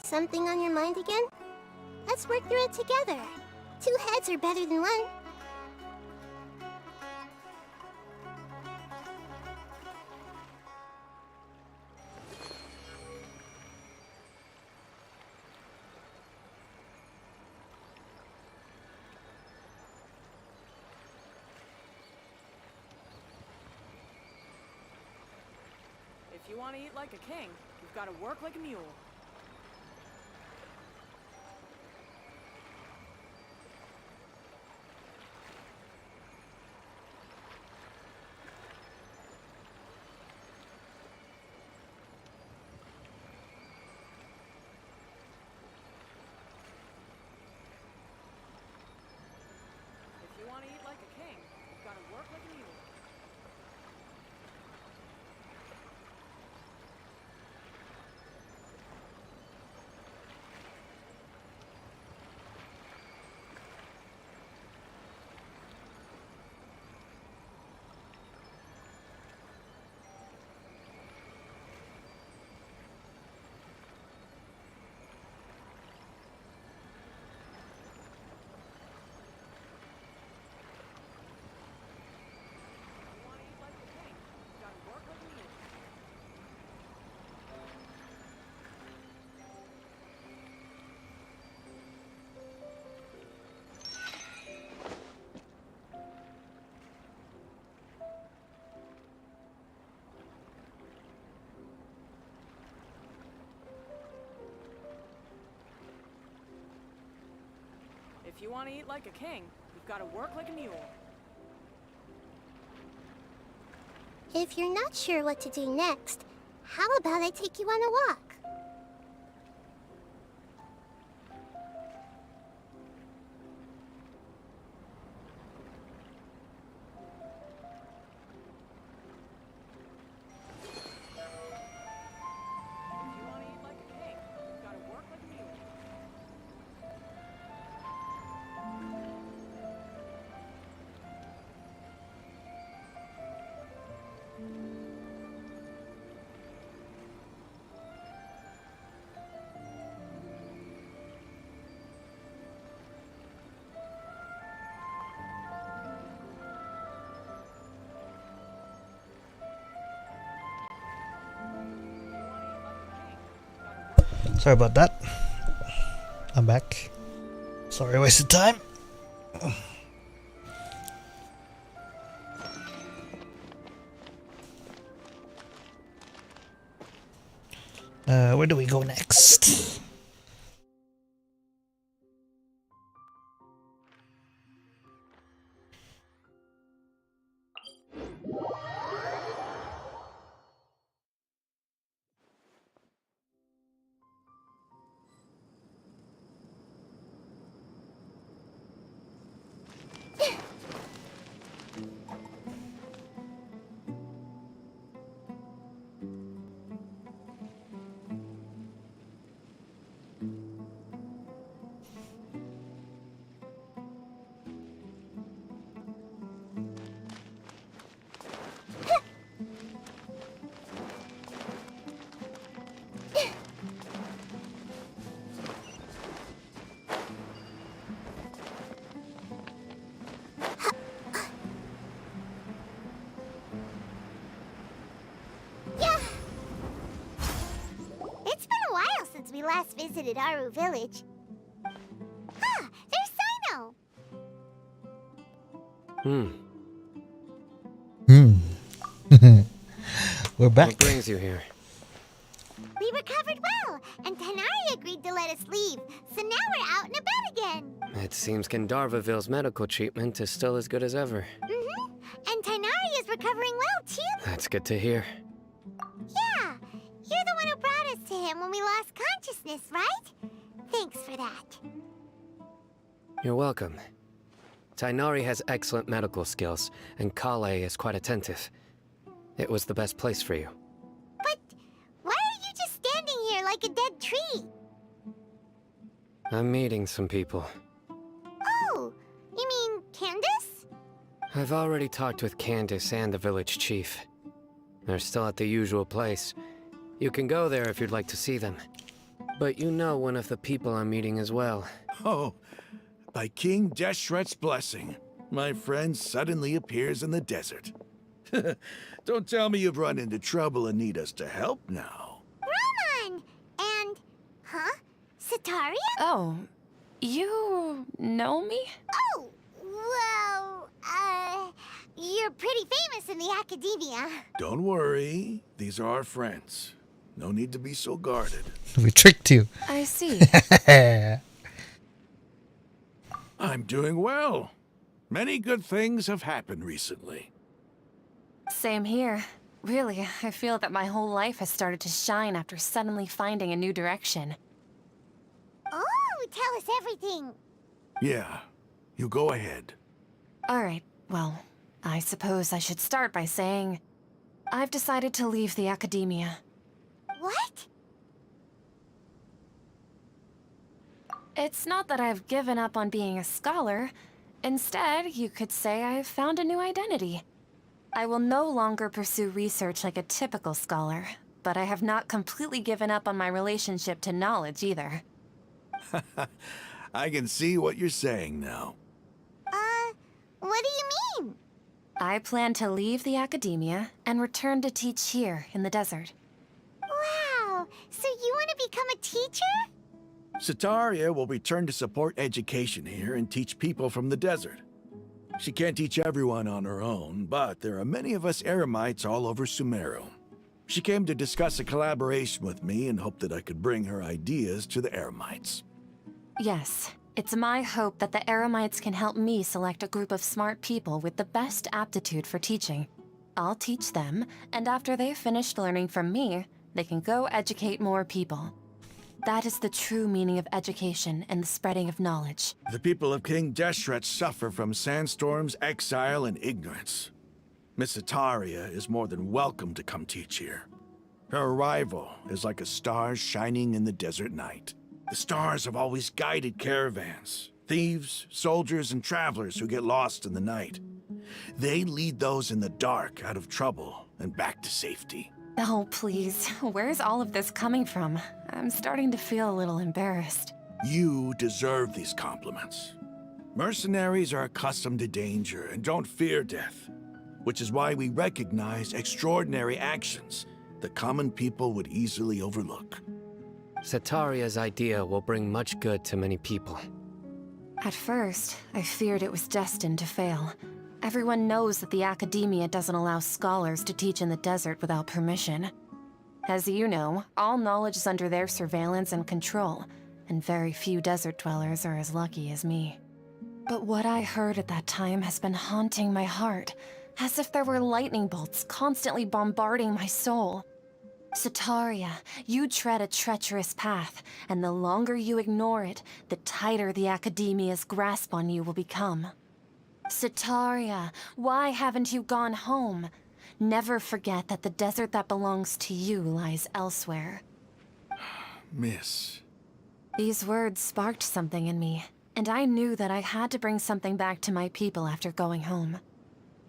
Something on your mind again? Let's work through it together. 2 heads are better than 1. If you want to eat like a king, you've got to work like a mule. If you want to eat like a king, you've got to work like a mule. If you want to eat like a king, you've got to work like a mule. If you're not sure what to do next, how about I take you on a walk? Sorry about that. I'm back. Sorry I wasted time. Where do we go next? We last visited Aru village. Ah, there's Sino! We're back. What brings you here? We recovered well, and Tanari agreed to let us leave, so now we're out and about again. It seems Gandharvaville's medical treatment is still as good as ever. And Tanari is recovering well, too. That's good to hear. Yeah, you're the one who brought us to him when we lost consciousness, right? Thanks for that. You're welcome. Tainari has excellent medical skills, and Kale is quite attentive. It was the best place for you. But why are you just standing here like a dead tree? I'm meeting some people. Oh, you mean Candace? I've already talked with Candace and the village chief. They're still at the usual place. You can go there if you'd like to see them. But you know one of the people I'm meeting as well. Oh, by King Deshret's blessing, my friend suddenly appears in the desert. Don't tell me you've run into trouble and need us to help now. Ramon! And... huh? Sataria? Oh, you know me? Oh, well, you're pretty famous in the academia. Don't worry, these are our friends. No need to be so guarded. We tricked you. I see. I'm doing well. Many good things have happened recently. Same here. Really, I feel that my whole life has started to shine after suddenly finding a new direction. Oh, tell us everything. Yeah, you go ahead. Alright, well, I suppose I should start by saying I've decided to leave the academia. What? It's not that I've given up on being a scholar. Instead, you could say I've found a new identity. I will no longer pursue research like a typical scholar, but I have not completely given up on my relationship to knowledge either. I can see what you're saying now. What do you mean? I plan to leave the academia and return to teach here in the desert. Wow, so you want to become a teacher? Sataria will return to support education here and teach people from the desert. She can't teach everyone on her own, but there are many of us Eremites all over Sumeru. She came to discuss a collaboration with me and hoped that I could bring her ideas to the Eremites. Yes, it's my hope that the Eremites can help me select a group of smart people with the best aptitude for teaching. I'll teach them, and after they've finished learning from me, they can go educate more people. That is the true meaning of education and the spreading of knowledge. The people of King Deshret suffer from sandstorms, exile, and ignorance. Miss Sataria is more than welcome to come teach here. Her arrival is like a star shining in the desert night. The stars have always guided caravans, thieves, soldiers, and travelers who get lost in the night. They lead those in the dark out of trouble and back to safety. Oh, please. Where's all of this coming from? I'm starting to feel a little embarrassed. You deserve these compliments. Mercenaries are accustomed to danger and don't fear death, which is why we recognize extraordinary actions that common people would easily overlook. Sataria's idea will bring much good to many people. At first, I feared it was destined to fail. Everyone knows that the academia doesn't allow scholars to teach in the desert without permission. As you know, all knowledge is under their surveillance and control, and very few desert dwellers are as lucky as me. But what I heard at that time has been haunting my heart, as if there were lightning bolts constantly bombarding my soul. Sataria, you tread a treacherous path, and the longer you ignore it, the tighter the academia's grasp on you will become. Sataria, why haven't you gone home? Never forget that the desert that belongs to you lies elsewhere. Miss. These words sparked something in me, and I knew that I had to bring something back to my people after going home.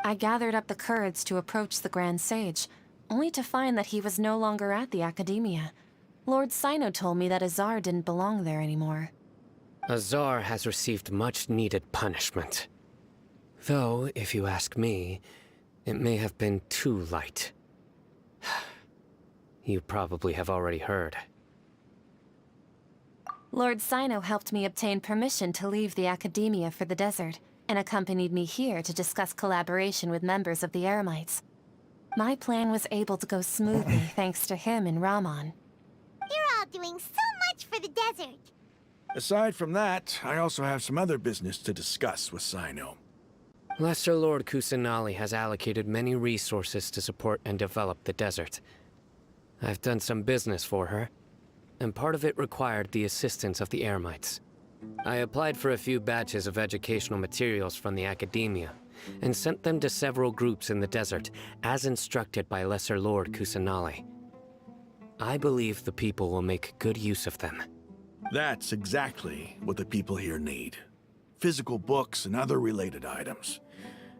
I gathered up the courage to approach the Grand Sage, only to find that he was no longer at the academia. Lord Sino told me that Azar didn't belong there anymore. Azar has received much-needed punishment. Though, if you ask me, it may have been too light. You probably have already heard. Lord Sino helped me obtain permission to leave the academia for the desert, and accompanied me here to discuss collaboration with members of the Eremites. My plan was able to go smoothly thanks to him and Ramon. You're all doing so much for the desert. Aside from that, I also have some other business to discuss with Sino. Lesser Lord Kusanali has allocated many resources to support and develop the desert. I've done some business for her, and part of it required the assistance of the Eremites. I applied for a few batches of educational materials from the academia, and sent them to several groups in the desert, as instructed by Lesser Lord Kusanali. I believe the people will make good use of them. That's exactly what the people here need. Physical books and other related items.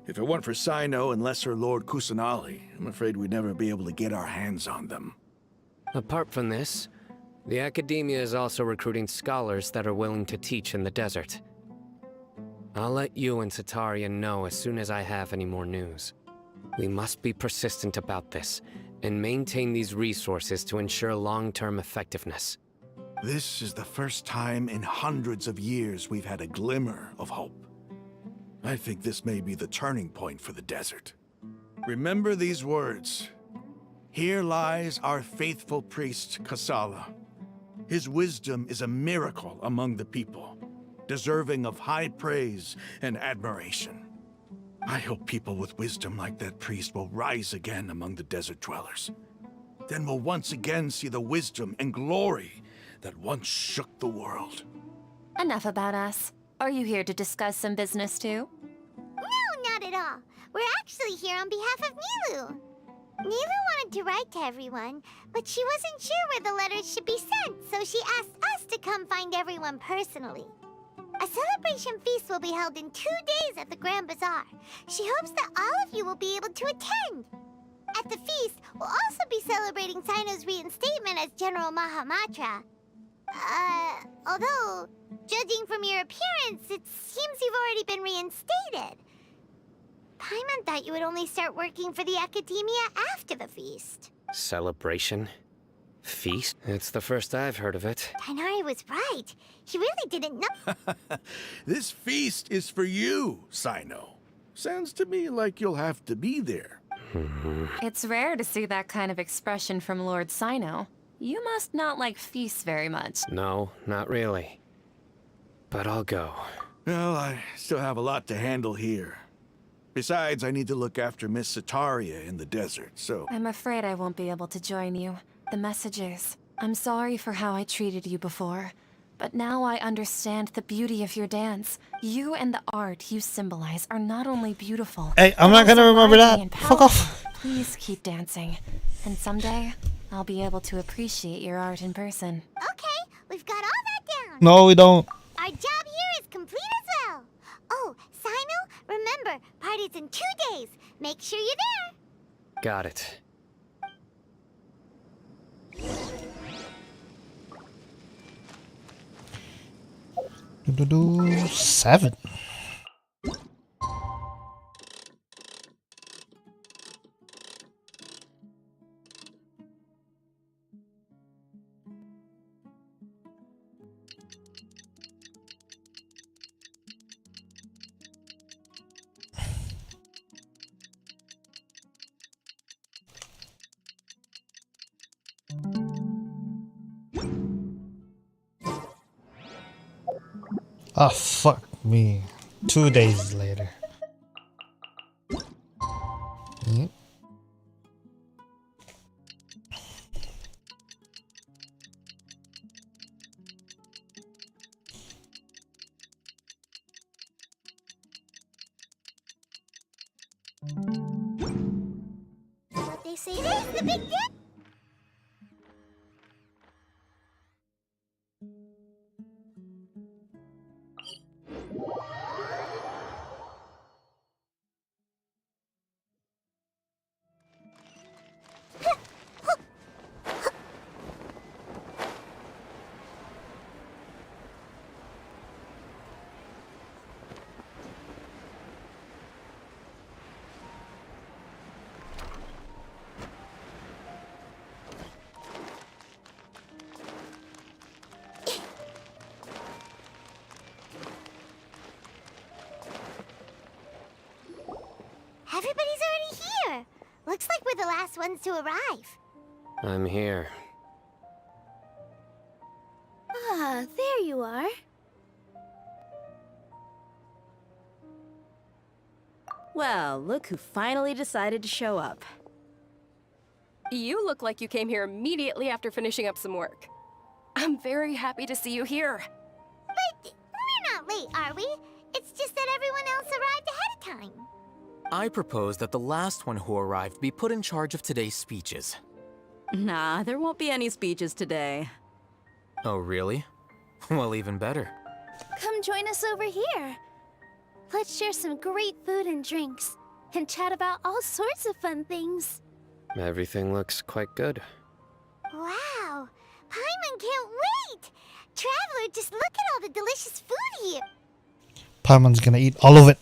If it weren't for Sino and Lesser Lord Kusanali, I'm afraid we'd never be able to get our hands on them. Apart from this, the academia is also recruiting scholars that are willing to teach in the desert. I'll let you and Satarian know as soon as I have any more news. We must be persistent about this, and maintain these resources to ensure long-term effectiveness. This is the first time in hundreds of years we've had a glimmer of hope. I think this may be the turning point for the desert. Remember these words. Here lies our faithful priest, Kasala. His wisdom is a miracle among the people, deserving of high praise and admiration. I hope people with wisdom like that priest will rise again among the desert dwellers. Then we'll once again see the wisdom and glory that once shook the world. Enough about us. Are you here to discuss some business too? No, not at all. We're actually here on behalf of Nilu. Nilu wanted to write to everyone, but she wasn't sure where the letters should be sent, so she asked us to come find everyone personally. A celebration feast will be held in 2 days at the Grand Bazaar. She hopes that all of you will be able to attend. At the feast, we'll also be celebrating Sino's reinstatement as General Mahamatra. Although, judging from your appearance, it seems you've already been reinstated. Paimon thought you would only start working for the Academia after the feast. Celebration? Feast? It's the first I've heard of it. Tighnari was right. He really didn't know. This feast is for you, Sino. Sounds to me like you'll have to be there. It's rare to see that kind of expression from Lord Sino. You must not like feasts very much. No, not really. But I'll go. Well, I still have a lot to handle here. Besides, I need to look after Miss Sataria in the desert, so... I'm afraid I won't be able to join you. The messages. I'm sorry for how I treated you before. But now I understand the beauty of your dance. You and the art you symbolize are not only beautiful... Hey, I'm not gonna remember that. Fuck off. Please keep dancing. And someday, I'll be able to appreciate your art in person. Okay, we've got all that down. No, we don't. Our job here is complete as well. Oh, Sino, remember, party's in 2 days. Make sure you're there. Got it. Do 7. Oh, fuck me. 2 days later. What they say is the big dip. Everybody's already here. Looks like we're the last ones to arrive. I'm here. Ah, there you are. Well, look who finally decided to show up. You look like you came here immediately after finishing up some work. I'm very happy to see you here. But we're not late, are we? It's just that everyone else arrived ahead of time. I propose that the last one who arrived be put in charge of today's speeches. Nah, there won't be any speeches today. Oh, really? Well, even better. Come join us over here. Let's share some great food and drinks, and chat about all sorts of fun things. Everything looks quite good. Wow! Paimon can't wait! Traveler, just look at all the delicious food here! Paimon's gonna eat all of it.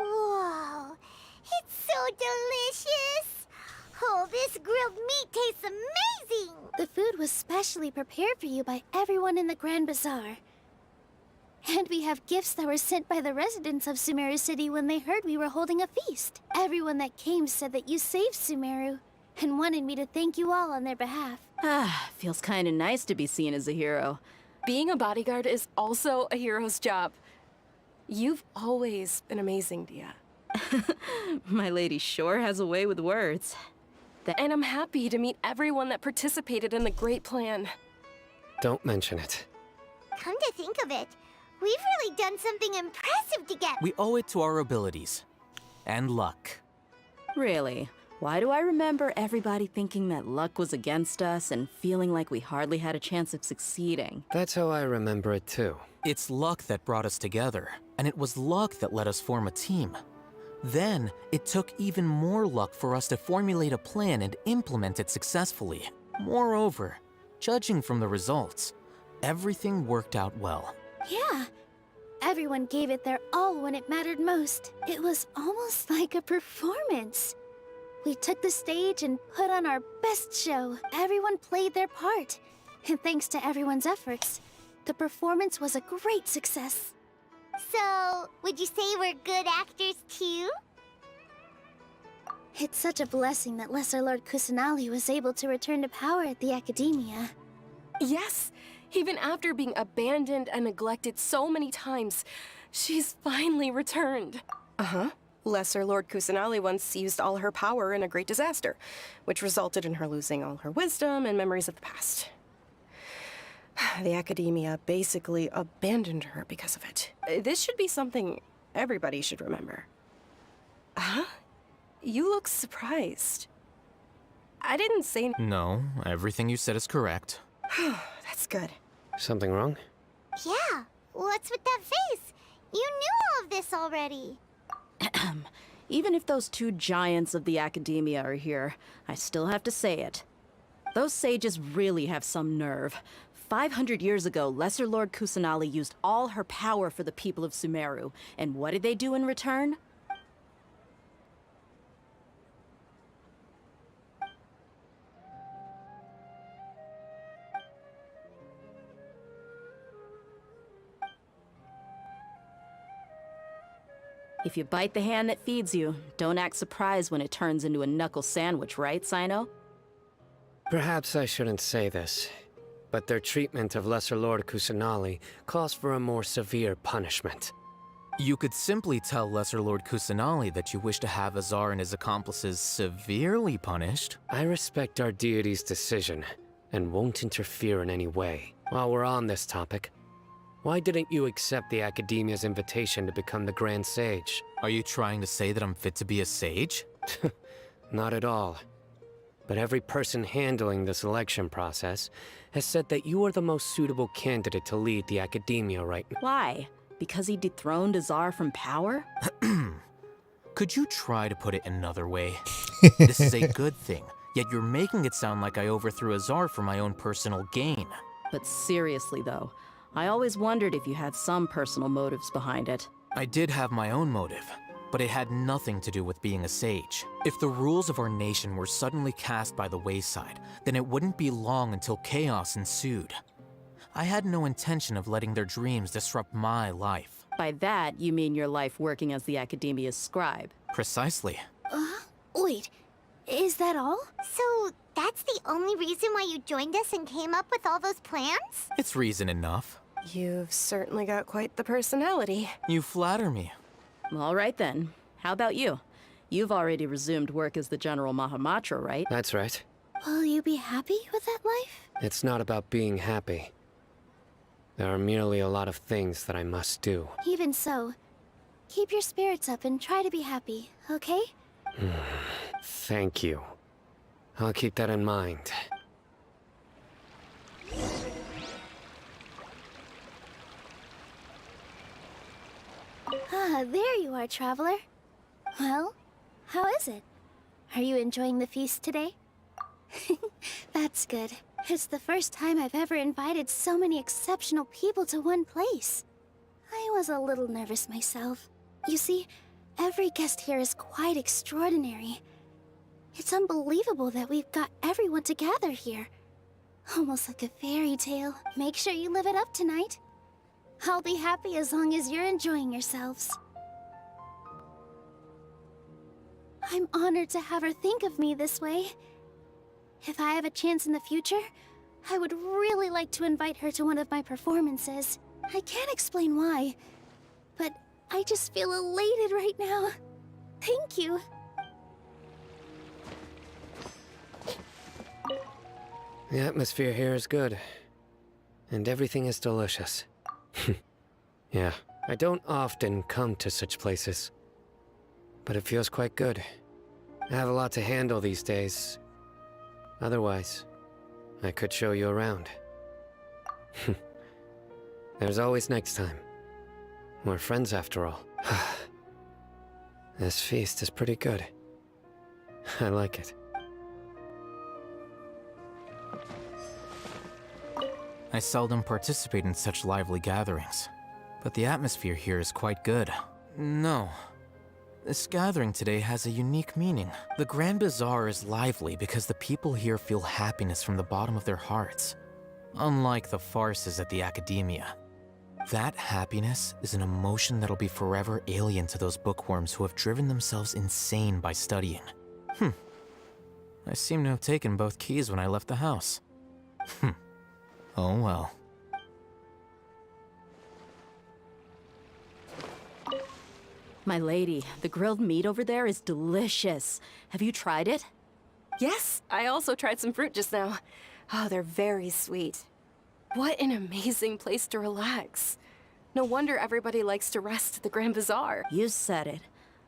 Whoa! It's so delicious! Oh, this grilled meat tastes amazing! The food was specially prepared for you by everyone in the Grand Bazaar. And we have gifts that were sent by the residents of Sumeru City when they heard we were holding a feast. Everyone that came said that you saved Sumeru, and wanted me to thank you all on their behalf. Ah, feels kinda nice to be seen as a hero. Being a bodyguard is also a hero's job. You've always been amazing, Dia. My lady sure has a way with words. And I'm happy to meet everyone that participated in the great plan. Don't mention it. Come to think of it, we've really done something impressive together. We owe it to our abilities. And luck. Really? Why do I remember everybody thinking that luck was against us and feeling like we hardly had a chance of succeeding? That's how I remember it too. It's luck that brought us together, and it was luck that let us form a team. Then, it took even more luck for us to formulate a plan and implement it successfully. Moreover, judging from the results, everything worked out well. Yeah. Everyone gave it their all when it mattered most. It was almost like a performance. We took the stage and put on our best show. Everyone played their part. And thanks to everyone's efforts, the performance was a great success. So, would you say we're good actors too? It's such a blessing that Lesser Lord Kusanali was able to return to power at the Academia. Yes, even after being abandoned and neglected so many times, she's finally returned. Uh-huh. Lesser Lord Kusanali once used all her power in a great disaster, which resulted in her losing all her wisdom and memories of the past. The Academia basically abandoned her because of it. This should be something everybody should remember. Huh? You look surprised. I didn't say... No, everything you said is correct. That's good. Something wrong? Yeah, what's with that face? You knew all of this already. Even if those two giants of the Academia are here, I still have to say it. Those sages really have some nerve. 500 years ago, Lesser Lord Kusanali used all her power for the people of Sumeru. And what did they do in return? If you bite the hand that feeds you, don't act surprised when it turns into a knuckle sandwich, right, Sino? Perhaps I shouldn't say this, but their treatment of Lesser Lord Kusanali calls for a more severe punishment. You could simply tell Lesser Lord Kusanali that you wish to have Azar and his accomplices severely punished. I respect our deity's decision, and won't interfere in any way. While we're on this topic, why didn't you accept the Academia's invitation to become the Grand Sage? Are you trying to say that I'm fit to be a sage? Not at all. But every person handling the selection process has said that you are the most suitable candidate to lead the Academia right now. Why? Because he dethroned Azar from power? Could you try to put it another way? This is a good thing, yet you're making it sound like I overthrew Azar for my own personal gain. But seriously though, I always wondered if you had some personal motives behind it. I did have my own motive, but it had nothing to do with being a sage. If the rules of our nation were suddenly cast by the wayside, then it wouldn't be long until chaos ensued. I had no intention of letting their dreams disrupt my life. By that, you mean your life working as the Academia's scribe? Precisely. Wait, is that all? So, That's the only reason why you joined us and came up with all those plans? It's reason enough. You've certainly got quite the personality. You flatter me. All right then. How about you? You've already resumed work as the General Mahamatra, right? That's right. Will you be happy with that life? It's not about being happy. There are merely a lot of things that I must do. Even so, keep your spirits up and try to be happy, okay? Thank you. I'll keep that in mind. Ah, there you are, traveler. Well, how is it? Are you enjoying the feast today? That's good. It's the first time I've ever invited so many exceptional people to one place. I was a little nervous myself. You see, every guest here is quite extraordinary. It's unbelievable that we've got everyone together here. Almost like a fairy tale. Make sure you live it up tonight. I'll be happy as long as you're enjoying yourselves. I'm honored to have her think of me this way. If I have a chance in the future, I would really like to invite her to one of my performances. I can't explain why, but I just feel elated right now. Thank you. The atmosphere here is good. And everything is delicious. Yeah, I don't often come to such places. But it feels quite good. I have a lot to handle these days. Otherwise, I could show you around. There's always next time. We're friends after all. This feast is pretty good. I like it. I seldom participate in such lively gatherings, but the atmosphere here is quite good. No. This gathering today has a unique meaning. The Grand Bazaar is lively because the people here feel happiness from the bottom of their hearts, unlike the farces at the Academia. That happiness is an emotion that'll be forever alien to those bookworms who have driven themselves insane by studying. I seem to have taken both keys when I left the house. Oh well. My lady, the grilled meat over there is delicious. Have you tried it? Yes, I also tried some fruit just now. Oh, they're very sweet. What an amazing place to relax. No wonder everybody likes to rest at the Grand Bazaar. You said it.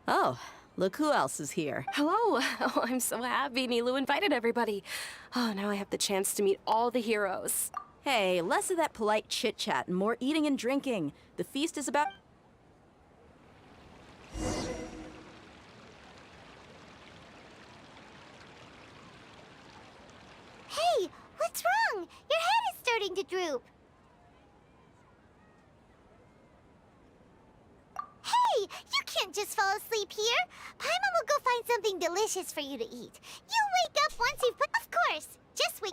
Oh, look who else is here. Hello. Oh, I'm so happy Nilu invited everybody. Oh, now I have the chance to meet all the heroes. Hey, less of that polite chit-chat and more eating and drinking. The feast is about... Hey, what's wrong? Your head is starting to droop. Hey, you can't just fall asleep here. Paimon will go find something delicious for you to eat. You'll wake up once you've put... Of course, just wake...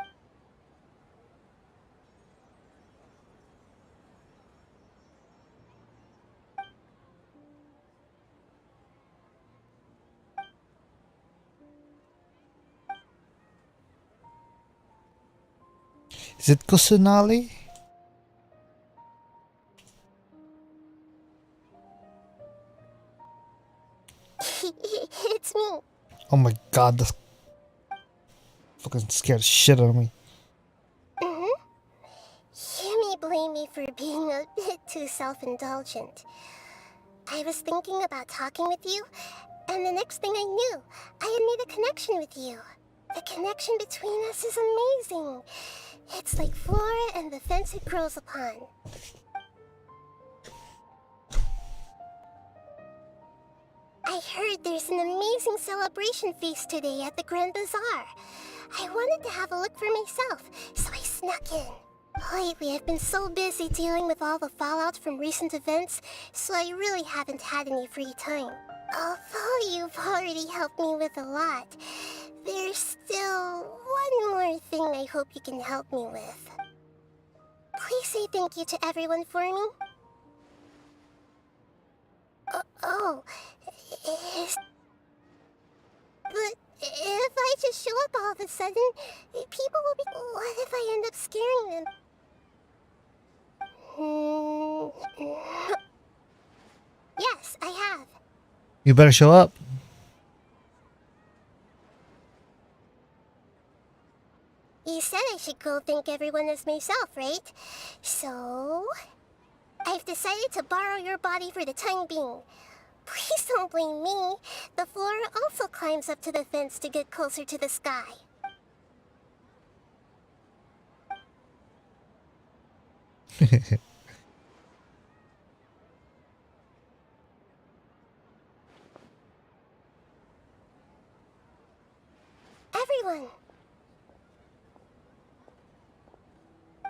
Is it Kusunali? It's me. Oh my god, that's fucking scared the shit out of me. You may blame me for being a bit too self-indulgent. I was thinking about talking with you, and the next thing I knew, I had made a connection with you. The connection between us is amazing. It's like flora and the fence it grows upon. I heard there's an amazing celebration feast today at the Grand Bazaar. I wanted to have a look for myself, so I snuck in. Lately, I've been so busy dealing with all the fallout from recent events, so I really haven't had any free time. Although you've already helped me with a lot, there's still one more thing I hope you can help me with. Please say thank you to everyone for me. But If I just show up all of a sudden, people will be... What if I end up scaring them? Yes, I have. You better show up. You said I should go thank everyone as myself, right? So... I've decided to borrow your body for the time being. Please don't blame me. The flora also climbs up to the fence to get closer to the sky. Everyone!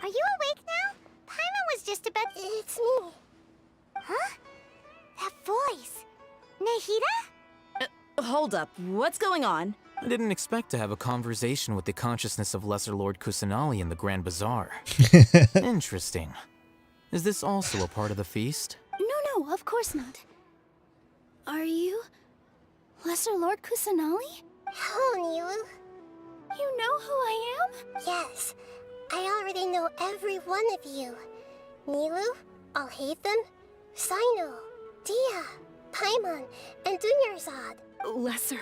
Are you awake now? Paimon was just about... It's me. Huh? That voice. Nahida? Hold up, what's going on? I didn't expect to have a conversation with the consciousness of Lesser Lord Kusanali in the Grand Bazaar. Interesting. Is this also a part of the feast? No, of course not. Are you... Lesser Lord Kusanali? Hello, Nilu. You know who I am? Yes. I already know every one of you. Nilu, Alhaitham, Sino, Dia, Paimon, and Dunyarzad. Lesser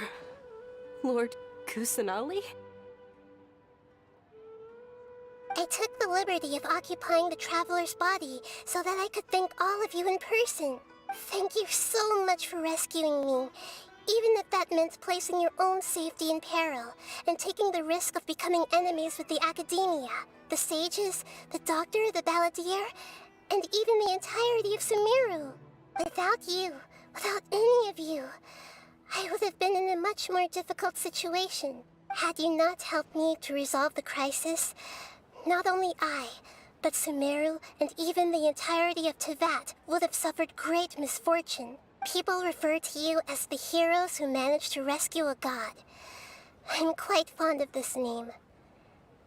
Lord Kusanali? I took the liberty of occupying the Traveler's body so that I could thank all of you in person. Thank you so much for rescuing me, even if that meant placing your own safety in peril and taking the risk of becoming enemies with the Academia, the sages, the doctor, the balladeer, and even the entirety of Sumeru. Without you, without any of you, I would have been in a much more difficult situation. Had you not helped me to resolve the crisis, not only I, but Sumeru and even the entirety of Tevat would have suffered great misfortune. People refer to you as the heroes who managed to rescue a god. I'm quite fond of this name.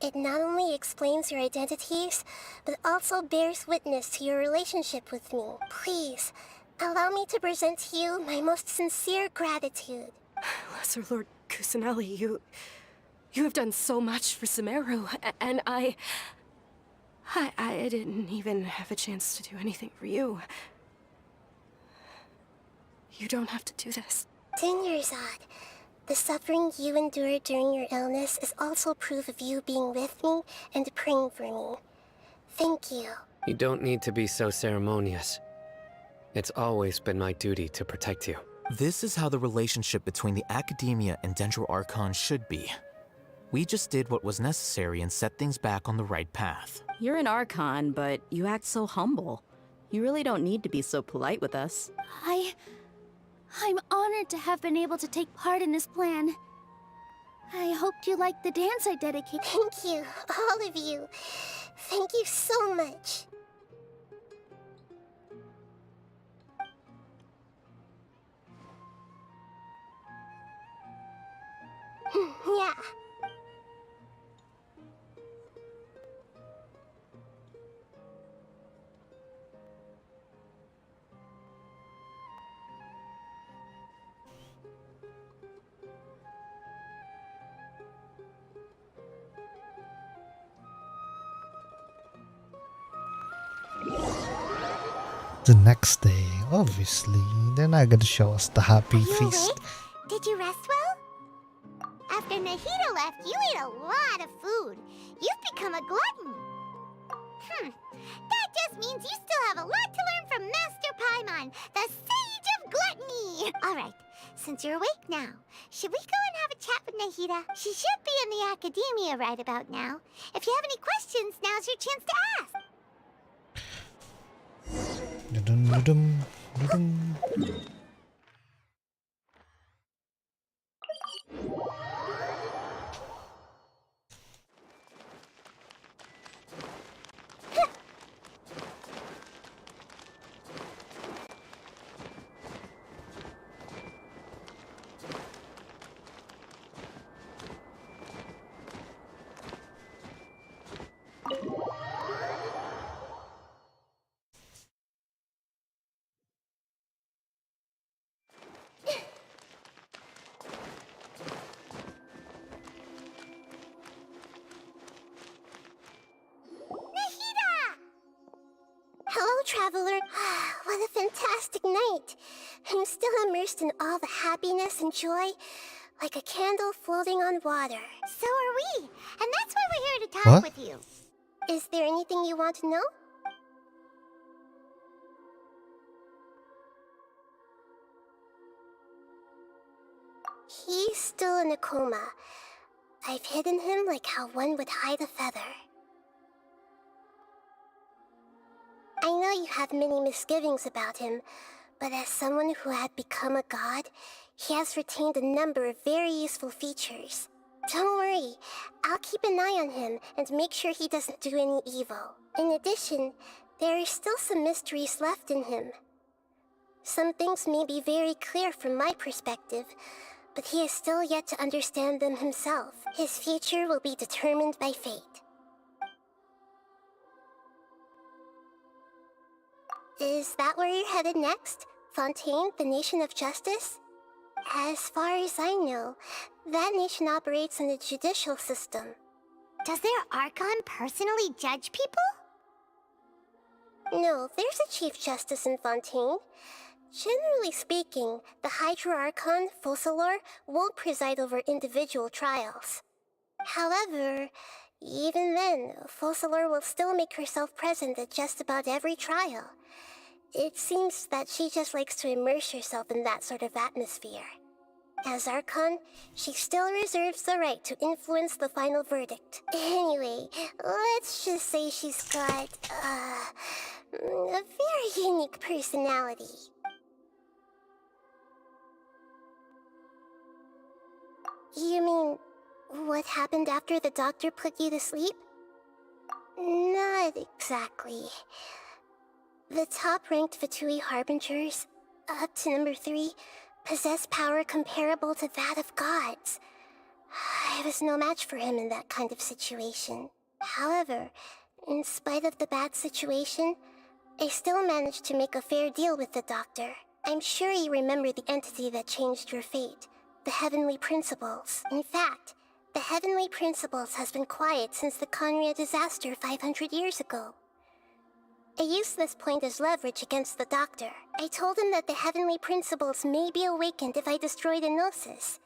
It not only explains your identities, but also bears witness to your relationship with me. Please, allow me to present to you my most sincere gratitude. Lesser Lord Kusanali, you have done so much for Sumeru, and I didn't even have a chance to do anything for you. You don't have to do this. Dunyarzad, the suffering you endured during your illness is also proof of you being with me and praying for me. Thank you. You don't need to be so ceremonious. It's always been my duty to protect you. This is how the relationship between the Academia and Sumeru Archon should be. We just did what was necessary and set things back on the right path. You're an Archon, but you act so humble. You really don't need to be so polite with us. I'm honored to have been able to take part in this plan. I hoped you liked the dance I dedicated. Thank you, all of you. Thank you so much. Yeah. The next day, obviously, they're not gonna show us the happy Are you feast. awake? Did you rest well? After Nahida left, you ate a lot of food. You've become a glutton. That just means you still have a lot to learn from Master Paimon, the Sage of Gluttony. Alright, since you're awake now, should we go and have a chat with Nahida? She should be in the Academia right about now. If you have any questions, now's your chance to ask. Dun-dun, dun-dun, dun-dun. traveler. What a fantastic night. I'm still immersed in all the happiness and joy, like a candle floating on water. So are we, and that's why we're here to talk with you. Is there anything you want to know? He's still in a coma. I've hidden him like how one would hide a feather. I know you have many misgivings about him, but as someone who had become a god, he has retained a number of very useful features. Don't worry, I'll keep an eye on him and make sure he doesn't do any evil. In addition, there are still some mysteries left in him. Some things may be very clear from my perspective, but he is still yet to understand them himself. His future will be determined by fate. Is that where you're headed next? Fontaine, the nation of justice? As far as I know, that nation operates in the judicial system. Does their Archon personally judge people? No, there's a Chief Justice in Fontaine. Generally speaking, the Hydra Archon, Focalor, won't preside over individual trials. However, even then, Focalor will still make herself present at just about every trial. It seems that she just likes to immerse herself in that sort of atmosphere. As Archon, she still reserves the right to influence the final verdict. Anyway, let's just say she's got, a very unique personality. You mean, what happened after the doctor put you to sleep? Not exactly. The top-ranked Fatui Harbingers, up to number 3, possess power comparable to that of gods. I was no match for him in that kind of situation. However, in spite of the bad situation, I still managed to make a fair deal with the doctor. I'm sure you remember the entity that changed your fate, the Heavenly Principles. In fact, the Heavenly Principles has been quiet since the Conria disaster 500 years ago. I used this point as leverage against the doctor. I told him that the Heavenly Principles may be awakened if I destroyed the Gnosis.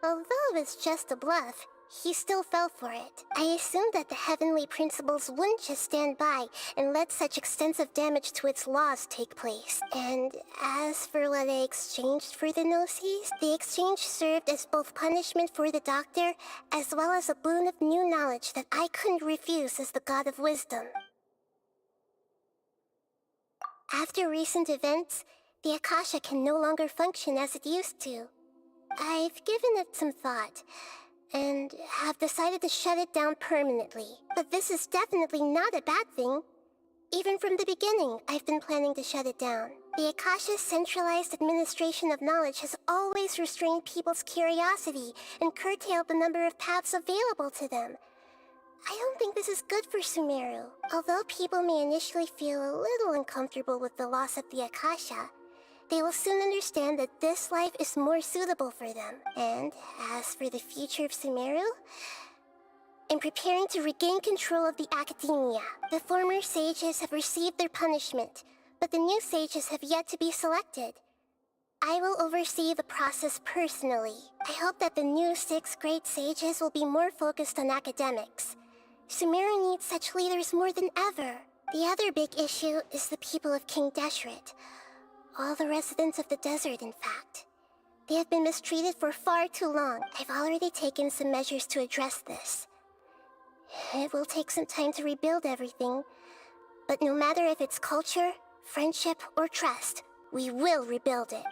Although it's just a bluff, he still fell for it. I assumed that the Heavenly Principles wouldn't just stand by and let such extensive damage to its laws take place. And as for what I exchanged for the Gnosis, the exchange served as both punishment for the doctor, as well as a boon of new knowledge that I couldn't refuse as the God of Wisdom. After recent events, the Akasha can no longer function as it used to. I've given it some thought, and have decided to shut it down permanently. But this is definitely not a bad thing. Even from the beginning, I've been planning to shut it down. The Akasha's centralized administration of knowledge has always restrained people's curiosity and curtailed the number of paths available to them. I don't think this is good for Sumeru. Although people may initially feel a little uncomfortable with the loss of the Akasha, they will soon understand that this life is more suitable for them. And as for the future of Sumeru, I'm preparing to regain control of the academia. The former sages have received their punishment, but the new sages have yet to be selected. I will oversee the process personally. I hope that the new 6th grade sages will be more focused on academics. Sumeru needs such leaders more than ever. The other big issue is the people of King Deshret. All the residents of the desert, in fact. They have been mistreated for far too long. I've already taken some measures to address this. It will take some time to rebuild everything, but no matter if it's culture, friendship, or trust, we will rebuild it.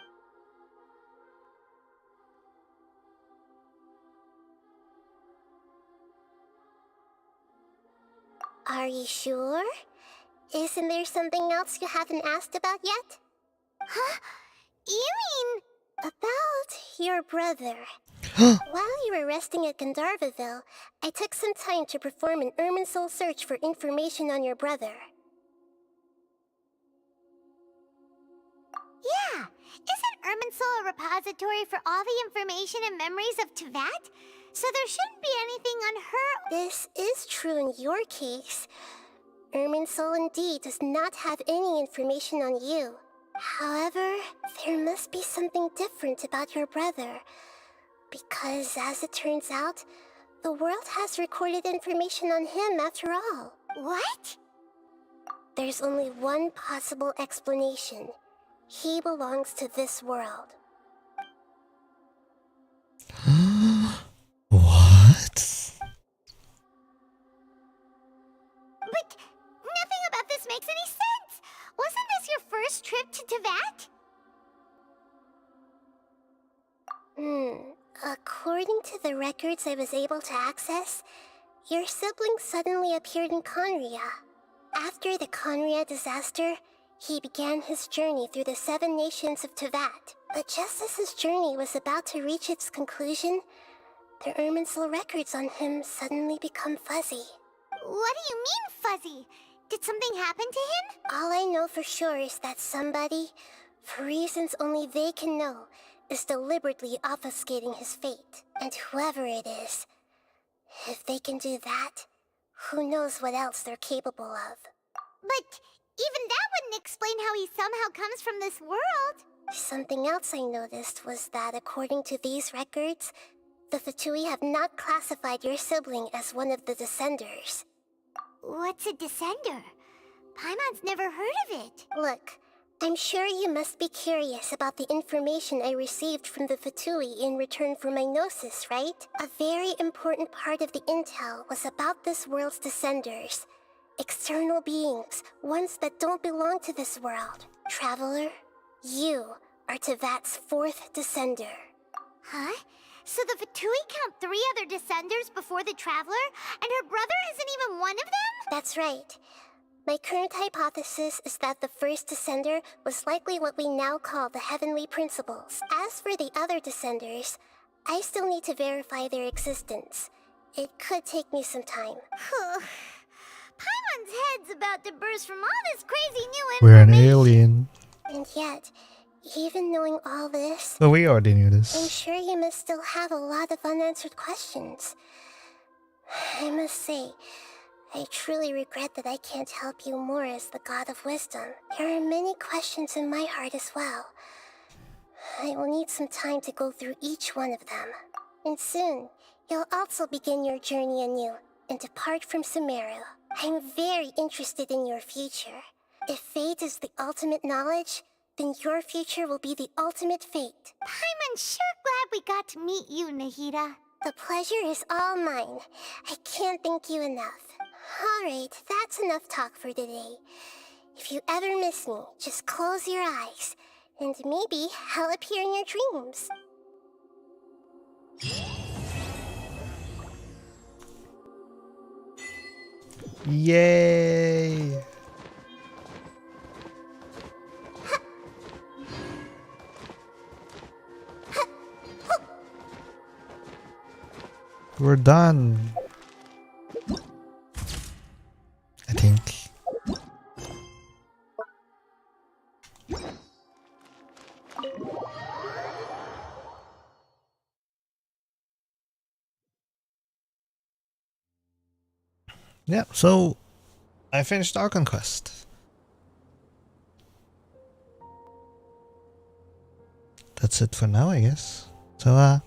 Are you sure? Isn't there something else you haven't asked about yet? Huh? You mean... About your brother. While you were resting at Gandharvaville, I took some time to perform an Irminsul search for information on your brother. Yeah! Isn't Irminsul a repository for all the information and memories of Tevat? So there shouldn't be anything on her... This is true in your case, Irminsul indeed does not have any information on you. However, there must be something different about your brother. Because, as it turns out, the world has recorded information on him after all. What? There's only one possible explanation. He belongs to this world. What? But nothing about this makes any sense! Wasn't this your first trip to Teyvat? According to the records I was able to access, your sibling suddenly appeared in Conria. After the Conria disaster, he began his journey through the 7 nations of Teyvat. But just as his journey was about to reach its conclusion, the Irminsul records on him suddenly become fuzzy. What do you mean, fuzzy? Did something happen to him? All I know for sure is that somebody, for reasons only they can know, is deliberately obfuscating his fate. And whoever it is, if they can do that, who knows what else they're capable of. But even that wouldn't explain how he somehow comes from this world. Something else I noticed was that according to these records, the Fatui have not classified your sibling as one of the Descenders. What's a Descender? Paimon's never heard of it. Look, I'm sure you must be curious about the information I received from the Fatui in return for my gnosis, right? A very important part of the intel was about this world's Descenders. External beings, ones that don't belong to this world. Traveler, you are Teyvat's 4th Descender. Huh? So the Fatui count 3 other Descenders before the Traveler, and her brother isn't even one of them? That's right. My current hypothesis is that the first Descender was likely what we now call the Heavenly Principles. As for the other Descenders, I still need to verify their existence. It could take me some time. Paimon's head's about to burst from all this crazy new We're an information. alien. And yet, even knowing all this, But we already knew I'm this. sure you must still have a lot of unanswered questions. I must say, I truly regret that I can't help you more as the God of Wisdom. There are many questions in my heart as well. I will need some time to go through each one of them. And soon, you'll also begin your journey anew and depart from Sumeru. I'm very interested in your future. If fate is the ultimate knowledge, then your future will be the ultimate fate. Paimon's sure glad we got to meet you, Nahida. The pleasure is all mine. I can't thank you enough. Alright, that's enough talk for today. If you ever miss me, just close your eyes, and maybe I'll appear in your dreams. Yay! We're done. I think. Yeah, so I finished Archon Quest. That's it for now, I guess. So,